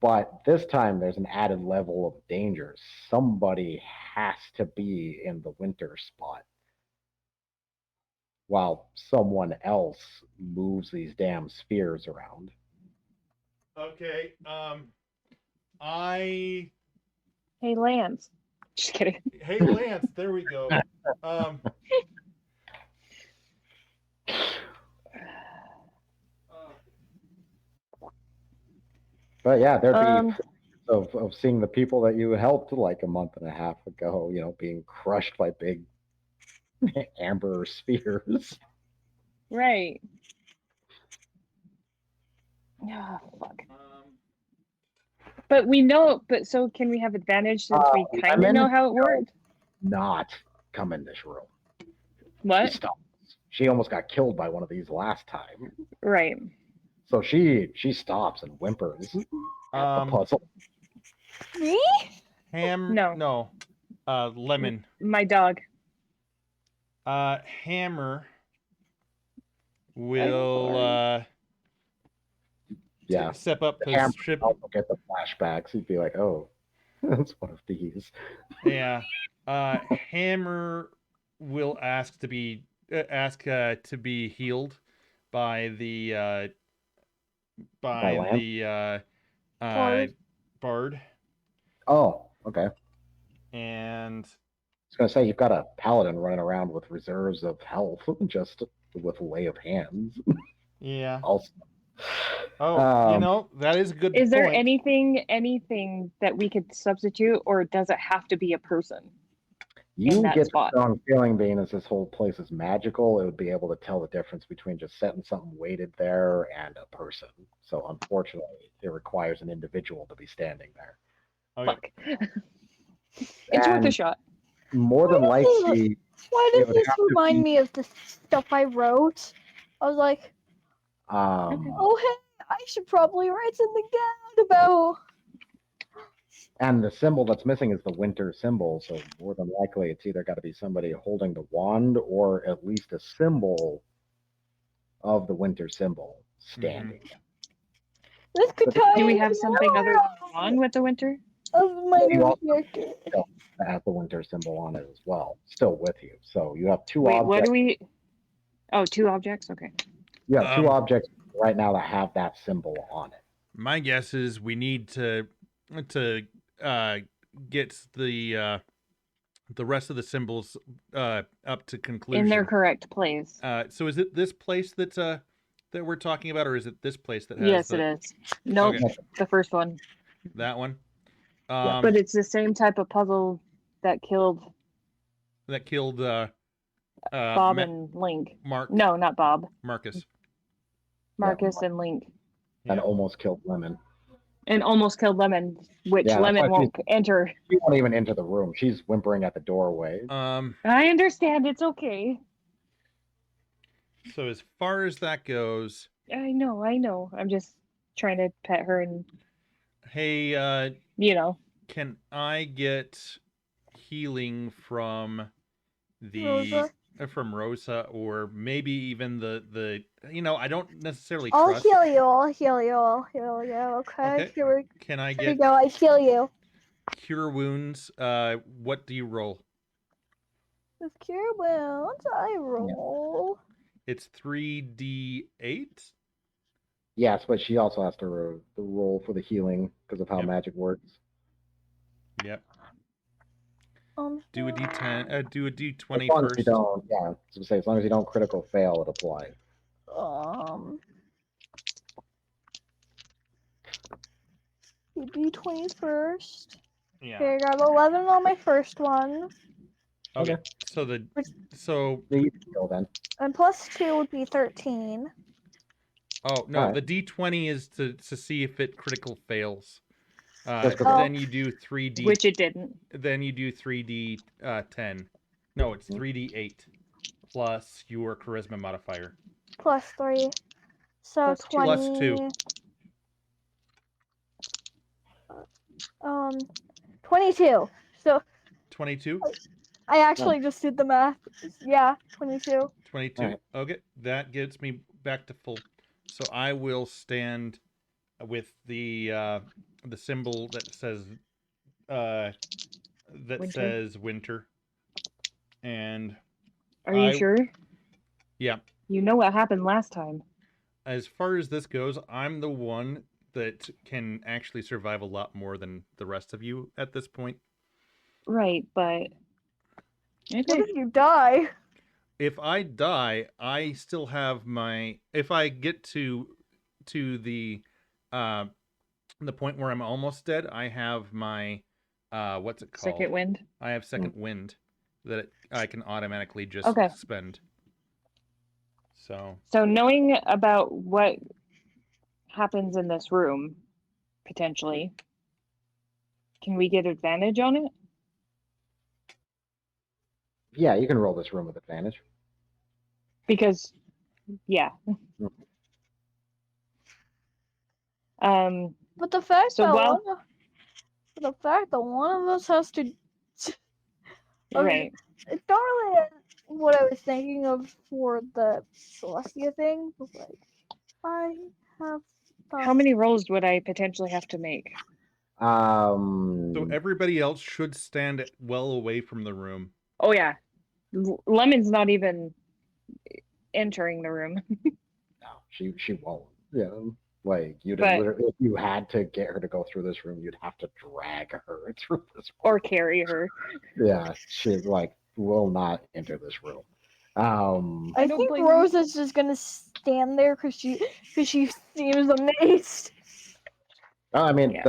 But this time there's an added level of danger. Somebody has to be in the winter spot while someone else moves these damn spheres around. Okay. I. Hey, Lance. Just kidding. Hey, Lance. There we go. But yeah, there'd be of seeing the people that you helped like a month and a half ago, being crushed by big amber spheres. Right. Oh, fuck. But we know, so can we have advantage since we kind of know how it worked? Not come in this room. What? She stops. She almost got killed by one of these last time. Right. So she stops and whimpers at the puzzle. Me? No. Lemon. My dog. Hammer will Yeah. step up Hammer because ship. also get the flashbacks. He'd be like, "Oh, that's one of these." Yeah. Hammer will ask to be healed by the bard. Oh, okay. And I was gonna say you've got a paladin running around with reserves of health, just with lay of hands. Yeah. Also. Oh, that is a good point. Is there anything that we could substitute, or does it have to be a person? You that get spot? the strong feeling, being as this whole place is magical, it would be able to tell the difference between just setting something weighted there and a person. So unfortunately, it requires an individual to be standing there. Okay. Fuck. It's worth a shot. More than likely, Why it does would this have to remind be- me of the stuff I wrote? I was like, oh hey, I should probably write something down about. and the symbol that's missing is the winter symbol. So more than likely, it's either got to be somebody holding the wand or at least a symbol of the winter symbol standing. This could tie Do we into have something other than one with the winter? of my You new also character. have the winter symbol on it as well, still with you. So you have two Wait, objects. what do we? Oh, 2 objects. Okay. You have 2 objects right now that have that symbol on it. My guess is we need to get the rest of the symbols up to conclusion In their correct place. So is it this place that's that we're talking about, or is it this place that has Yes, the... it is. Nope, Okay. the first one. That one? But it's the same type of puzzle that killed That killed Bob and Link. Mark. No, not Bob. Marcus. Marcus and Link. And almost killed Lemon. And almost killed Lemon, which Yeah, that's why Lemon won't enter. She won't even enter the room. She's whimpering at the doorway. I understand. It's okay. So as far as that goes... I know. I'm just trying to pet her and... Hey, you know. Can I get healing from Rosa? From Rosa, or maybe even the I don't necessarily I'll trust. heal you. Okay. Here Can I you get go. I heal you. cure wounds? What do you roll? With cure wounds, I roll. It's 3d8. Yes, but she also has to roll for the healing because of how magic works. Yep. Do a d10. Do a d20 as long first. As you don't, yeah, as long as you don't critical fail, it applies. D20 first. Yeah. Okay, I got 11 on my first one. Okay. So you heal then. And plus 2 would be 13. Oh no, Right. the d20 is to see if it critical fails. That's Then you do 3d. Which it didn't. Then you do 3d 10. No, it's 3d8 plus your charisma modifier. Plus 3. So Plus 20. Plus 2. 22. So 22? I actually just did the math. Yeah, 22. 22. Right. Okay, that gets me back to full. So I will stand with the symbol that says winter. And are you sure? Yeah. You know what happened last time. As far as this goes, I'm the one that can actually survive a lot more than the rest of you at this point. Right, but What if you die? If I die, I still have my... If I get to the point where I'm almost dead, I have my what's it called? Second wind. I have second wind that I can automatically just spend. So knowing about what happens in this room, potentially, can we get advantage on it? Yeah, you can roll this room with advantage. Because, yeah. But the fact that one of us has to... Right. It's not really what I was thinking of for the Celestia thing. But like, I have... How many rolls would I potentially have to make? So everybody else should stand well away from the room. Oh yeah, Lemon's not even entering the room. No, she won't. Yeah, like if you had to get her to go through this room, you'd have to drag her through this room. Or carry her. Yeah, she will not enter this room. I think Rosa's just gonna stand there because she seems amazed. I mean,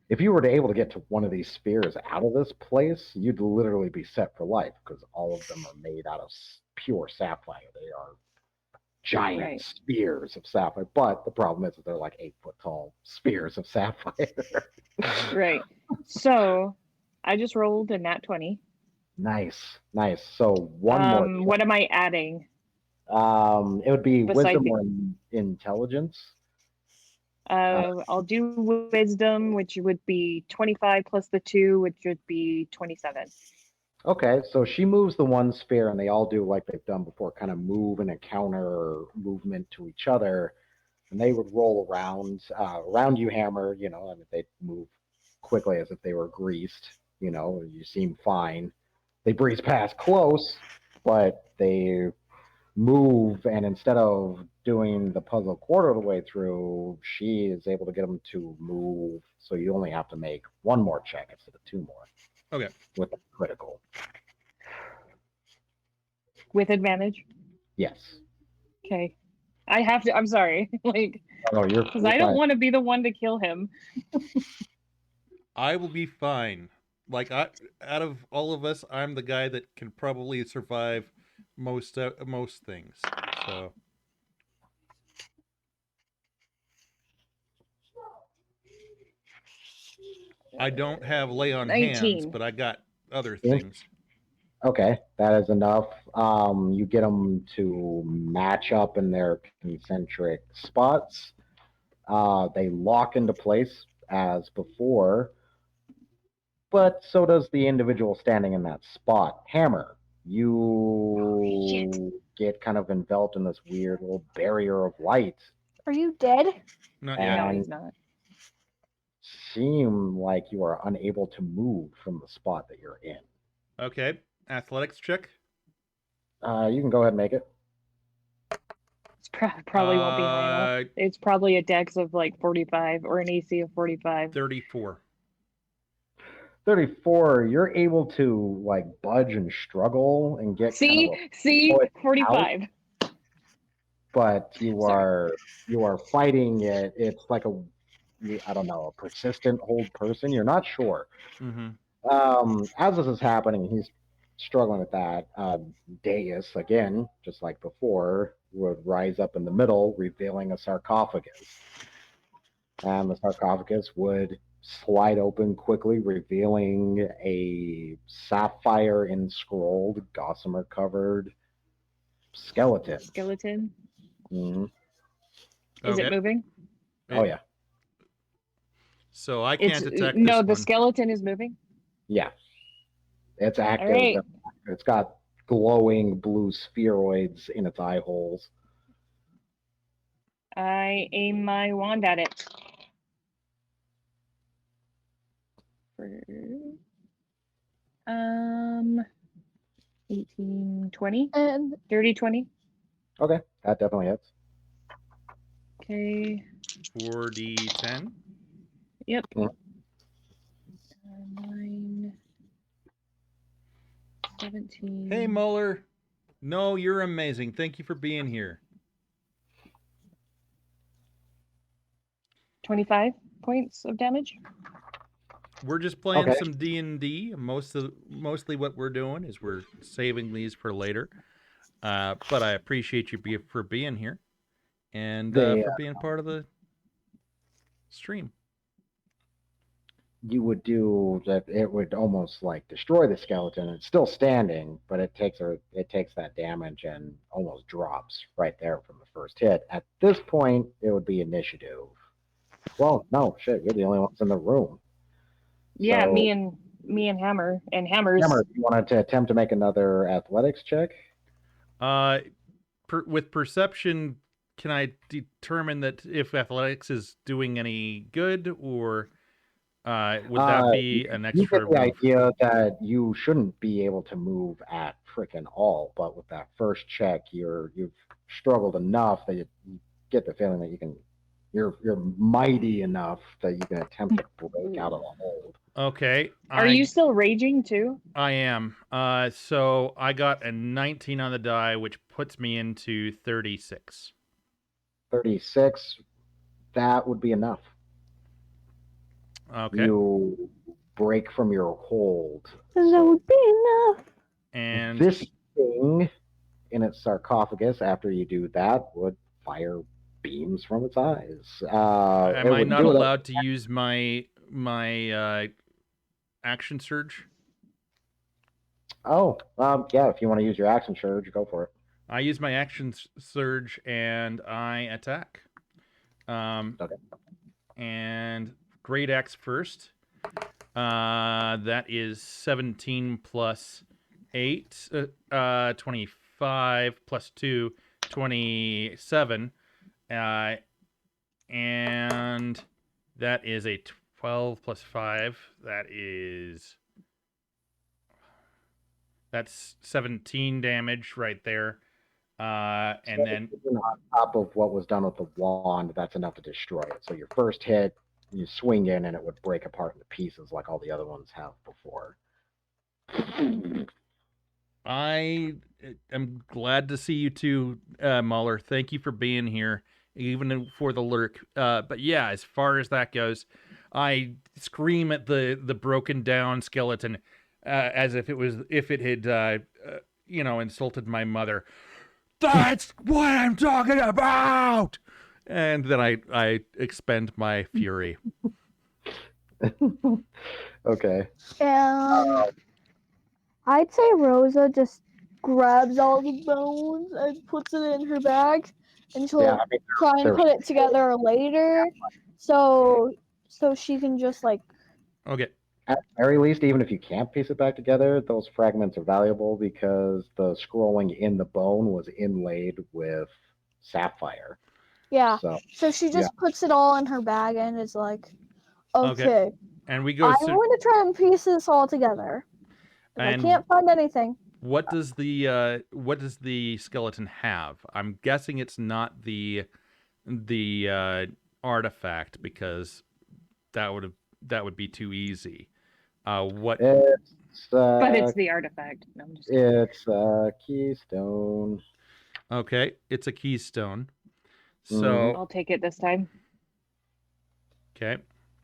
if you were to able to get to one of these spears out of this place, you'd literally be set for life because all of them are made out of pure sapphire. They are giant spears of sapphire. But the problem is that they're like 8-foot tall spears of sapphire. Right. So I just rolled a nat 20. Nice. So one more. What am I adding? It would be Besides wisdom or intelligence. I'll do wisdom, which would be 25 plus the 2, which would be 27. Okay, so she moves the one spear, and they all do like they've done before, kind of move in a counter movement to each other, and they would roll around you, Hammer. I mean, they'd move quickly as if they were greased. You seem fine. They breeze past close, but they move, and instead of doing the puzzle quarter of the way through, she is able to get them to move, so you only have to make one more check instead of 2 more. Okay. With the critical. With advantage? Yes. Okay. I have to. I'm sorry. Like, Oh, you're because I don't fine. want to be the one to kill him. I will be fine. Like out of all of us, I'm the guy that can probably survive most things. So I don't have lay on hands, 19. but I got other Yeah. things. Okay, that is enough. You get them to match up in their concentric spots. They lock into place as before, but so does the individual standing in that spot. Hammer, you get kind of enveloped in this weird little barrier of light Are you dead? Not yet. No, and he's not. seem like you are unable to move from the spot that you're in. Okay. Athletics check. You can go ahead and make it. It's probably won't be high enough. It's probably a dex of like 45 or an AC of 45. 34. 34, you're able to like budge and struggle and get See, kind of see, foot 45. but you Sorry. are fighting it. It's like I don't know, a persistent hold person. You're not sure. Mm-hmm. As this is happening, he's struggling with that. Deus, again, just like before, would rise up in the middle, revealing a sarcophagus. And the sarcophagus would slide open quickly, revealing a sapphire inscrolled, gossamer covered skeleton. Skeleton. Mm-hmm. Is it moving? Oh yeah. So I can't attack no, this the one. skeleton is moving. Yeah. It's active. All right. It's got glowing blue spheroids in its eye holes. I aim my wand at it. For 18, 20, And dirty 20. Okay, that definitely hits. Okay. 4d10. Yep. Yeah. 9, 17. Hey, Muller. No, you're amazing. Thank you for being here. 25 points of damage. We're just playing Okay. some D&D. Mostly what we're doing is we're saving these for later. But I appreciate you for being here and for being part of the stream. You would do that. It would almost like destroy the skeleton. It's still standing, but it takes that damage and almost drops right there from the first hit. At this point, it would be initiative. Well, no, shit, you're the only ones in the room. Yeah, So, me and Hammer and Hammers. Hammer, you wanted to attempt to make another athletics check? With perception, can I determine that if athletics is doing any good, or would that be an extra? You get the idea that you shouldn't be able to move at frickin' all, but with that first check, you've struggled enough that you get the feeling that you're mighty enough that you can attempt to break out of the hold. Okay. Are you still raging too? I am. So I got a 19 on the die, which puts me into 36. 36, that would be enough. Okay. You break from your hold. that would be enough. And this thing in its sarcophagus, after you do that, would fire beams from its eyes. Am I not allowed to use my action surge? Oh, yeah, if you want to use your action surge, go for it. I use my action surge and I attack. Okay. And great axe first. That is 17 plus 8, 25 plus 2, 27. And that is a 12 plus 5. That's 17 damage right there. And then on top of what was done with the wand, that's enough to destroy it. So your first hit, you swing in and it would break apart into pieces like all the other ones have before. I am glad to see you too, Muller. Thank you for being here, even for the lurk. But yeah, as far as that goes, I scream at the broken down skeleton as if it had insulted my mother. That's what I'm talking about. And then I expend my fury. Okay. And I'd say Rosa just grabs all the bones and puts it in her bag, and she'll Yeah, I mean, try and they're- put it together later, so she can just like. Okay. at the very least, even if you can't piece it back together, those fragments are valuable because the scrolling in the bone was inlaid with sapphire. Yeah. So So she just puts it all in her bag and is like, okay. And we go I'm to going to try and piece this all together. If I And- can't find anything. what does the skeleton have? I'm guessing it's not the artifact because that would be too easy. What But it's the artifact. No, I'm just kidding. it's a keystone. Okay, it's a keystone. So I'll take it this time. okay,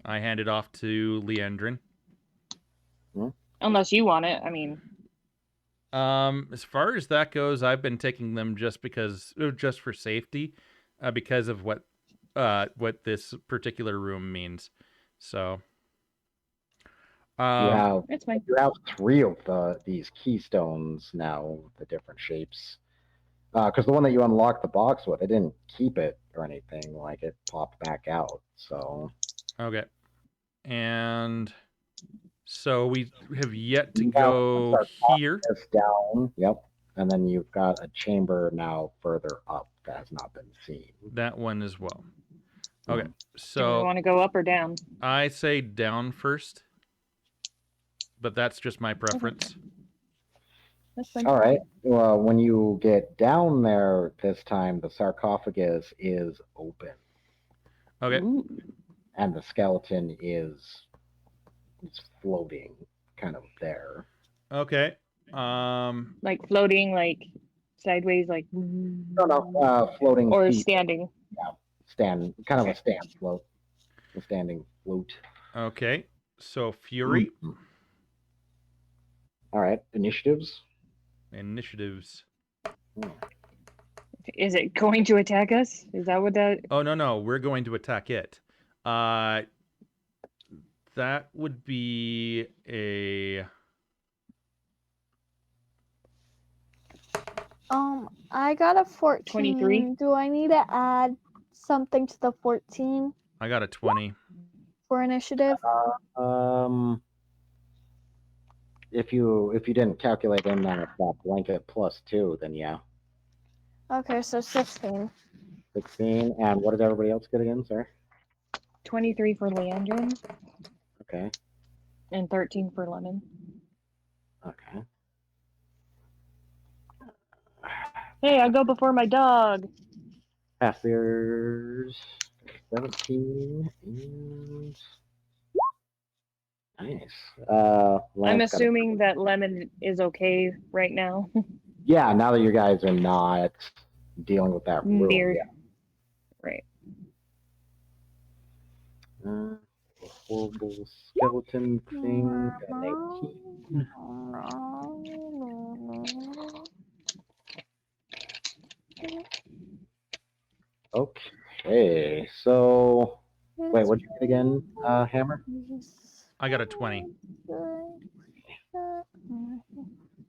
I hand it off to Leandrin. Unless you want it. I mean, As far as that goes, I've been taking them just for safety, because of what this particular room means. So, it's fine. You have 3 of these keystones now, the different shapes. Because the one that you unlocked the box with, it didn't keep it or anything. Like it popped back out. So okay, and so we have yet to You go have here. it's down. Yep. And then you've got a chamber now further up that has not been seen. That one as well. Okay, Do we so want to go up or down? I say down first, but that's just my preference. That's fine. All right. Well, when you get down there this time, the sarcophagus is open Okay, Ooh. and the skeleton is floating kind of there. okay. Like floating, like sideways, like. No, floating Or feet. standing. Kind of a stand float. A standing float. Okay, so Fury All right. Initiatives. initiatives. Is it going to attack us? Is that what that? Oh no, we're going to attack it. That would be a I got a 14. 23? Do I need to add something to the 14 I got a 20. for initiative? If you didn't calculate in that blanket +2, then yeah, Okay, so 16. 16. And what did everybody else get again? Sorry. 23 for Leandrin Okay. and 13 for Lemon. Okay. Hey, I go before my dog. Passers 17 and nice. I'm Lance got a- assuming that Lemon is okay right now. Yeah, now that you guys are not dealing with that room. Near. Yeah. Right. Horrible skeleton thing. Got an 18. Okay, so wait, what'd you get again, Hammer? I got a 20.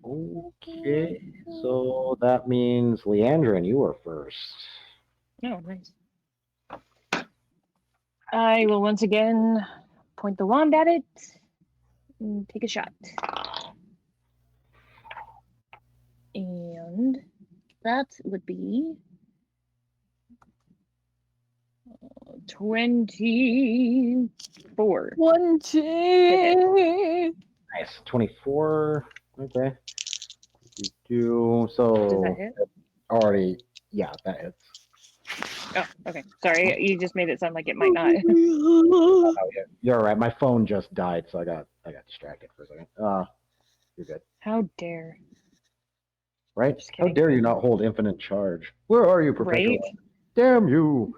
Okay, so that means Leandrin, you were first. Oh, nice. I will once again point the wand at it and take a shot. And that would be 24. 20. Nice, 24. Okay. You do so. Does that hit? Already, yeah, that hits. Oh, okay. Sorry, you just made it sound like it might not. Oh, yeah, you're all right. My phone just died, so I got distracted for a second. You're good. How dare. Right? Just How kidding. dare you not hold infinite charge? Where are you, Perpetual? Right? Damn you!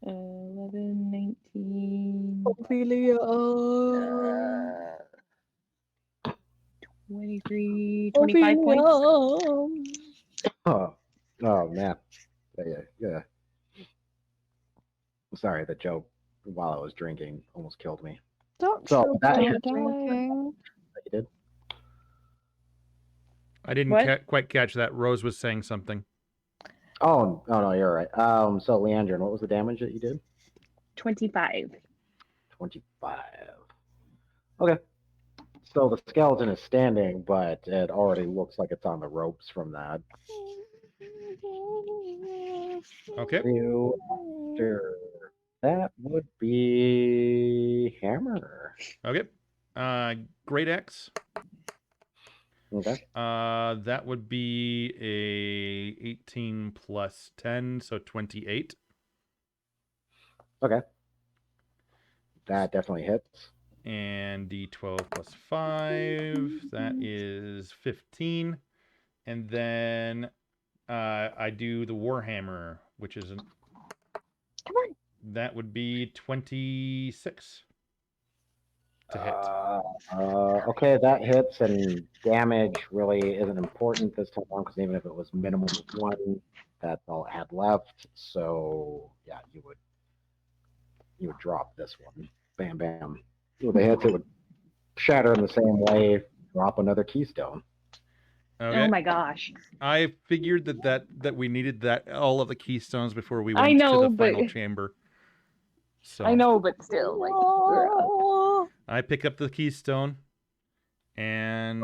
11, 19, Ophelia. 23, 25 points. Oh, oh man. Yeah. Sorry, the joke while I was drinking almost killed me. Don't So choke that while hits. drinking. You did? I didn't What? quite catch that. Rose was saying something. Oh no, you're right. So Leandrin, what was the damage that you did? 25. 25. Okay. So the skeleton is standing, but it already looks like it's on the ropes from that. Okay. You after that would be Hammer. Okay. Great X. Okay. That would be a 18 plus 10, so 28. Okay. That definitely hits. And D12 plus 5, that is 15. And then I do the Warhammer, which is Come on. that would be 26 to hit. Okay, that hits, and damage really isn't important this time because even if it was minimum of 1, that's all I had left. So yeah, you would drop this one. Bam, bam. With a hit, it would shatter in the same way. Drop another keystone. Okay. Oh my gosh. I figured that we needed that all of the keystones before we I went know, to the final but- chamber. So I know, but still, like, ugh. I pick up the keystone, and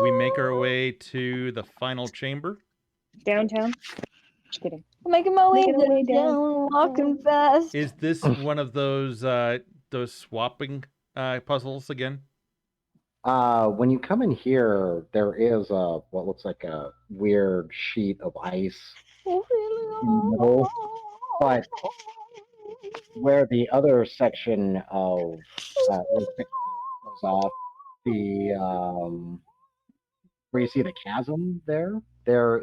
we make our way to the final chamber. Downtown. Just kidding. Making my way Making our way down, walking fast. Is this one of those swapping puzzles again? When you come in here, there is what looks like a weird sheet of ice in the middle, but where the other section of goes off, the where you see the chasm there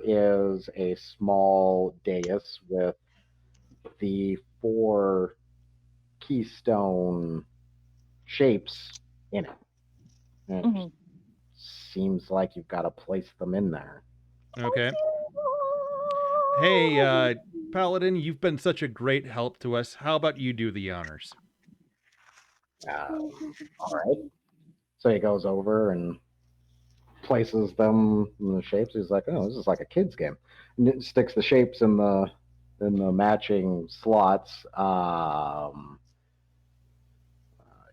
is a small dais with the 4 keystone shapes in it. And Mhm. it seems like you've got to place them in there. Okay. Hey, Paladin, you've been such a great help to us. How about you do the honors? All right. So he goes over and places them in the shapes. He's like, "Oh, this is like a kid's game." And it sticks the shapes in the matching slots.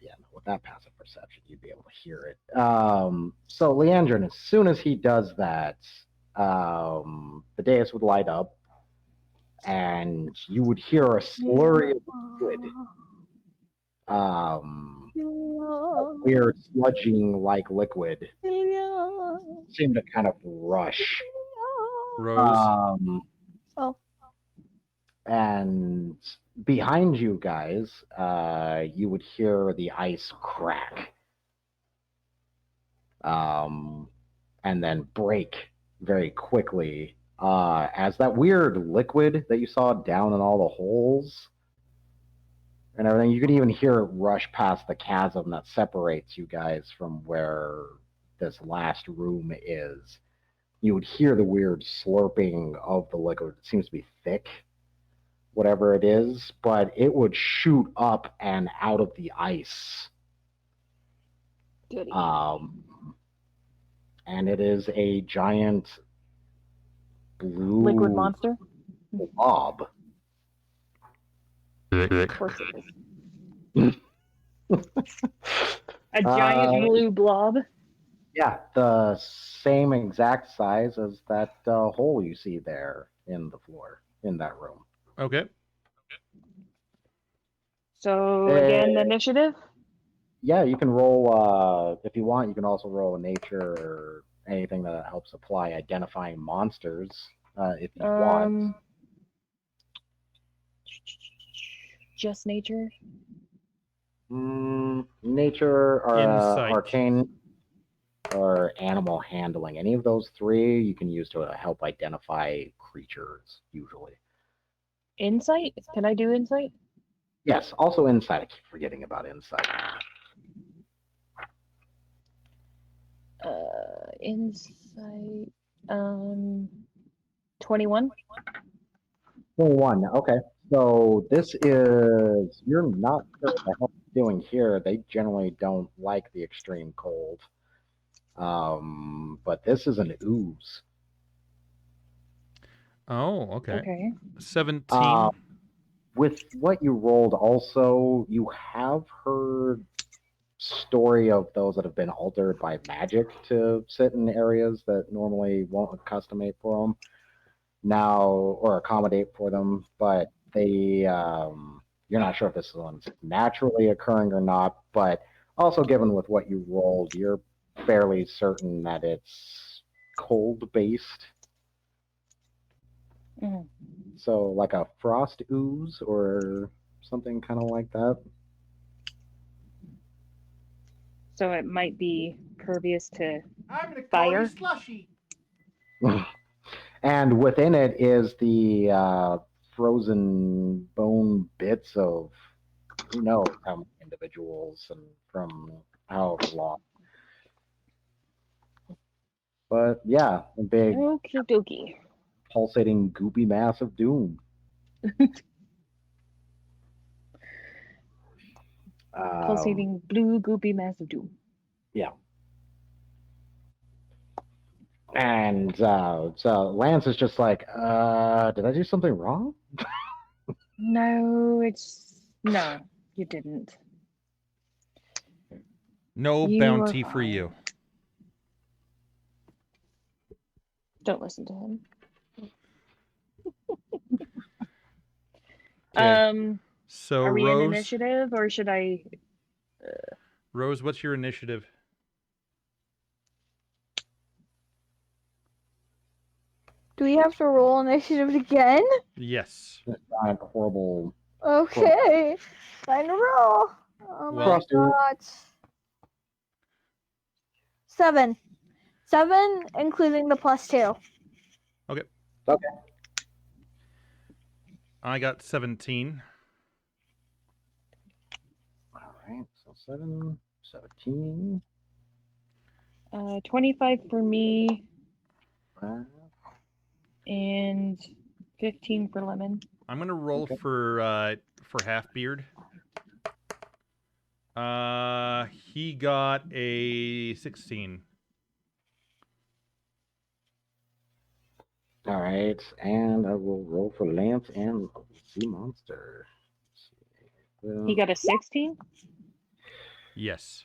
Yeah, with that passive perception, you'd be able to hear it. So Leandrin, as soon as he does that, the dais would light up, and you would hear a slurry of liquid. Weird sludging like liquid seemed to kind of rush. Rose. Oh. And behind you guys, you would hear the ice crack. And then break very quickly as that weird liquid that you saw down in all the holes and everything, you can even hear it rush past the chasm that separates you guys from where this last room is. You would hear the weird slurping of the liquid. It seems to be thick, whatever it is, but it would shoot up and out of the ice. Goody. And it is a giant blue Liquid monster? blob. Of course it is. A giant blue blob? Yeah, the same exact size as that hole you see there in the floor, in that room. Okay. So, again, initiative? Yeah, you can roll, if you want, you can also roll a nature or anything that helps apply identifying monsters, if you want. Just nature? Nature or Insight. arcane. or animal handling. Any of those three you can use to help identify creatures, usually. Insight? Can I do insight? Yes, also insight. I keep forgetting about insight. Insight. 21. 21. Okay. So this is, you're not sure what the hell they're doing here. They generally don't like the extreme cold. But this is an ooze. Oh, okay. Okay. 17. With what you rolled, also, you have heard story of those that have been altered by magic to sit in areas that normally won't accustomate for them now or accommodate for them, but they you're not sure if this one's naturally occurring or not, but also given with what you rolled, you're fairly certain that it's cold based. Mhm. So like a frost ooze or something kind of like that. So it might be pervious to I'm gonna fire. slushy. And within it is the frozen bone bits of who knows how many individuals and from however long. But yeah, a big Okie dokie. pulsating goopy mass of doom. Pulsating blue goopy mass of doom. Yeah. And so Lance is just like, did I do something wrong? No, no, you didn't. No You bounty are for you. fine. Don't listen to him. Okay. So Are we in Rose, initiative or should I? Rose, what's your initiative? Do we have to roll initiative again? Yes. Giant horrible. Okay. Time to roll. Oh my Well- god. 7. 7, including the +2. Okay. Okay. I got 17. All right. So 7, 17. 25 for me Uh, and 15 for Lemon. I'm gonna roll Okay. for Halfbeard. He got a 16. All right, and I will roll for Lance and Sea Monster. He got a 16? Yes.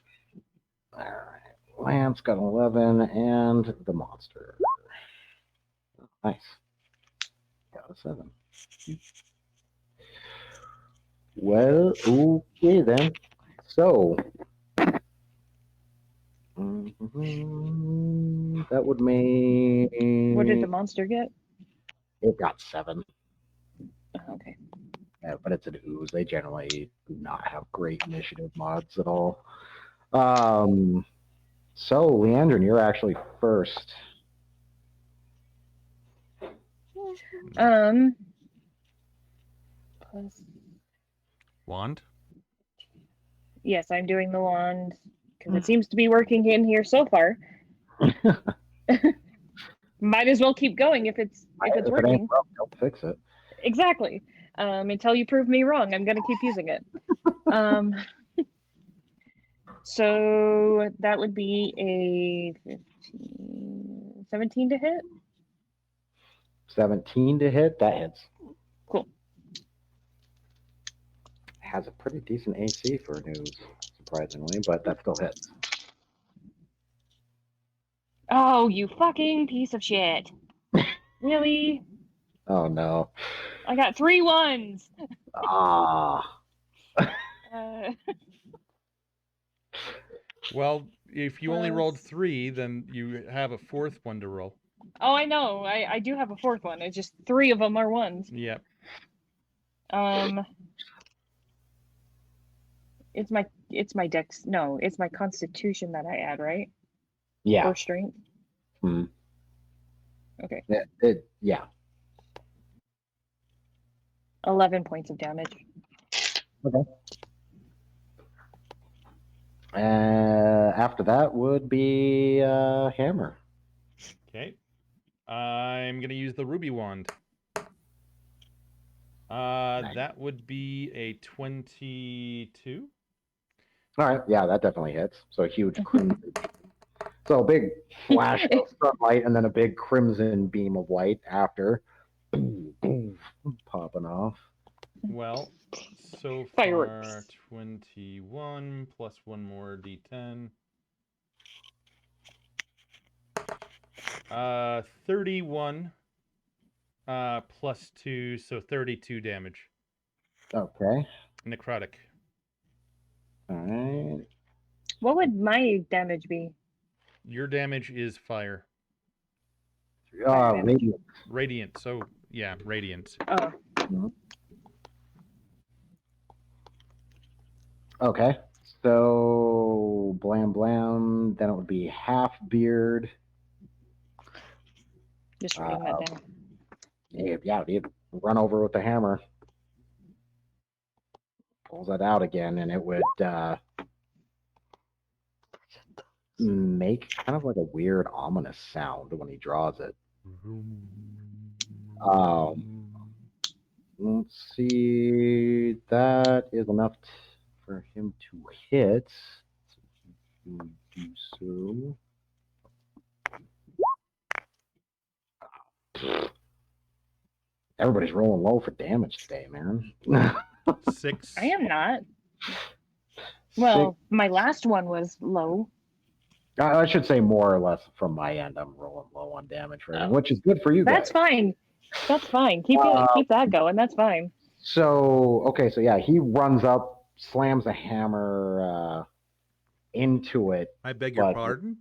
All right, Lance got 11, and the monster. Nice. Got a 7. Well, okay then. So that would mean What did the monster get? it got 7. Oh, okay. Yeah, but it's an ooze. They generally do not have great initiative mods at all. So Leandrin, you're actually first. Plus, Wand. yes, I'm doing the wand because it seems to be working in here so far. Might as well keep going if it's If it working. ain't broke, don't fix it. Exactly. Until you prove me wrong, I'm gonna keep using it. So that would be a 15, 17 to hit. 17 to hit, that hits. Cool. Has a pretty decent AC for news, surprisingly, but that still hits. Oh, you fucking piece of shit. Really? Oh no. I got 3 ones. Ah. Well, if you only Plus- rolled 3, then you have a 4th one to roll. Oh, I know. I do have a 4th one. It's just 3 of them are ones. Yep. It's my dex. No, it's my constitution that I add, right? Yeah. Or strength? Mhm. Okay. Yeah. 11 points of damage. Okay. After that would be hammer. Okay. I'm gonna use the ruby wand. Nice. That would be a 22. All right. Yeah, that definitely hits. So a huge crimson. So a big flash of sunlight and then a big crimson beam of light after. Boom, boom, popping off. Well, so far Fireworks. 21 plus one more d10. 31 plus 2, so 32 damage. Okay. Necrotic. All right. What would my damage be? Your damage is fire. Fire damage. Radiant. Radiant. So, yeah, radiant. Oh. Okay. So blam blam. Then it would be half beard. Just writing that down. Yeah, he'd run over with the hammer. Pulls that out again, and it would make kind of like a weird ominous sound when he draws it. Let's see. That is enough for him to hit. So he do so. Everybody's rolling low for damage today, man. 6. I am not. Well, my last one was low. I should say more or less from my end. I'm rolling low on damage right now, which is good for you That's guys. fine. That's fine. Keep that going. That's fine. So okay, so yeah, he runs up, slams a hammer into it. I beg your but pardon?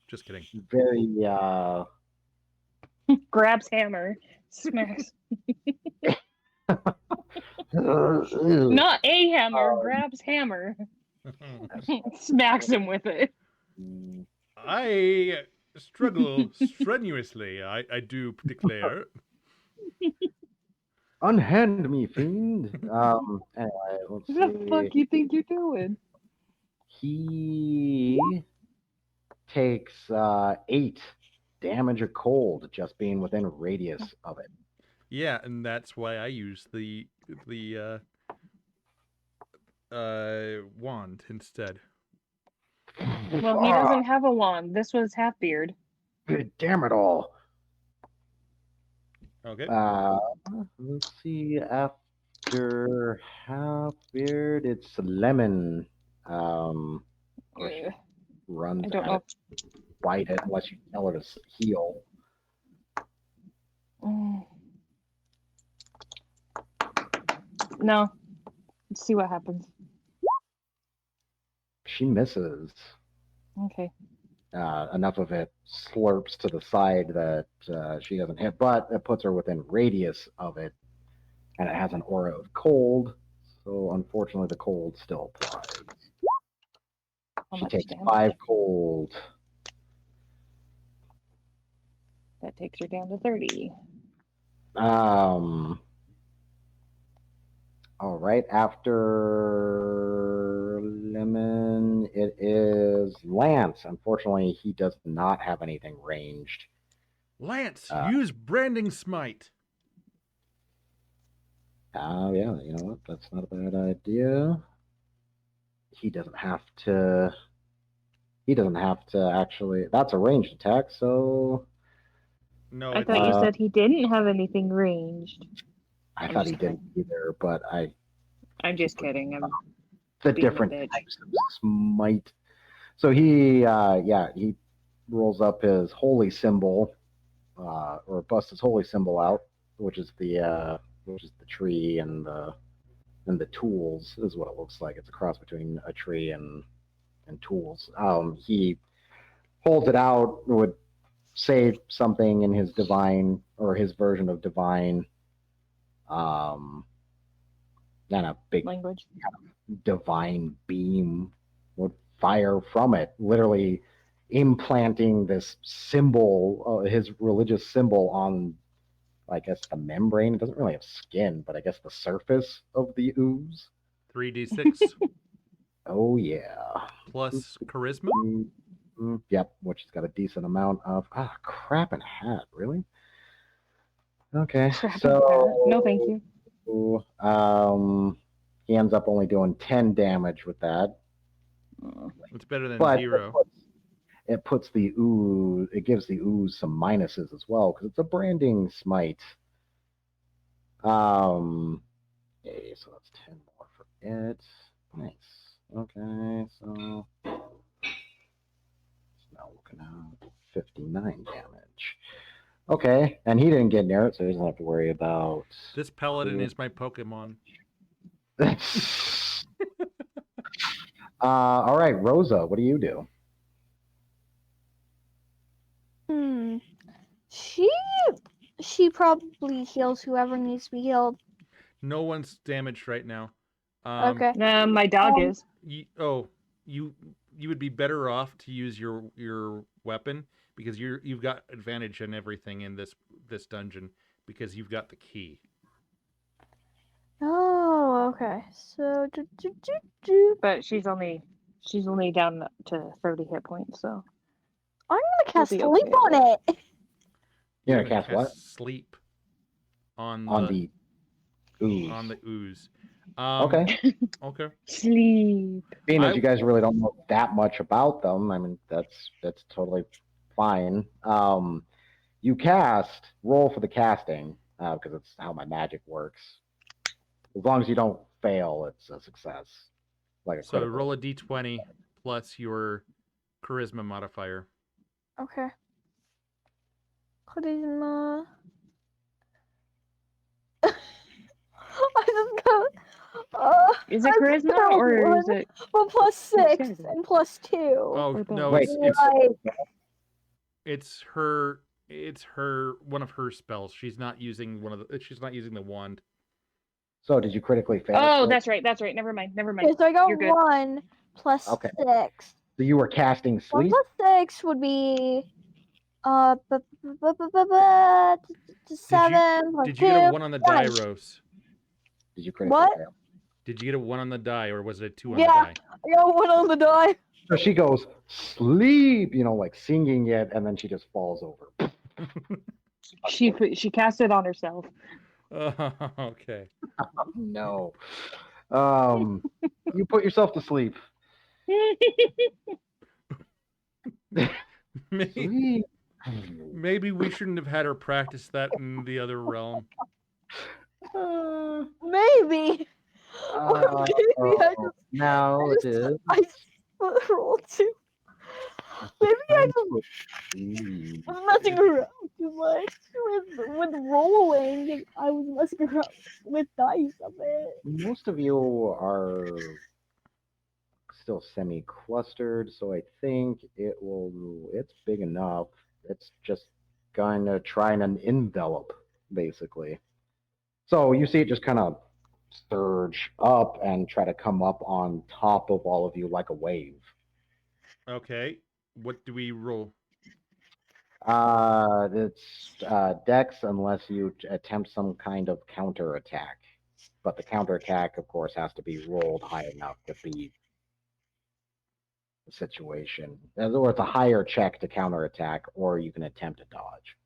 Just kidding. Very Grabs hammer. Smacks. Not a hammer. Grabs hammer. Smacks him with it. I struggle strenuously, I do declare. Unhand me, fiend. Anyway, let's What the see. fuck you think you're doing? He takes 8 damage of cold just being within a radius of it. Yeah, and that's why I use the wand instead. Well, he doesn't have a wand. This was half beard. Damn it all. Okay. Let's see. After half beard, it's lemon. Runs I don't at know. it. Bite it unless you tell her to heal. No. Let's see what happens. She misses. Okay. Enough of it slurps to the side that she doesn't hit, but it puts her within radius of it, and it has an aura of cold. So unfortunately, the cold still applies. She takes damage? 5 cold. That takes her down to 30. All right. After Lemon, it is Lance. Unfortunately, he does not have anything ranged. Lance, use branding smite. Yeah, you know what? That's not a bad idea. He doesn't have to actually. That's a ranged attack, so. No, I thought you said he didn't have anything ranged. I thought he didn't either, but I'm just kidding. I'm the being a different bitch. types of smite. So he rolls up his holy symbol, or busts his holy symbol out, which is the tree and the tools is what it looks like. It's a cross between a tree and tools. He holds it out, would say something in his divine or his version of divine, then a big language. Kind of divine beam would fire from it. Literally, implanting this symbol, his religious symbol, on, I guess, the membrane. It doesn't really have skin, but I guess the surface of the ooze. 3d6 Oh yeah. plus charisma. Yep, which has got a decent amount of crap and hat. Really? Okay, Crap so and hat. No, thank you. he ends up only doing 10 damage with that. It's better than But 0. it puts the ooze, it gives the ooze some minuses as well because it's a branding smite. Okay, so that's 10 more for it. Nice. Okay, so it's now looking at 59 damage. Okay, and he didn't get near it, so he doesn't have to worry about. This paladin is my Pokemon. All right, Rosa, what do you do? She probably heals whoever needs to be healed. No one's damaged right now. Okay. My dog is. You would be better off to use your weapon because you've got advantage in everything in this dungeon because you've got the key. Oh, okay. So But she's only down to 30 hit points, so I'm gonna cast be sleep okay. on it. You're gonna cast what? Sleep on the ooze. On the ooze. Okay. Okay. Sleep. Being as you guys really don't know that much about them, I mean that's totally fine. You roll for the casting because it's how my magic works. As long as you don't fail, it's a success. So roll a d20 plus your charisma modifier. Okay. Charisma. I just got. Is it charisma or is it? Well, plus 6 and plus 2. Oh no! Wait, it's her. It's her. One of her spells. She's not using She's not using the wand. So did you critically fail? Oh, that's right. Never mind. Okay, so I got 1 plus 6. So you were casting sleep. 1 plus 6 would be 7 plus 2. Did you get a 1 on the die, Rose? Did you critically fail? Did you get a 1 on the die, or was it a 2 on the die? I got 1 on the die. So she goes, sleep, like singing it, and then she just falls over. She cast it on herself. Okay. No. You put yourself to sleep. Maybe we shouldn't have had her practice that in the other realm. Maybe. Or maybe no, it is. I just rolled 2. Maybe I just was messing around too much with rolling. I was messing around with dice a bit. Most of you are still semi-clustered, so I think it's big enough. It's just going to try and envelop, basically. So you see it just kind of surge up and try to come up on top of all of you like a wave. Okay. What do we roll? It's Dex unless you attempt some kind of counterattack. But the counterattack, of course, has to be rolled high enough to beat the situation. Or it's a higher check to counterattack, or you can attempt to dodge.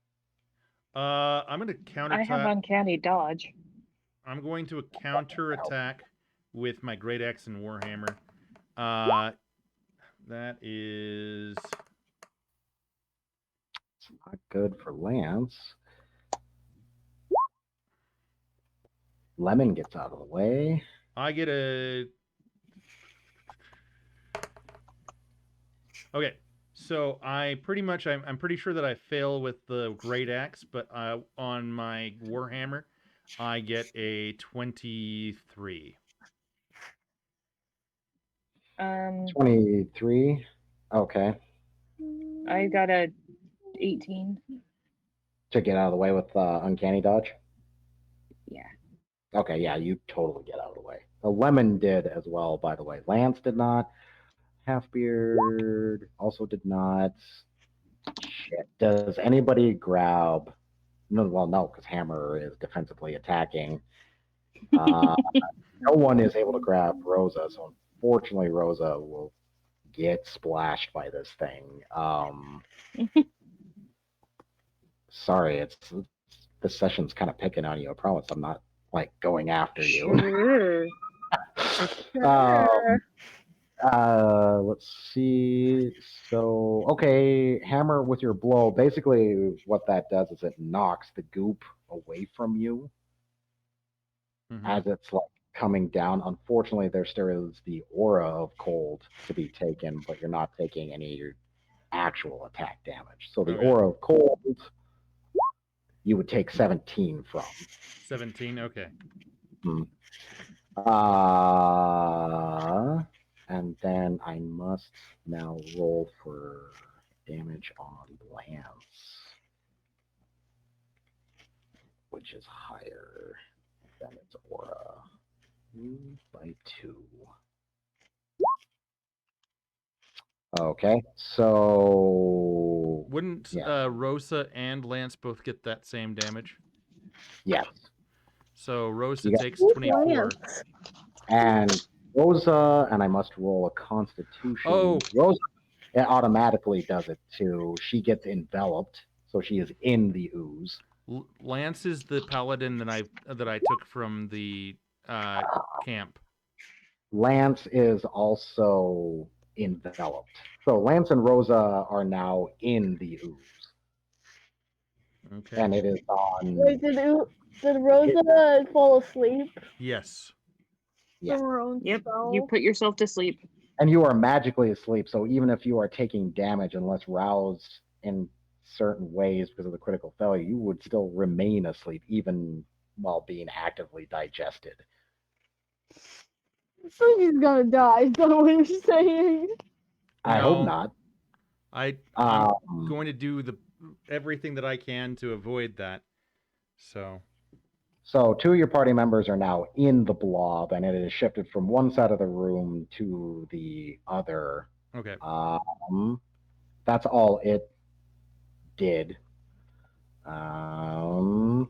I'm going to counterattack. I have uncanny dodge. I'm going to counterattack with my Great Axe and Warhammer. That is... It's not good for Lance. Lemon gets out of the way. I get a... Okay, so I'm pretty sure that I fail with the Great Axe, but on my Warhammer, I get a 23. 23. Okay. I got a 18. To get out of the way with uncanny dodge? Yeah. Okay, yeah, you totally get out of the way. The Lemon did as well, by the way. Lance did not Halfbeard also did not. Shit. Does anybody grab? No, well, no, because Hammer is defensively attacking. No one is able to grab Rosa, so unfortunately, Rosa will get splashed by this thing. Sorry, this session's kind of picking on you. I promise I'm not like going after you. Sure. Let's see. So, okay, hammer with your blow. Basically, what that does is it knocks the goop away from you as it's like coming down. Unfortunately, there still is the aura of cold to be taken, but you're not taking any actual attack damage. So the aura of cold, you would take 17 from. 17. Okay. And then I must now roll for damage on Lance, which is higher than its aura by 2. Okay, so wouldn't Rosa and Lance both get that same damage? Yes. So Rosa takes 24. And Rosa, and I must roll a Constitution. Oh, Rosa, it automatically does it too. She gets enveloped, so she is in the ooze. Lance is the paladin that I took from the camp. Lance is also enveloped. So Lance and Rosa are now in the ooze. Okay. And it is on. Wait, did Rosa fall asleep? Yes. Yeah. Yep. You put yourself to sleep. And you are magically asleep, so even if you are taking damage, unless roused in certain ways because of the critical failure, you would still remain asleep even while being actively digested. So he's gonna die, is that what you're saying? I hope not. I'm going to do everything that I can to avoid that. So 2 of your party members are now in the blob, and it is shifted from one side of the room to the other. Okay. That's all it did. I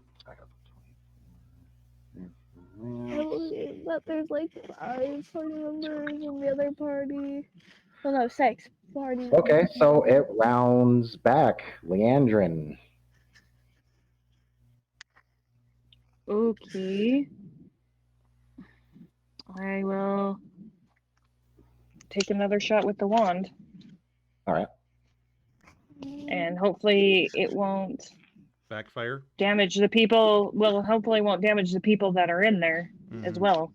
believe that there's like 5 party members in the other party. Oh no, 6 parties. Okay, so it rounds back. Leandrin. Okay. I will take another shot with the wand. All right. And hopefully it won't backfire. Damage the people. Well, hopefully it won't damage the people that are in there as well.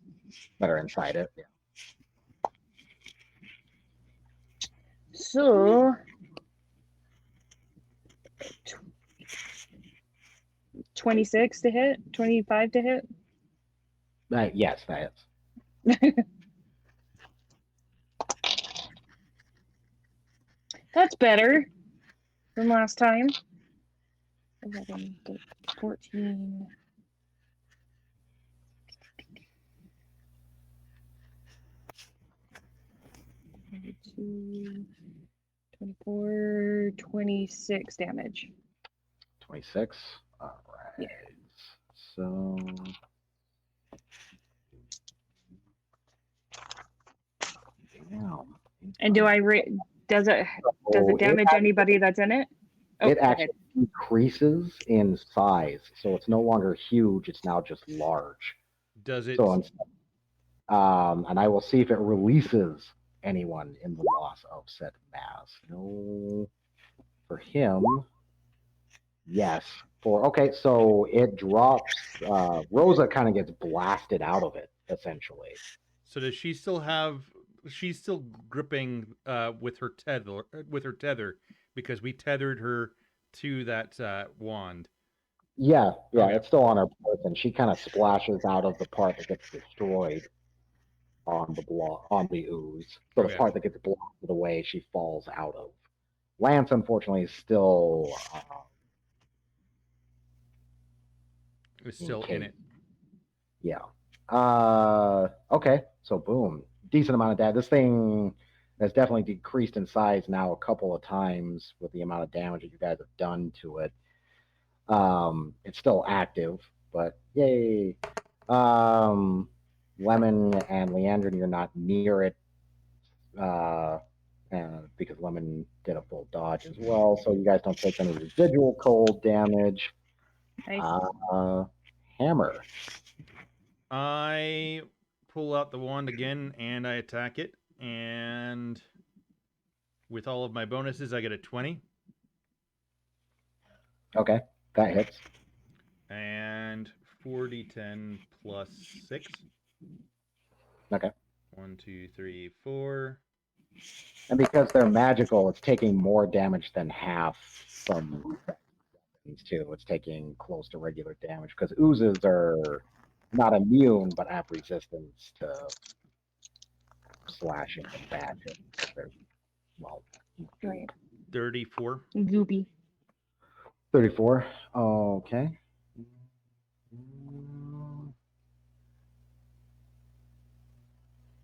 That are inside it. Yeah. So 26 to hit, 25 to hit. Yes, that is. That's better than last time. 11, 14. 22, 24, 26 damage. 26. All right. Yeah. So. Damn. And does it damage anybody that's in it? Oh, it actually increases in size, so it's no longer huge. It's now just large. Does it? So, and I will see if it releases anyone in the loss of said mass. No, for him. Yes. So it drops. Rosa kind of gets blasted out of it, essentially. So does she still have? She's still gripping with her tether, because we tethered her to that wand. Yeah, okay. It's still on her person. She kind of splashes out of the part that gets destroyed on the ooze. So the part that gets blasted away, she falls out of. Lance, unfortunately, is still in it. Yeah. Okay. So boom, decent amount of damage. This thing It's definitely decreased in size now a couple of times with the amount of damage that you guys have done to it. It's still active, but yay. Lemon and Leandrin, you're not near it uh, because Lemon did a full dodge as well, so you guys don't take any residual cold damage. Nice. Hammer. I pull out the wand again and I attack it, and with all of my bonuses, I get a 20. Okay, that hits. And 4d10 plus 6. Okay. 1, 2, 3, 4. And because they're magical, it's taking more damage than half from these two. It's taking close to regular damage because oozes are not immune but have resistance to slashing and bashing. They're, well, Right. 34. Goopy. 34. Okay.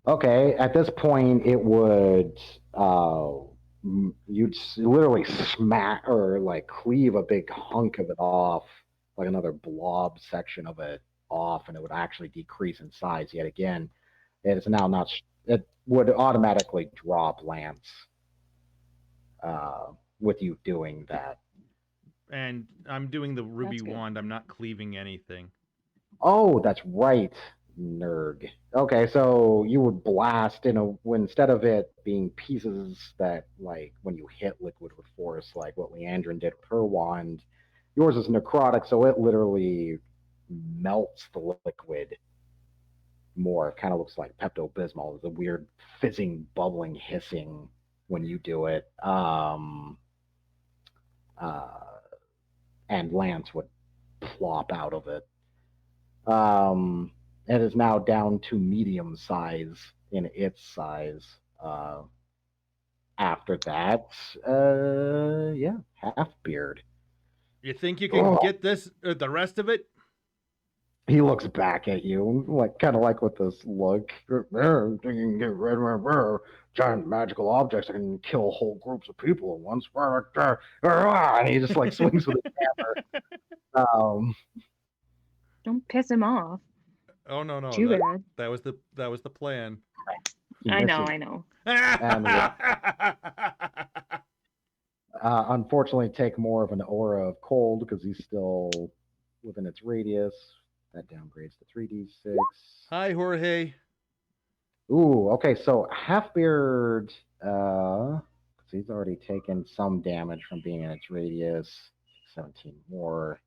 Okay, at this point, it would you'd literally smack or like cleave a big hunk of it off, like another blob section of it off, and it would actually decrease in size yet again. It is now not. It would automatically drop Lance with you doing that. And I'm doing the ruby That's good. wand. I'm not cleaving anything. Oh, that's right, nerd. Okay, so you would blast instead of it being pieces that like when you hit liquid with force, like what Leandrin did with her wand, yours is necrotic, so it literally melts the liquid more. It kind of looks like Pepto Bismol. There's a weird fizzing, bubbling, hissing when you do it. And Lance would plop out of it. It is now down to medium size in its size. After that, yeah, half beard. You think you can get this, the rest of it? He looks back at you, like kind of like with this look. You can get rid of giant magical objects that can kill whole groups of people at once. And he just like swings with his hammer. Don't piss him off. Oh no, Too bad. that was the plan. I know. Unfortunately, take more of an aura of cold because he's still within its radius. That downgrades to 3d6. Hi, Jorge. Ooh, okay, so Halfbeard, he's already taken some damage from being in its radius. 17 more.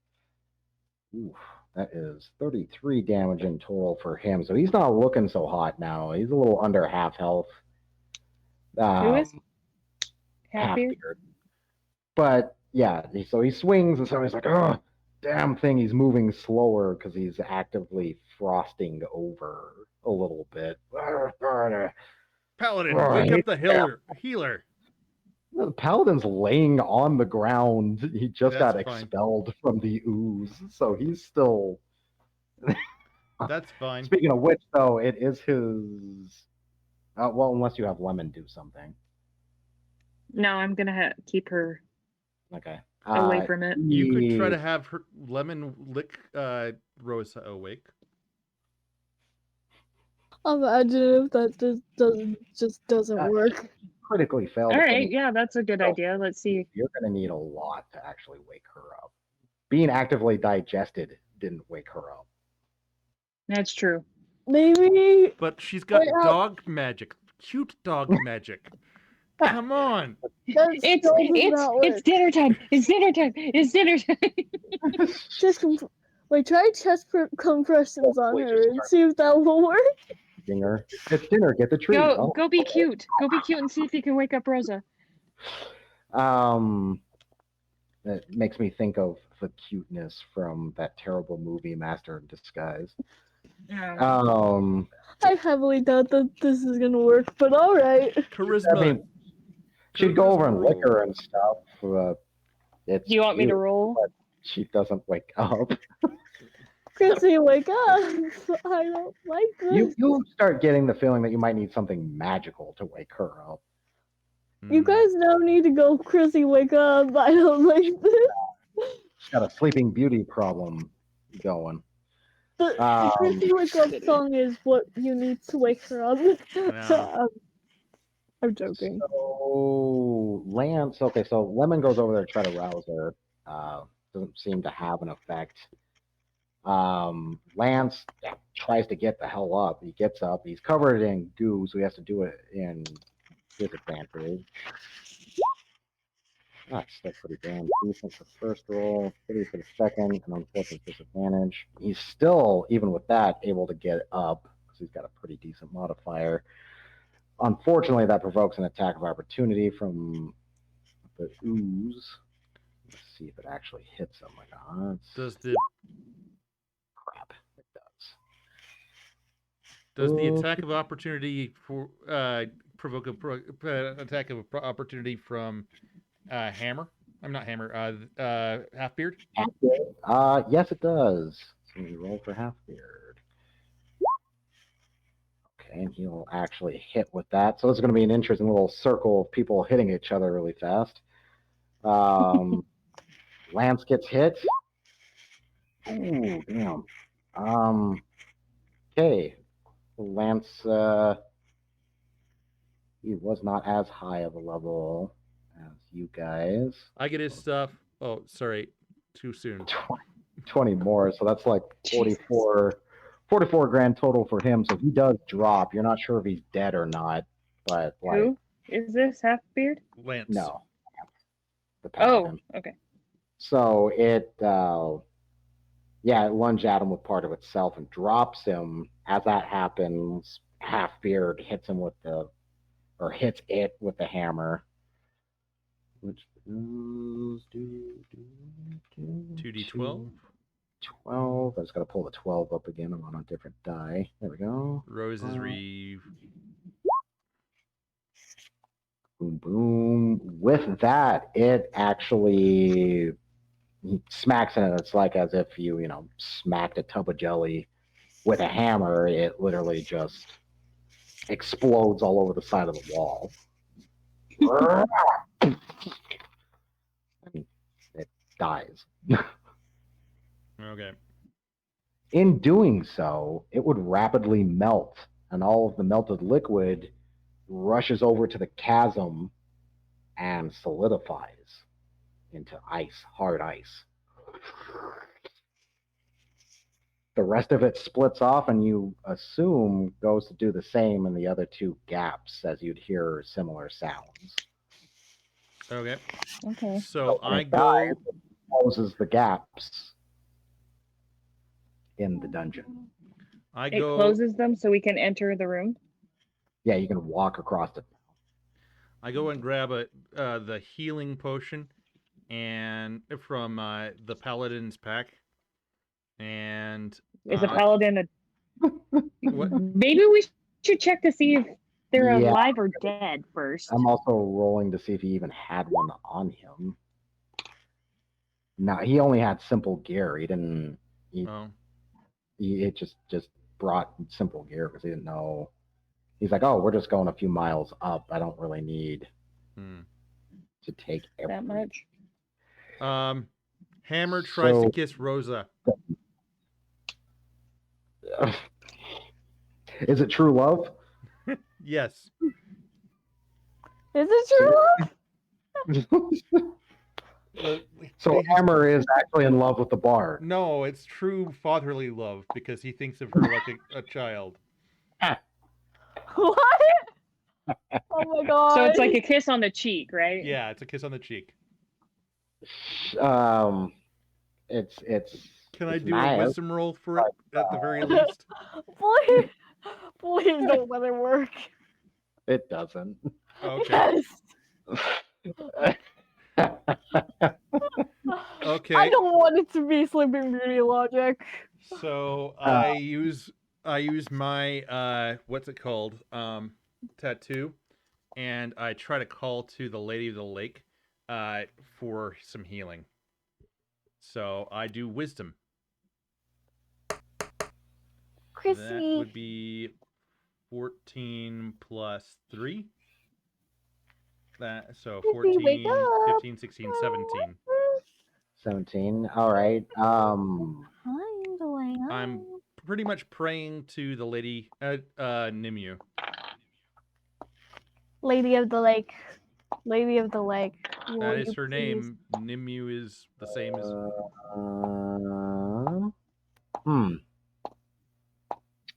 Ooh, that is 33 damage in total for him. So he's not looking so hot now. He's a little under half health. Who is? Halfbeard? Halfbeard. But yeah, so he swings and somebody's like, oh, damn thing, he's moving slower because he's actively frosting over a little bit. Paladin, wake up the healer. The Paladin's laying on the ground. He just got That's fine. expelled from the ooze, so he's still... That's fine. Speaking of which, though, it is his... well, unless you have Lemon do something. No, I'm gonna keep her Okay. away from it. You could try to have her Lemon lick Rosa awake. Imagine if that doesn't work. Critically failed. All right, yeah, that's a good idea. Let's see. You're going to need a lot to actually wake her up. Being actively digested didn't wake her up. That's true. Maybe. But she's got dog magic, cute dog magic. Come on. It's dinner time. It's dinner time. It's dinner time. Try chest compressions on her and see if that will work. Dinger. It's dinner. Get the treat. Go be cute. Go be cute and see if you can wake up Rosa. It makes me think of the cuteness from that terrible movie Master in Disguise. I heavily doubt that this is gonna work, but all right. Charisma. I mean, she'd go over and lick her and stuff. Do you want me to roll? But she doesn't wake up. Chrissy, wake up! I don't like this. You start getting the feeling that you might need something magical to wake her up. You guys now need to go. Chrissy, wake up. I don't like this. She's got a Sleeping Beauty problem going. The Chrissy wake up song is what you need to wake her up. I'm joking. So Lance, okay, so Lemon goes over there to try to rouse her. Doesn't seem to have an effect. Lance tries to get the hell up. He gets up. He's covered in goo, so he has to do it in disadvantage. That's still pretty damn decent for the first roll, pretty for the second, and unfortunate disadvantage. He's still, even with that, able to get up because he's got a pretty decent modifier. Unfortunately, that provokes an attack of opportunity from the ooze. Let's see if it actually hits him. Like, Does the crap? It does the attack of opportunity for provoke an attack of opportunity from Hammer? I'm not Hammer. Halfbeard. Halfbeard? Yes, it does. So we roll for Halfbeard. Okay, and he'll actually hit with that. So this is going to be an interesting little circle of people hitting each other really fast. Lance gets hit. Ooh, damn. Okay. Lance, he was not as high of a level as you guys. I get his stuff. Oh, sorry. Too soon. 20 more, so that's like 44 grand total for him. So if he does drop, you're not sure if he's dead or not. But like, Who is this Halfbeard? Lance. No. The paladin. Oh, okay. So it lunged at him with part of itself and drops him. As that happens, Halfbeard hits him hits it with the hammer. Which is 2d12. 12. I just got to pull the 12 up again. I'm on a different die. There we go. Rose's Reeve. Boom, boom. With that, it actually smacks in it. It's like as if you smacked a tub of jelly with a hammer. It literally just explodes all over the side of the wall. It dies. Okay. In doing so, it would rapidly melt, and all of the melted liquid rushes over to the chasm and solidifies into ice, hard ice. The rest of it splits off, and you assume goes to do the same in the other two gaps, as you'd hear similar sounds. Okay. Okay. So When I it go. dies, it closes the gaps in the dungeon. It closes them so we can enter the room. Yeah, you can walk across it. I go and grab the healing potion, and from the paladin's pack, and Is a paladin a? What? Maybe we should check to see if they're Yeah. alive or dead first. I'm also rolling to see if he even had one on him. No, he only had simple gear. He didn't. It just brought simple gear because he didn't know. He's like, oh, we're just going a few miles up. I don't really need to take that much. Hammer tries to kiss Rosa. Is it true love? Yes. Is it true? So Hammer is actually in love with the bard. No, it's true fatherly love because he thinks of her like a child. What? Oh my god. So it's like a kiss on the cheek, right? Yeah, it's a kiss on the cheek. It's. Can I do nice. a wisdom roll for it at the very least? Please don't let it work. It doesn't. Okay. Yes. Okay. I don't want it to be Sleeping Beauty logic. So I use my what's it called? Tattoo, and I try to call to the Lady of the Lake for some healing. So I do wisdom. Chrissy. That would be 14 plus 3. So Yippee, wake 14, up. 15, 16, 17. 17. All right. I'm going up. I'm pretty much praying to the lady, Nimue. Lady of the Lake. Lady of the Lake. Will That is you her please- name. Nimue is the same as.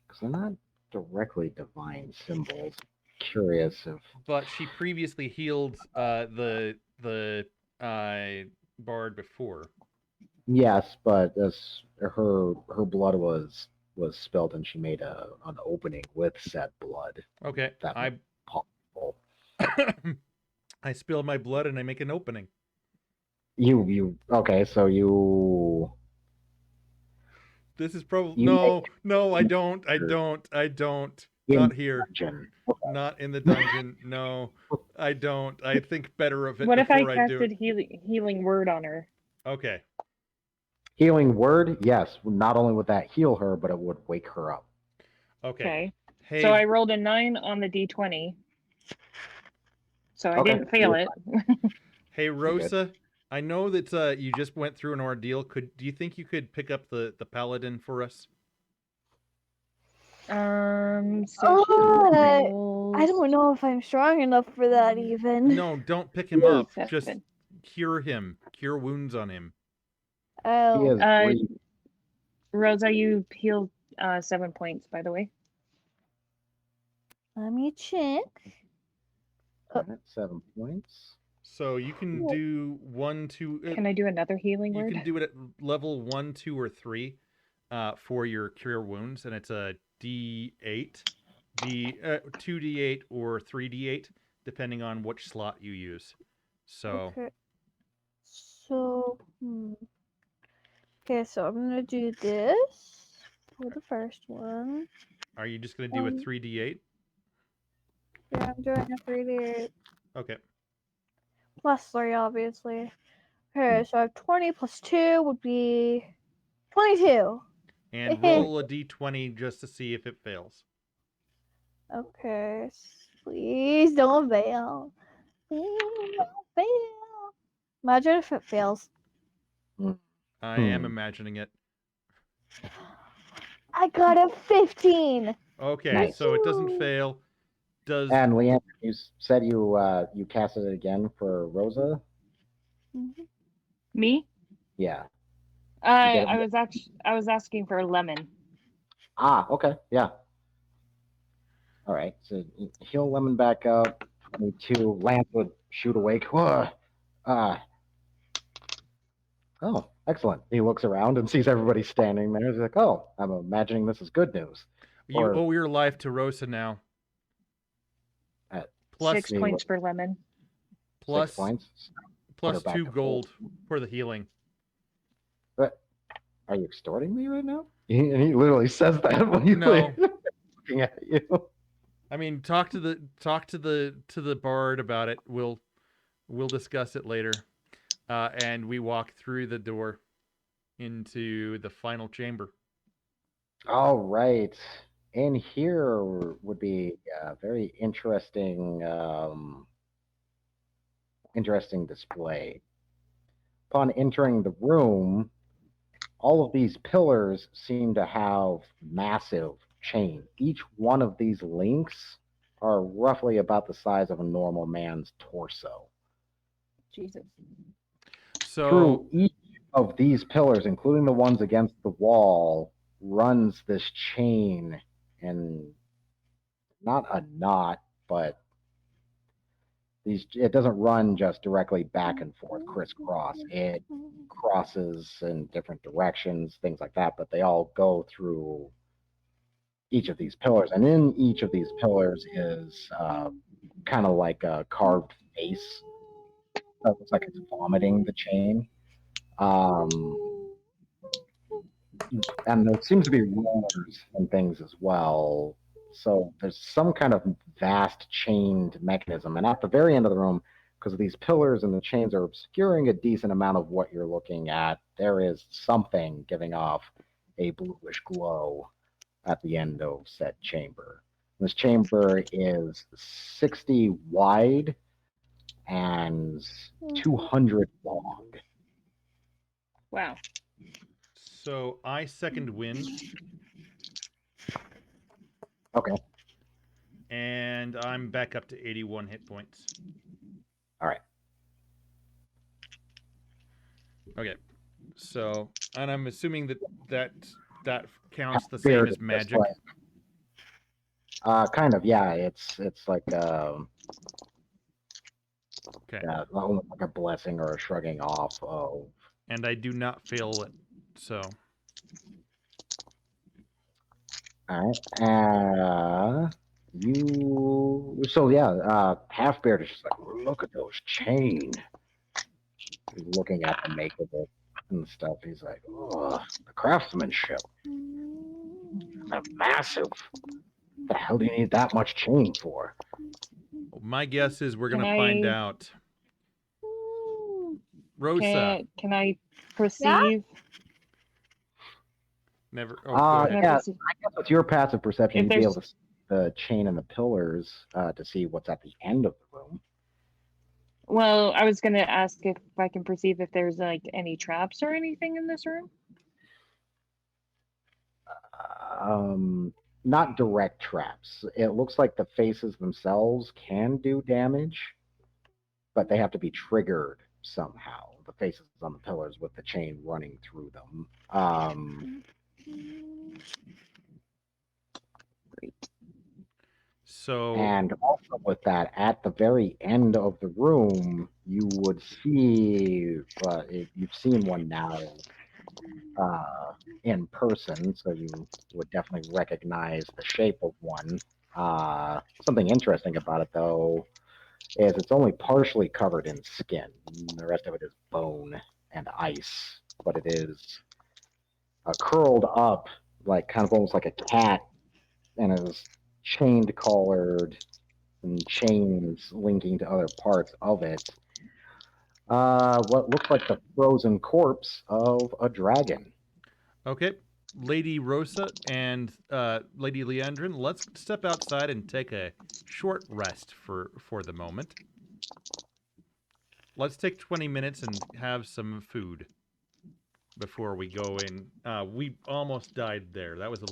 Because they're not directly divine symbols. Curious if. But she previously healed the bard before. Yes, but this her blood was spilled, and she made an opening with said blood. Okay, That I possible. I spill my blood and I make an opening. You okay? So you. This is probably You no. I don't. Not here. Dungeon. Not in the dungeon. No, I don't. I think better of it What if I before I do it. casted healing word on her? Okay. Healing word, yes. Not only would that heal her, but it would wake her up. Okay. Hey. So I rolled a 9 on the d20. So I Okay. didn't fail it. Hey Rosa, I know that you just went through an ordeal. Do you think you could pick up the paladin for us? So I don't know if I'm strong enough for that even. No, don't pick him up. 7. Just cure him. Cure wounds on him. Oh. Rosa, you healed 7 points, by the way. Let me check. 7 points. So you can do 1, 2. Can I do another healing You word? can do it at level 1, 2, or 3 for your cure wounds, and it's a D8, 2D8 or 3D8, depending on which slot you use. So. Okay. So. Okay, so I'm gonna do this for the first one. Are you just gonna do a 3D8? Yeah, I'm doing a 3D8. Okay. Plus 3, obviously. Okay, so I have 20 plus 2 would be 22. And roll a D20 just to see if it fails. Okay, please don't fail. Please don't fail. Imagine if it fails. I am imagining it. I got a 15. Okay, Nice. so it doesn't fail. And Leanne, you said you casted it again for Rosa? Me? Yeah. I was asking for a lemon. Ah, okay, yeah. All right, so heal Lemon back up. 22. Lance would shoot awake. Oh, excellent. He looks around and sees everybody standing there. He's like, oh, I'm imagining this is good news. You owe your life to Rosa now. Plus 6 points for lemon. Plus 6 points. Plus 2 gold for the healing. But are you extorting me right now? And he literally says that when he's looking at you. I mean, talk to the bard about it. We'll discuss it later. And we walk through the door into the final chamber. All right. In here would be a very interesting display. Upon entering the room, all of these pillars seem to have massive chain. Each one of these links are roughly about the size of a normal man's torso. Jesus. So through each of these pillars, including the ones against the wall, runs this chain, and not a knot, but it doesn't run just directly back and forth, crisscross. It crosses in different directions, things like that, but they all go through each of these pillars. And in each of these pillars is kind of like a carved face. It looks like it's vomiting the chain. And there seems to be rollers and things as well. So there's some kind of vast chained mechanism. And at the very end of the room, because these pillars and the chains are obscuring a decent amount of what you're looking at, there is something giving off a bluish glow at the end of said chamber. This chamber is 60 wide and 200 long. Wow. So I second wind. Okay. And I'm back up to 81 hit points. All right. Okay. So, and I'm assuming that counts the Spirit same as is just magic. Kind of, yeah. It's like Okay. almost like a blessing or a shrugging off of. And I do not fail it. So. All right. So yeah, Half Beard is just like, look at those chain. He's looking at the make of it and stuff. He's like, oh, the craftsmanship. That's massive. The hell do you need that much chain for? My guess is we're gonna Can find I- out. Rosa. Can I perceive? Never. Oh, go ahead. Can I Yeah, perceive? I guess with your passive perception, If you'd be able to there's- see the chain and the pillars to see what's at the end of the room. Well, I was gonna ask if I can perceive if there's like any traps or anything in this room. Not direct traps. It looks like the faces themselves can do damage, but they have to be triggered somehow. The faces on the pillars with the chain running through them. Great. So. And also with that, at the very end of the room, you would see, you've seen one now in person, so you would definitely recognize the shape of one. Something interesting about it, though, is it's only partially covered in skin. The rest of it is bone and ice, but it is curled up, like kind of almost like a cat, and is chained collared and chains linking to other parts of it. What looks like the frozen corpse of a dragon. Okay. Lady Rosa and Lady Leandrin, let's step outside and take a short rest for the moment. Let's take 20 minutes and have some food before we go in. We almost died there. That was a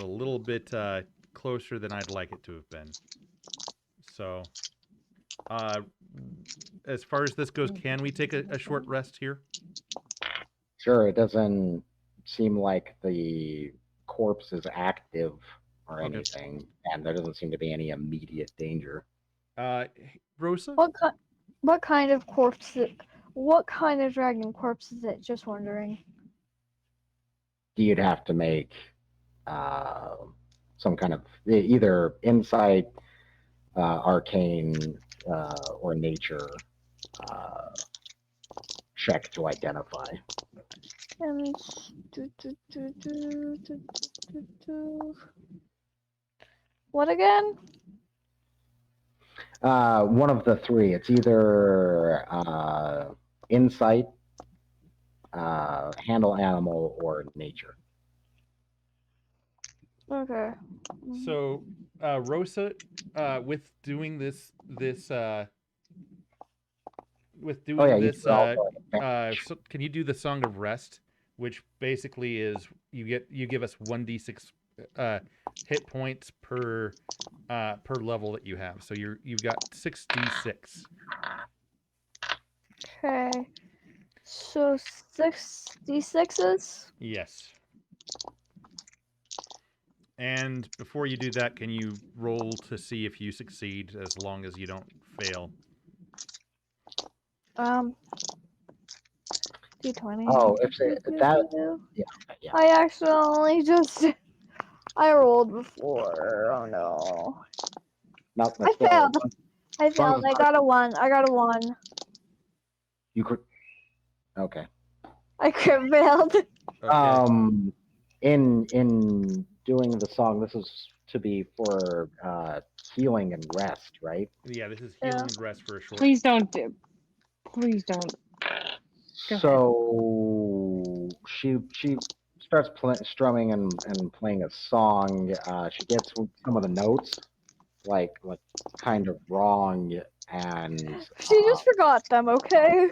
little bit closer than I'd like it to have been. So, as far as this goes, can we take a short rest here? Sure, it doesn't seem like the corpse is active or Okay. anything, and there doesn't seem to be any immediate danger. Rosa? What kind of corpse? What kind of dragon corpse is it? Just wondering. You'd have to make some kind of either insight, arcane, or nature check to identify. And what again? One of the three. It's either insight, handle animal, or nature. Okay. So, Rosa, with doing this, so can you do the Song of Rest, which basically is you give us 1d6 hit points per level that you have. So you've got 6d6. Okay. So 66s? Yes. And before you do that, can you roll to see if you succeed as long as you don't fail? D20. Oh, if that, yeah. I accidentally just I rolled before. Oh no. No, I failed. I failed. I got a 1. You could. Okay. I crit failed. Okay. In doing the song, this is to be for healing and rest, right? Yeah, this is healing and rest for a short. Please don't. Please don't. Go So she starts strumming and playing a song. She gets some of the notes like kind of wrong, and She just forgot them, okay?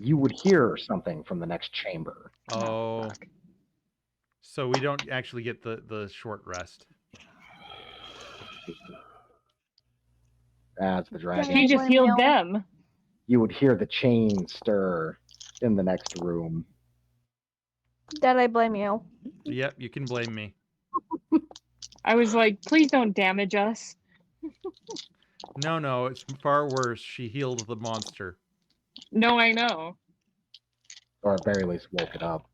you would hear something from the next chamber. Oh, fuck. so we don't actually get the short rest. As the dragon, She just blame healed you. them. you would hear the chain stir in the next room. Dad, I blame you. Yep, you can blame me. I was like, please don't damage us. No, it's far worse. She healed the monster. No, I know. Or at very least woke it up.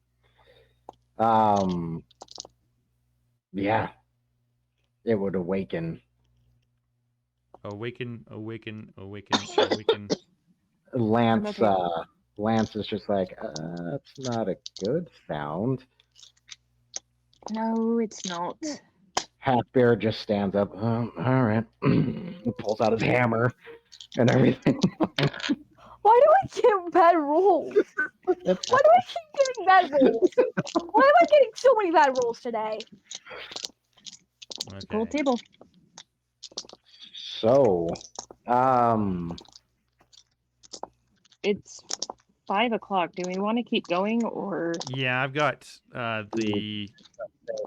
Yeah. It would awaken. Awaken, awaken, awaken, awaken. Lance, Okay. Lance is just like, that's not a good sound. No, it's not. Half Bear just stands up. All right. He pulls out his hammer and everything. Why do I get bad rolls? Why do I keep getting bad rolls? Why am I getting so many bad rolls today? Gold Okay. table. So, It's 5 o'clock. Do we want to keep going or? Yeah, I've got the.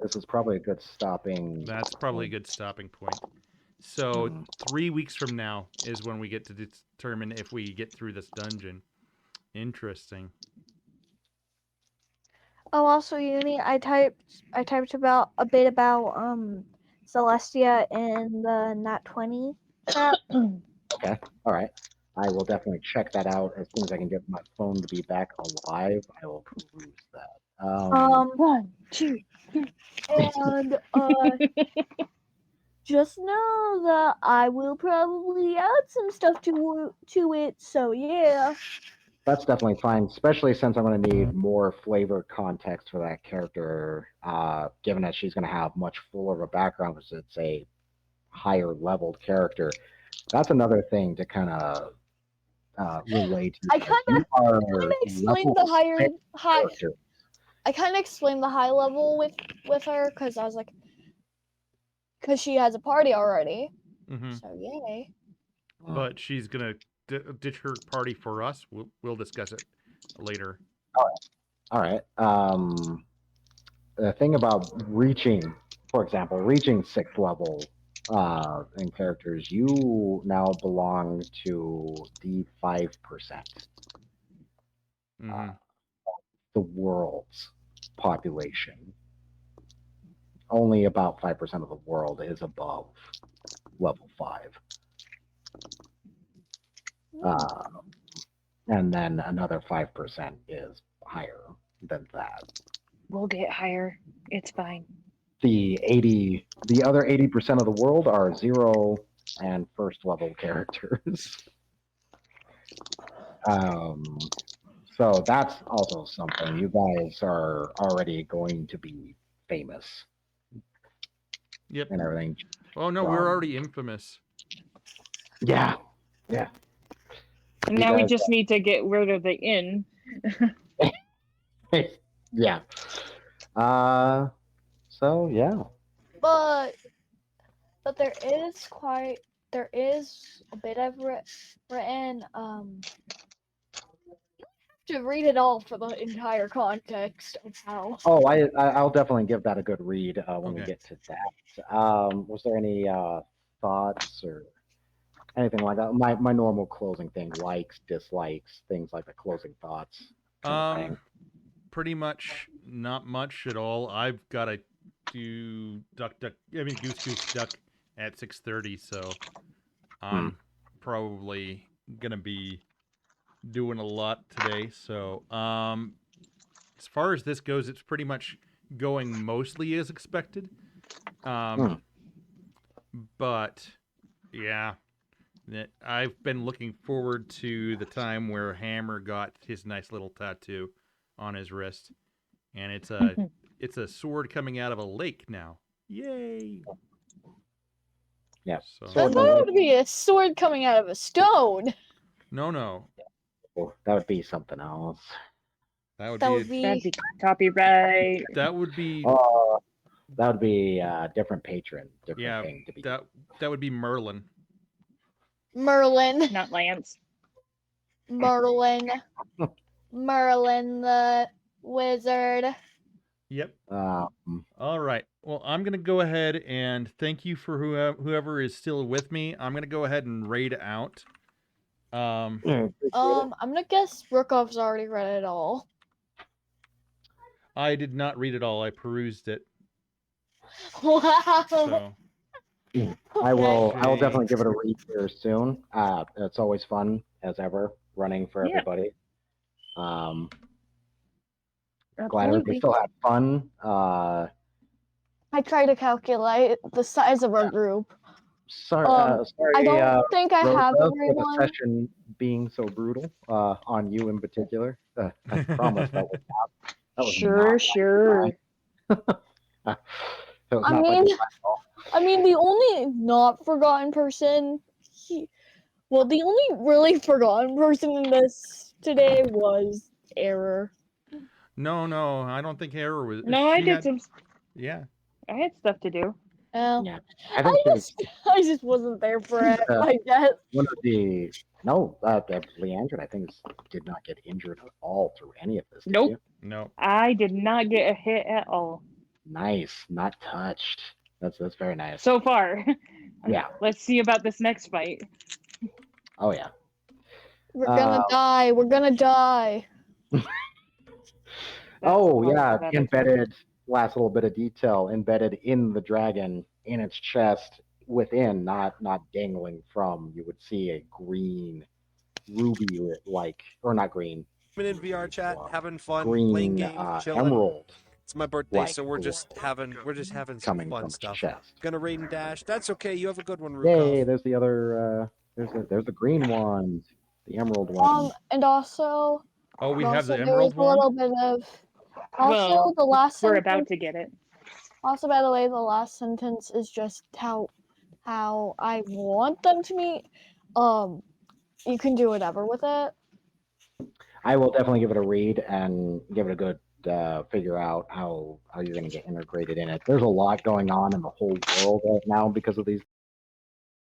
this is probably a good stopping. That's probably a good stopping point. So 3 weeks from now is when we get to determine if we get through this dungeon. Interesting. Oh, also, Uni, I typed about a bit about Celestia in the Nat 20. Okay. All right. I will definitely check that out as soon as I can get my phone to be back alive. I will peruse that. 1, 2. And just know that I will probably add some stuff to it. So yeah. That's definitely fine, especially since I'm going to need more flavor context for that character, given that she's going to have much fuller of a background because it's a higher leveled character. That's another thing to kind of relate to. I kind of explained the high. character. I kind of explained the high level with her because I was like, because she has a party already. Mm-hmm. So yay. But she's gonna ditch her party for us. We'll discuss it later. All right. The thing about reaching, for example, reaching 6th level in characters, you now belong to the 5%. Mm-hmm. The world's population. Only about 5% of the world is above level 5. And then another 5% is higher than that. We'll get higher. It's fine. The other 80% of the world are 0 and 1st level characters. So that's also something. You guys are already going to be famous. Yep. And everything. Oh no, we're already infamous. Yeah. And now we just need to get rid of the inn. Yeah. So yeah. But there is a bit I've written. To read it all for the entire context of how. Oh, I'll definitely give that a good read when we Okay. get to that. Was there any thoughts or anything like that? My normal closing thing, likes, dislikes, things like the closing thoughts. Kind of thing. Pretty much not much at all. I've got to do goose duck at 6:30, so I'm probably gonna be doing a lot today. So as far as this goes, it's pretty much going mostly as expected. But yeah, I've been looking forward to the time where Hammer got his nice little tattoo on his wrist, and it's a sword coming out of a lake now. Yay! Yeah. So I thought it would be a sword coming out of a stone. no. Well, that would be something else. That That'd would be copyright. That would be that would be a different patron, different thing to be. That would be Merlin. Merlin. Not Lance. Merlin. Merlin the wizard. Yep. Um, All right. Well, I'm gonna go ahead and thank you for whoever is still with me. I'm gonna go ahead and raid out. I'm gonna guess Rookov's already read it all. I did not read it all. I perused it. Wow. So I will Okay. definitely give it a read here soon. It's always fun as ever running for Yeah. everybody. Glad we Absolutely. still had fun. I try to calculate the size of our group. Sorry, I don't think I have Rosa, for the everyone. session being so brutal on you in particular. I promise that was Sure, sure. That was I not by mean- design at all. I mean, the only not forgotten person, the only really forgotten person in this today was Error. no, I don't think Hera was. No, I she did had- some. Yeah. I had stuff to do. Yeah, I think I just wasn't there for it, I guess. one of the Leandrin, I think, did not get injured at all through any of this. Did Nope. you? No. I did not get a hit at all Nice, not touched. That's very nice. so far. Yeah. Let's see about this next fight. Oh yeah. We're gonna die. We're gonna die. Oh That's yeah, about it. embedded. Last little bit of detail embedded in the dragon, in its chest, within, not dangling from. You would see a green, ruby like, or not green. I'm in VR chat, having fun, Green playing games, chilling. emerald It's my birthday, like so we're just having some coming fun from its stuff. chest. Gonna raid and dash. That's okay. You have a good one, Yay! Rukov. There's the other. There's the green one, the emerald one. And also, Oh, we have the there emerald was a little one. bit of. Also, Well, the last We're sentence. about to get it. Also, by the way, the last sentence is just how I want them to meet. You can do whatever with it. I will definitely give it a read and give it a good figure out how you're going to get integrated in it. There's a lot going on in the whole world right now because of these